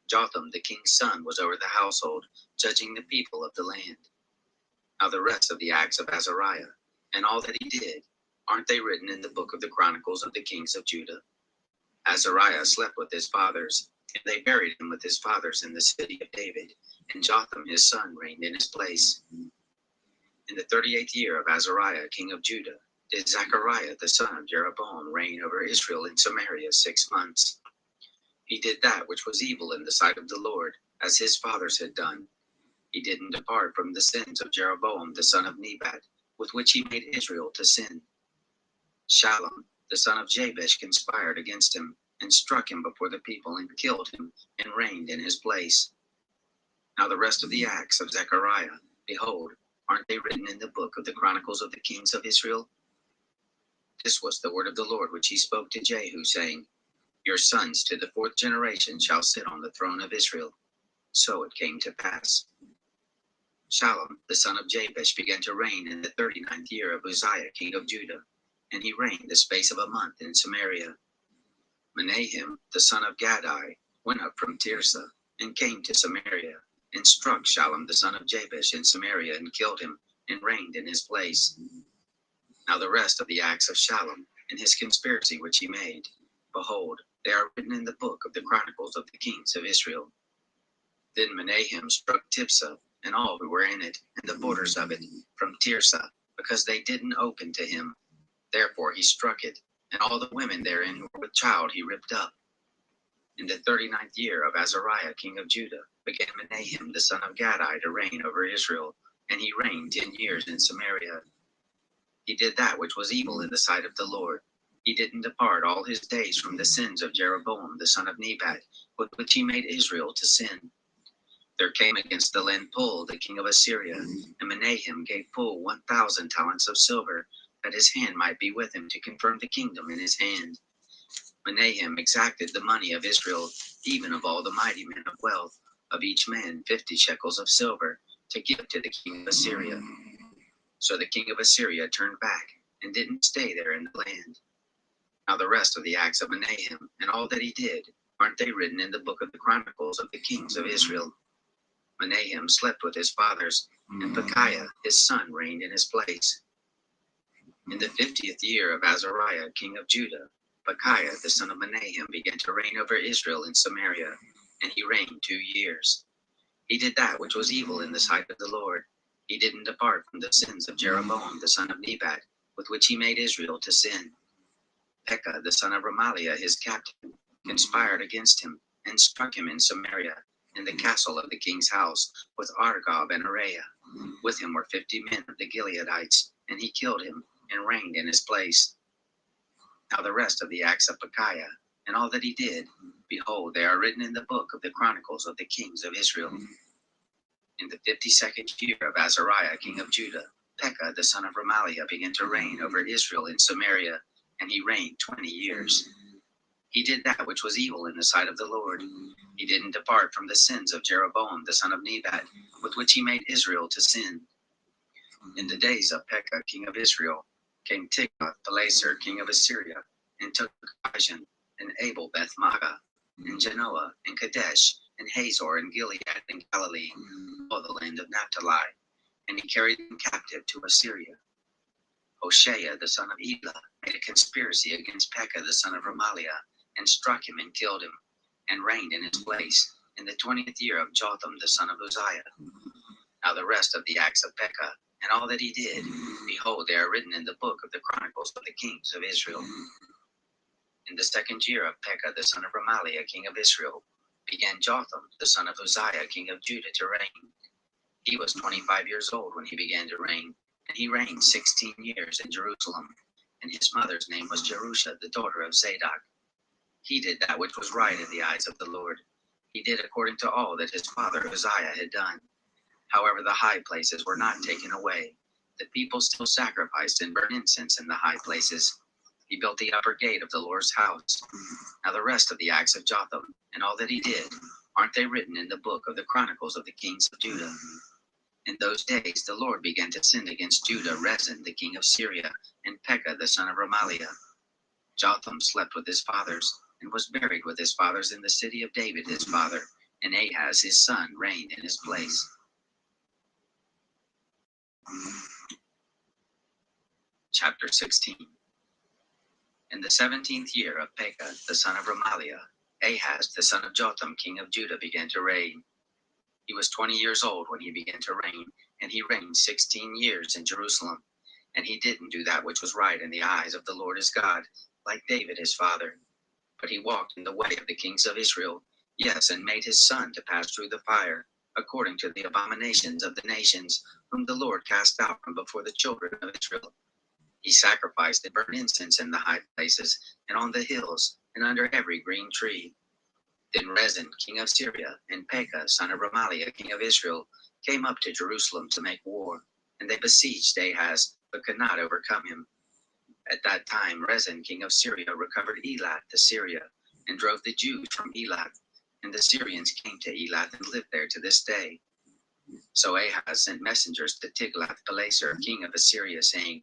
Jotham the king's son was over the household, judging the people of the land. Now the rest of the acts of Azariah, and all that he did, aren't they written in the book of the chronicles of the kings of Judah? Azariah slept with his fathers, and they buried him with his fathers in the city of David, and Jotham his son reigned in his place. In the 38th year of Azariah king of Judah, did Zechariah the son of Jeroboam reign over Israel in Samaria 6 months. He did that which was evil in the sight of the Lord, as his fathers had done. He didn't depart from the sins of Jeroboam the son of Nebat, with which he made Israel to sin. Shallum the son of Jabesh conspired against him, and struck him before the people, and killed him, and reigned in his place. Now the rest of the acts of Zechariah, behold, aren't they written in the book of the chronicles of the kings of Israel? This was the word of the Lord which he spoke to Jehu, saying, Your sons to the 4th generation shall sit on the throne of Israel. So it came to pass. Shallum the son of Jabesh began to reign in the 39th year of Uzziah king of Judah, and he reigned the space of a month in Samaria. Menahem the son of Gadai went up from Tirzah, and came to Samaria, and struck Shallum the son of Jabesh in Samaria, and killed him, and reigned in his place. Now the rest of the acts of Shallum, and his conspiracy which he made, behold, they are written in the book of the chronicles of the kings of Israel. Then Menahem struck Tirzah, and all who were in it, and the borders of it, from Tirzah, because they didn't open to him. Therefore he struck it, and all the women therein who were with child he ripped up. In the 39th year of Azariah king of Judah began Menahem the son of Gadai to reign over Israel and he reigned 10 years in Samaria. He did that which was evil in the sight of the Lord. He didn't depart all his days from the sins of Jeroboam the son of Nebat, with which he made Israel to sin. There came against the land Pul, the king of Assyria, and Menahem gave Pul 1,000 talents of silver, that his hand might be with him to confirm the kingdom in his hand. Menahem exacted the money of Israel, even of all the mighty men of wealth, of each man 50 shekels of silver, to give to the king of Assyria. So the king of Assyria turned back, and didn't stay there in the land. Now the rest of the acts of Menahem, and all that he did, aren't they written in the book of the Chronicles of the kings of Israel? Menahem slept with his fathers, and Pekahiah his son reigned in his place. In the 50th year of Azariah king of Judah, Pekahiah the son of Menahem began to reign over Israel in Samaria, and he reigned 2 years. He did that which was evil in the sight of the Lord. He didn't depart from the sins of Jeroboam the son of Nebat, with which he made Israel to sin. Pekah the son of Remaliah his captain conspired against him, and struck him in Samaria, in the castle of the king's house, with Argob and Araiah. With him were 50 men of the Gileadites, and he killed him, and reigned in his place. Now the rest of the acts of Pekahiah, and all that he did, behold, they are written in the book of the Chronicles of the kings of Israel. In the 52nd year of Azariah king of Judah, Pekah the son of Remaliah began to reign over Israel in Samaria, and he reigned 20 years. He did that which was evil in the sight of the Lord. He didn't depart from the sins of Jeroboam the son of Nebat, with which he made Israel to sin. In the days of Pekah king of Israel, came Tiglath-Pileser king of Assyria, and took Ajan, and Abel Beth-Maachah, and Genoa, and Kadesh, and Hazor, and Gilead, and Galilee, all the land of Naphtali, and he carried them captive to Assyria. Hoshea the son of Elah made a conspiracy against Pekah the son of Remaliah, and struck him and killed him, and reigned in his place in the 20th year of Jotham the son of Uzziah. Now the rest of the acts of Pekah, and all that he did, behold, they are written in the book of the Chronicles of the kings of Israel. In the 2nd year of Pekah the son of Remaliah king of Israel, began Jotham the son of Uzziah king of Judah to reign. He was 25 years old when he began to reign, and he reigned 16 years in Jerusalem, and his mother's name was Jerusha, the daughter of Zadok. He did that which was right in the eyes of the Lord. He did according to all that his father Uzziah had done. However, the high places were not taken away. The people still sacrificed and burned incense in the high places. He built the upper gate of the Lord's house. Now the rest of the acts of Jotham, and all that he did, aren't they written in the book of the Chronicles of the kings of Judah? In those days the Lord began to send against Judah Rezin the king of Syria, and Pekah the son of Remaliah. Jotham slept with his fathers, and was buried with his fathers in the city of David his father, and Ahaz his son reigned in his place. Chapter 16. In the 17th year of Pekah the son of Remaliah, Ahaz the son of Jotham king of Judah began to reign. He was 20 years old when he began to reign, and he reigned 16 years in Jerusalem. And he didn't do that which was right in the eyes of the Lord his God, like David his father. But he walked in the way of the kings of Israel, yes, and made his son to pass through the fire, according to the abominations of the nations, whom the Lord cast out from before the children of Israel. He sacrificed and burned incense in the high places, and on the hills, and under every green tree. Then Rezin king of Syria, and Pekah son of Remaliah king of Israel, came up to Jerusalem to make war, and they besieged Ahaz, but could not overcome him. At that time Rezin king of Syria recovered Elath to Syria, and drove the Jews from Elath, and the Syrians came to Elath and lived there to this day. So Ahaz sent messengers to Tiglath-Pileser king of Assyria, saying,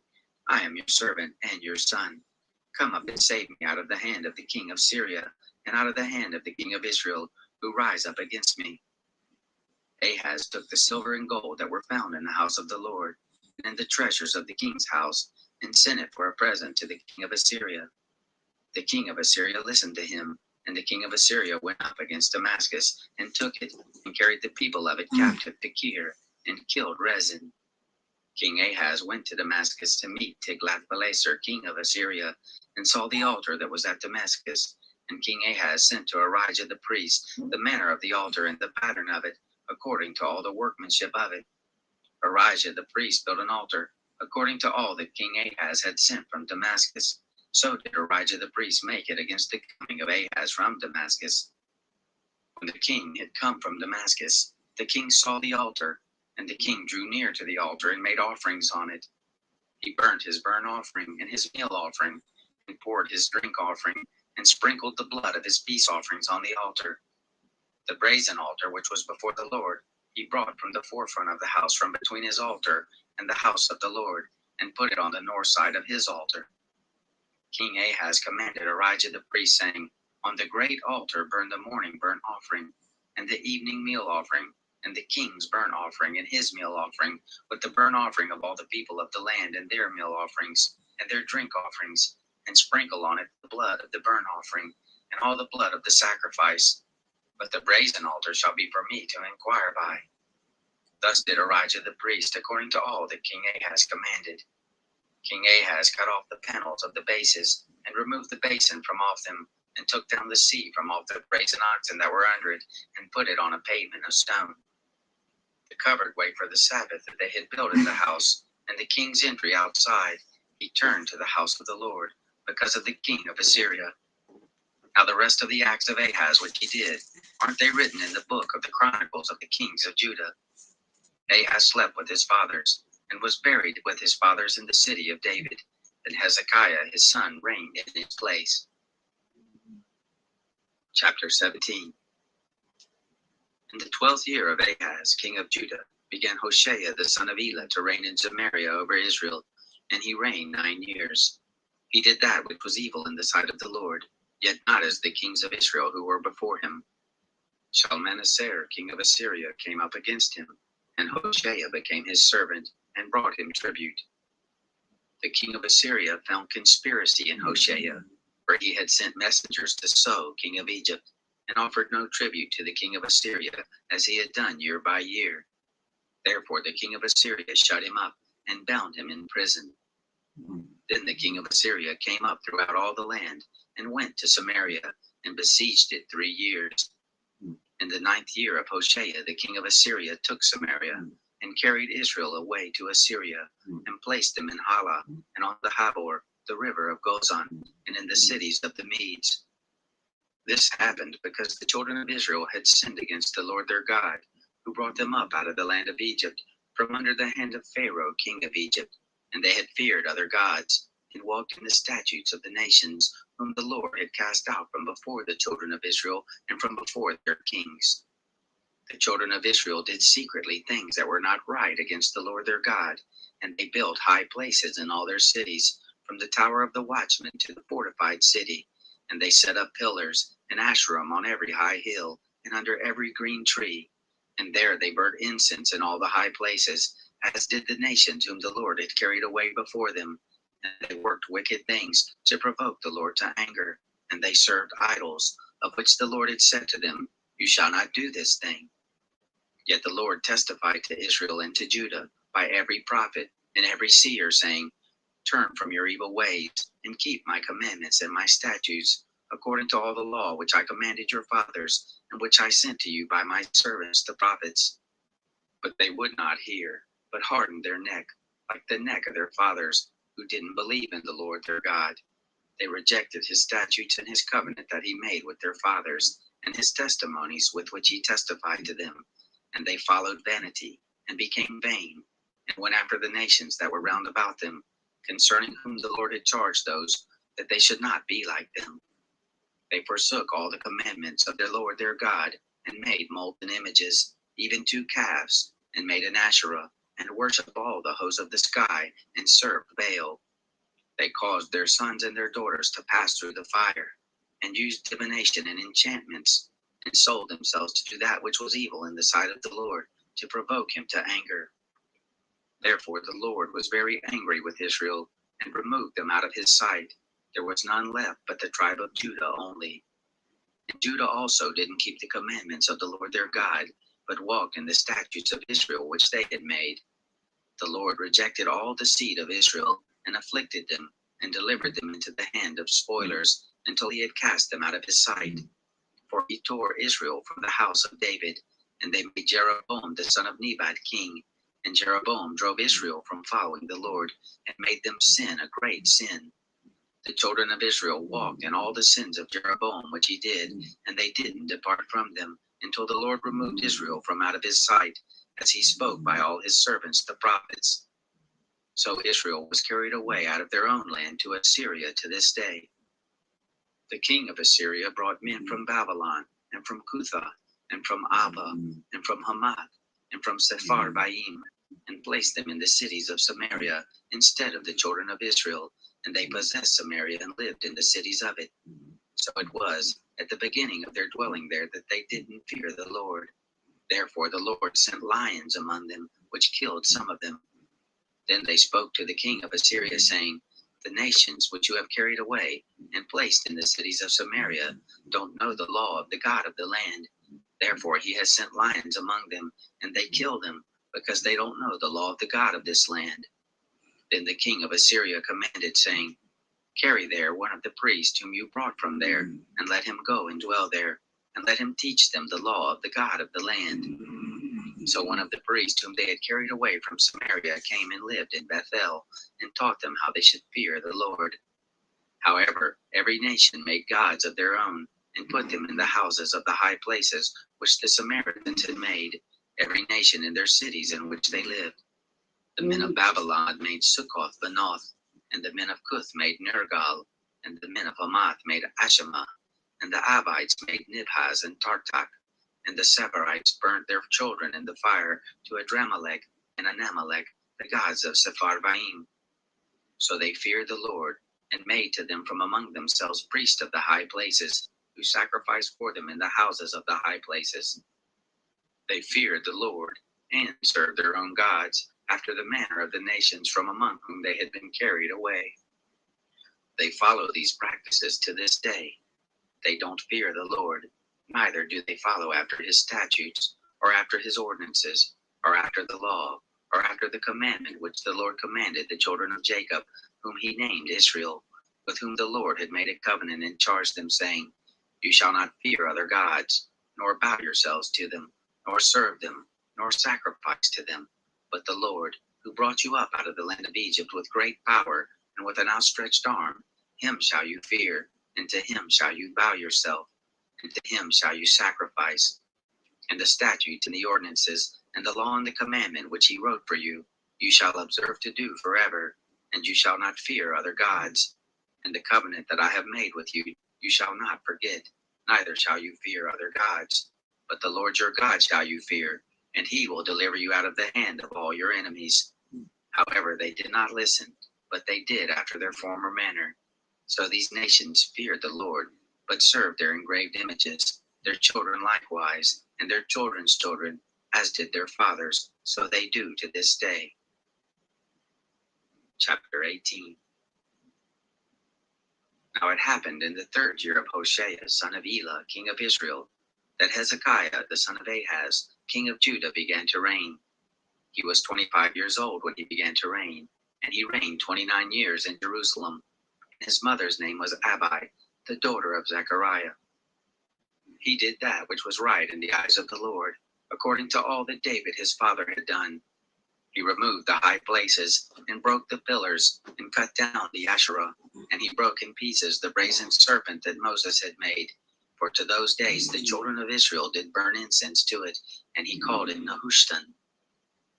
I am your servant and your son. Come up and save me out of the hand of the king of Syria, and out of the hand of the king of Israel, who rise up against me. Ahaz took the silver and gold that were found in the house of the Lord, and in the treasures of the king's house, and sent it for a present to the king of Assyria. The king of Assyria listened to him, and the king of Assyria went up against Damascus, and took it, and carried the people of it captive to Kir, and killed Rezin. King Ahaz went to Damascus to meet Tiglath-Pileser king of Assyria, and saw the altar that was at Damascus. And King Ahaz sent to Arijah the priest the manner of the altar and the pattern of it, according to all the workmanship of it. Ahijah the priest built an altar, according to all that King Ahaz had sent from Damascus. So did Ahijah the priest make it against the coming of Ahaz from Damascus. When the king had come from Damascus, the king saw the altar, and the king drew near to the altar and made offerings on it. He burnt his burnt offering and his meal offering, and poured his drink offering, and sprinkled the blood of his peace offerings on the altar. The brazen altar which was before the Lord, he brought from the forefront of the house from between his altar and the house of the Lord, and put it on the north side of his altar. King Ahaz commanded Ahijah the priest, saying, On the great altar burn the morning burnt offering, and the evening meal offering, and the king's burnt offering and his meal offering, with the burnt offering of all the people of the land and their meal offerings and their drink offerings, and sprinkle on it the blood of the burnt offering and all the blood of the sacrifice. But the brazen altar shall be for me to inquire by. Thus did Ahijah the priest, according to all that King Ahaz commanded. King Ahaz cut off the panels of the bases, and removed the basin from off them, and took down the seat from off the brazen oxen that were under it, and put it on a pavement of stone. The covered way for the Sabbath that they had built in the house, and the king's entry outside, he turned to the house of the Lord, because of the king of Assyria. Now the rest of the acts of Ahaz which he did, aren't they written in the book of the Chronicles of the kings of Judah? Ahaz slept with his fathers, and was buried with his fathers in the city of David, and Hezekiah his son reigned in his place. Chapter 17. In the 12th year of Ahaz, king of Judah, began Hoshea the son of Elah to reign in Samaria over Israel, and he reigned 9 years. He did that which was evil in the sight of the Lord, yet not as the kings of Israel who were before him. Shalmaneser, king of Assyria, came up against him, and Hoshea became his servant, and brought him tribute. The king of Assyria found conspiracy in Hoshea, for he had sent messengers to So, king of Egypt, and offered no tribute to the king of Assyria, as he had done year by year. Therefore the king of Assyria shut him up, and bound him in prison. Then the king of Assyria came up throughout all the land, and went to Samaria, and besieged it 3 years. In the 9th year of Hoshea, the king of Assyria took Samaria, and carried Israel away to Assyria, and placed them in Hala, and on the Habor, the river of Gozan, and in the cities of the Medes. This happened because the children of Israel had sinned against the Lord their God, who brought them up out of the land of Egypt, from under the hand of Pharaoh, king of Egypt, and they had feared other gods, and walked in the statutes of the nations, whom the Lord had cast out from before the children of Israel, and from before their kings. The children of Israel did secretly things that were not right against the Lord their God, and they built high places in all their cities, from the tower of the watchman to the fortified city, and they set up pillars and Asherim on every high hill, and under every green tree, and there they burnt incense in all the high places, as did the nations whom the Lord had carried away before them. And they worked wicked things to provoke the Lord to anger, and they served idols, of which the Lord had said to them, You shall not do this thing. Yet the Lord testified to Israel and to Judah by every prophet and every seer, saying, Turn from your evil ways, and keep my commandments and my statutes, according to all the law which I commanded your fathers, and which I sent to you by my servants the prophets. But they would not hear, but hardened their neck, like the neck of their fathers, who didn't believe in the Lord their God. They rejected his statutes and his covenant that he made with their fathers, and his testimonies with which he testified to them. And they followed vanity, and became vain, and went after the nations that were round about them, concerning whom the Lord had charged those, that they should not be like them. They forsook all the commandments of their Lord their God, and made molten images, even 2 calves, and made an Asherah, and worshipped all the hosts of the sky, and served Baal. They caused their sons and their daughters to pass through the fire, and used divination and enchantments, and sold themselves to do that which was evil in the sight of the Lord, to provoke him to anger. Therefore the Lord was very angry with Israel, and removed them out of his sight. There was none left but the tribe of Judah only. And Judah also didn't keep the commandments of the Lord their God, but walked in the statutes of Israel which they had made. The Lord rejected all the seed of Israel, and afflicted them, and delivered them into the hand of spoilers, until he had cast them out of his sight. For he tore Israel from the house of David, and they made Jeroboam the son of Nebat king, And Jeroboam drove Israel from following the Lord, and made them sin a great sin. The children of Israel walked in all the sins of Jeroboam which he did, and they didn't depart from them, until the Lord removed Israel from out of his sight, as he spoke by all his servants the prophets. So Israel was carried away out of their own land to Assyria to this day. The king of Assyria brought men from Babylon, and from Cutha, and from Ava, and from Hamath, and from Sepharvaim, and placed them in the cities of Samaria instead of the children of Israel, and they possessed Samaria and lived in the cities of it. So it was at the beginning of their dwelling there that they didn't fear the Lord. Therefore the Lord sent lions among them, which killed some of them. Then they spoke to the king of Assyria, saying, The nations which you have carried away and placed in the cities of Samaria don't know the law of the God of the land. Therefore he has sent lions among them, and they kill them, because they don't know the law of the God of this land. Then the king of Assyria commanded, saying, Carry there one of the priests whom you brought from there, and let him go and dwell there, and let him teach them the law of the God of the land. So one of the priests whom they had carried away from Samaria came and lived in Bethel, and taught them how they should fear the Lord. However, every nation made gods of their own, and put them in the houses of the high places which the Samaritans had made, every nation in their cities in which they lived. The men of Babylon made Succoth Benoth, and the men of Cuth made Nergal, and the men of Hamath made Ashima, and the Avites made Nibhaz and Tartak, and the Sepharvites burnt their children in the fire to Adramelech and Anamelech, the gods of Sepharvaim. So they feared the Lord, and made to them from among themselves priests of the high places, who sacrificed for them in the houses of the high places. They feared the Lord, and served their own gods, after the manner of the nations from among whom they had been carried away. They follow these practices to this day. They don't fear the Lord, neither do they follow after his statutes, or after his ordinances, or after the law, or after the commandment which the Lord commanded the children of Jacob, whom he named Israel, with whom the Lord had made a covenant and charged them, saying, You shall not fear other gods, nor bow yourselves to them, nor serve them, nor sacrifice to them, but the Lord, who brought you up out of the land of Egypt with great power and with an outstretched arm, him shall you fear, and to him shall you bow yourself, and to him shall you sacrifice. And the statutes and the ordinances, and the law and the commandment which he wrote for you, you shall observe to do forever, and you shall not fear other gods. And the covenant that I have made with you, you shall not forget, neither shall you fear other gods. But the Lord your God shall you fear, and he will deliver you out of the hand of all your enemies. However, they did not listen, but they did after their former manner. So these nations feared the Lord, but served their engraved images, their children likewise, and their children's children, as did their fathers, so they do to this day. Chapter 18. Now it happened in the 3rd year of Hoshea, son of Elah, king of Israel, that Hezekiah, the son of Ahaz, king of Judah, began to reign. He was 25 years old when he began to reign, and he reigned 29 years in Jerusalem. His mother's name was Abi, the daughter of Zechariah. He did that which was right in the eyes of the Lord, according to all that David his father had done. He removed the high places, and broke the pillars, and cut down the Asherah, and he broke in pieces the brazen serpent that Moses had made. For to those days the children of Israel did burn incense to it, and he called it Nehushtan.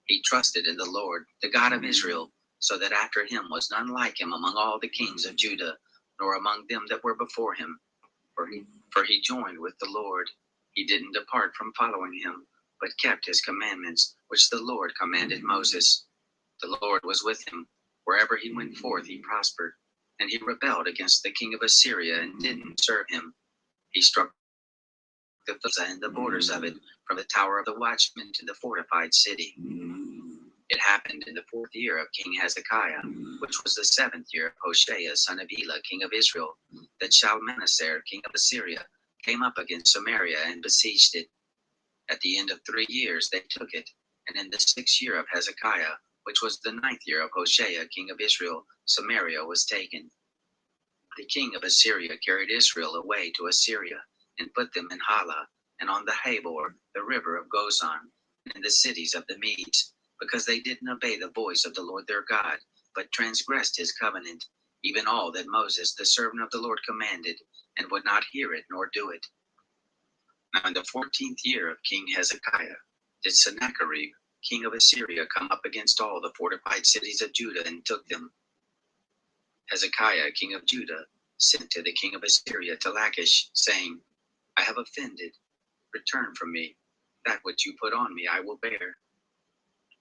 He trusted in the Lord, the God of Israel, so that after him was none like him among all the kings of Judah, nor among them that were before him. For he joined with the Lord. He didn't depart from following him, but kept his commandments, which the Lord commanded Moses. The Lord was with him. Wherever he went forth, he prospered. And he rebelled against the king of Assyria and didn't serve him. He struck the plaza and the borders of it, from the tower of the watchman to the fortified city. It happened in the 4th year of King Hezekiah, which was the 7th year of Hoshea, son of Elah, king of Israel, that Shalmaneser, king of Assyria, came up against Samaria and besieged it. At the end of 3 years they took it, and in the 6th year of Hezekiah, which was the 9th year of Hoshea, king of Israel, Samaria was taken. The king of Assyria carried Israel away to Assyria, and put them in Hala, and on the Habor, the river of Gozan, and in the cities of the Medes, because they didn't obey the voice of the Lord their God, but transgressed his covenant, even all that Moses, the servant of the Lord, commanded, and would not hear it nor do it. Now in the 14th year of King Hezekiah did Sennacherib, king of Assyria, come up against all the fortified cities of Judah and took them. Hezekiah, king of Judah, sent to the king of Assyria to Lachish, saying, I have offended. Return from me. That which you put on me I will bear.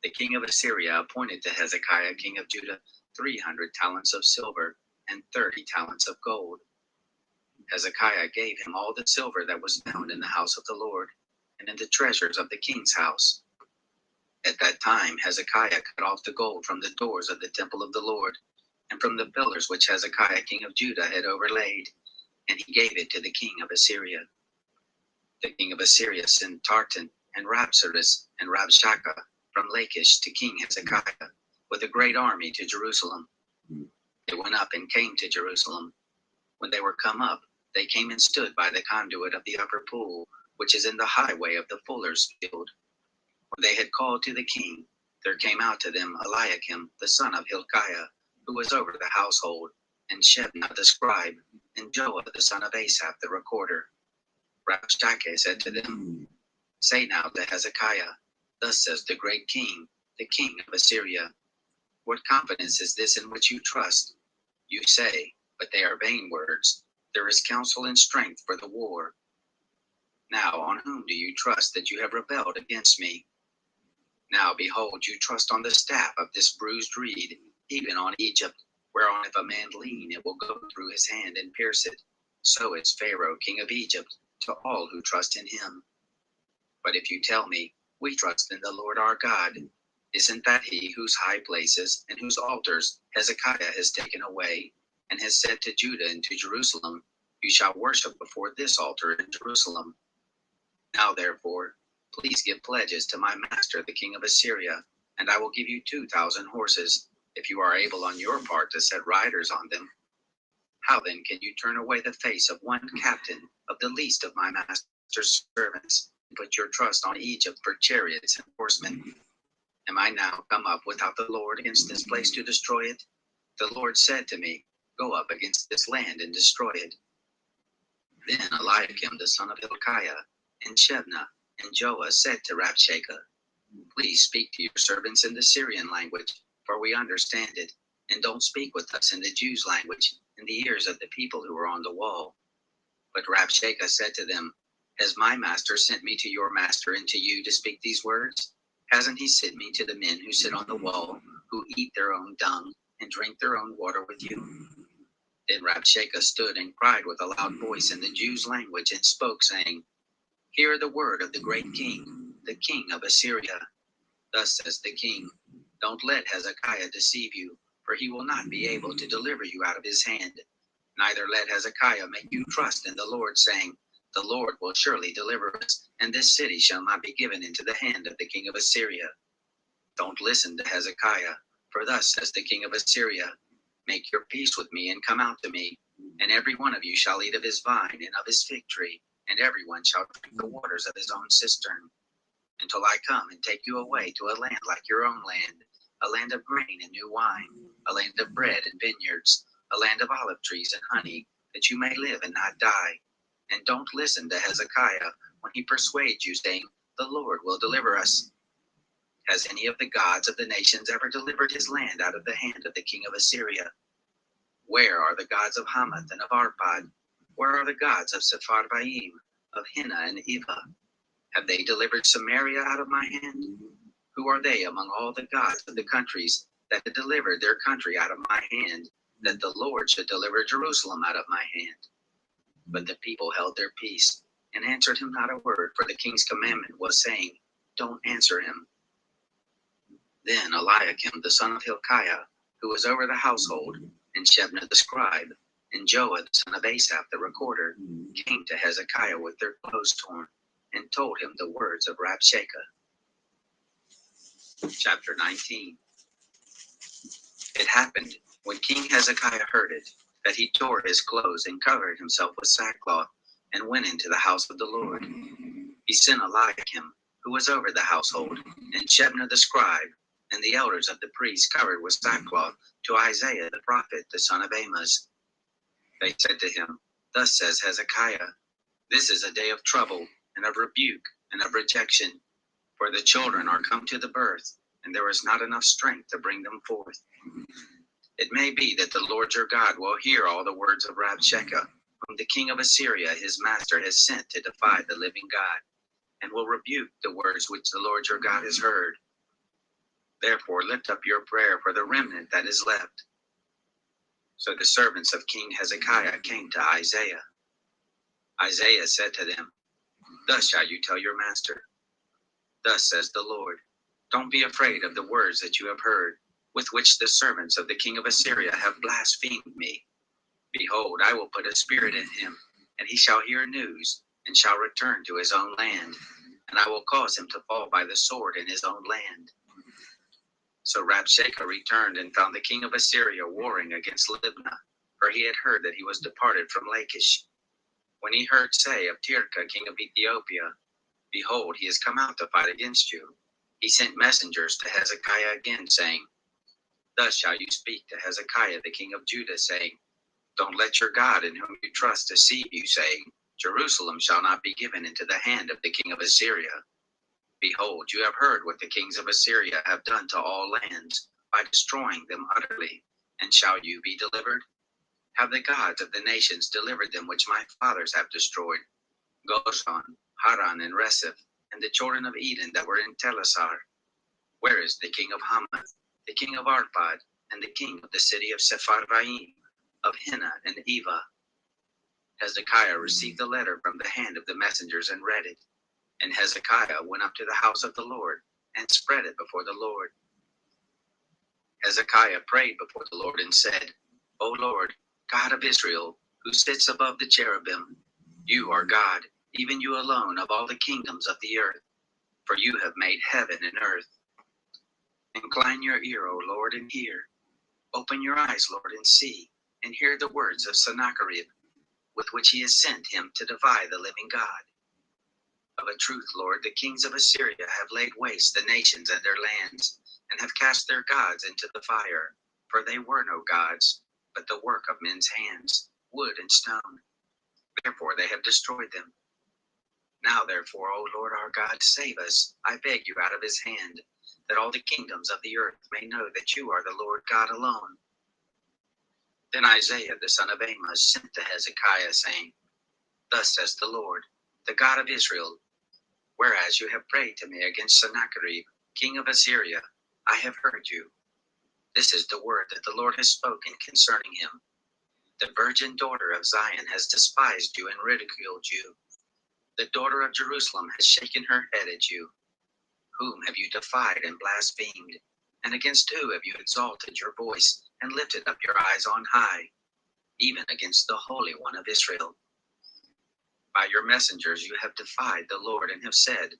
The king of Assyria appointed to Hezekiah, king of Judah, 300 talents of silver and 30 talents of gold. Hezekiah gave him all the silver that was found in the house of the Lord and in the treasures of the king's house. At that time Hezekiah cut off the gold from the doors of the temple of the Lord and from the pillars which Hezekiah, king of Judah, had overlaid, and he gave it to the king of Assyria. The king of Assyria sent Tartan and Rabsaris and Rabshakeh from Lachish to King Hezekiah with a great army to Jerusalem. They went up and came to Jerusalem. When they were come up, they came and stood by the conduit of the upper pool, which is in the highway of the fuller's field. When they had called to the king, there came out to them Eliakim, the son of Hilkiah, who was over the household, and Shebna the scribe, and Joah the son of Asaph the recorder. Rabshakeh said to them, Say now to Hezekiah, Thus says the great king, the king of Assyria, What confidence is this in which you trust? You say, but they are vain words. There is counsel and strength for the war. Now on whom do you trust that you have rebelled against me? Now behold, you trust on the staff of this bruised reed, even on Egypt, whereon if a man lean, it will go through his hand and pierce it. So is Pharaoh, king of Egypt, to all who trust in him. But if you tell me, we trust in the Lord our God, isn't that he whose high places and whose altars Hezekiah has taken away, and has said to Judah and to Jerusalem, You shall worship before this altar in Jerusalem? Now therefore, please give pledges to my master the king of Assyria, and I will give you 2,000 horses, if you are able on your part to set riders on them. How then can you turn away the face of one captain of the least of my master's servants, and put your trust on Egypt for chariots and horsemen? Am I now come up without the Lord against this place to destroy it? The Lord said to me, Go up against this land and destroy it. Then Eliakim the son of Hilkiah, and Shebna, and Joah said to Rabshakeh, Please speak to your servants in the Syrian language, for we understand it, and don't speak with us in the Jews' language, in the ears of the people who are on the wall. But Rabshakeh said to them, Has my master sent me to your master and to you to speak these words? Hasn't he sent me to the men who sit on the wall, who eat their own dung and drink their own water with you? Then Rabshakeh stood and cried with a loud voice in the Jews' language and spoke, saying, Hear the word of the great king, the king of Assyria. Thus says the king, Don't let Hezekiah deceive you, for he will not be able to deliver you out of his hand. Neither let Hezekiah make you trust in the Lord, saying, The Lord will surely deliver us, and this city shall not be given into the hand of the king of Assyria. Don't listen to Hezekiah, for thus says the king of Assyria, Make your peace with me and come out to me, and every one of you shall eat of his vine and of his fig tree, and every one shall drink the waters of his own cistern, until I come and take you away to a land like your own land, a land of grain and new wine, a land of bread and vineyards, a land of olive trees and honey, that you may live and not die. And don't listen to Hezekiah when he persuades you, saying, The Lord will deliver us. Has any of the gods of the nations ever delivered his land out of the hand of the king of Assyria? Where are the gods of Hamath and of Arpad? Where are the gods of Sepharvaim, of Hena and Eva? Have they delivered Samaria out of my hand? Who are they among all the gods of the countries that had delivered their country out of my hand, that the Lord should deliver Jerusalem out of my hand? But the people held their peace, and answered him not a word, for the king's commandment was, saying, Don't answer him. Then Eliakim the son of Hilkiah, who was over the household, and Shebna the scribe, and Joah the son of Asaph the recorder, came to Hezekiah with their clothes torn, and told him the words of Rabshakeh. Chapter 19. It happened, when King Hezekiah heard it, that he tore his clothes and covered himself with sackcloth, and went into the house of the Lord. He sent Eliakim, who was over the household, and Shebna the scribe, the elders of the priests covered with sackcloth to Isaiah the prophet, the son of Amos. They said to him, Thus says Hezekiah, This is a day of trouble, and of rebuke, and of rejection, for the children are come to the birth, and there is not enough strength to bring them forth. It may be that the Lord your God will hear all the words of Rabshakeh, whom the king of Assyria his master has sent to defy the living God, and will rebuke the words which the Lord your God has heard. Therefore lift up your prayer for the remnant that is left. So the servants of King Hezekiah came to Isaiah. Isaiah said to them, Thus shall you tell your master. Thus says the Lord, Don't be afraid of the words that you have heard, with which the servants of the king of Assyria have blasphemed me. Behold, I will put a spirit in him, and he shall hear news, and shall return to his own land, and I will cause him to fall by the sword in his own land. So Rabshakeh returned and found the king of Assyria warring against Libnah, for he had heard that he was departed from Lachish. When he heard say of Tirkah, king of Ethiopia, Behold, he has come out to fight against you, he sent messengers to Hezekiah again, saying, Thus shall you speak to Hezekiah the king of Judah, saying, Don't let your God in whom you trust deceive you, saying, Jerusalem shall not be given into the hand of the king of Assyria. Behold, you have heard what the kings of Assyria have done to all lands, by destroying them utterly. And shall you be delivered? Have the gods of the nations delivered them which my fathers have destroyed? Gozan, Haran, and Reseph, and the children of Eden that were in Telassar? Where is the king of Hamath, the king of Arpad, and the king of the city of Sepharvaim, of Hena and Eva? Hezekiah received the letter from the hand of the messengers and read it. And Hezekiah went up to the house of the Lord and spread it before the Lord. Hezekiah prayed before the Lord and said, O Lord, God of Israel, who sits above the cherubim, you are God, even you alone of all the kingdoms of the earth, for you have made heaven and earth. Incline your ear, O Lord, and hear. Open your eyes, Lord, and see, and hear the words of Sennacherib, with which he has sent him to defy the living God. Of a truth, Lord, the kings of Assyria have laid waste the nations and their lands, and have cast their gods into the fire, for they were no gods, but the work of men's hands, wood and stone. Therefore they have destroyed them. Now therefore, O Lord our God, save us, I beg you, out of his hand, that all the kingdoms of the earth may know that you are the Lord God alone. Then Isaiah the son of Amos sent to Hezekiah, saying, Thus says the Lord, the God of Israel, whereas you have prayed to me against Sennacherib, king of Assyria, I have heard you. This is the word that the Lord has spoken concerning him. The virgin daughter of Zion has despised you and ridiculed you. The daughter of Jerusalem has shaken her head at you. Whom have you defied and blasphemed? And against who have you exalted your voice and lifted up your eyes on high? Even against the Holy One of Israel. By your messengers you have defied the Lord, and have said,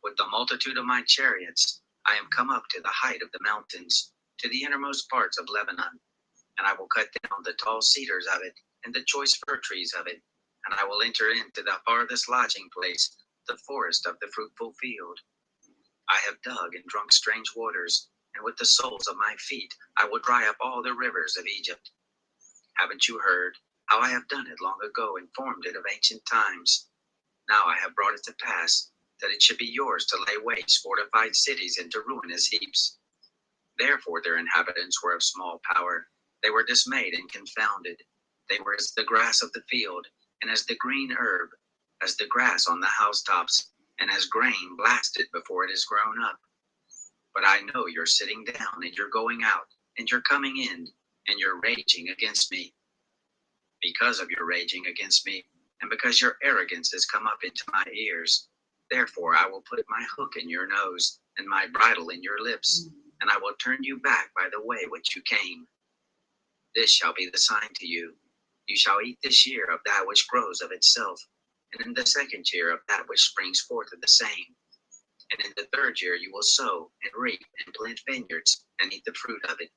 With the multitude of my chariots I am come up to the height of the mountains, to the innermost parts of Lebanon. And I will cut down the tall cedars of it, and the choice fir trees of it, and I will enter into the farthest lodging place, the forest of the fruitful field. I have dug and drunk strange waters, and with the soles of my feet I will dry up all the rivers of Egypt. Haven't you heard how I have done it long ago and formed it of ancient times? Now I have brought it to pass, that it should be yours to lay waste fortified cities into ruinous heaps. Therefore their inhabitants were of small power. They were dismayed and confounded. They were as the grass of the field, and as the green herb, as the grass on the housetops, and as grain blasted before it is grown up. But I know you're sitting down, and you're going out, and you're coming in, and you're raging against me. Because of your raging against me, and because your arrogance has come up into my ears, therefore I will put my hook in your nose, and my bridle in your lips, and I will turn you back by the way which you came. This shall be the sign to you. You shall eat this year of that which grows of itself, and in the second year of that which springs forth of the same. And in the third year you will sow and reap and plant vineyards, and eat the fruit of it.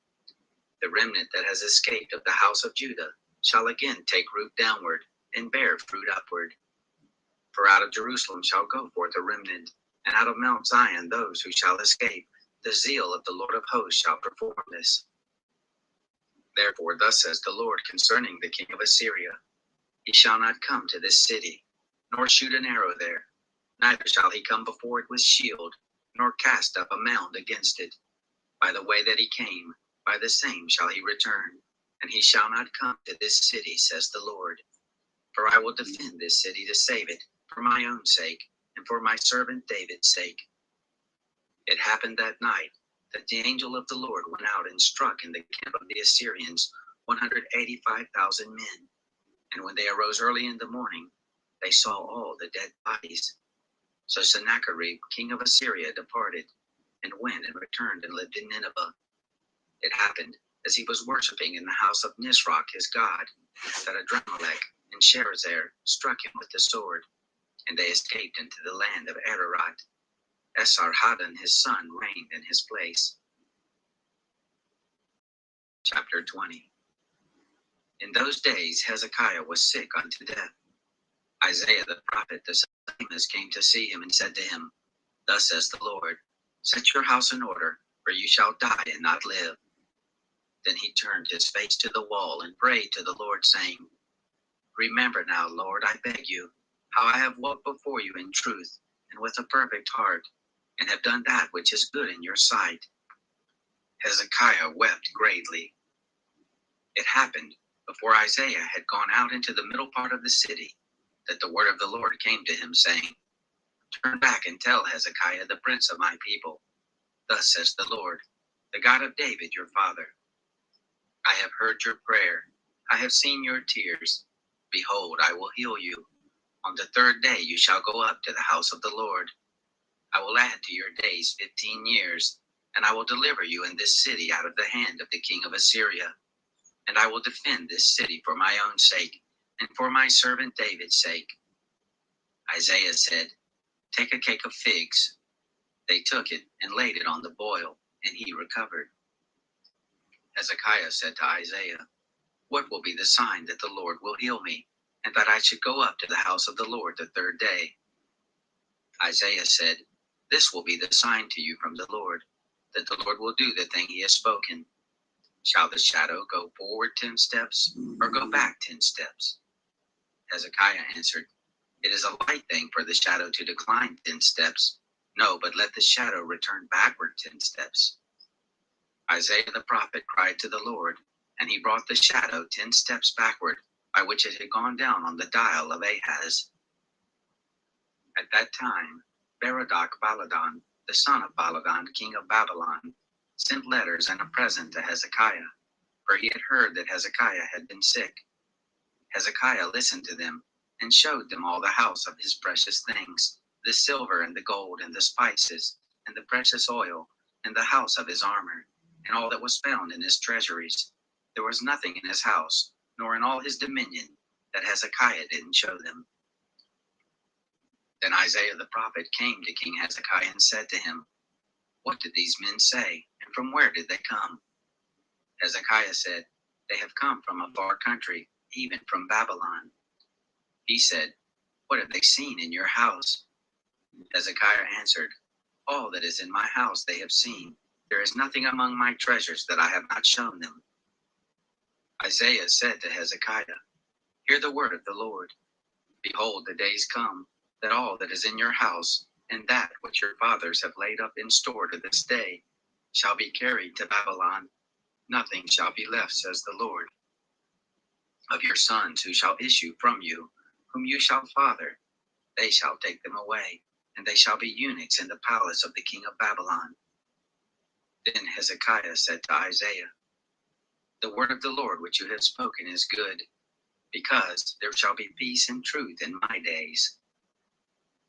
The remnant that has escaped of the house of Judah shall again take root downward, and bear fruit upward. For out of Jerusalem shall go forth a remnant, and out of Mount Zion those who shall escape, The zeal of the Lord of hosts shall perform this. Therefore thus says the Lord concerning the king of Assyria, he shall not come to this city, nor shoot an arrow there, neither shall he come before it with shield, nor cast up a mound against it. By the way that he came, by the same shall he return, and he shall not come to this city, says the Lord. For I will defend this city to save it, for my own sake, and for my servant David's sake. It happened that night that the angel of the Lord went out and struck in the camp of the Assyrians 185,000 men. And when they arose early in the morning, they saw all the dead bodies. So Sennacherib, king of Assyria, departed, and went and returned and lived in Nineveh. It happened, as he was worshipping in the house of Nisroch his god, that Adrammelech and Sharezer struck him with the sword, and they escaped into the land of Ararat. Esarhaddon his son reigned in his place. Chapter 20. In those days Hezekiah was sick unto death. Isaiah the prophet the son of Amos came to see him and said to him, Thus says the Lord, set your house in order, for you shall die and not live. Then he turned his face to the wall and prayed to the Lord, saying, Remember now, Lord, I beg you, how I have walked before you in truth and with a perfect heart, and have done that which is good in your sight. Hezekiah wept greatly. It happened, before Isaiah had gone out into the middle part of the city, that the word of the Lord came to him, saying, Turn back and tell Hezekiah, the prince of my people, Thus says the Lord, the God of David your father, I have heard your prayer, I have seen your tears. Behold, I will heal you. On the third day you shall go up to the house of the Lord. I will add to your days 15 years, and I will deliver you in this city out of the hand of the king of Assyria. And I will defend this city for my own sake, and for my servant David's sake. Isaiah said, Take a cake of figs. They took it and laid it on the boil, and he recovered. Hezekiah said to Isaiah, What will be the sign that the Lord will heal me, and that I should go up to the house of the Lord the third day? Isaiah said, This will be the sign to you from the Lord, that the Lord will do the thing he has spoken. Shall the shadow go forward 10 steps, or go back 10 steps? Hezekiah answered, It is a light thing for the shadow to decline 10 steps. No, but let the shadow return backward 10 steps. Isaiah the prophet cried to the Lord, and he brought the shadow 10 steps backward, by which it had gone down on the dial of Ahaz. At that time, Baladan, the son of Baladan, king of Babylon, sent letters and a present to Hezekiah, for he had heard that Hezekiah had been sick. Hezekiah listened to them, and showed them all the house of his precious things, the silver and the gold and the spices, and the precious oil, and the house of his armor, and all that was found in his treasuries. There was nothing in his house, nor in all his dominion, that Hezekiah didn't show them. Then Isaiah the prophet came to King Hezekiah and said to him, What did these men say, and from where did they come? Hezekiah said, They have come from a far country, even from Babylon. He said, What have they seen in your house? Hezekiah answered, All that is in my house they have seen. There is nothing among my treasures that I have not shown them. Isaiah said to Hezekiah, Hear the word of the Lord. Behold, the days come, that all that is in your house, and that which your fathers have laid up in store to this day, shall be carried to Babylon. Nothing shall be left, says the Lord. Of your sons who shall issue from you, whom you shall father, they shall take them away, and they shall be eunuchs in the palace of the king of Babylon. Then Hezekiah said to Isaiah, The word of the Lord which you have spoken is good, because there shall be peace and truth in my days.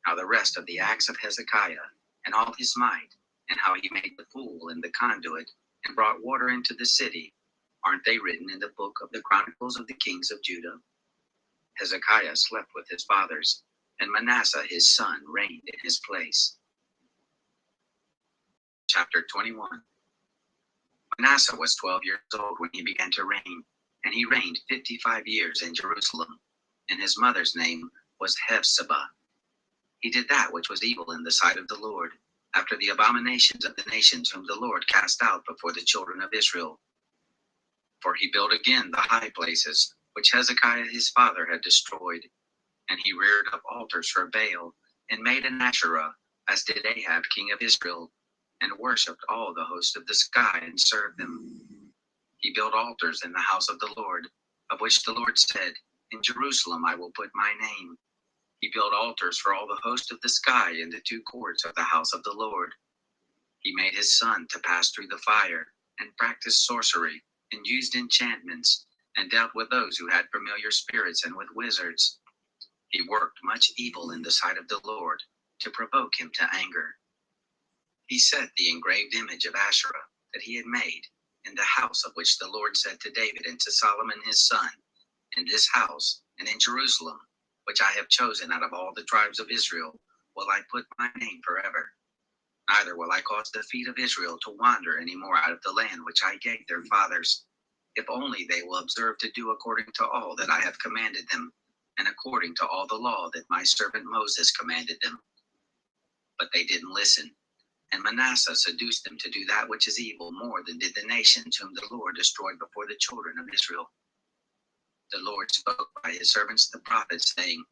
Now the rest of the acts of Hezekiah, and all his might, and how he made the pool and the conduit, and brought water into the city, aren't they written in the book of the Chronicles of the kings of Judah? Hezekiah slept with his fathers, and Manasseh his son reigned in his place. Chapter 21. Manasseh was 12 years old when he began to reign, and he reigned 55 years in Jerusalem, and his mother's name was Hephzibah. He did that which was evil in the sight of the Lord, after the abominations of the nations whom the Lord cast out before the children of Israel. For he built again the high places, which Hezekiah his father had destroyed. And he reared up altars for Baal, and made an Asherah, as did Ahab king of Israel, and worshipped all the host of the sky, and served them. He built altars in the house of the Lord, of which the Lord said, In Jerusalem I will put my name. He built altars for all the host of the sky in the two courts of the house of the Lord. He made his son to pass through the fire, and practiced sorcery, and used enchantments, and dealt with those who had familiar spirits and with wizards. He worked much evil in the sight of the Lord, to provoke him to anger. He set the engraved image of Asherah that he had made in the house, of which the Lord said to David and to Solomon his son, In this house and in Jerusalem, which I have chosen out of all the tribes of Israel, will I put my name forever. Neither will I cause the feet of Israel to wander any more out of the land which I gave their fathers, if only they will observe to do according to all that I have commanded them, and according to all the law that my servant Moses commanded them. But they didn't listen, and Manasseh seduced them to do that which is evil more than did the nations whom the Lord destroyed before the children of Israel. The Lord spoke by his servants the prophets, saying,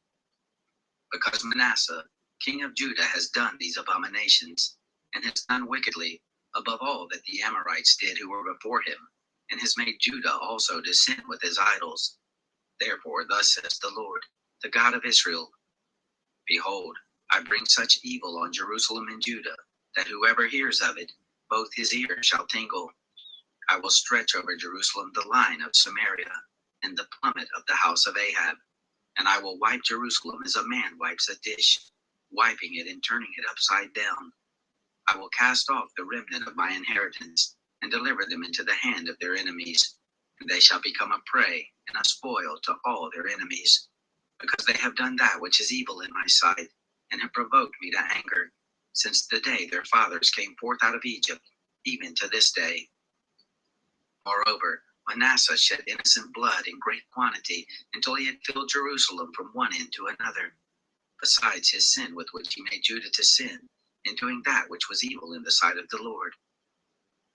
Because Manasseh, king of Judah, has done these abominations, and has done wickedly, above all that the Amorites did who were before him, and has made Judah also to sin with his idols. Therefore thus says the Lord, the God of Israel, Behold, I bring such evil on Jerusalem and Judah, that whoever hears of it, both his ears shall tingle. I will stretch over Jerusalem the line of Samaria, and the plummet of the house of Ahab, and I will wipe Jerusalem as a man wipes a dish, wiping it and turning it upside down. I will cast off the remnant of my inheritance, and deliver them into the hand of their enemies, and they shall become a prey and a spoil to all their enemies, because they have done that which is evil in my sight, and have provoked me to anger, since the day their fathers came forth out of Egypt, even to this day. Moreover, Manasseh shed innocent blood in great quantity, until he had filled Jerusalem from one end to another, besides his sin with which he made Judah to sin, in doing that which was evil in the sight of the Lord.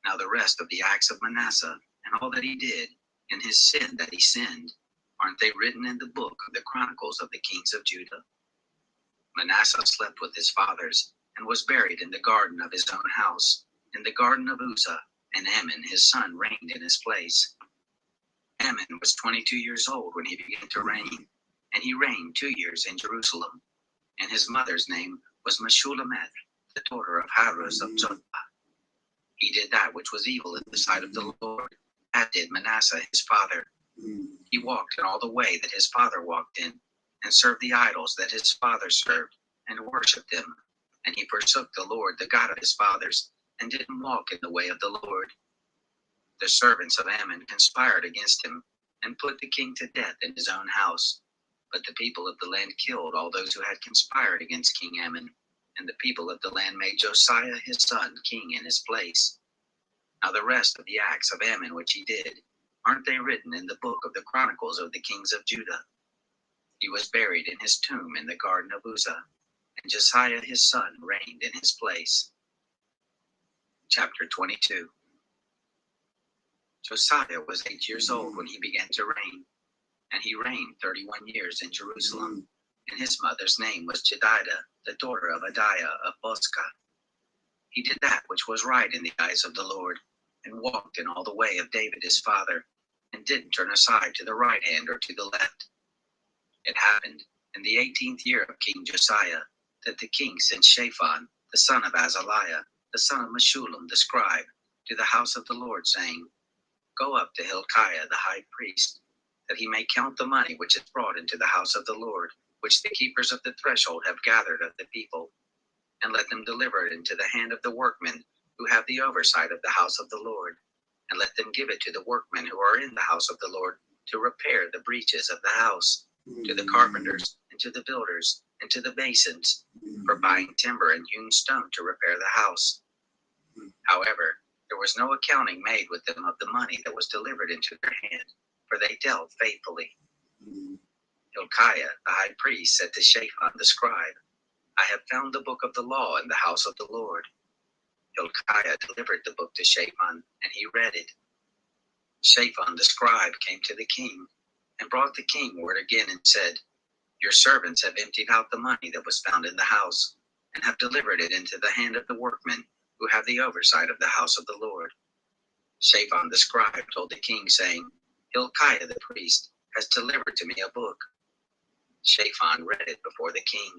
Now the rest of the acts of Manasseh, and all that he did, and his sin that he sinned, aren't they written in the book of the Chronicles of the kings of Judah? Manasseh slept with his fathers, and was buried in the garden of his own house, in the garden of Uzzah, and Amon his son reigned in his place. Amon was 22 years old when he began to reign, and he reigned 2 years in Jerusalem. And his mother's name was Meshullemeth, the daughter of Haruz of Zobah. He did that which was evil in the sight of the Lord, as did Manasseh his father. He walked in all the way that his father walked in, and served the idols that his father served, and worshipped them. And he forsook the Lord, the God of his fathers, and didn't walk in the way of the Lord. The servants of Ammon conspired against him, and put the king to death in his own house. But the people of the land killed all those who had conspired against King Ammon, and the people of the land made Josiah his son king in his place. Now the rest of the acts of Ammon which he did, aren't they written in the book of the Chronicles of the kings of Judah? He was buried in his tomb in the garden of Uzzah, and Josiah his son reigned in his place. Chapter 22. Josiah was 8 years old when he began to reign, and he reigned 31 years in Jerusalem. And his mother's name was Jedidah, the daughter of Adiah of Bozkah. He did that which was right in the eyes of the Lord, and walked in all the way of David his father, and didn't turn aside to the right hand or to the left. It happened in the 18th year of King Josiah, that the king sent Shaphan, the son of Azaliah, the son of Meshullam the scribe, to the house of the Lord, saying, Go up to Hilkiah the high priest, that he may count the money which is brought into the house of the Lord, which the keepers of the threshold have gathered of the people, and let them deliver it into the hand of the workmen who have the oversight of the house of the Lord, and let them give it to the workmen who are in the house of the Lord to repair the breaches of the house, to the carpenters, and to the builders, and to the masons, for buying timber and hewn stone to repair the house. However, there was no accounting made with them of the money that was delivered into their hand, for they dealt faithfully. Hilkiah the high priest said to Shaphan the scribe, I have found the book of the law in the house of the Lord. Hilkiah delivered the book to Shaphan, and he read it. Shaphan the scribe came to the king, and brought the king word again, and said, Your servants have emptied out the money that was found in the house, and have delivered it into the hand of the workmen who have the oversight of the house of the Lord. Shaphan the scribe told the king, saying, Hilkiah the priest has delivered to me a book. Shaphan read it before the king.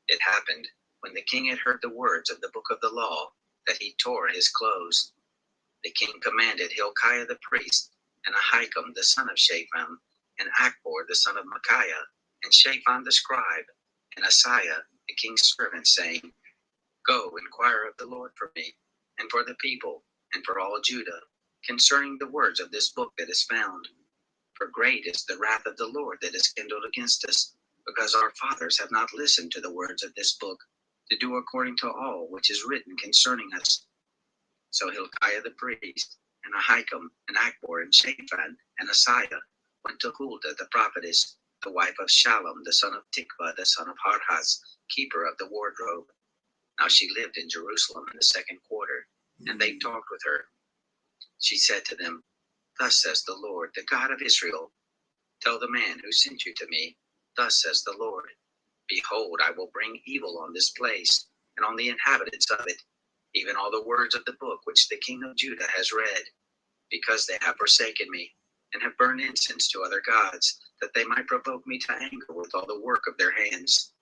It happened, when the king had heard the words of the book of the law, that he tore his clothes. The king commanded Hilkiah the priest, and Ahikam the son of Shaphan, and Achbor the son of Micaiah, and Shaphan the scribe, and Asaiah the king's servant, saying, Go inquire of the Lord for me, and for the people, and for all Judah, concerning the words of this book that is found. For great is the wrath of the Lord that is kindled against us, because our fathers have not listened to the words of this book, to do according to all which is written concerning us. So Hilkiah the priest, and Ahikam, and Achbor, and Shaphan, and Asaiah went to Huldah the prophetess, the wife of Shallum the son of Tikvah the son of Harhas, keeper of the wardrobe. Now she lived in Jerusalem in the second quarter, and they talked with her. She said to them, Thus says the Lord, the God of Israel, Tell the man who sent you to me, Thus says the Lord, Behold, I will bring evil on this place, and on the inhabitants of it, even all the words of the book which the king of Judah has read, because they have forsaken me, and have burned incense to other gods, that they might provoke me to anger with all the work of their hands.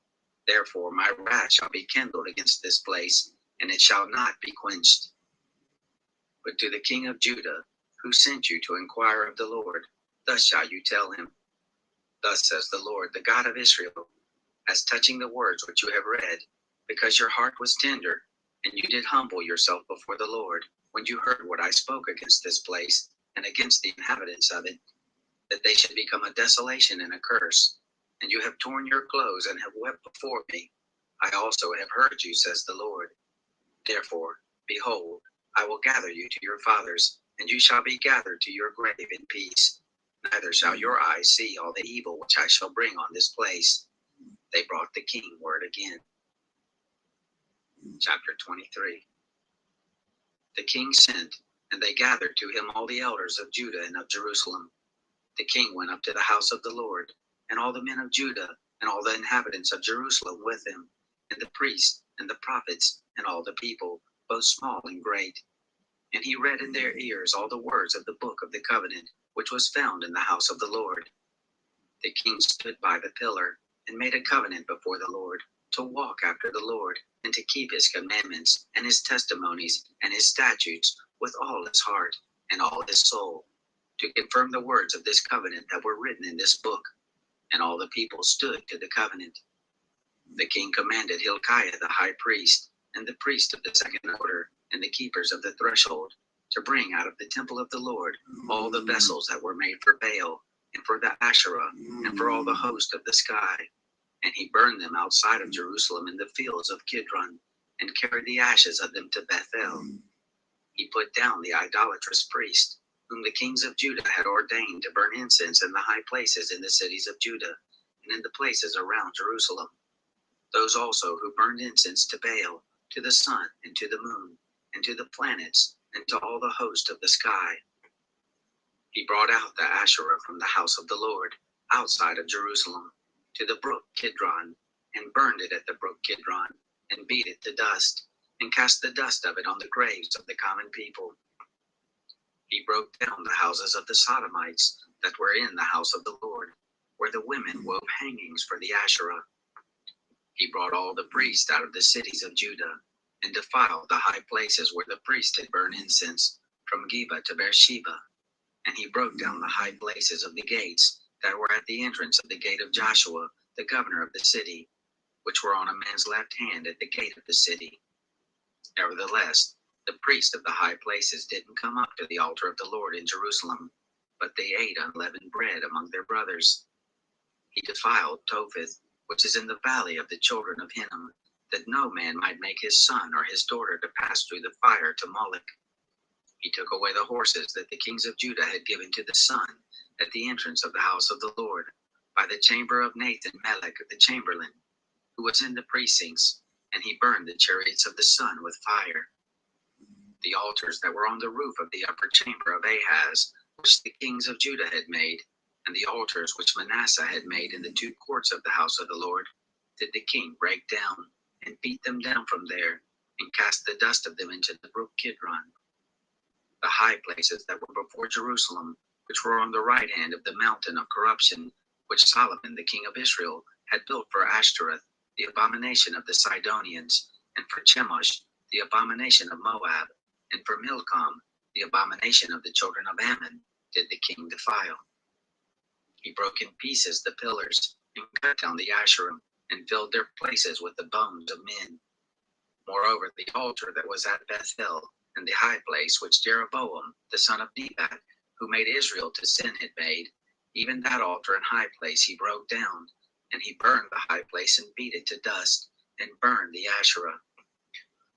Therefore my wrath shall be kindled against this place, and it shall not be quenched. But to the king of Judah, who sent you to inquire of the Lord, thus shall you tell him, Thus says the Lord, the God of Israel, as touching the words which you have read, because your heart was tender, and you did humble yourself before the Lord, when you heard what I spoke against this place, and against the inhabitants of it, that they should become a desolation and a curse. And you have torn your clothes and have wept before me. I also have heard you, says the Lord. Therefore, behold, I will gather you to your fathers, and you shall be gathered to your grave in peace. Neither shall your eyes see all the evil which I shall bring on this place. They brought the king word again. Chapter 23. The king sent, and they gathered to him all the elders of Judah and of Jerusalem. The king went up to the house of the Lord, and all the men of Judah, and all the inhabitants of Jerusalem with him, and the priests, and the prophets, and all the people, both small and great. And he read in their ears all the words of the book of the covenant, which was found in the house of the Lord. The king stood by the pillar, and made a covenant before the Lord, to walk after the Lord, and to keep his commandments, and his testimonies, and his statutes, with all his heart, and all his soul, to confirm the words of this covenant that were written in this book. And all the people stood to the covenant. The king commanded Hilkiah the high priest, and the priest of the second order, and the keepers of the threshold, to bring out of the temple of the Lord all the vessels that were made for Baal, and for the Asherah, and for all the host of the sky. And he burned them outside of Jerusalem in the fields of Kidron, and carried the ashes of them to Bethel. He put down the idolatrous priest, whom the kings of Judah had ordained to burn incense in the high places in the cities of Judah, and in the places around Jerusalem. Those also who burned incense to Baal, to the sun, and to the moon, and to the planets, and to all the host of the sky. He brought out the Asherah from the house of the Lord, outside of Jerusalem, to the brook Kidron, and burned it at the brook Kidron, and beat it to dust, and cast the dust of it on the graves of the common people. He broke down the houses of the Sodomites that were in the house of the Lord, where the women wove hangings for the Asherah. He brought all the priests out of the cities of Judah, and defiled the high places where the priests had burned incense, from Geba to Beersheba. And he broke down the high places of the gates that were at the entrance of the gate of Joshua, the governor of the city, which were on a man's left hand at the gate of the city. Nevertheless, the priests of the high places didn't come up to the altar of the Lord in Jerusalem, but they ate unleavened bread among their brothers. He defiled Topheth, which is in the valley of the children of Hinnom, that no man might make his son or his daughter to pass through the fire to Moloch. He took away the horses that the kings of Judah had given to the sun at the entrance of the house of the Lord, by the chamber of Nathan Melech the chamberlain. who was in the precincts, and he burned the chariots of the sun with fire. The altars that were on the roof of the upper chamber of Ahaz, which the kings of Judah had made, and the altars which Manasseh had made in the two courts of the house of the Lord, did the king break down, and beat them down from there, and cast the dust of them into the brook Kidron. The high places that were before Jerusalem, which were on the right hand of the mountain of corruption, which Solomon the king of Israel had built for Ashtoreth, the abomination of the Sidonians, and for Chemosh, the abomination of Moab, and for Milcom, the abomination of the children of Ammon, did the king defile. He broke in pieces the pillars, and cut down the Asherim, and filled their places with the bones of men. Moreover, the altar that was at Bethel, and the high place which Jeroboam, the son of Nebat, who made Israel to sin, had made, even that altar and high place he broke down, and he burned the high place and beat it to dust, and burned the Asherah.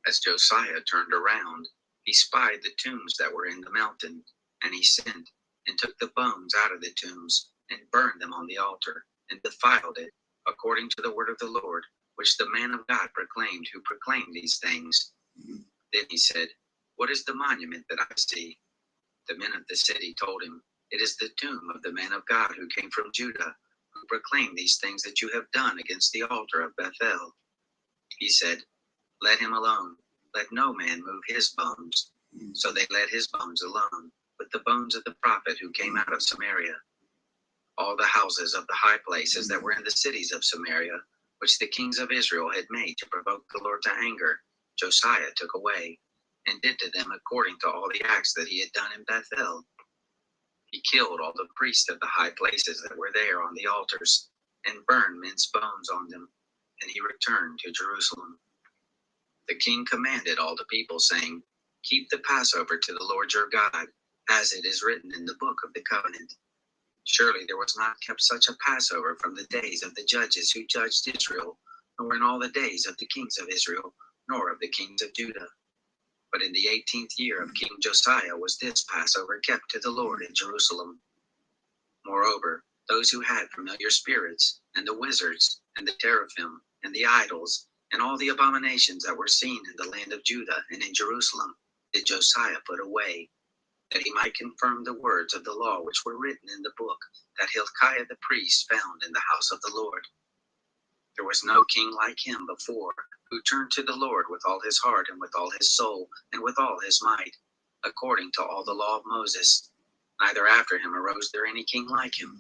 As Josiah turned around, he spied the tombs that were in the mountain, and he sent and took the bones out of the tombs, and burned them on the altar, and defiled it, according to the word of the Lord, which the man of God proclaimed, who proclaimed these things. Then he said, "What is the monument that I see?" The men of the city told him, "It is the tomb of the man of God who came from Judah, who proclaimed these things that you have done against the altar of Bethel." He said, "Let him alone. Let no man move his bones." So they let his bones alone, with the bones of the prophet who came out of Samaria. All the houses of the high places that were in the cities of Samaria, which the kings of Israel had made to provoke the Lord to anger, Josiah took away, and did to them according to all the acts that he had done in Bethel. He killed all the priests of the high places that were there on the altars, and burned men's bones on them, and he returned to Jerusalem. The king commanded all the people, saying, "Keep the Passover to the Lord your God, as it is written in the book of the covenant." Surely there was not kept such a Passover from the days of the judges who judged Israel, nor in all the days of the kings of Israel, nor of the kings of Judah. But in the 18th year of King Josiah was this Passover kept to the Lord in Jerusalem. Moreover, those who had familiar spirits, and the wizards, and the teraphim, and the idols, and all the abominations that were seen in the land of Judah and in Jerusalem, did Josiah put away, that he might confirm the words of the law which were written in the book that Hilkiah the priest found in the house of the Lord. There was no king like him before, who turned to the Lord with all his heart and with all his soul and with all his might, according to all the law of Moses. Neither after him arose there any king like him.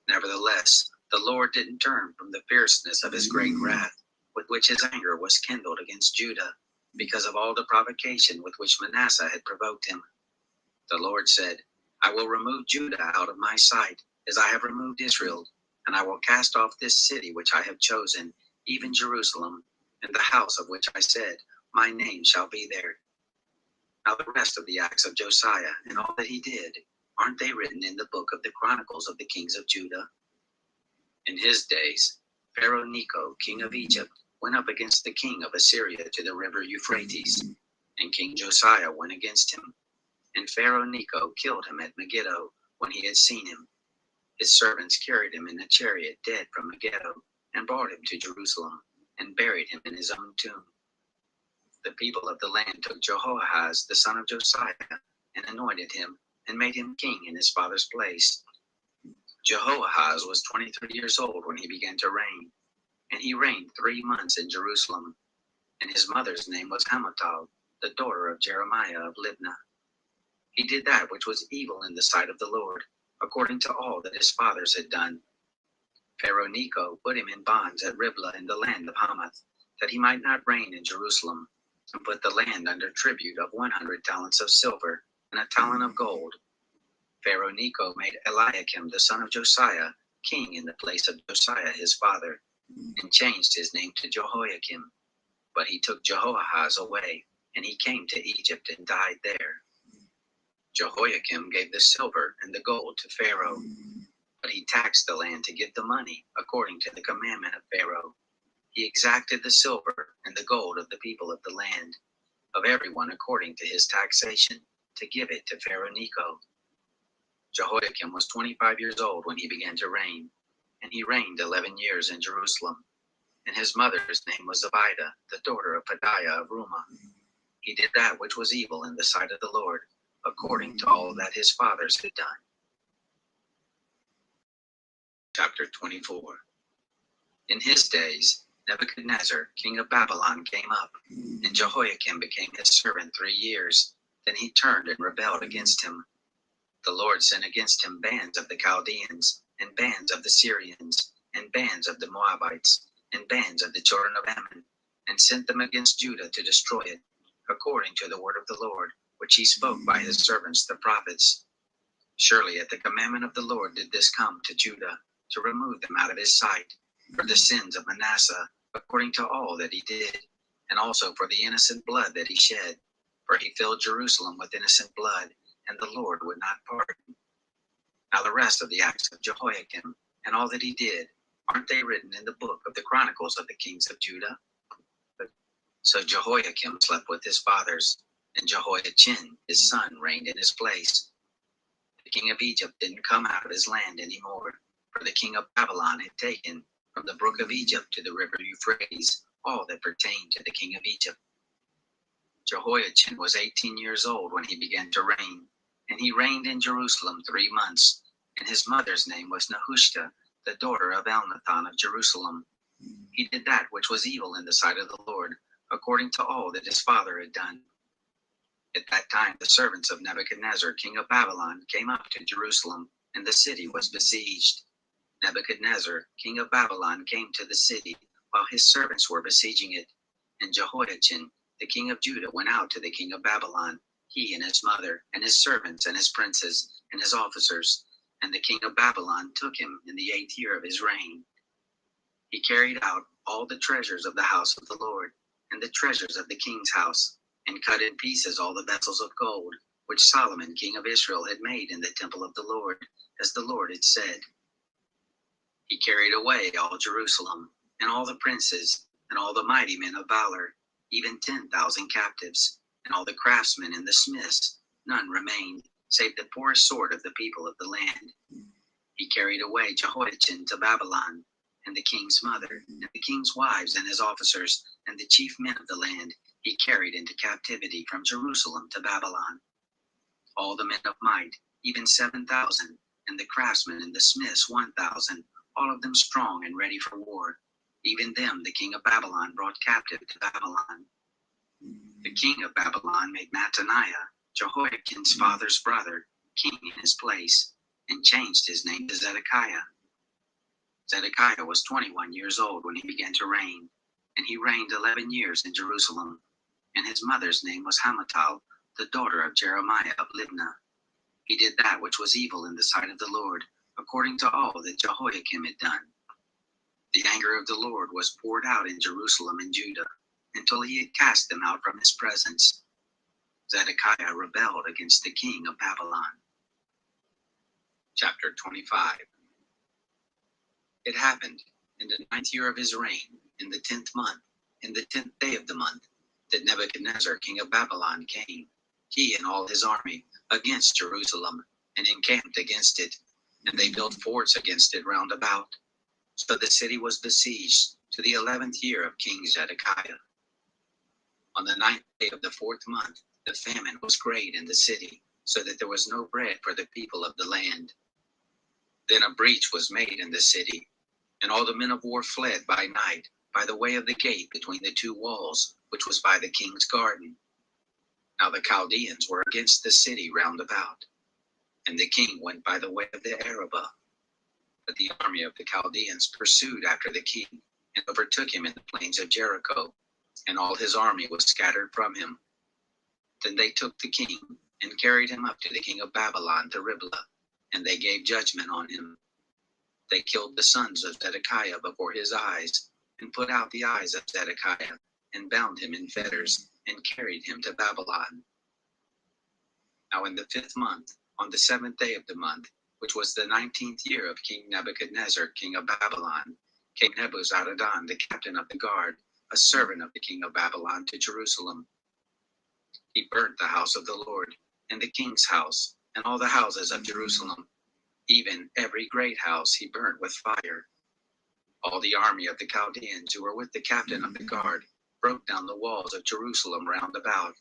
Nevertheless, the Lord didn't turn from the fierceness of his great wrath, with which his anger was kindled against Judah, because of all the provocation with which Manasseh had provoked him. The Lord said, "I will remove Judah out of my sight, as I have removed Israel, and I will cast off this city which I have chosen, even Jerusalem, and the house of which I said, my name shall be there." Now the rest of the acts of Josiah and all that he did, aren't they written in the book of the Chronicles of the kings of Judah? In his days, Pharaoh Necho, king of Egypt, went up against the king of Assyria to the river Euphrates, and King Josiah went against him. And Pharaoh Necho killed him at Megiddo when he had seen him. His servants carried him in a chariot dead from Megiddo, and brought him to Jerusalem, and buried him in his own tomb. The people of the land took Jehoahaz the son of Josiah, and anointed him, and made him king in his father's place. Jehoahaz was 23 years old when he began to reign, and he reigned 3 months in Jerusalem. And his mother's name was Hamutal, the daughter of Jeremiah of Libnah. He did that which was evil in the sight of the Lord, according to all that his fathers had done. Pharaoh Necho put him in bonds at Riblah in the land of Hamath, that he might not reign in Jerusalem, and put the land under tribute of 100 talents of silver and a talent of gold. Pharaoh Necho made Eliakim the son of Josiah king in the place of Josiah his father, and changed his name to Jehoiakim. But he took Jehoahaz away, and he came to Egypt and died there. Jehoiakim gave the silver and the gold to Pharaoh, but he taxed the land to give the money according to the commandment of Pharaoh. He exacted the silver and the gold of the people of the land, of everyone according to his taxation, to give it to Pharaoh Necho. Jehoiakim was 25 years old when he began to reign, and he reigned 11 years in Jerusalem. and his mother's name was Abida, the daughter of Pedaiah of Rumah. He did that which was evil in the sight of the Lord, according to all that his fathers had done. Chapter 24. In his days, Nebuchadnezzar, king of Babylon, came up, and Jehoiakim became his servant 3 years. Then he turned and rebelled against him. The Lord sent against him bands of the Chaldeans, and bands of the Syrians, and bands of the Moabites, and bands of the children of Ammon, and sent them against Judah to destroy it, according to the word of the Lord, which he spoke by his servants the prophets. Surely at the commandment of the Lord did this come to Judah, to remove them out of his sight, for the sins of Manasseh, according to all that he did, and also for the innocent blood that he shed. For he filled Jerusalem with innocent blood, and the Lord would not pardon. Now the rest of the acts of Jehoiakim, and all that he did, aren't they written in the book of the Chronicles of the kings of Judah? So Jehoiakim slept with his fathers, and Jehoiachin his son reigned in his place. The king of Egypt didn't come out of his land any more, for the king of Babylon had taken from the brook of Egypt to the river Euphrates all that pertained to the king of Egypt. Jehoiachin was 18 years old when he began to reign, and he reigned in Jerusalem 3 months, and his mother's name was Nehushta, the daughter of Elnathan of Jerusalem. He did that which was evil in the sight of the Lord, according to all that his father had done. At that time the servants of Nebuchadnezzar, king of Babylon, came up to Jerusalem, and the city was besieged. Nebuchadnezzar, king of Babylon, came to the city while his servants were besieging it, and Jehoiachin, the king of Judah, went out to the king of Babylon, he and his mother, and his servants, and his princes, and his officers. And the king of Babylon took him in the 8th year of his reign. He carried out all the treasures of the house of the Lord, and the treasures of the king's house, and cut in pieces all the vessels of gold, which Solomon king of Israel had made in the temple of the Lord, as the Lord had said. He carried away all Jerusalem, and all the princes, and all the mighty men of valor, even 10,000 captives, and all the craftsmen and the smiths. None remained, save the poorest sort of the people of the land. He carried away Jehoiachin to Babylon, and the king's mother, and the king's wives, and his officers, and the chief men of the land, he carried into captivity from Jerusalem to Babylon. All the men of might, even 7,000, and the craftsmen and the smiths 1,000, all of them strong and ready for war. Even them the king of Babylon brought captive to Babylon. The king of Babylon made Mattaniah, Jehoiakim's father's brother, king in his place, and changed his name to Zedekiah. Zedekiah was 21 years old when he began to reign, and he reigned 11 years in Jerusalem. And his mother's name was Hamutal, the daughter of Jeremiah of Libnah. He did that which was evil in the sight of the Lord, according to all that Jehoiakim had done. The anger of the Lord was poured out in Jerusalem and Judah, until he had cast them out from his presence. Zedekiah rebelled against the king of Babylon. Chapter 25. It happened in the 9th year of his reign, in the 10th month, in the 10th day of the month, that Nebuchadnezzar, king of Babylon, came, he and all his army, against Jerusalem, and encamped against it, and they built forts against it round about. So the city was besieged to the 11th year of King Zedekiah. On the 9th day of the 4th month, the famine was great in the city, so that there was no bread for the people of the land. Then a breach was made in the city, and all the men of war fled by night by the way of the gate between the 2 walls, which was by the king's garden. Now the Chaldeans were against the city round about, and the king went by the way of the Arabah. But the army of the Chaldeans pursued after the king, and overtook him in the plains of Jericho, and all his army was scattered from him. Then they took the king, and carried him up to the king of Babylon to Riblah, and they gave judgment on him. They killed the sons of Zedekiah before his eyes, and put out the eyes of Zedekiah, and bound him in fetters, and carried him to Babylon. Now in the 5th month, on the 7th day of the month, which was the 19th year of King Nebuchadnezzar, king of Babylon, came Nebuzaradan, the captain of the guard, a servant of the king of Babylon, to Jerusalem. He burnt the house of the Lord, and the king's house, and all the houses of Jerusalem. Even every great house he burnt with fire. All the army of the Chaldeans who were with the captain of the guard broke down the walls of Jerusalem round about.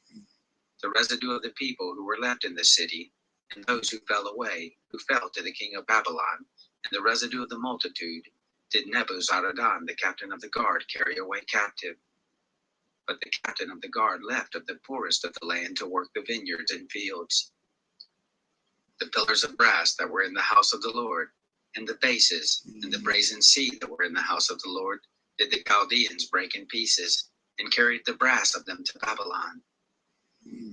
The residue of the people who were left in the city, and those who fell away, who fell to the king of Babylon, and the residue of the multitude, did Nebuzaradan, the captain of the guard, carry away captive. But the captain of the guard left of the poorest of the land to work the vineyards and fields. The pillars of brass that were in the house of the Lord, and the bases, and the brazen sea that were in the house of the Lord, did the Chaldeans break in pieces, and carried the brass of them to Babylon.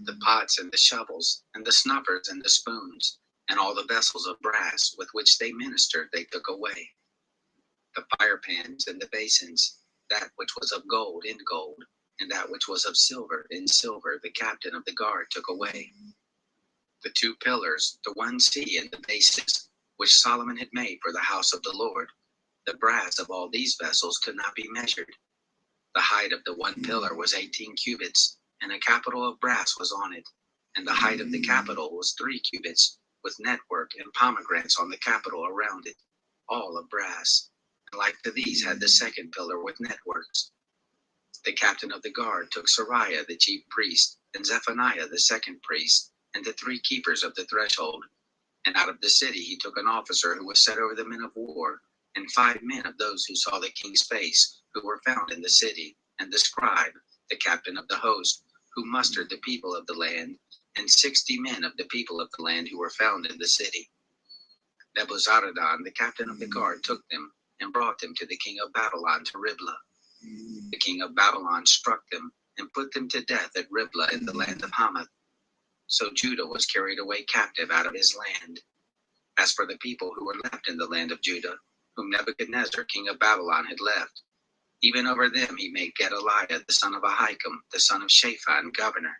The pots and the shovels, and the snuffers and the spoons, and all the vessels of brass with which they ministered they took away. The fire pans and the basins, that which was of gold in gold, and that which was of silver in silver, the captain of the guard took away. The two pillars, the one sea and the bases, which Solomon had made for the house of the Lord, the brass of all these vessels could not be measured. The height of the one pillar was 18 cubits, and a capital of brass was on it, and the height of the capital was 3 cubits, with network and pomegranates on the capital around it, all of brass. And like to these had the second pillar with networks. The captain of the guard took Sariah the chief priest, and Zephaniah the second priest, and the 3 keepers of the threshold. And out of the city he took an officer who was set over the men of war, and 5 men of those who saw the king's face, who were found in the city, and the scribe, the captain of the host, who mustered the people of the land, and 60 men of the people of the land who were found in the city. Nebuzaradan, the captain of the guard, took them, and brought them to the king of Babylon to Riblah. The king of Babylon struck them, and put them to death at Riblah in the land of Hamath. So Judah was carried away captive out of his land. As for the people who were left in the land of Judah, whom Nebuchadnezzar, king of Babylon, had left, even over them he made Gedaliah, the son of Ahikam, the son of Shaphan, governor.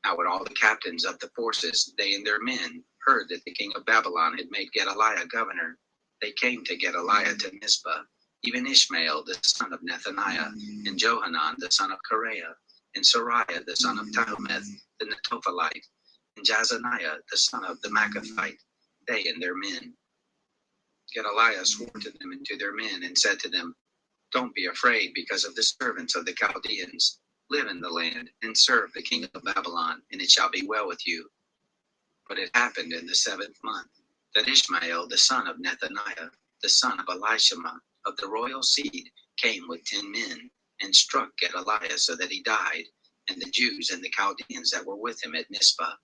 Now when all the captains of the forces, they and their men, heard that the king of Babylon had made Gedaliah governor, they came to Gedaliah to Mizpah, even Ishmael, the son of Nethaniah, and Johanan, the son of Kareah, and Sariah, the son of Tahumeth, the Netophalite, and Jazaniah, the son of the Maccathite, they and their men. Gedaliah swore to them and to their men, and said to them, Don't be afraid because of the servants of the Chaldeans. Live in the land, and serve the king of Babylon, and it shall be well with you. But it happened in the 7th month, that Ishmael, the son of Nethaniah, the son of Elishama, of the royal seed, came with 10 men, and struck Gedaliah so that he died, and the Jews and the Chaldeans that were with him at Mizpah.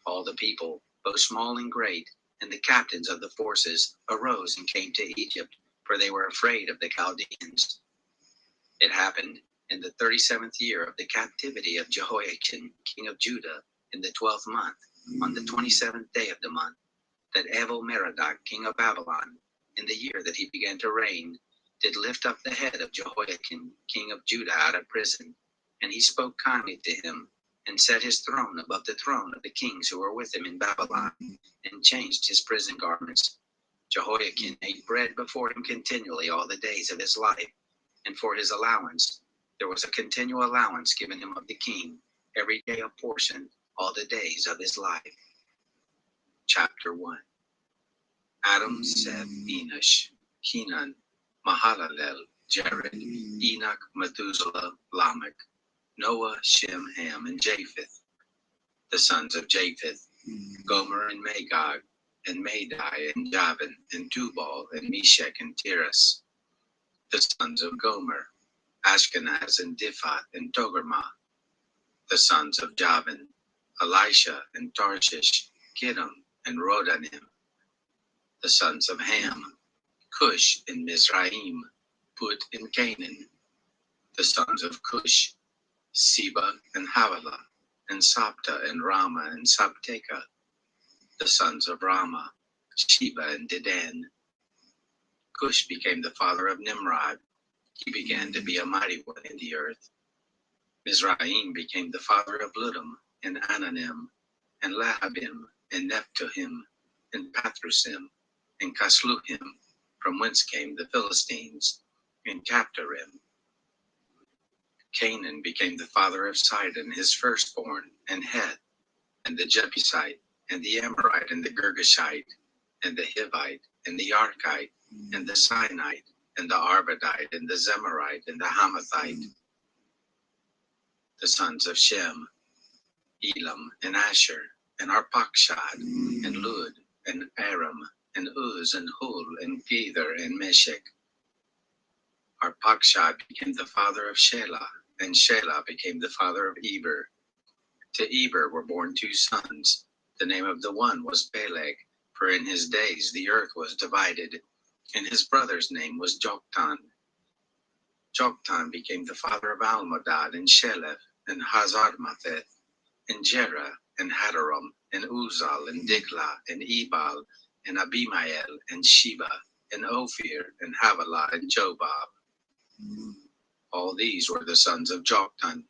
All the people, both small and great, and the captains of the forces, arose and came to Egypt, for they were afraid of the Chaldeans. It happened in the 37th year of the captivity of Jehoiachin, king of Judah, in the 12th month, on the 27th day of the month, that Evil-Merodach, king of Babylon, in the year that he began to reign, did lift up the head of Jehoiachin, king of Judah, out of prison. And he spoke kindly to him, and set his throne above the throne of the kings who were with him in Babylon, and changed his prison garments. Jehoiachin ate bread before him continually all the days of his life, and for his allowance there was a continual allowance given him of the king, every day a portion, all the days of his life. Chapter 1. Adam, Seth, Enosh, Kenan, Mahalalel, Jared, Enoch, Methuselah, Lamech, Noah, Shem, Ham, and Japheth. The sons of Japheth, Gomer and Magog, and Madai, and Javan, and Tubal, and Meshach, and Tiras. The sons of Gomer, Ashkenaz, and Diphath, and Togarmah. The sons of Javan, Elisha, and Tarshish, Kittim, and Rodanim. The sons of Ham, Cush, and Mizraim, Put, and Canaan. The sons of Cush, Seba, and Havilah, and Sapta, and Rama, and Sabteka. The sons of Rama, Sheba, and Dedan. Cush became the father of Nimrod. He began to be a mighty one in the earth. Mizraim became the father of Ludum, and Ananim, and Lahabim, and Nephtuhim, and Pathrusim, and Casluhim, from whence came the Philistines, and Captorim. Canaan became the father of Sidon, his firstborn, and Heth, and the Jebusite, and the Amorite, and the Girgashite, and the Hivite, and the Archite, and the Sinite, and the Arvadite, and the Zemarite, and the Hamathite. The sons of Shem, Elam, and Asher, and Arpachshad, and Lud, and Aram, and Uz, and Hul, and Gether, and Meshech. Arpachshad became the father of Shelah, and Shelah became the father of Eber. To Eber were born 2 sons. The name of the one was Peleg, for in his days the earth was divided, and his brother's name was Joktan. Joktan became the father of Almodad, and Sheleph, and Hazarmatheth, and Jerah, and Hadaram, and Uzal, and Diklah, and Ebal, and Abimael, and Sheba, and Ophir, and Havilah, and Jobab. All these were the sons of Joktan.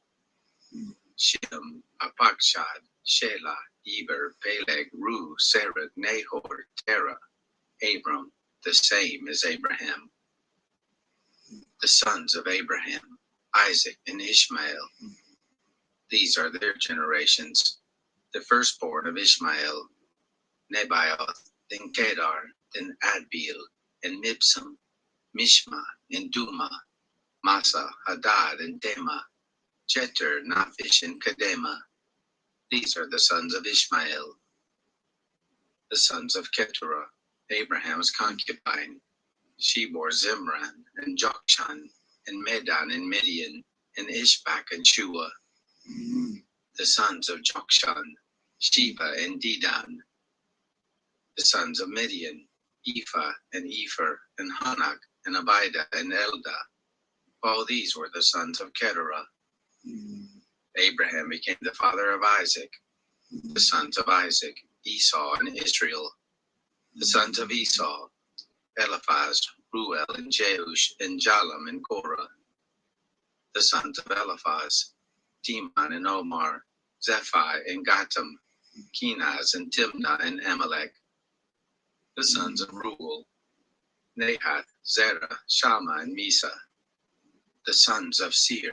Shem, Arpachshad, Shelah, Eber, Peleg, Ru, Serach, Nahor, Terah, Abram, the same as Abraham. The sons of Abraham, Isaac, and Ishmael. These are their generations. The firstborn of Ishmael, Nebaioth, then Kedar, then Adbeel, and Mibsam, Mishma, and Duma, Masa, Hadad, and Tema, Jeter, Naphish, and Kedema. These are the sons of Ishmael. The sons of Keturah, Abraham's concubine. She bore Zimran, and Jokshan, and Medan, and Midian, and Ishbak, and Shua. The sons of Jokshan, Sheba, and Dedan. The sons of Midian, Ephah, and Epher, and Hanak, and Abida, and Elda. All these were the sons of Keturah. Abraham became the father of Isaac. The sons of Isaac, Esau, and Israel. The sons of Esau, Eliphaz, Ruel, and Jeush, and Jalam, and Korah. The sons of Eliphaz, Teman, and Omar, Zephi, and Gatam, Kenaz, and Timnah, and Amalek. The sons of Ruel, Nahath, Zerah, Shammah, and Misa. The sons of Seir,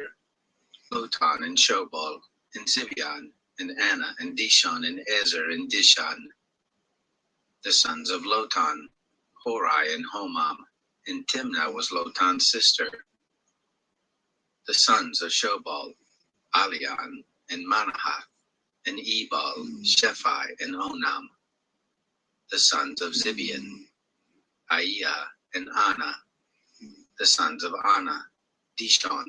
Lotan, and Shobal, and Zibeon, and Anna, and Dishon, and Ezer, and Dishan. The sons of Lotan, Horai, and Homam, and Timnah was Lotan's sister. The sons of Shobal, Alian, and Manahath, and Ebal, Shephi, and Onam. The sons of Zibeon, Aiah, and Anna. The sons of Anna, Dishon.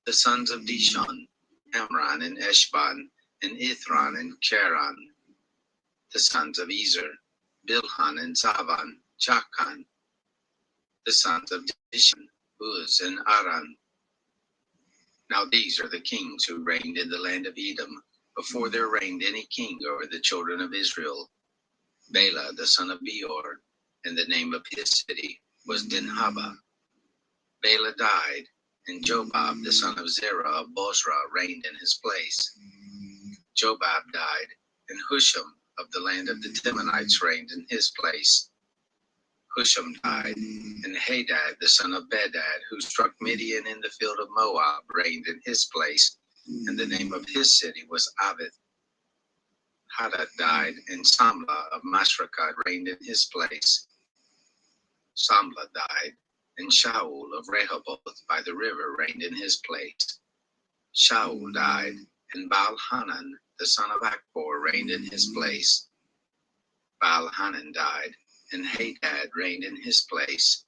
The sons of Dishon, Amran, and Eshban, and Ithran, and Cheran. The sons of Ezer, Bilhan, and Zavan, Jachan. The sons of Dishan, Uz, and Aran. Now these are the kings who reigned in the land of Edom, before there reigned any king over the children of Israel. Bela, the son of Beor, and the name of his city was Dinhaba. Bela died, and Jobab, the son of Zerah of Bozrah, reigned in his place. Jobab died, and Husham of the land of the Timonites reigned in his place. Husham died, and Hadad, the son of Bedad, who struck Midian in the field of Moab, reigned in his place, and the name of his city was Avith. Hadad died, and Samlah of Masrekah reigned in his place. Samlah died, and Shaul of Rehoboth by the river reigned in his place. Shaul died, and Baal-Hanan, the son of Akbor, reigned in his place. Baal-Hanan died, and Hadad reigned in his place.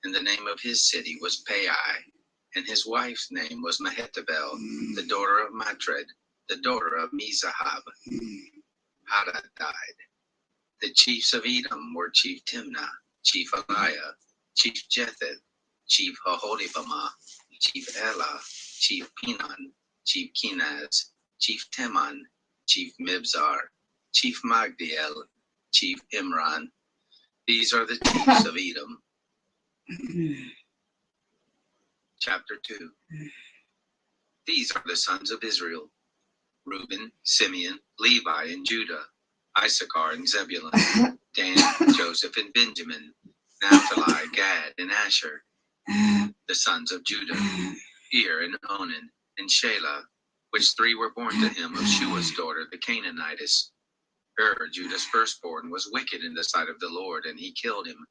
And the name of his city was Pai, and his wife's name was Mehetabel, the daughter of Matred, the daughter of Mezahab. Hadad died. The chiefs of Edom were Chief Timnah, Chief Eliah, Chief Jetheth, Chief Haholibamah, Chief Elah, Chief Pinon, Chief Kenaz, Chief Teman, Chief Mibzar, Chief Magdiel, Chief Imran. These are the chiefs of Edom. Chapter 2. These are the sons of Israel: Reuben, Simeon, Levi, and Judah, Issachar and Zebulun, Dan, Joseph, and Benjamin, Naphtali, Gad, and Asher. The sons of Judah, Ir, and Onan, and Shelah, which 3 were born to him of Shua's daughter, the Canaanitess. Judah's firstborn, was wicked in the sight of the Lord, and he killed him.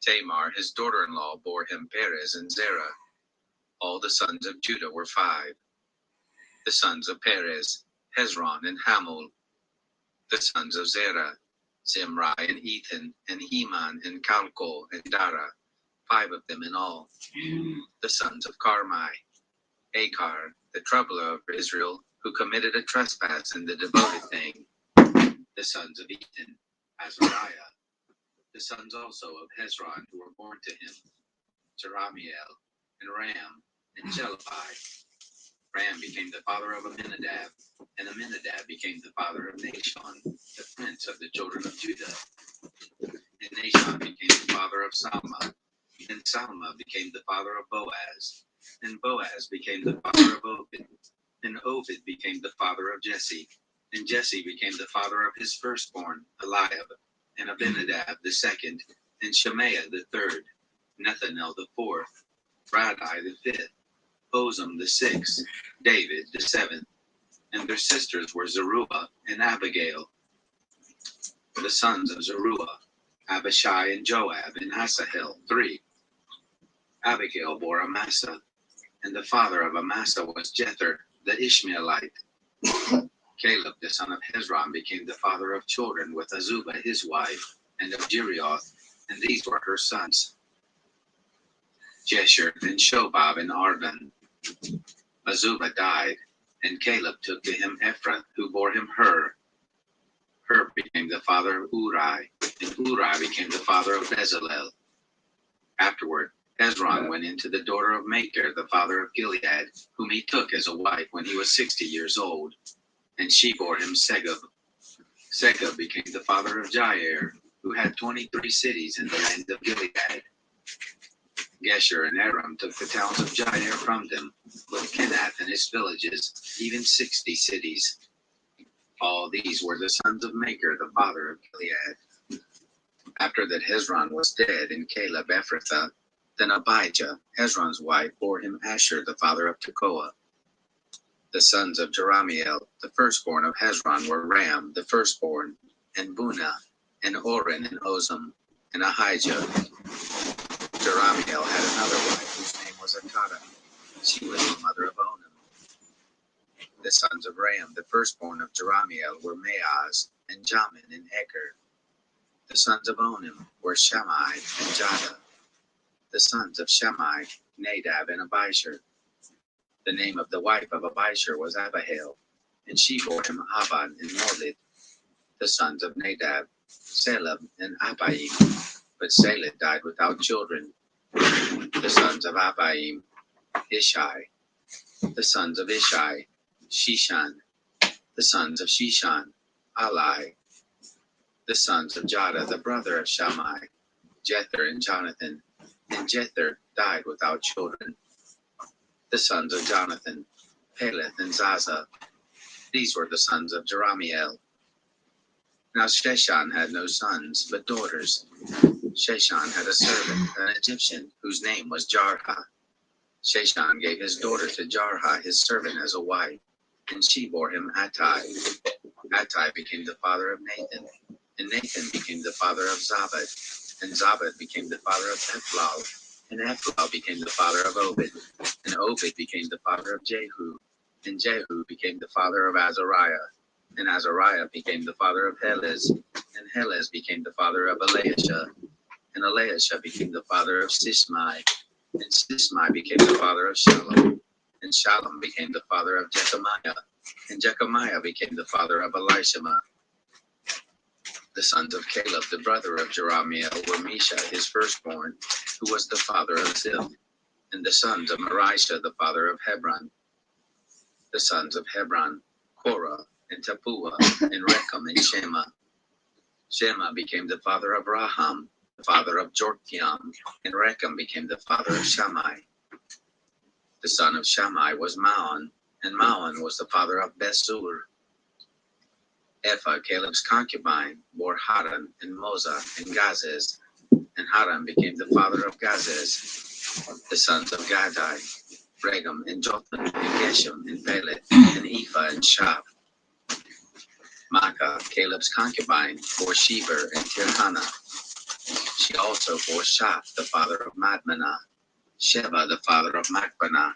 Tamar, his daughter-in-law, bore him Perez and Zerah. All the sons of Judah were 5. The sons of Perez, Hezron and Hamul. The sons of Zerah, Zimri and Ethan, and Heman and Calcol and Dara, 5 of them in all. The sons of Carmi, Achar, the troubler of Israel, who committed a trespass in the devoted thing. The sons of Ethan, Azariah. The sons also of Hezron, who were born to him, Jeramiel, and Ram, and Jelibai. Ram became the father of Aminadab, and Aminadab became the father of Nashon, the prince of the children of Judah. And Nashon became the father of Salma, and Salma became the father of Boaz, and Boaz became the father of Obed, and Obed became the father of Jesse, and Jesse became the father of his firstborn, Eliab, and Abinadab the second, and Shemaiah the third, Nethanel the fourth, Radai the fifth, Ozam the sixth, David the seventh, and their sisters were Zeruiah and Abigail. The sons of Zeruiah, Abishai and Joab and Asahel, 3. Abigail bore Amasa, and the father of Amasa was Jether the Ishmaelite. Caleb the son of Hezron became the father of children with Azubah his wife, and of Jerioth, and these were her sons, Jesher and Shobab and Arvan. Azubah died, and Caleb took to him Ephrath, who bore him Hur. Hur became the father of Uri, and Uri became the father of Bezalel. Afterward, Hezron went into the daughter of Machir, the father of Gilead, whom he took as a wife when he was 60 years old, and she bore him Segub. Segub became the father of Jair, who had 23 cities in the land of Gilead. Gesher and Aram took the towns of Jair from them, with Kenath and its villages, even 60 cities. All these were the sons of Machir, the father of Gilead. After that Hezron was dead, and Caleb Ephrathah, then Abijah, Hezron's wife, bore him Asher, the father of Tekoa. The sons of Jeramiel, the firstborn of Hezron, were Ram, the firstborn, and Bunah, and Oren, and Ozam, and Ahijah. Jeramiel had another wife, whose name was Akada. She was the mother of Onam. The sons of Ram, the firstborn of Jeramiel, were Maaz, and Jamin, and Eker. The sons of Onam were Shammai and Jada. The sons of Shammai, Nadab and Abishur. The name of the wife of Abishur was Abihail, and she bore him Aban and Molid. The sons of Nadab, Selab and Abaim, but Seled died without children. The sons of Abaim, Ishai. The sons of Ishai, Shishan. The sons of Shishan, Alai. The sons of Jada, the brother of Shammai, Jether and Jonathan, and Jether died without children. The sons of Jonathan, Peleth and Zaza. These were the sons of Jeramiel. Now Sheshan had no sons, but daughters. Sheshan had a servant, an Egyptian, whose name was Jarha. Sheshan gave his daughter to Jarha, his servant, as a wife, and she bore him Attai. Attai became the father of Nathan, and Nathan became the father of Zabad, and Zabad became the father of Ephlal, and Ephlal became the father of Obed, and Obed became the father of Jehu, and Jehu became the father of Azariah, and Azariah became the father of Helez, and Helez became the father of Eliashah, and Eliashah became the father of Sismai, and Sismai became the father of Shalom, and Shalom became the father of Jechamiah, and Jechamiah became the father of Elishama. The sons of Caleb, the brother of Jeramiel, were Misha, his firstborn, who was the father of Ziph, and the sons of Marisha, the father of Hebron. The sons of Hebron, Korah, and Tapua, and Rechem, and Shema. Shema became the father of Raham, the father of Jorkiam, and Rechem became the father of Shammai. The son of Shammai was Maon, and Maon was the father of Besur. Ephah, Caleb's concubine, bore Haran and Moza and Gazez, and Haran became the father of Gazez. The sons of Gadai, Regem and Jotham and Geshem and Pelet and Ephah and Shap. Maacah, Caleb's concubine, bore Sheber and Tirhana. She also bore Shaph, the father of Madmenah, Sheba, the father of Machbenah,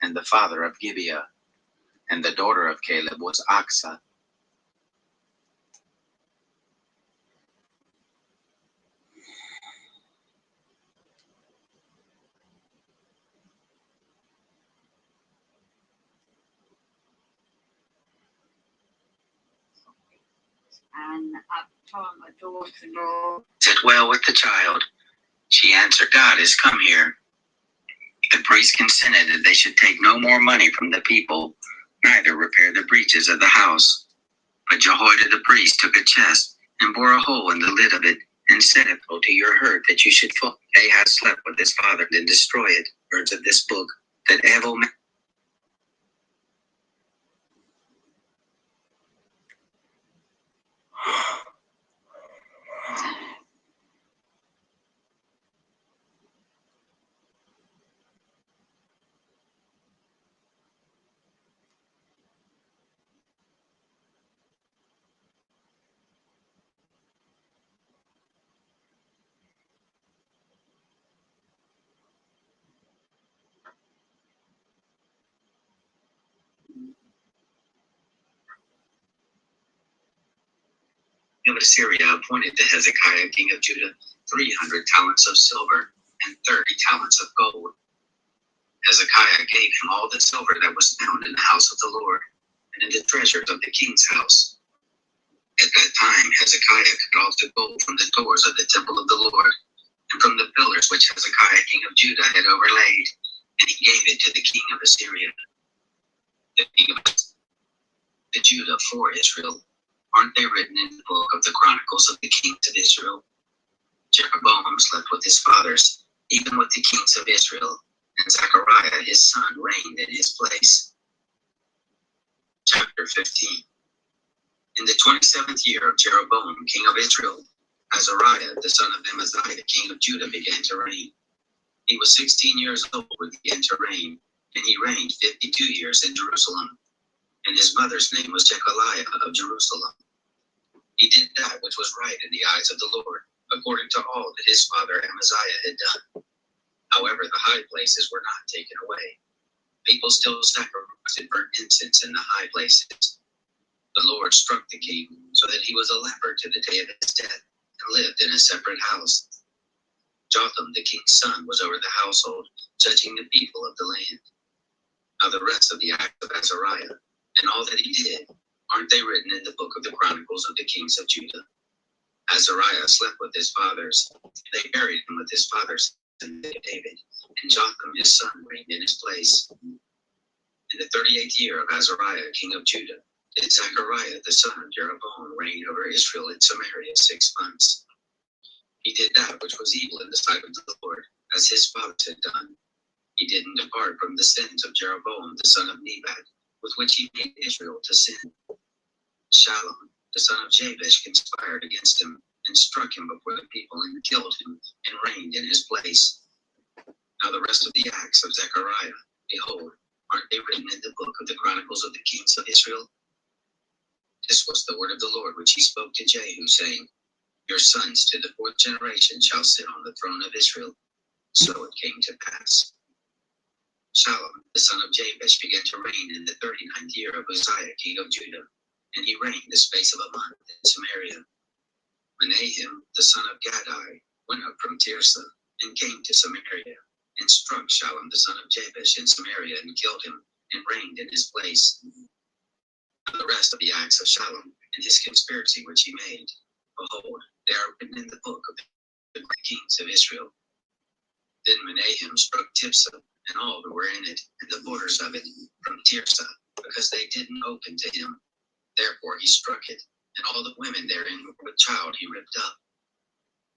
and the father of Gibeah. And the daughter of Caleb was Aksah. And at the time, my daughter-in-law Sit well with the child. She answered, God is come here. The priest consented that they should take no more money from the people, neither repair the breaches of the house. But Jehoiada the priest took a chest and bore a hole in the lid of it, and said, "Oh, to your hurt that you should fall. Ahaz slept with his father and destroy it." Words of this book, that evil man. of Assyria appointed to Hezekiah king of Judah 300 talents of silver and 30 talents of gold. Hezekiah gave him all the silver that was found in the house of the Lord and in the treasures of the king's house. At that time Hezekiah cut off the gold from the doors of the temple of the Lord and from the pillars which Hezekiah king of Judah had overlaid, and he gave it to the king of Assyria. The king of Judah for Israel. Aren't they written in the book of the Chronicles of the kings of Israel? Jeroboam slept with his fathers, even with the kings of Israel, and Zechariah his son reigned in his place. Chapter 15. In the 27th year of Jeroboam king of Israel, Azariah the son of Amaziah king of Judah began to reign. He was 16 years old when he began to reign, and he reigned 52 years in Jerusalem. And his mother's name was Jechaliah of Jerusalem. He did that which was right in the eyes of the Lord, according to all that his father Amaziah had done. However, the high places were not taken away. People still sacrificed and burnt incense in the high places. The Lord struck the king so that he was a leper to the day of his death and lived in a separate house. Jotham, the king's son, was over the household, judging the people of the land. Now the rest of the acts of Azariah and all that he did, aren't they written in the book of the Chronicles of the kings of Judah? Azariah slept with his fathers. They buried him with his fathers in David, and Jotham his son reigned in his place. In the 38th year of Azariah king of Judah, did Zechariah the son of Jeroboam reign over Israel in Samaria 6 months. He did that which was evil in the sight of the Lord, as his fathers had done. He didn't depart from the sins of Jeroboam the son of Nebat, with which he made Israel to sin. Shallum, the son of Jabesh, conspired against him, and struck him before the people, and killed him, and reigned in his place. Now the rest of the acts of Zechariah, behold, aren't they written in the book of the Chronicles of the kings of Israel? This was the word of the Lord which he spoke to Jehu, saying, Your sons to the 4th generation shall sit on the throne of Israel. So it came to pass. Shallum, the son of Jabesh, began to reign in the 39th year of Uzziah, king of Judah, and he reigned the space of a month in Samaria. Menahem, the son of Gadai, went up from Tirzah, and came to Samaria, and struck Shallum, the son of Jabesh, in Samaria, and killed him, and reigned in his place. And the rest of the acts of Shallum, and his conspiracy which he made, behold, they are written in the book of the kings of Israel. Then Menahem struck Tirzah, and all who were in it, and the borders of it, from Tirzah, because they didn't open to him. Therefore he struck it, and all the women therein with child he ripped up.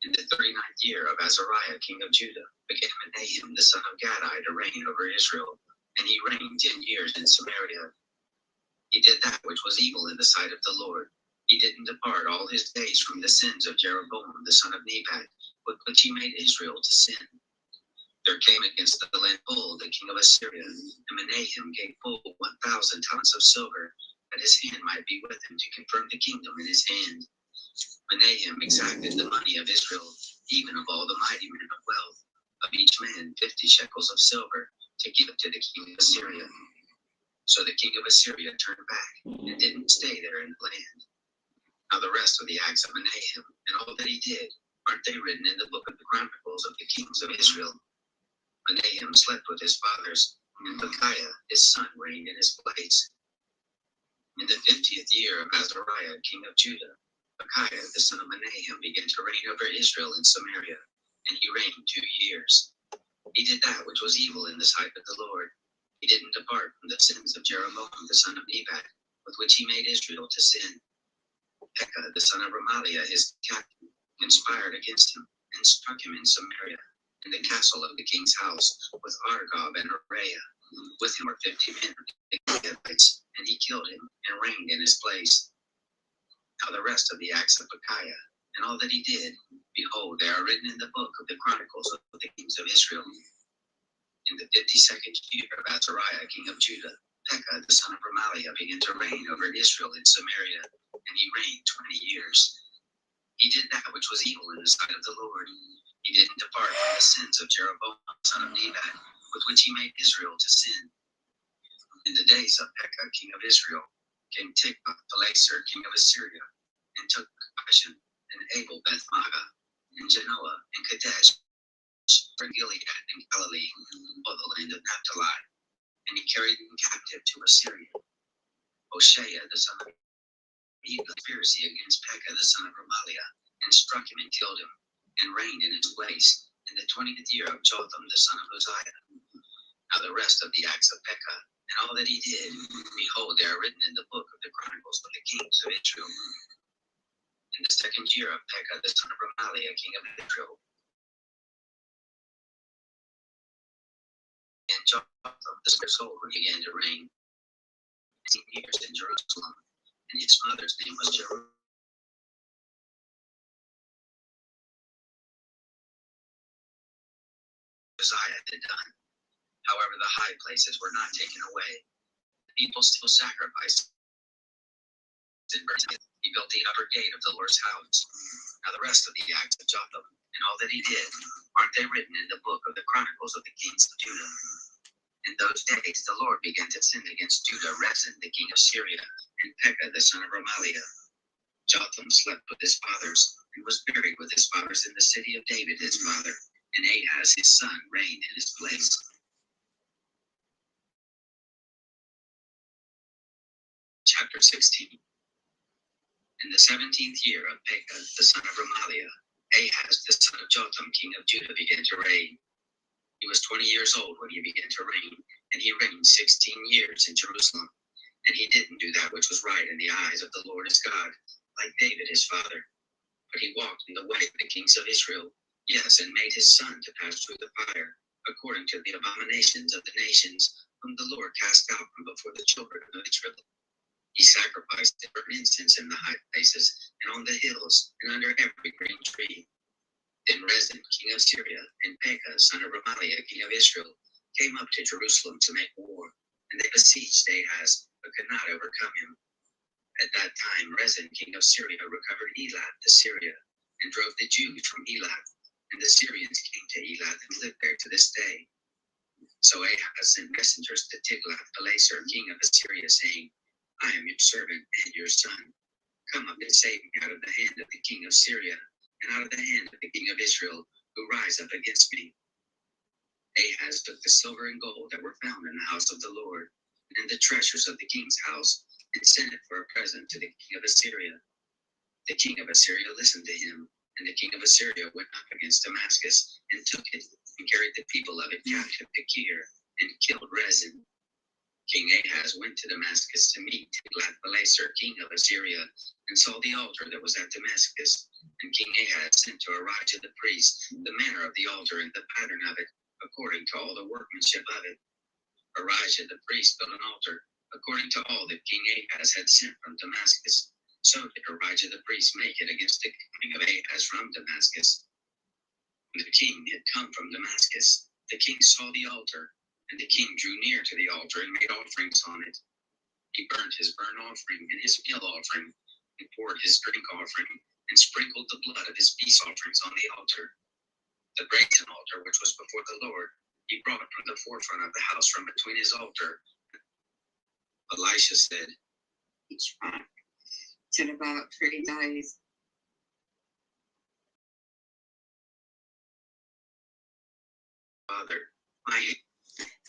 In the 39th year of Azariah king of Judah began Menahem the son of Gadai to reign over Israel, and he reigned 10 years in Samaria. He did that which was evil in the sight of the Lord. He didn't depart all his days from the sins of Jeroboam the son of Nebat, with which he made Israel to sin. There came against the land Pul, the king of Assyria, and Menahem gave Pul 1,000 talents of silver, that his hand might be with him to confirm the kingdom in his hand. Menahem exacted the money of Israel, even of all the mighty men of wealth, of each man 50 shekels of silver, to give to the king of Assyria. So the king of Assyria turned back and didn't stay there in the land. Now the rest of the acts of Menahem and all that he did, aren't they written in the book of the Chronicles of the kings of Israel? Menahem slept with his fathers, and Pekahiah his son reigned in his place. In the 50th year of Azariah king of Judah, Pekahiah the son of Menahem began to reign over Israel in Samaria, and he reigned 2 years. He did that which was evil in the sight of the Lord. He didn't depart from the sins of Jeroboam the son of Nebat, with which he made Israel to sin. Pekah the son of Remaliah his captain conspired against him, and struck him in Samaria, in the castle of the king's house, with Argob and Uriah. With him were 50 men of the Hittites, and he killed him, and reigned in his place. Now the rest of the acts of Pekahiah, and all that he did, behold, they are written in the book of the Chronicles of the kings of Israel. In the 52nd year of Azariah king of Judah, Pekah the son of Remaliah began to reign over Israel in Samaria, and he reigned 20 years. He did that which was evil in the sight of the Lord. He didn't depart from the sins of Jeroboam son of Nebat, with which he made Israel to sin. In the days of Pekah king of Israel, came Tiglath-Pileser king of Assyria, and took Ashan, and Abel Beth-Maachah, and Genoa, and Kadesh, for Gilead and Galilee, all the land of Naphtali, and he carried them captive to Assyria. Hoshea the son of He conspiracy against Pekah the son of Remaliah, and struck him and killed him, and reigned in his place in the 20th year of Jotham the son of Uzziah. Now the rest of the acts of Pekah, and all that he did, behold, they are written in the book of the Chronicles of the kings of Israel. In the 2nd year of Pekah the son of Remaliah king of Israel, and Jotham the son of Solomon began to reign 18 years in Jerusalem, and his mother's name was Jerusalem. Uzziah had done. However, the high places were not taken away. The people still sacrificed and burned. He built the upper gate of the Lord's house. Now the rest of the acts of Jotham and all that he did, aren't they written in the book of the Chronicles of the kings of Judah? In those days the Lord began to sin against Judah, Rezin the king of Syria, and Pekah the son of Remaliah. Jotham slept with his fathers, and was buried with his fathers in the city of David his father, and Ahaz his son reigned in his place. Chapter 16. In the 17th year of Pekah the son of Remaliah, Ahaz the son of Jotham king of Judah began to reign. He was 20 years old when he began to reign, and he reigned 16 years in Jerusalem. And he didn't do that which was right in the eyes of the Lord his God, like David his father. But he walked in the way of the kings of Israel, yes, and made his son to pass through the fire, according to the abominations of the nations, whom the Lord cast out from before the children of Israel. He sacrificed and burnt incense in the high places, and on the hills, and under every green tree. Then Rezin, king of Syria, and Pekah, son of Remaliah, king of Israel, came up to Jerusalem to make war, and they besieged Ahaz, but could not overcome him. At that time Rezin, king of Syria, recovered Elath to Syria, and drove the Jews from Elath, and the Syrians came to Elath and lived there to this day. So Ahaz sent messengers to Tiglath-Pileser, king of Assyria, saying, I am your servant and your son. Come up and save me out of the hand of the king of Syria, and out of the hand of the king of Israel, who rise up against me. Ahaz took the silver and gold that were found in the house of the Lord, and in the treasures of the king's house, and sent it for a present to the king of Assyria. The king of Assyria listened to him, and the king of Assyria went up against Damascus, and took it, and carried the people of it captive to Kir, and killed Rezin. King Ahaz went to Damascus to meet Tiglath-Pileser, king of Assyria, and saw the altar that was at Damascus. And King Ahaz sent to Arijah the priest the manner of the altar and the pattern of it, according to all the workmanship of it. Arijah the priest built an altar, according to all that King Ahaz had sent from Damascus. So did Arijah the priest make it against the coming of Ahaz from Damascus. When the king had come from Damascus, the king saw the altar, and the king drew near to the altar and made offerings on it. He burnt his burnt offering and his meal offering, and poured his drink offering, and sprinkled the blood of his peace offerings on the altar. The brazen altar which was before the Lord, he brought from the forefront of the house from between his altar. Elisha said, Each month, till about 3 days. Father,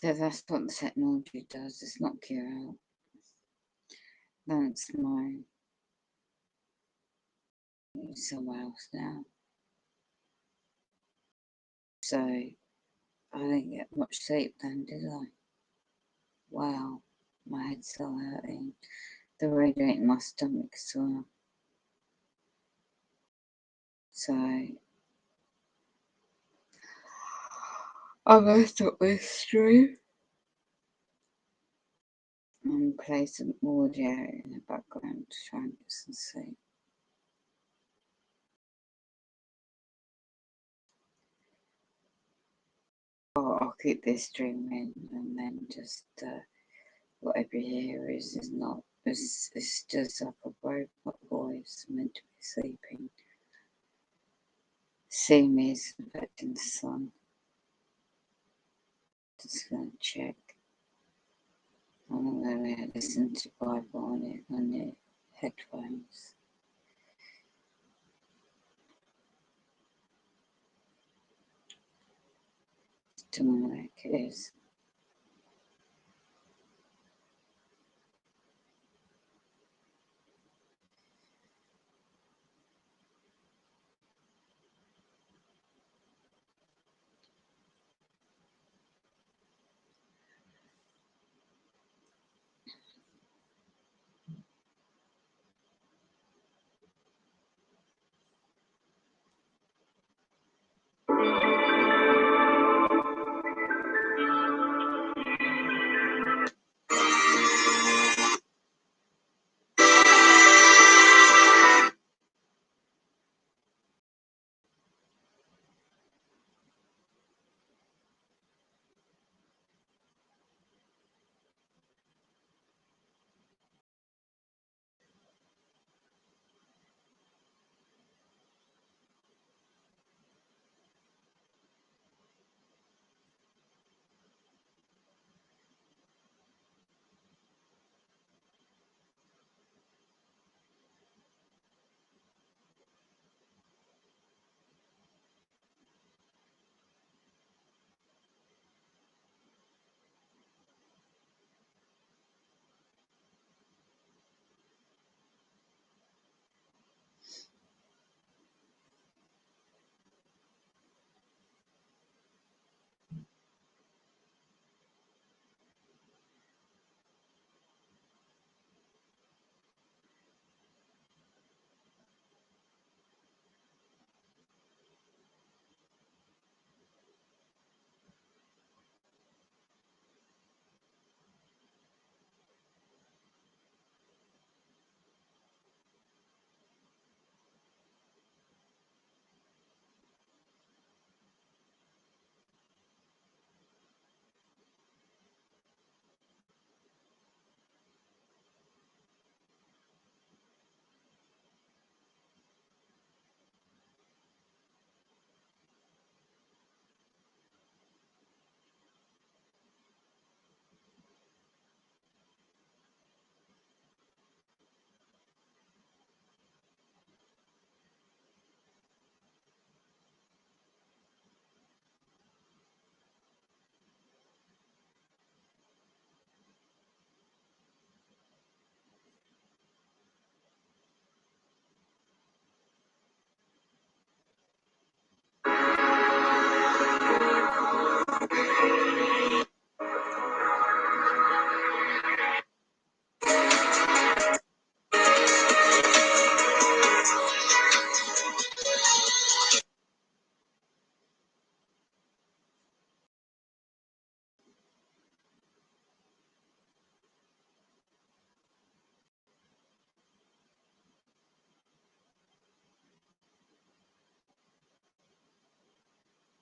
So that's what the technology does. It's knock you out. That's mine. It's somewhere else now. So I didn't get much sleep then, did I? Wow, my head's still hurting. The radiating my stomach as well. So I'm gonna stop this stream and play some audio in the background to try and get some sleep. I'll keep this stream in, and then just whatever you hear is not. It's just like a robot voice meant to be sleeping. See me is affecting the sun. Just gonna check. I'm gonna listen to Bible on the headphones. Doing like it is.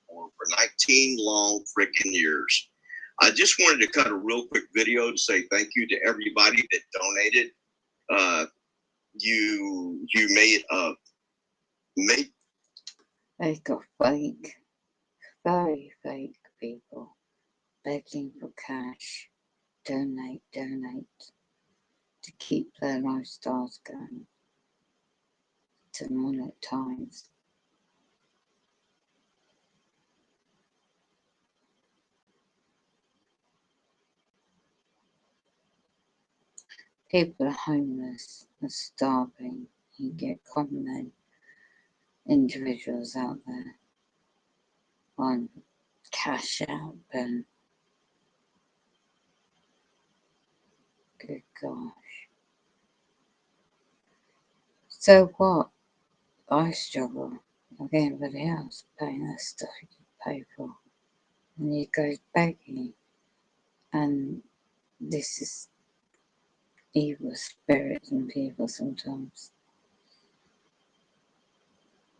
For 19 long freaking years. I just wanted to cut a real quick video to say thank you to everybody that donated. You made They got fake, very fake people begging for cash, donate, to keep their lifestyles going, to monetize. People are homeless and starving. You get common individuals out there on cash out and good gosh. So what? I struggle like everybody else paying that stuff you can pay for. And you go begging, and this is evil spirits in people sometimes.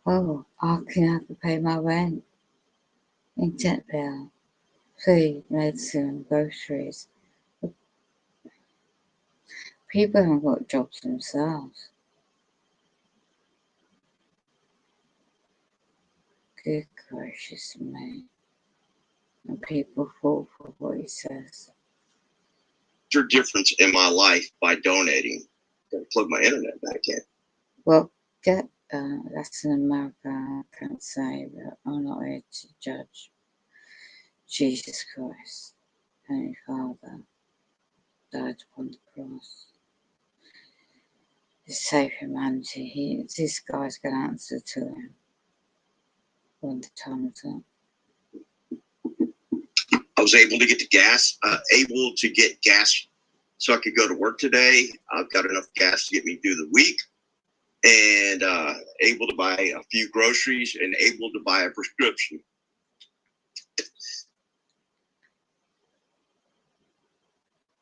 Oh, I can have to pay my rent, internet bill, food, medicine, groceries. People haven't got jobs themselves. Good gracious me. And people fall for what he says. your difference in my life by donating. Gotta plug my internet back in. Well, that's in America, I can't say, but I'm not here to judge. Jesus Christ, Heavenly Father, died upon the cross to save humanity. This guy's going to answer to him when the time is up. I was able to get gas so I could go to work today. I've got enough gas to get me through the week, and able to buy a few groceries and able to buy a prescription.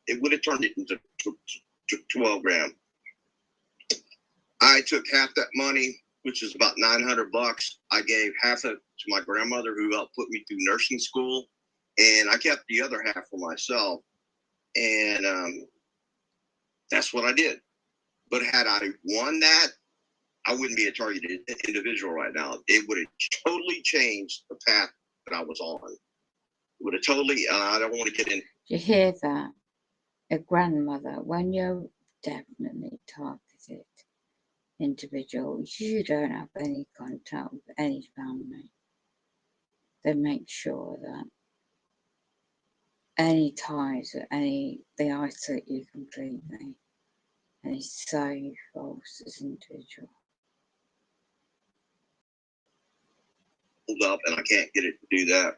It would have turned it into 12 grand. I took half that money, which is about $900. I gave half it to my grandmother, who helped put me through nursing school, and I kept the other half for myself. And that's what I did. But had I won that, I wouldn't be a targeted individual right now. It would have totally changed the path that I was on. It would have totally, I don't want to get in. You hear that? A grandmother, when you're definitely targeted individual, you don't have any contact with any family. They make sure that any ties, they isolate you completely. And it's so false as an individual. Up, and I can't get it to do that.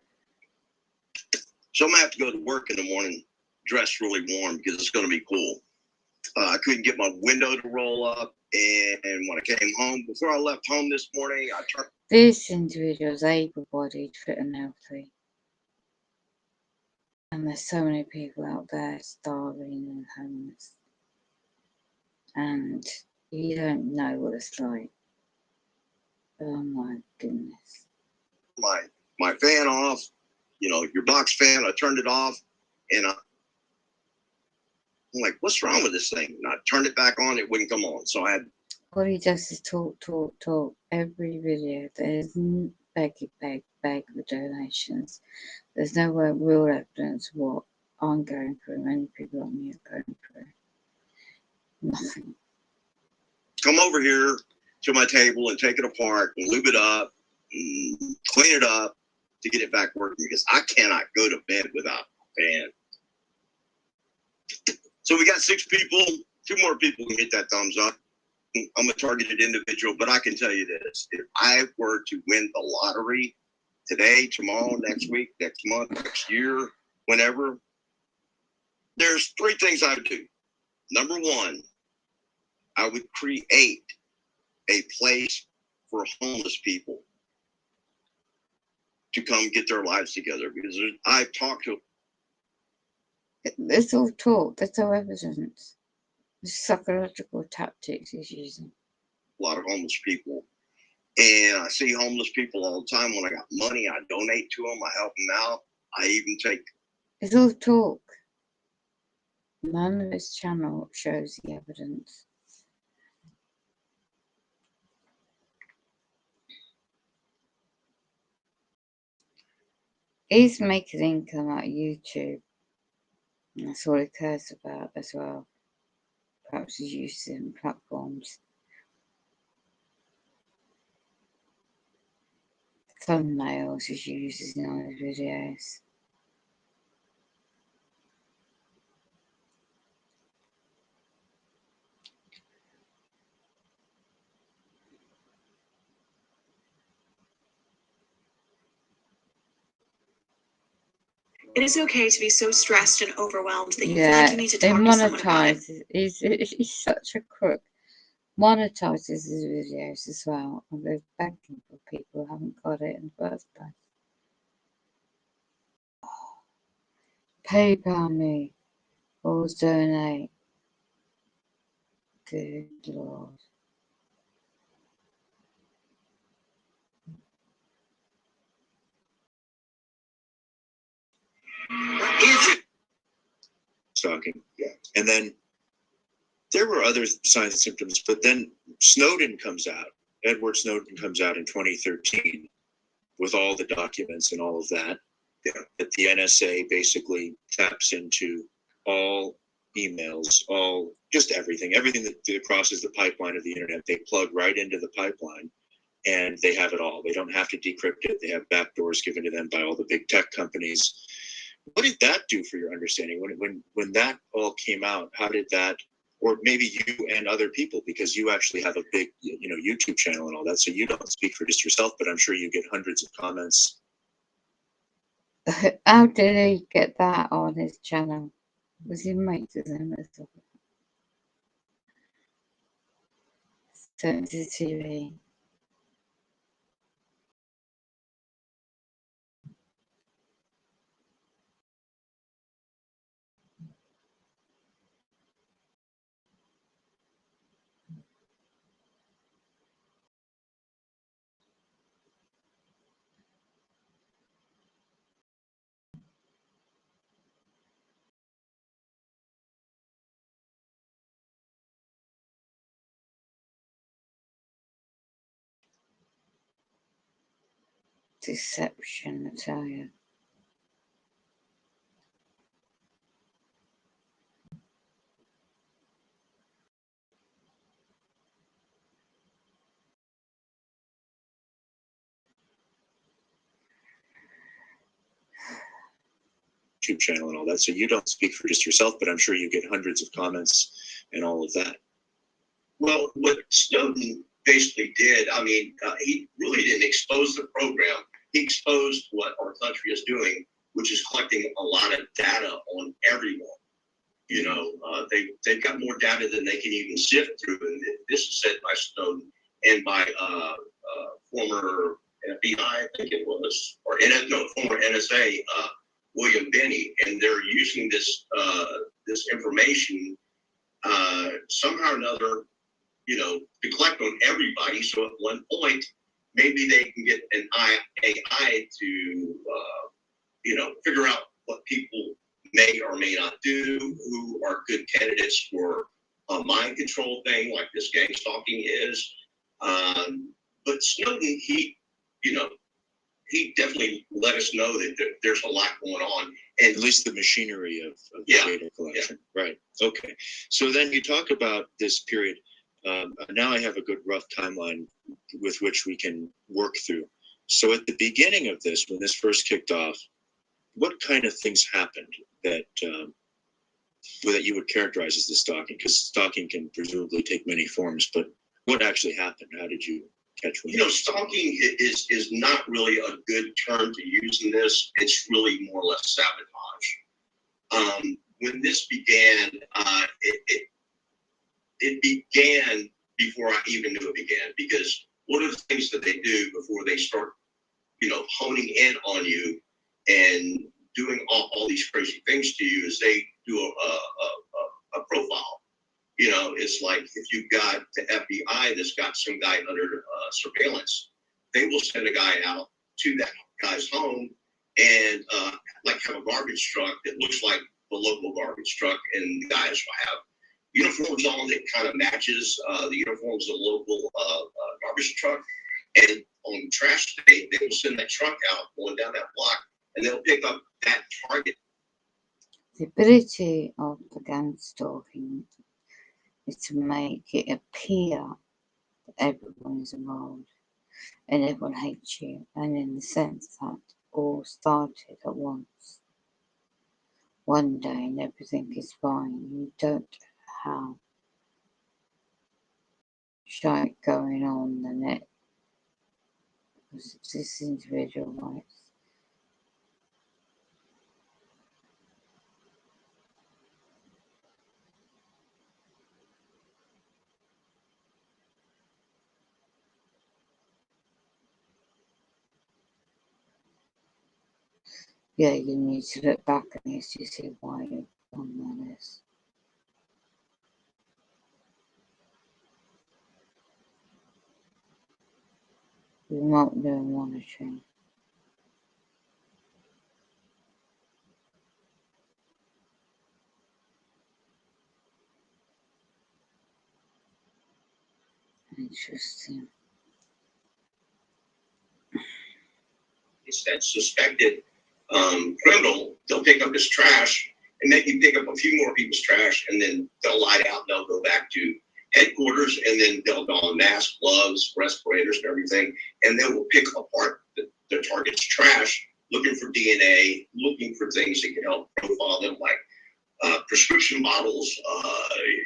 So I'm gonna have to go to work in the morning dressed really warm because it's gonna be cool. I couldn't get my window to roll up, and when I came home, before I left home this morning, I turned. This individual is able-bodied, fit and healthy. And there's so many people out there starving and homeless. And you don't know what it's like. Oh my goodness. My fan off, your box fan, I turned it off, and I'm like, what's wrong with this thing? And I turned it back on, it wouldn't come on. So I had. All he does is talk. Every video, there's beg for donations. There's no real evidence of what I'm going through, many people like me are going through. Nothing. Come over here to my table and take it apart and lube it up and clean it up to get it back working, because I cannot go to bed without a fan. So we got 6 people, 2 more people can hit that thumbs up. I'm a targeted individual, but I can tell you this: if I were to win the lottery today, tomorrow, next week, next month, next year, whenever, there's 3 things I would do. Number 1, I would create a place for homeless people to come get their lives together, because I've talked to. It's all talk, there's no evidence. The psychological tactics he's using. A lot of homeless people, and I see homeless people all the time. When I got money, I donate to them, I help them out. I even take It's all talk. None of his channel shows the evidence. He's making income out of YouTube. And that's all he cares about as well. Perhaps he's using platforms. Thumbnails he's using on his videos. It is okay to be so stressed and overwhelmed that you feel like you need to talk to someone about it. He's such a crook. Monetizes his videos as well. And they're begging for people who haven't got it in the first place. PayPal me. Or donate. Good Lord. Stalking. Yeah. And then there were other signs and symptoms, but then Snowden comes out. Edward Snowden comes out in 2013 with all the documents and all of that. Yeah. That the NSA basically taps into all emails, all just everything that crosses the pipeline of the internet. They plug right into the pipeline and they have it all. They don't have to decrypt it. They have backdoors given to them by all the big tech companies. What did that do for your understanding when that all came out? How did that, or maybe you and other people, because you actually have a big, YouTube channel and all that, so you don't speak for just yourself, but I'm sure you get hundreds of comments. How did he get that on his channel? Was he mates with him or something? Turn to TV. Deception, I tell you. YouTube channel and all that, so you don't speak for just yourself, but I'm sure you get hundreds of comments and all of that. Well, what Snowden basically did, he really didn't expose the program. He exposed what our country is doing, which is collecting a lot of data on everyone. They've got more data than they can even sift through. And this is said by Snowden and by former FBI, I think it was, or former NSA, William Binney, and they're using this information somehow or another, to collect on everybody. So at one point, maybe they can get an AI to, figure out what people may or may not do, who are good candidates for a mind control thing like this gang stalking is. But Snowden, he definitely let us know that there's a lot going on. And at least the machinery of the data collection. Yeah. Right. Okay. So then you talk about this period. Now I have a good rough timeline with which we can work through. So at the beginning of this, when this first kicked off, what kind of things happened that you would characterize as the stalking? Because stalking can presumably take many forms, but what actually happened? How did you catch one? Stalking is not really a good term to use in this. It's really more or less sabotage. When this began, it began before I even knew it began, because one of the things that they do before they start, honing in on you and doing all these crazy things to you is they do a profile. It's like if you've got the FBI that's got some guy under surveillance, they will send a guy out to that guy's home and like have a garbage truck that looks like the local garbage truck, and the guys have uniforms on that kind of matches the uniforms of the local garbage truck. And on trash day, they will send that truck out going down that block, and they'll pick up that target. The ability of the gang stalking is to make it appear that everyone is involved and everyone hates you, and in the sense that all started at once. One day and everything is fine. You don't have shite going on the net because it's this individual rights. Yeah, you need to look back at this to see why you've done this. Remote monitoring. Interesting. It's that suspected criminal. They'll pick up his trash and maybe pick up a few more people's trash, and then they'll light out. They'll go back to headquarters, and then they'll don masks, gloves, respirators, and everything, and they will pick apart the target's trash, looking for DNA, looking for things that can help profile them, like prescription bottles,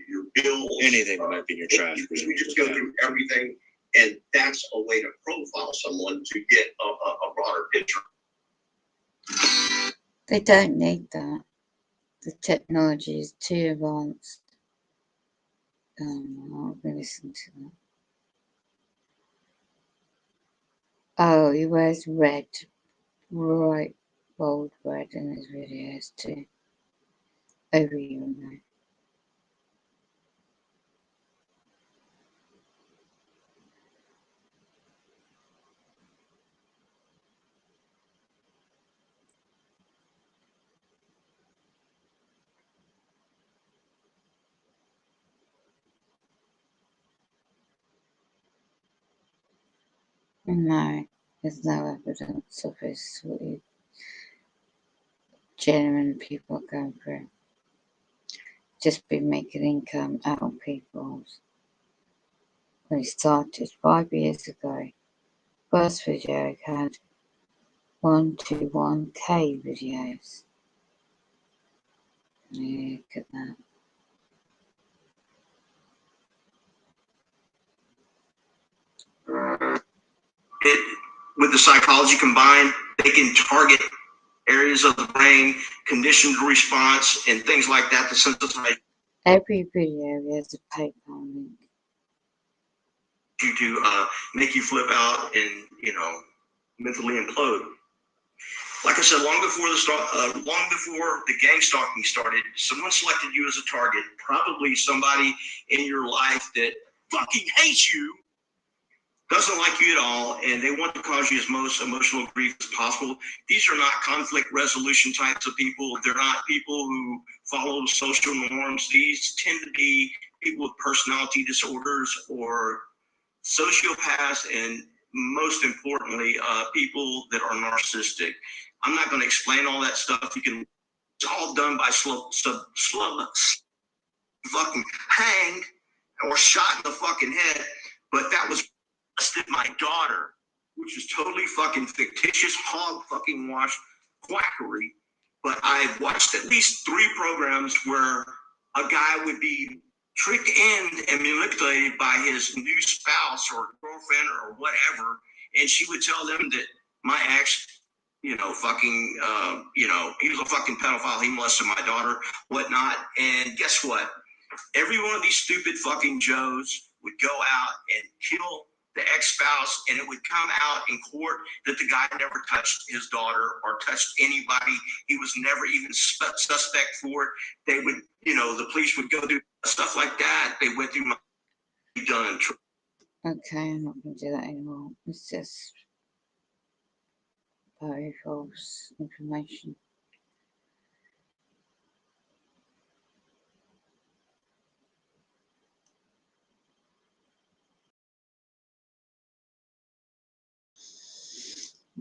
your bills, anything that might be in your trash. We just go through everything, and that's a way to profile someone to get a broader picture. They don't need that. The technology is too advanced. I'll listen to that. Oh, he wears red, bright, bold red in his videos too. Over you know. No, there's no evidence of this. What you genuine people are going through. Just been making income out of people. When it started 5 years ago, first video had 121K videos. Yeah, look at that. With the psychology combined, they can target areas of the brain, conditioned response, and things like that to sensitize Every video has a PayPal link. you to make you flip out and, mentally implode. Like I said, long before the gang stalking started, someone selected you as a target. Probably somebody in your life that fucking hates you, doesn't like you at all, and they want to cause you as most emotional grief as possible. These are not conflict resolution types of people. They're not people who follow social norms. These tend to be people with personality disorders or sociopaths, and most importantly, people that are narcissistic. I'm not going to explain all that stuff. It's all done by fucking hanged or shot in the fucking head. But that was my daughter, which is totally fucking fictitious, hog fucking wash quackery. But I've watched at least 3 programs where a guy would be tricked and manipulated by his new spouse or girlfriend or whatever, and she would tell them that my ex, he was a fucking pedophile, he molested my daughter, whatnot. And guess what? Every one of these stupid fucking Joes would go out and kill the ex-spouse, and it would come out in court that the guy never touched his daughter or touched anybody. He was never even suspect for it. They would, the police would go through stuff like that. They went through my done. Okay, I'm not going to do that anymore. It's just third-party false information.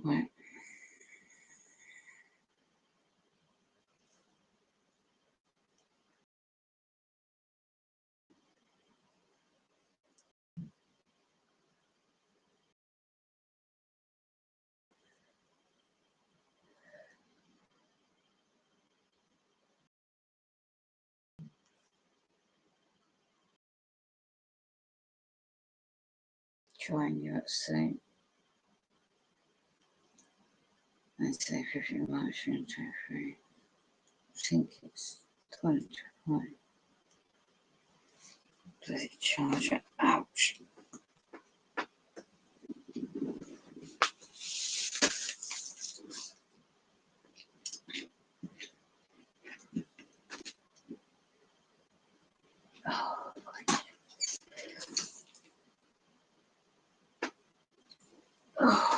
Right. Trying you at sea. I'd say 50 March 2023. I think it's 2025. Bloody charger. Ouch. Oh, oh.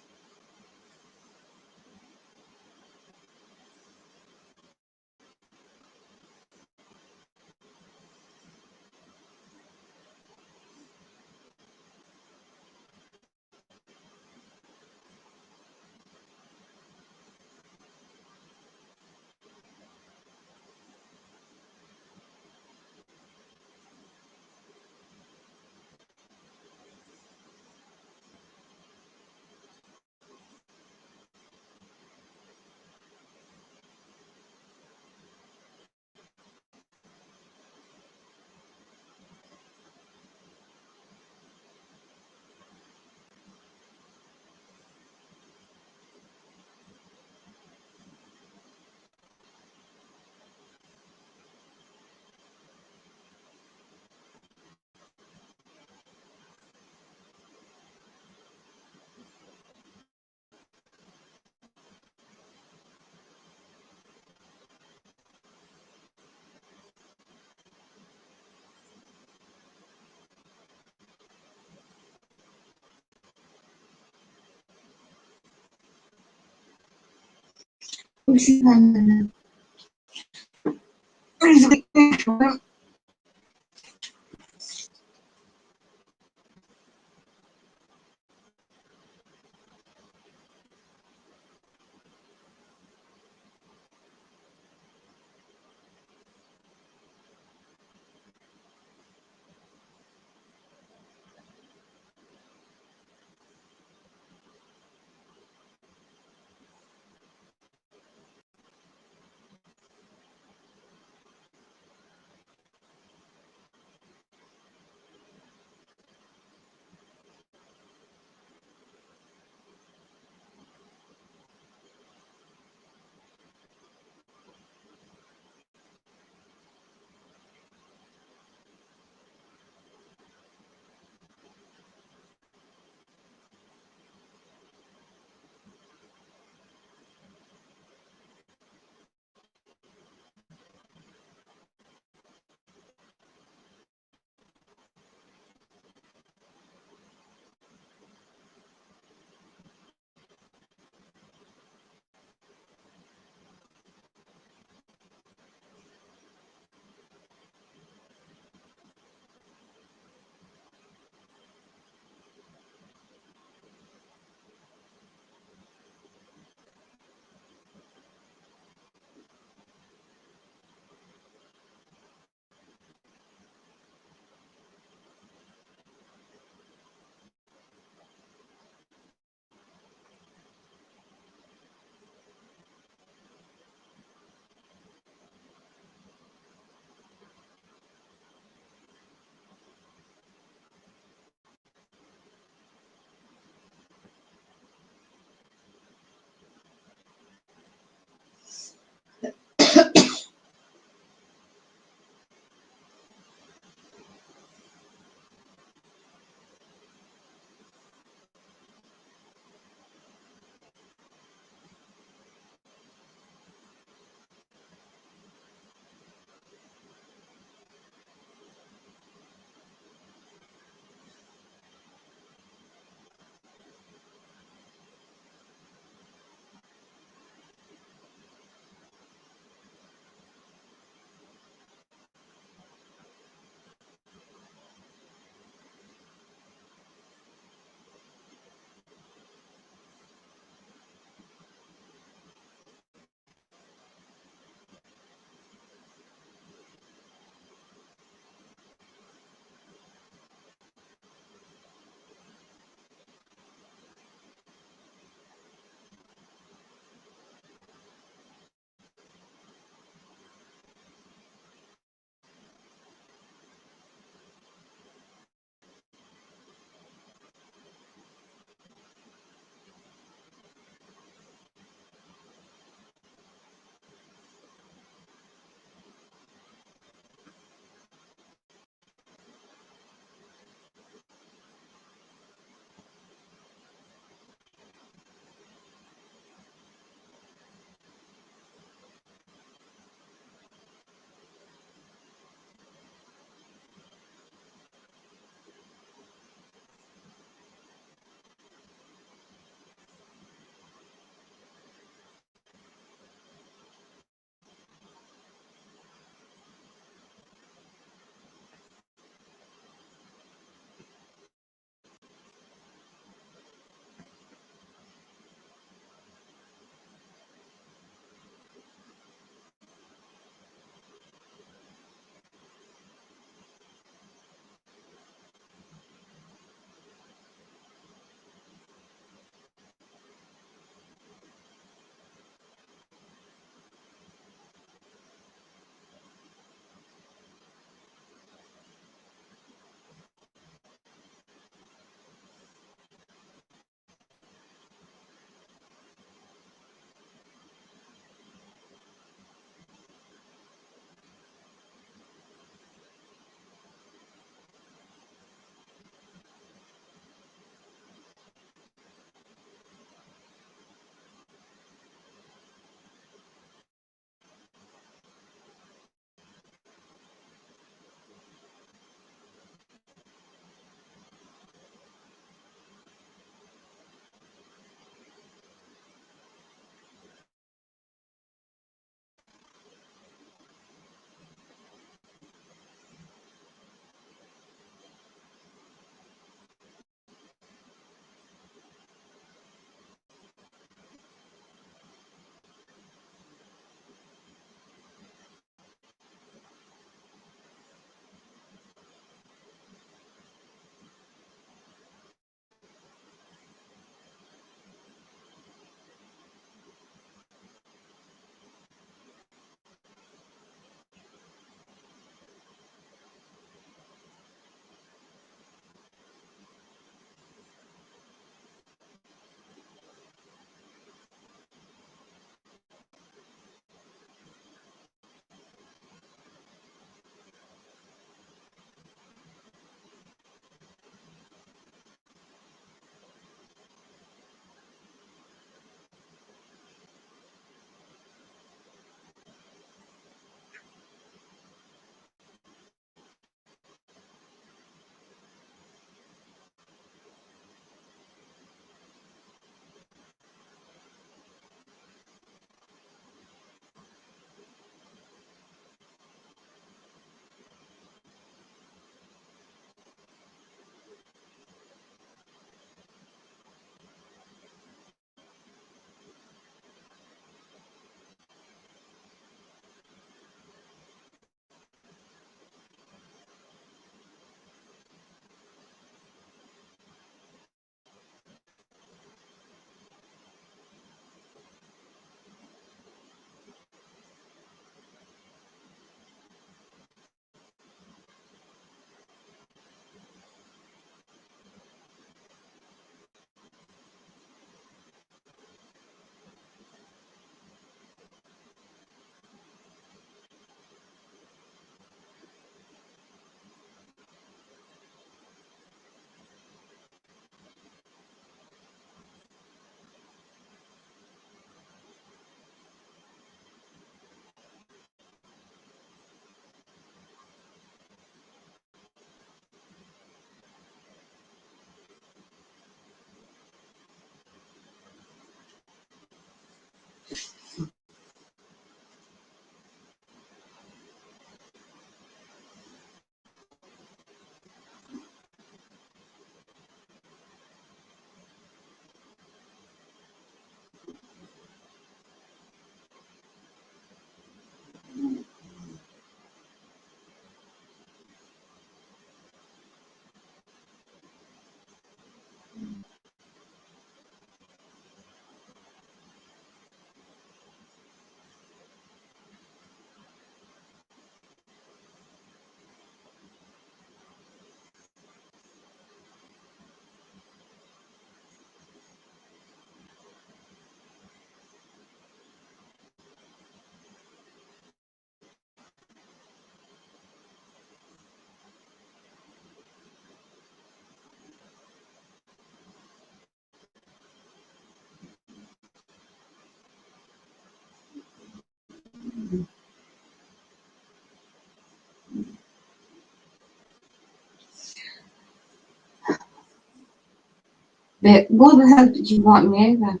But why the hell did you want me over?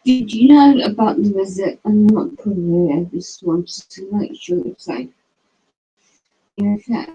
Did you know about the visit? I'm not probably I just wanted to make sure it's like okay.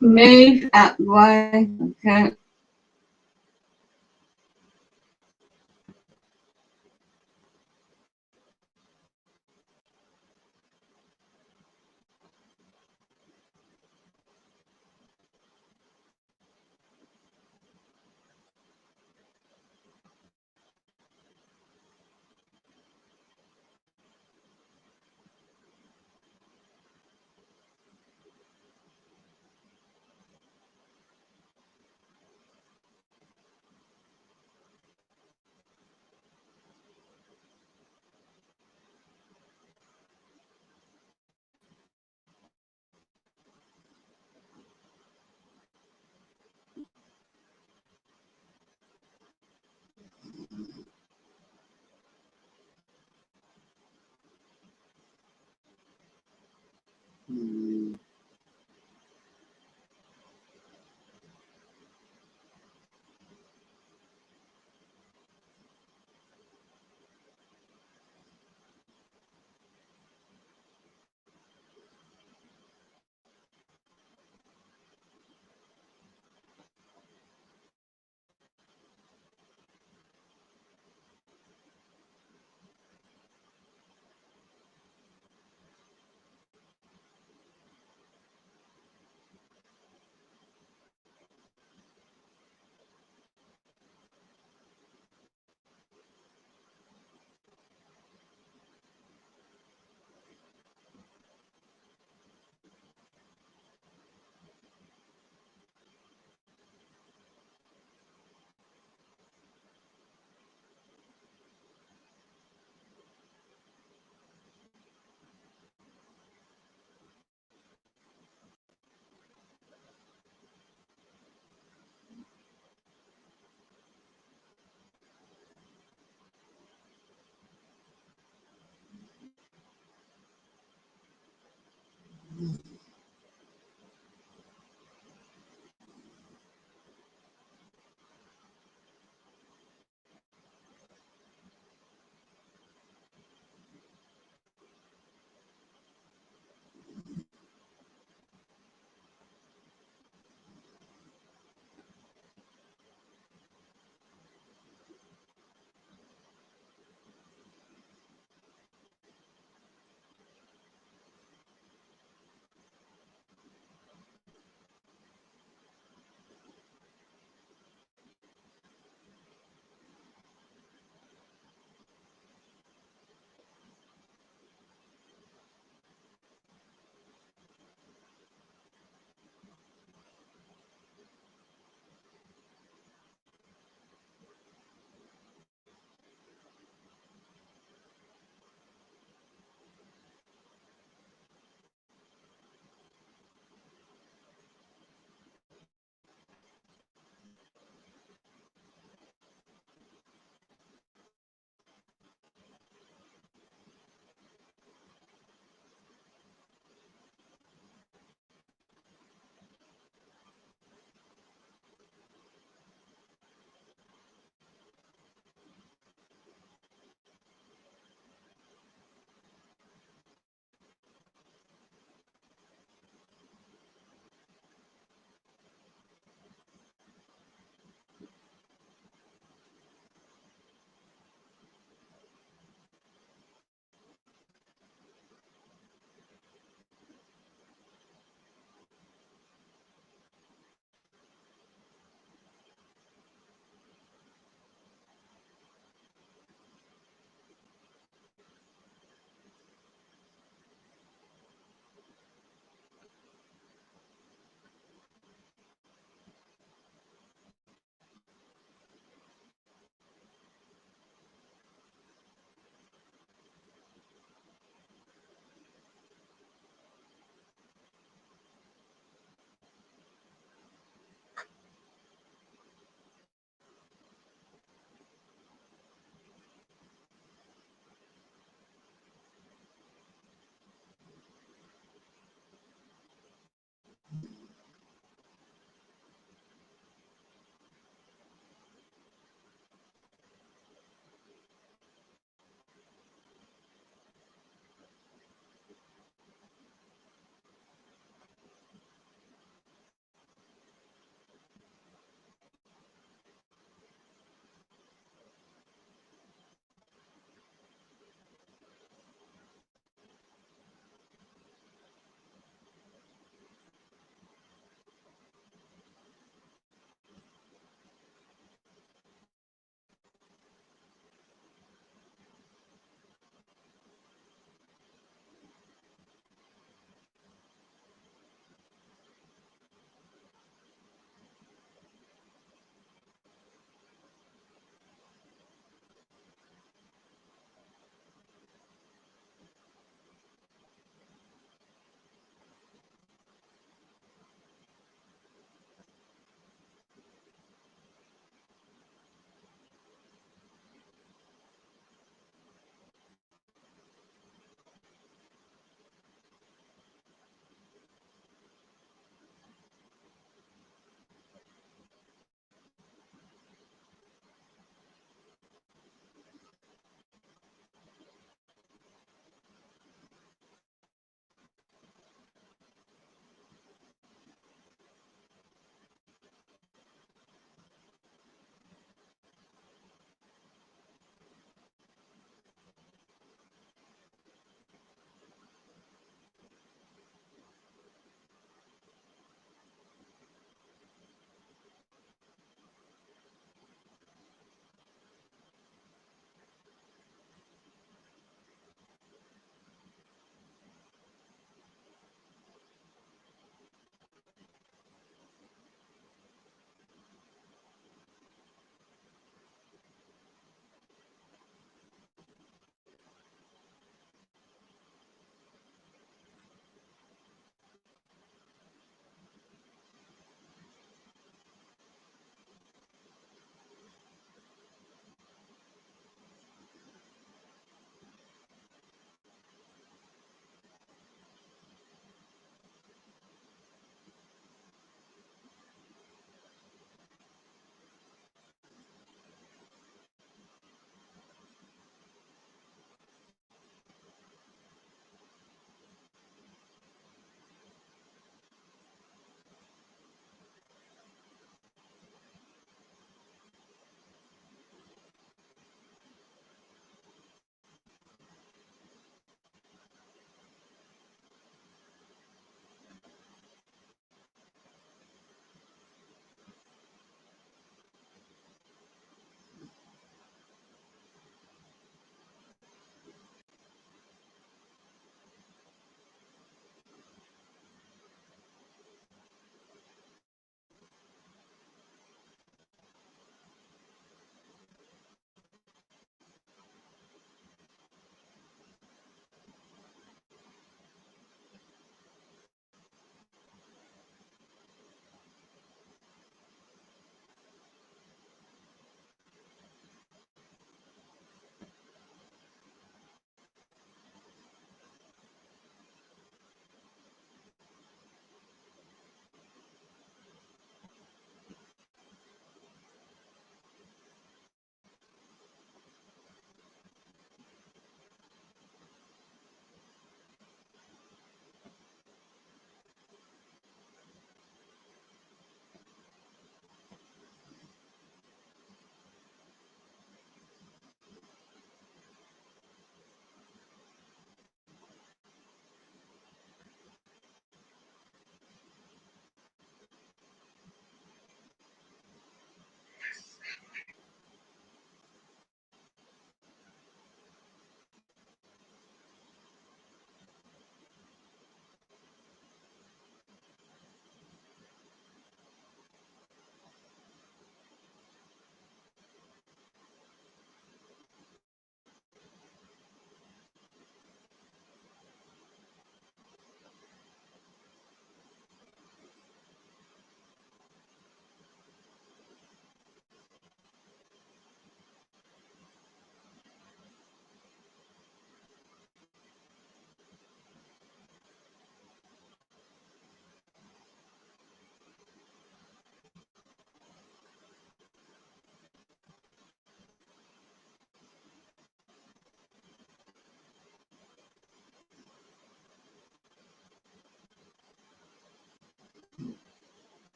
Move out the way, okay.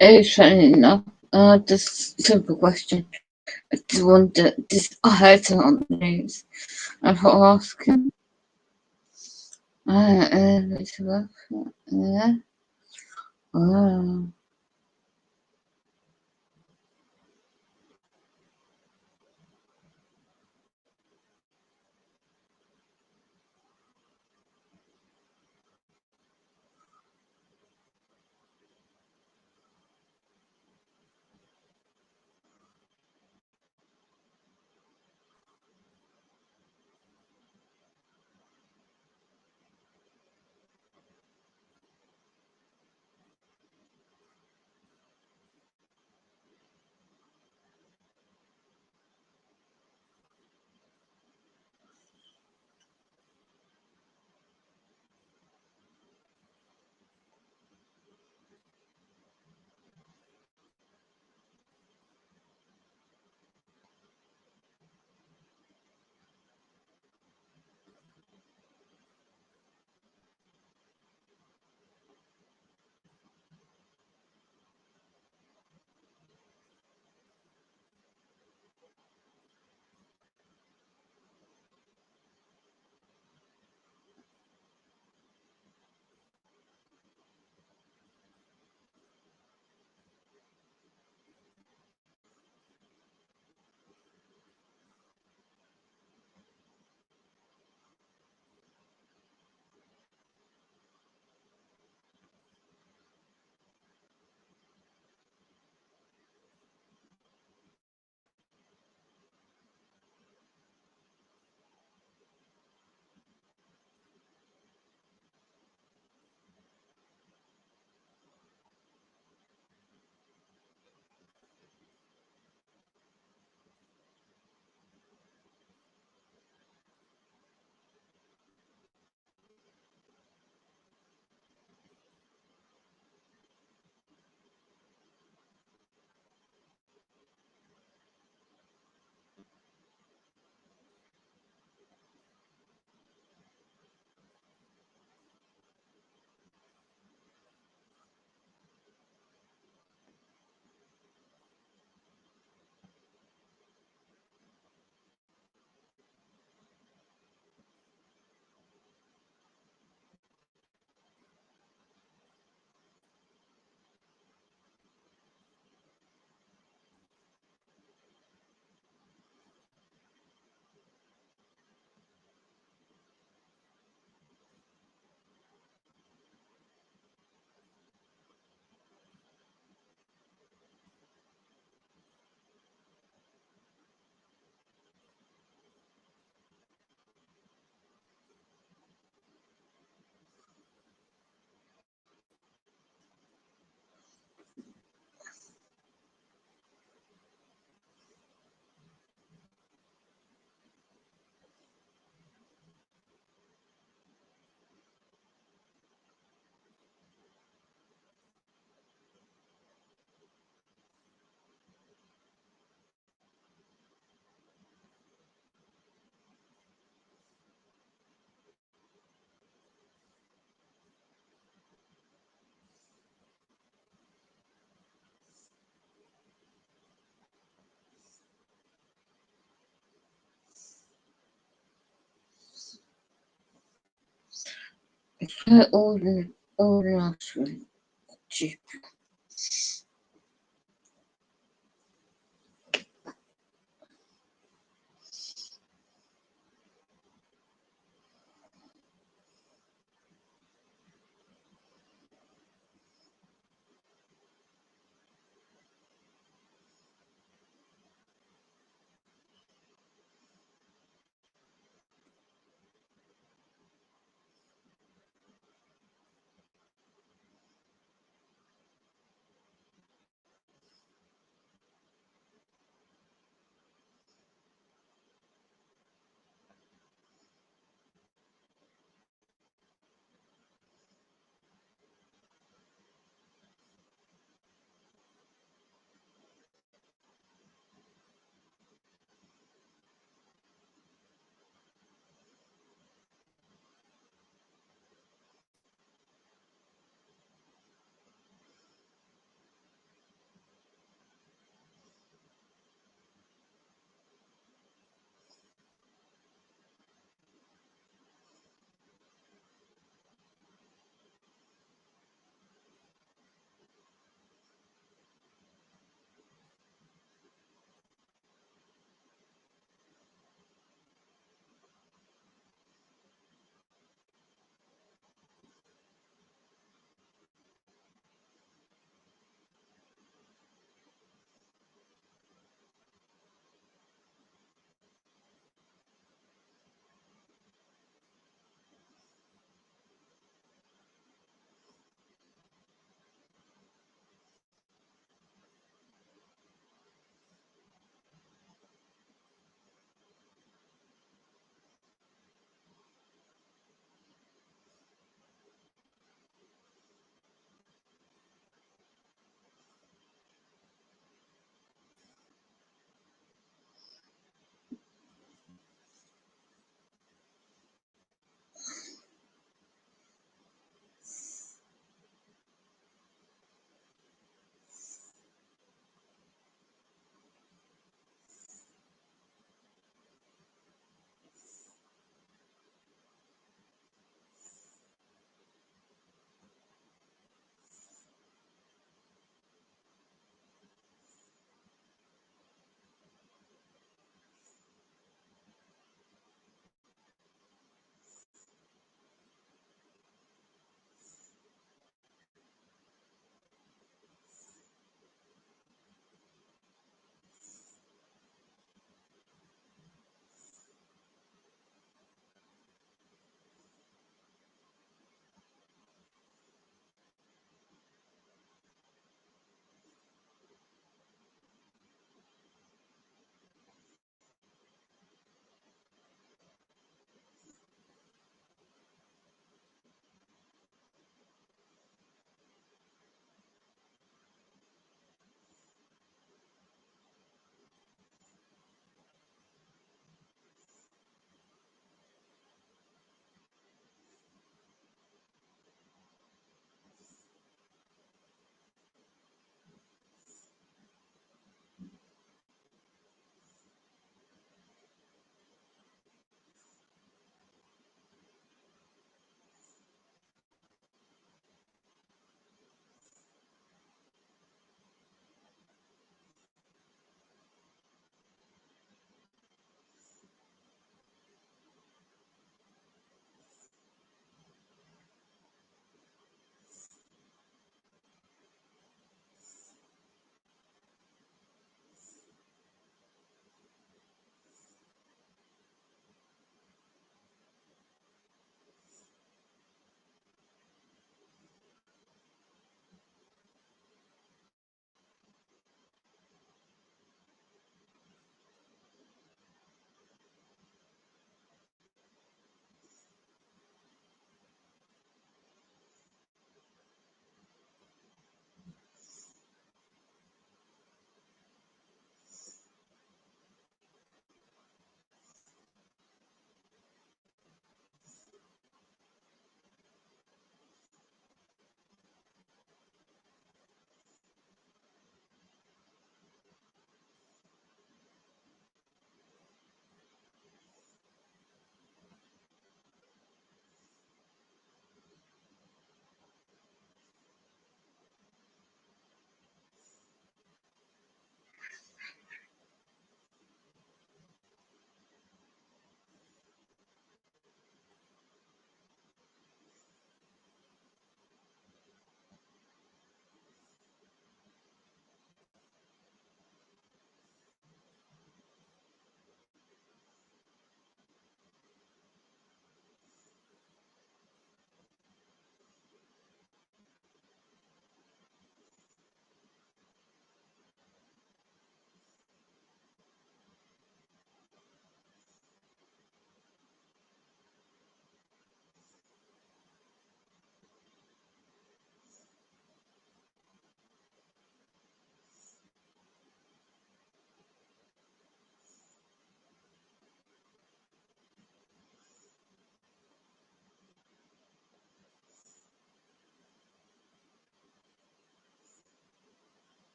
It's funny enough. Just simple question. I just wonder, I heard something on the news. I thought I'll ask him. Let's look. Oh. All last week.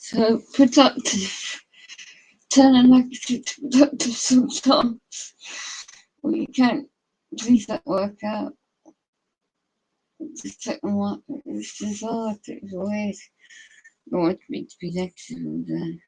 So productive, turning negative to productive sometimes. Well, you can't, please don't work out. Just take my, it's just hard, it's weird. I want me to be negative all day.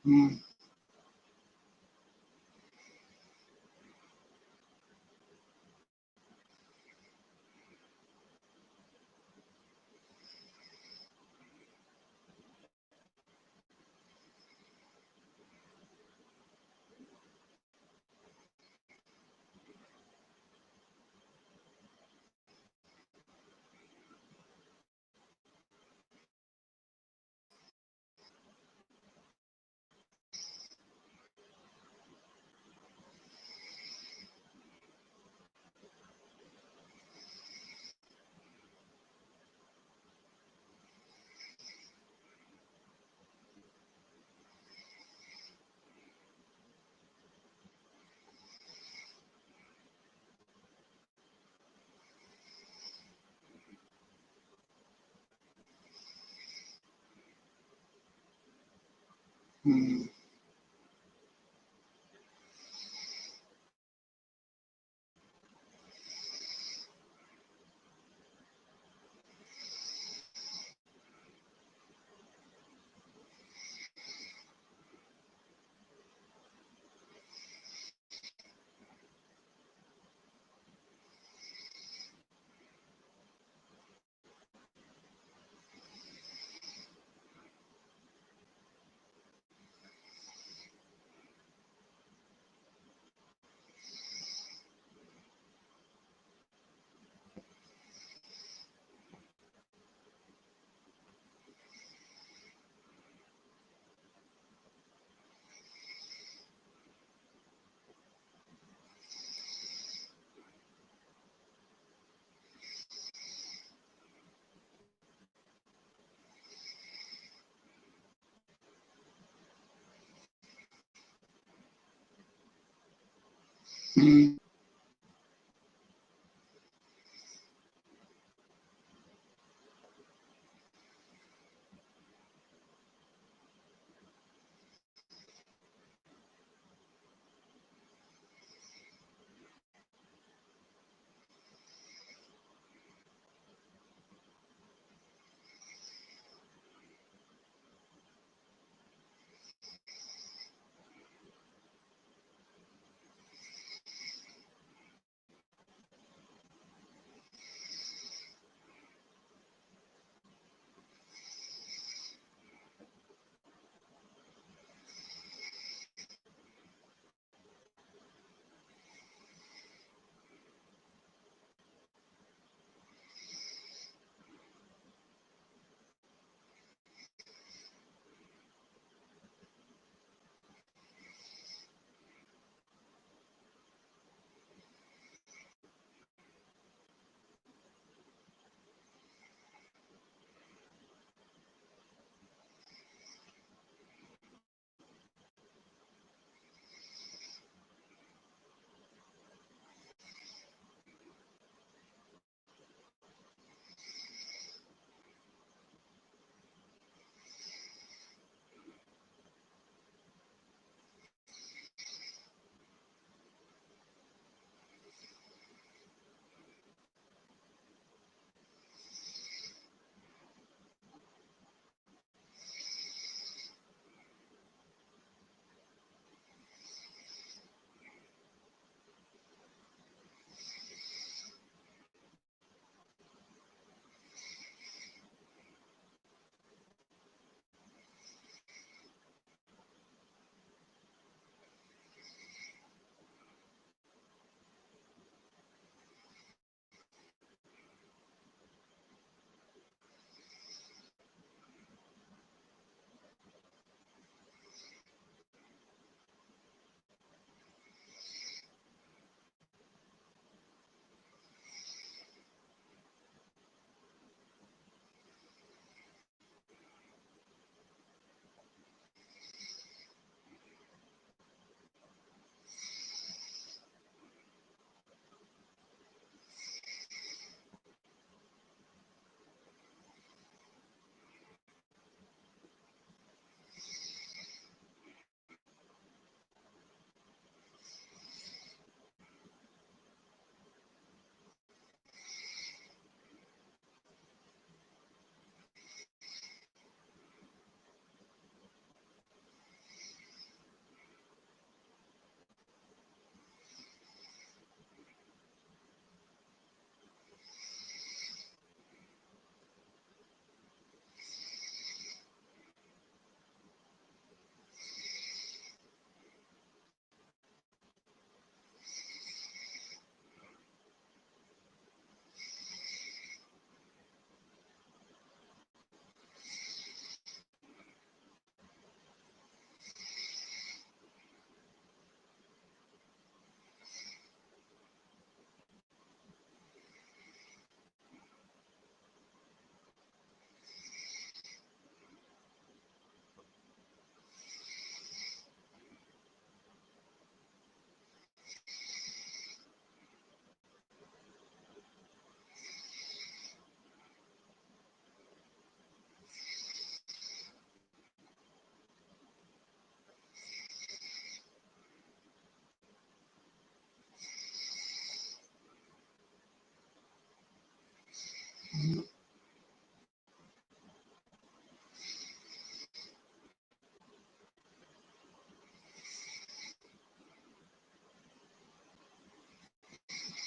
Mm. Mm. Mm.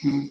Hmm.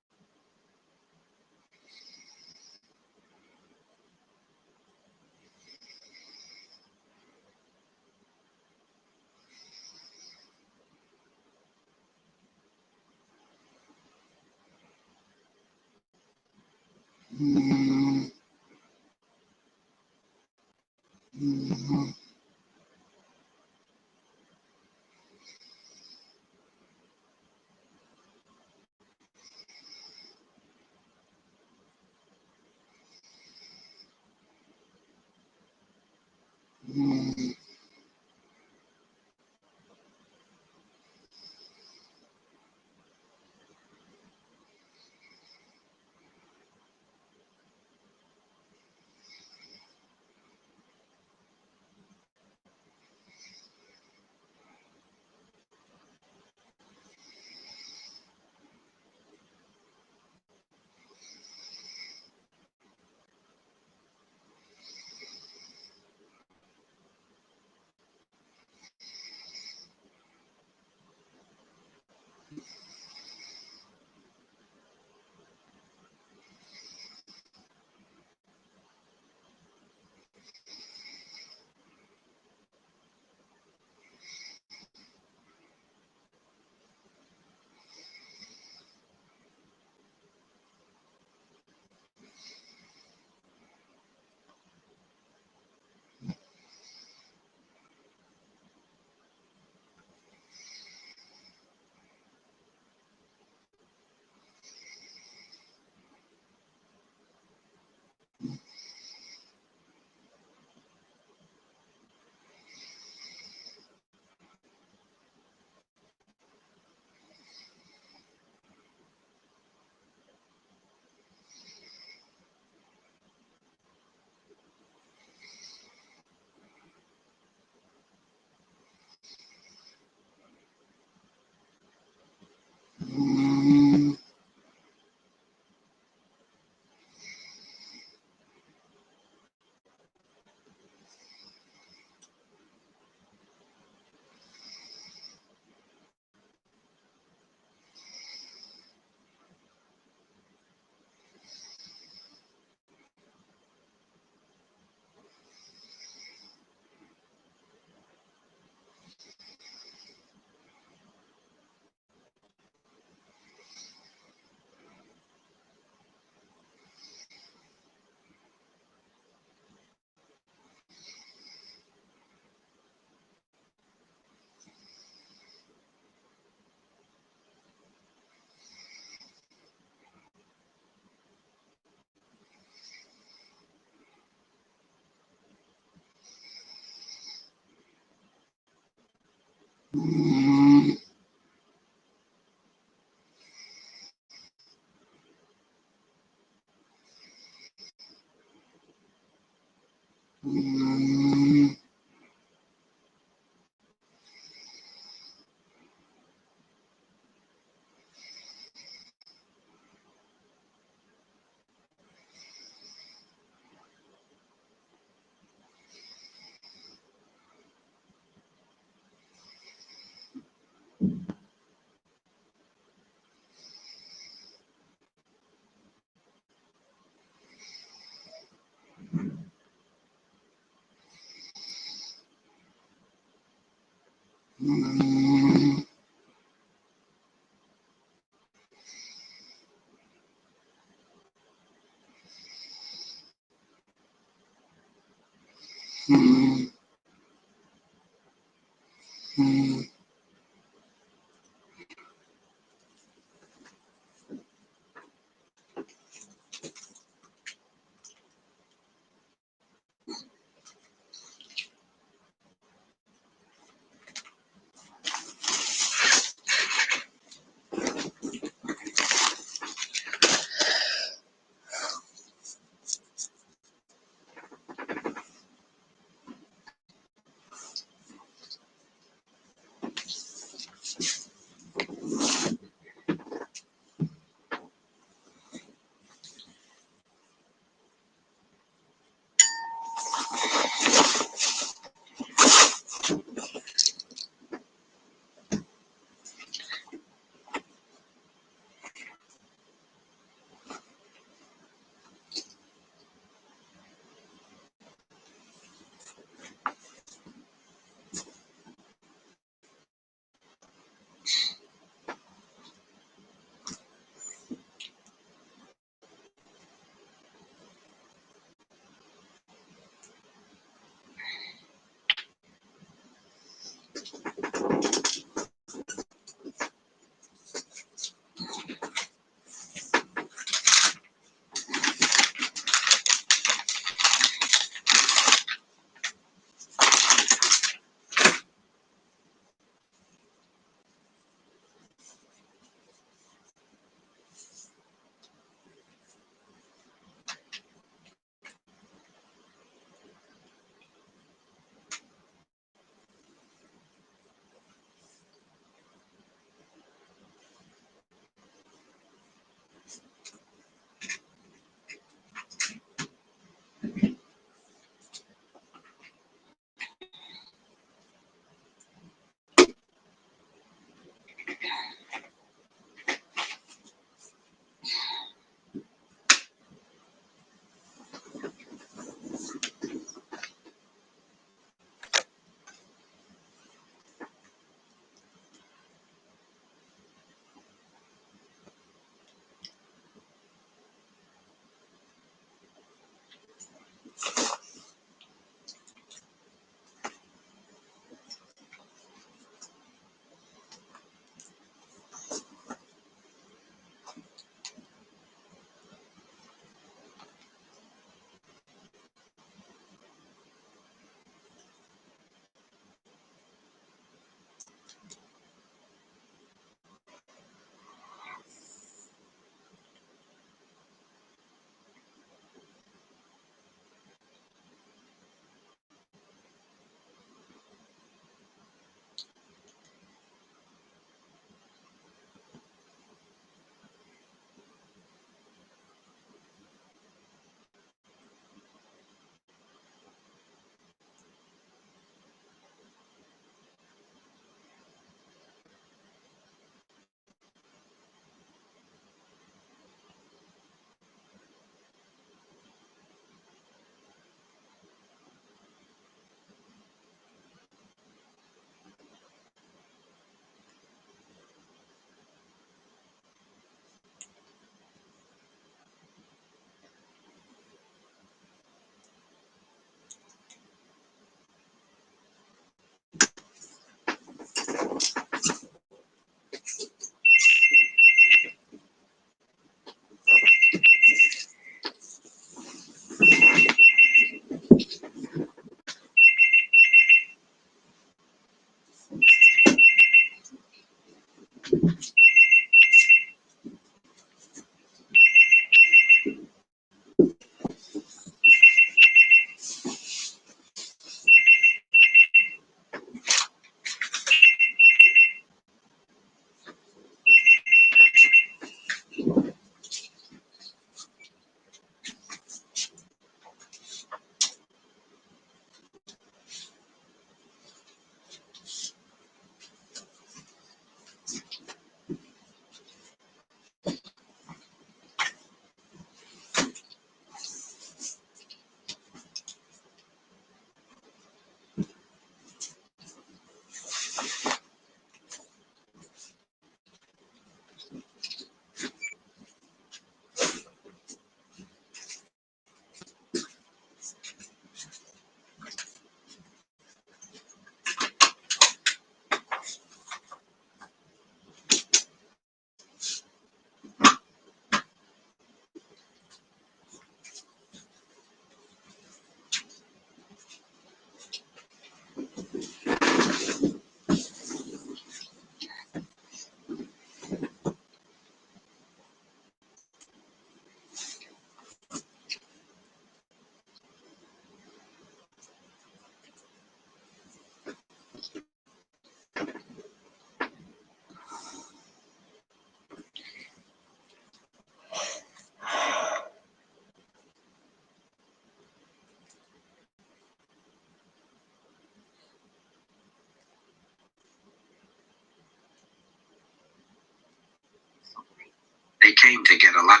They came to get a lot.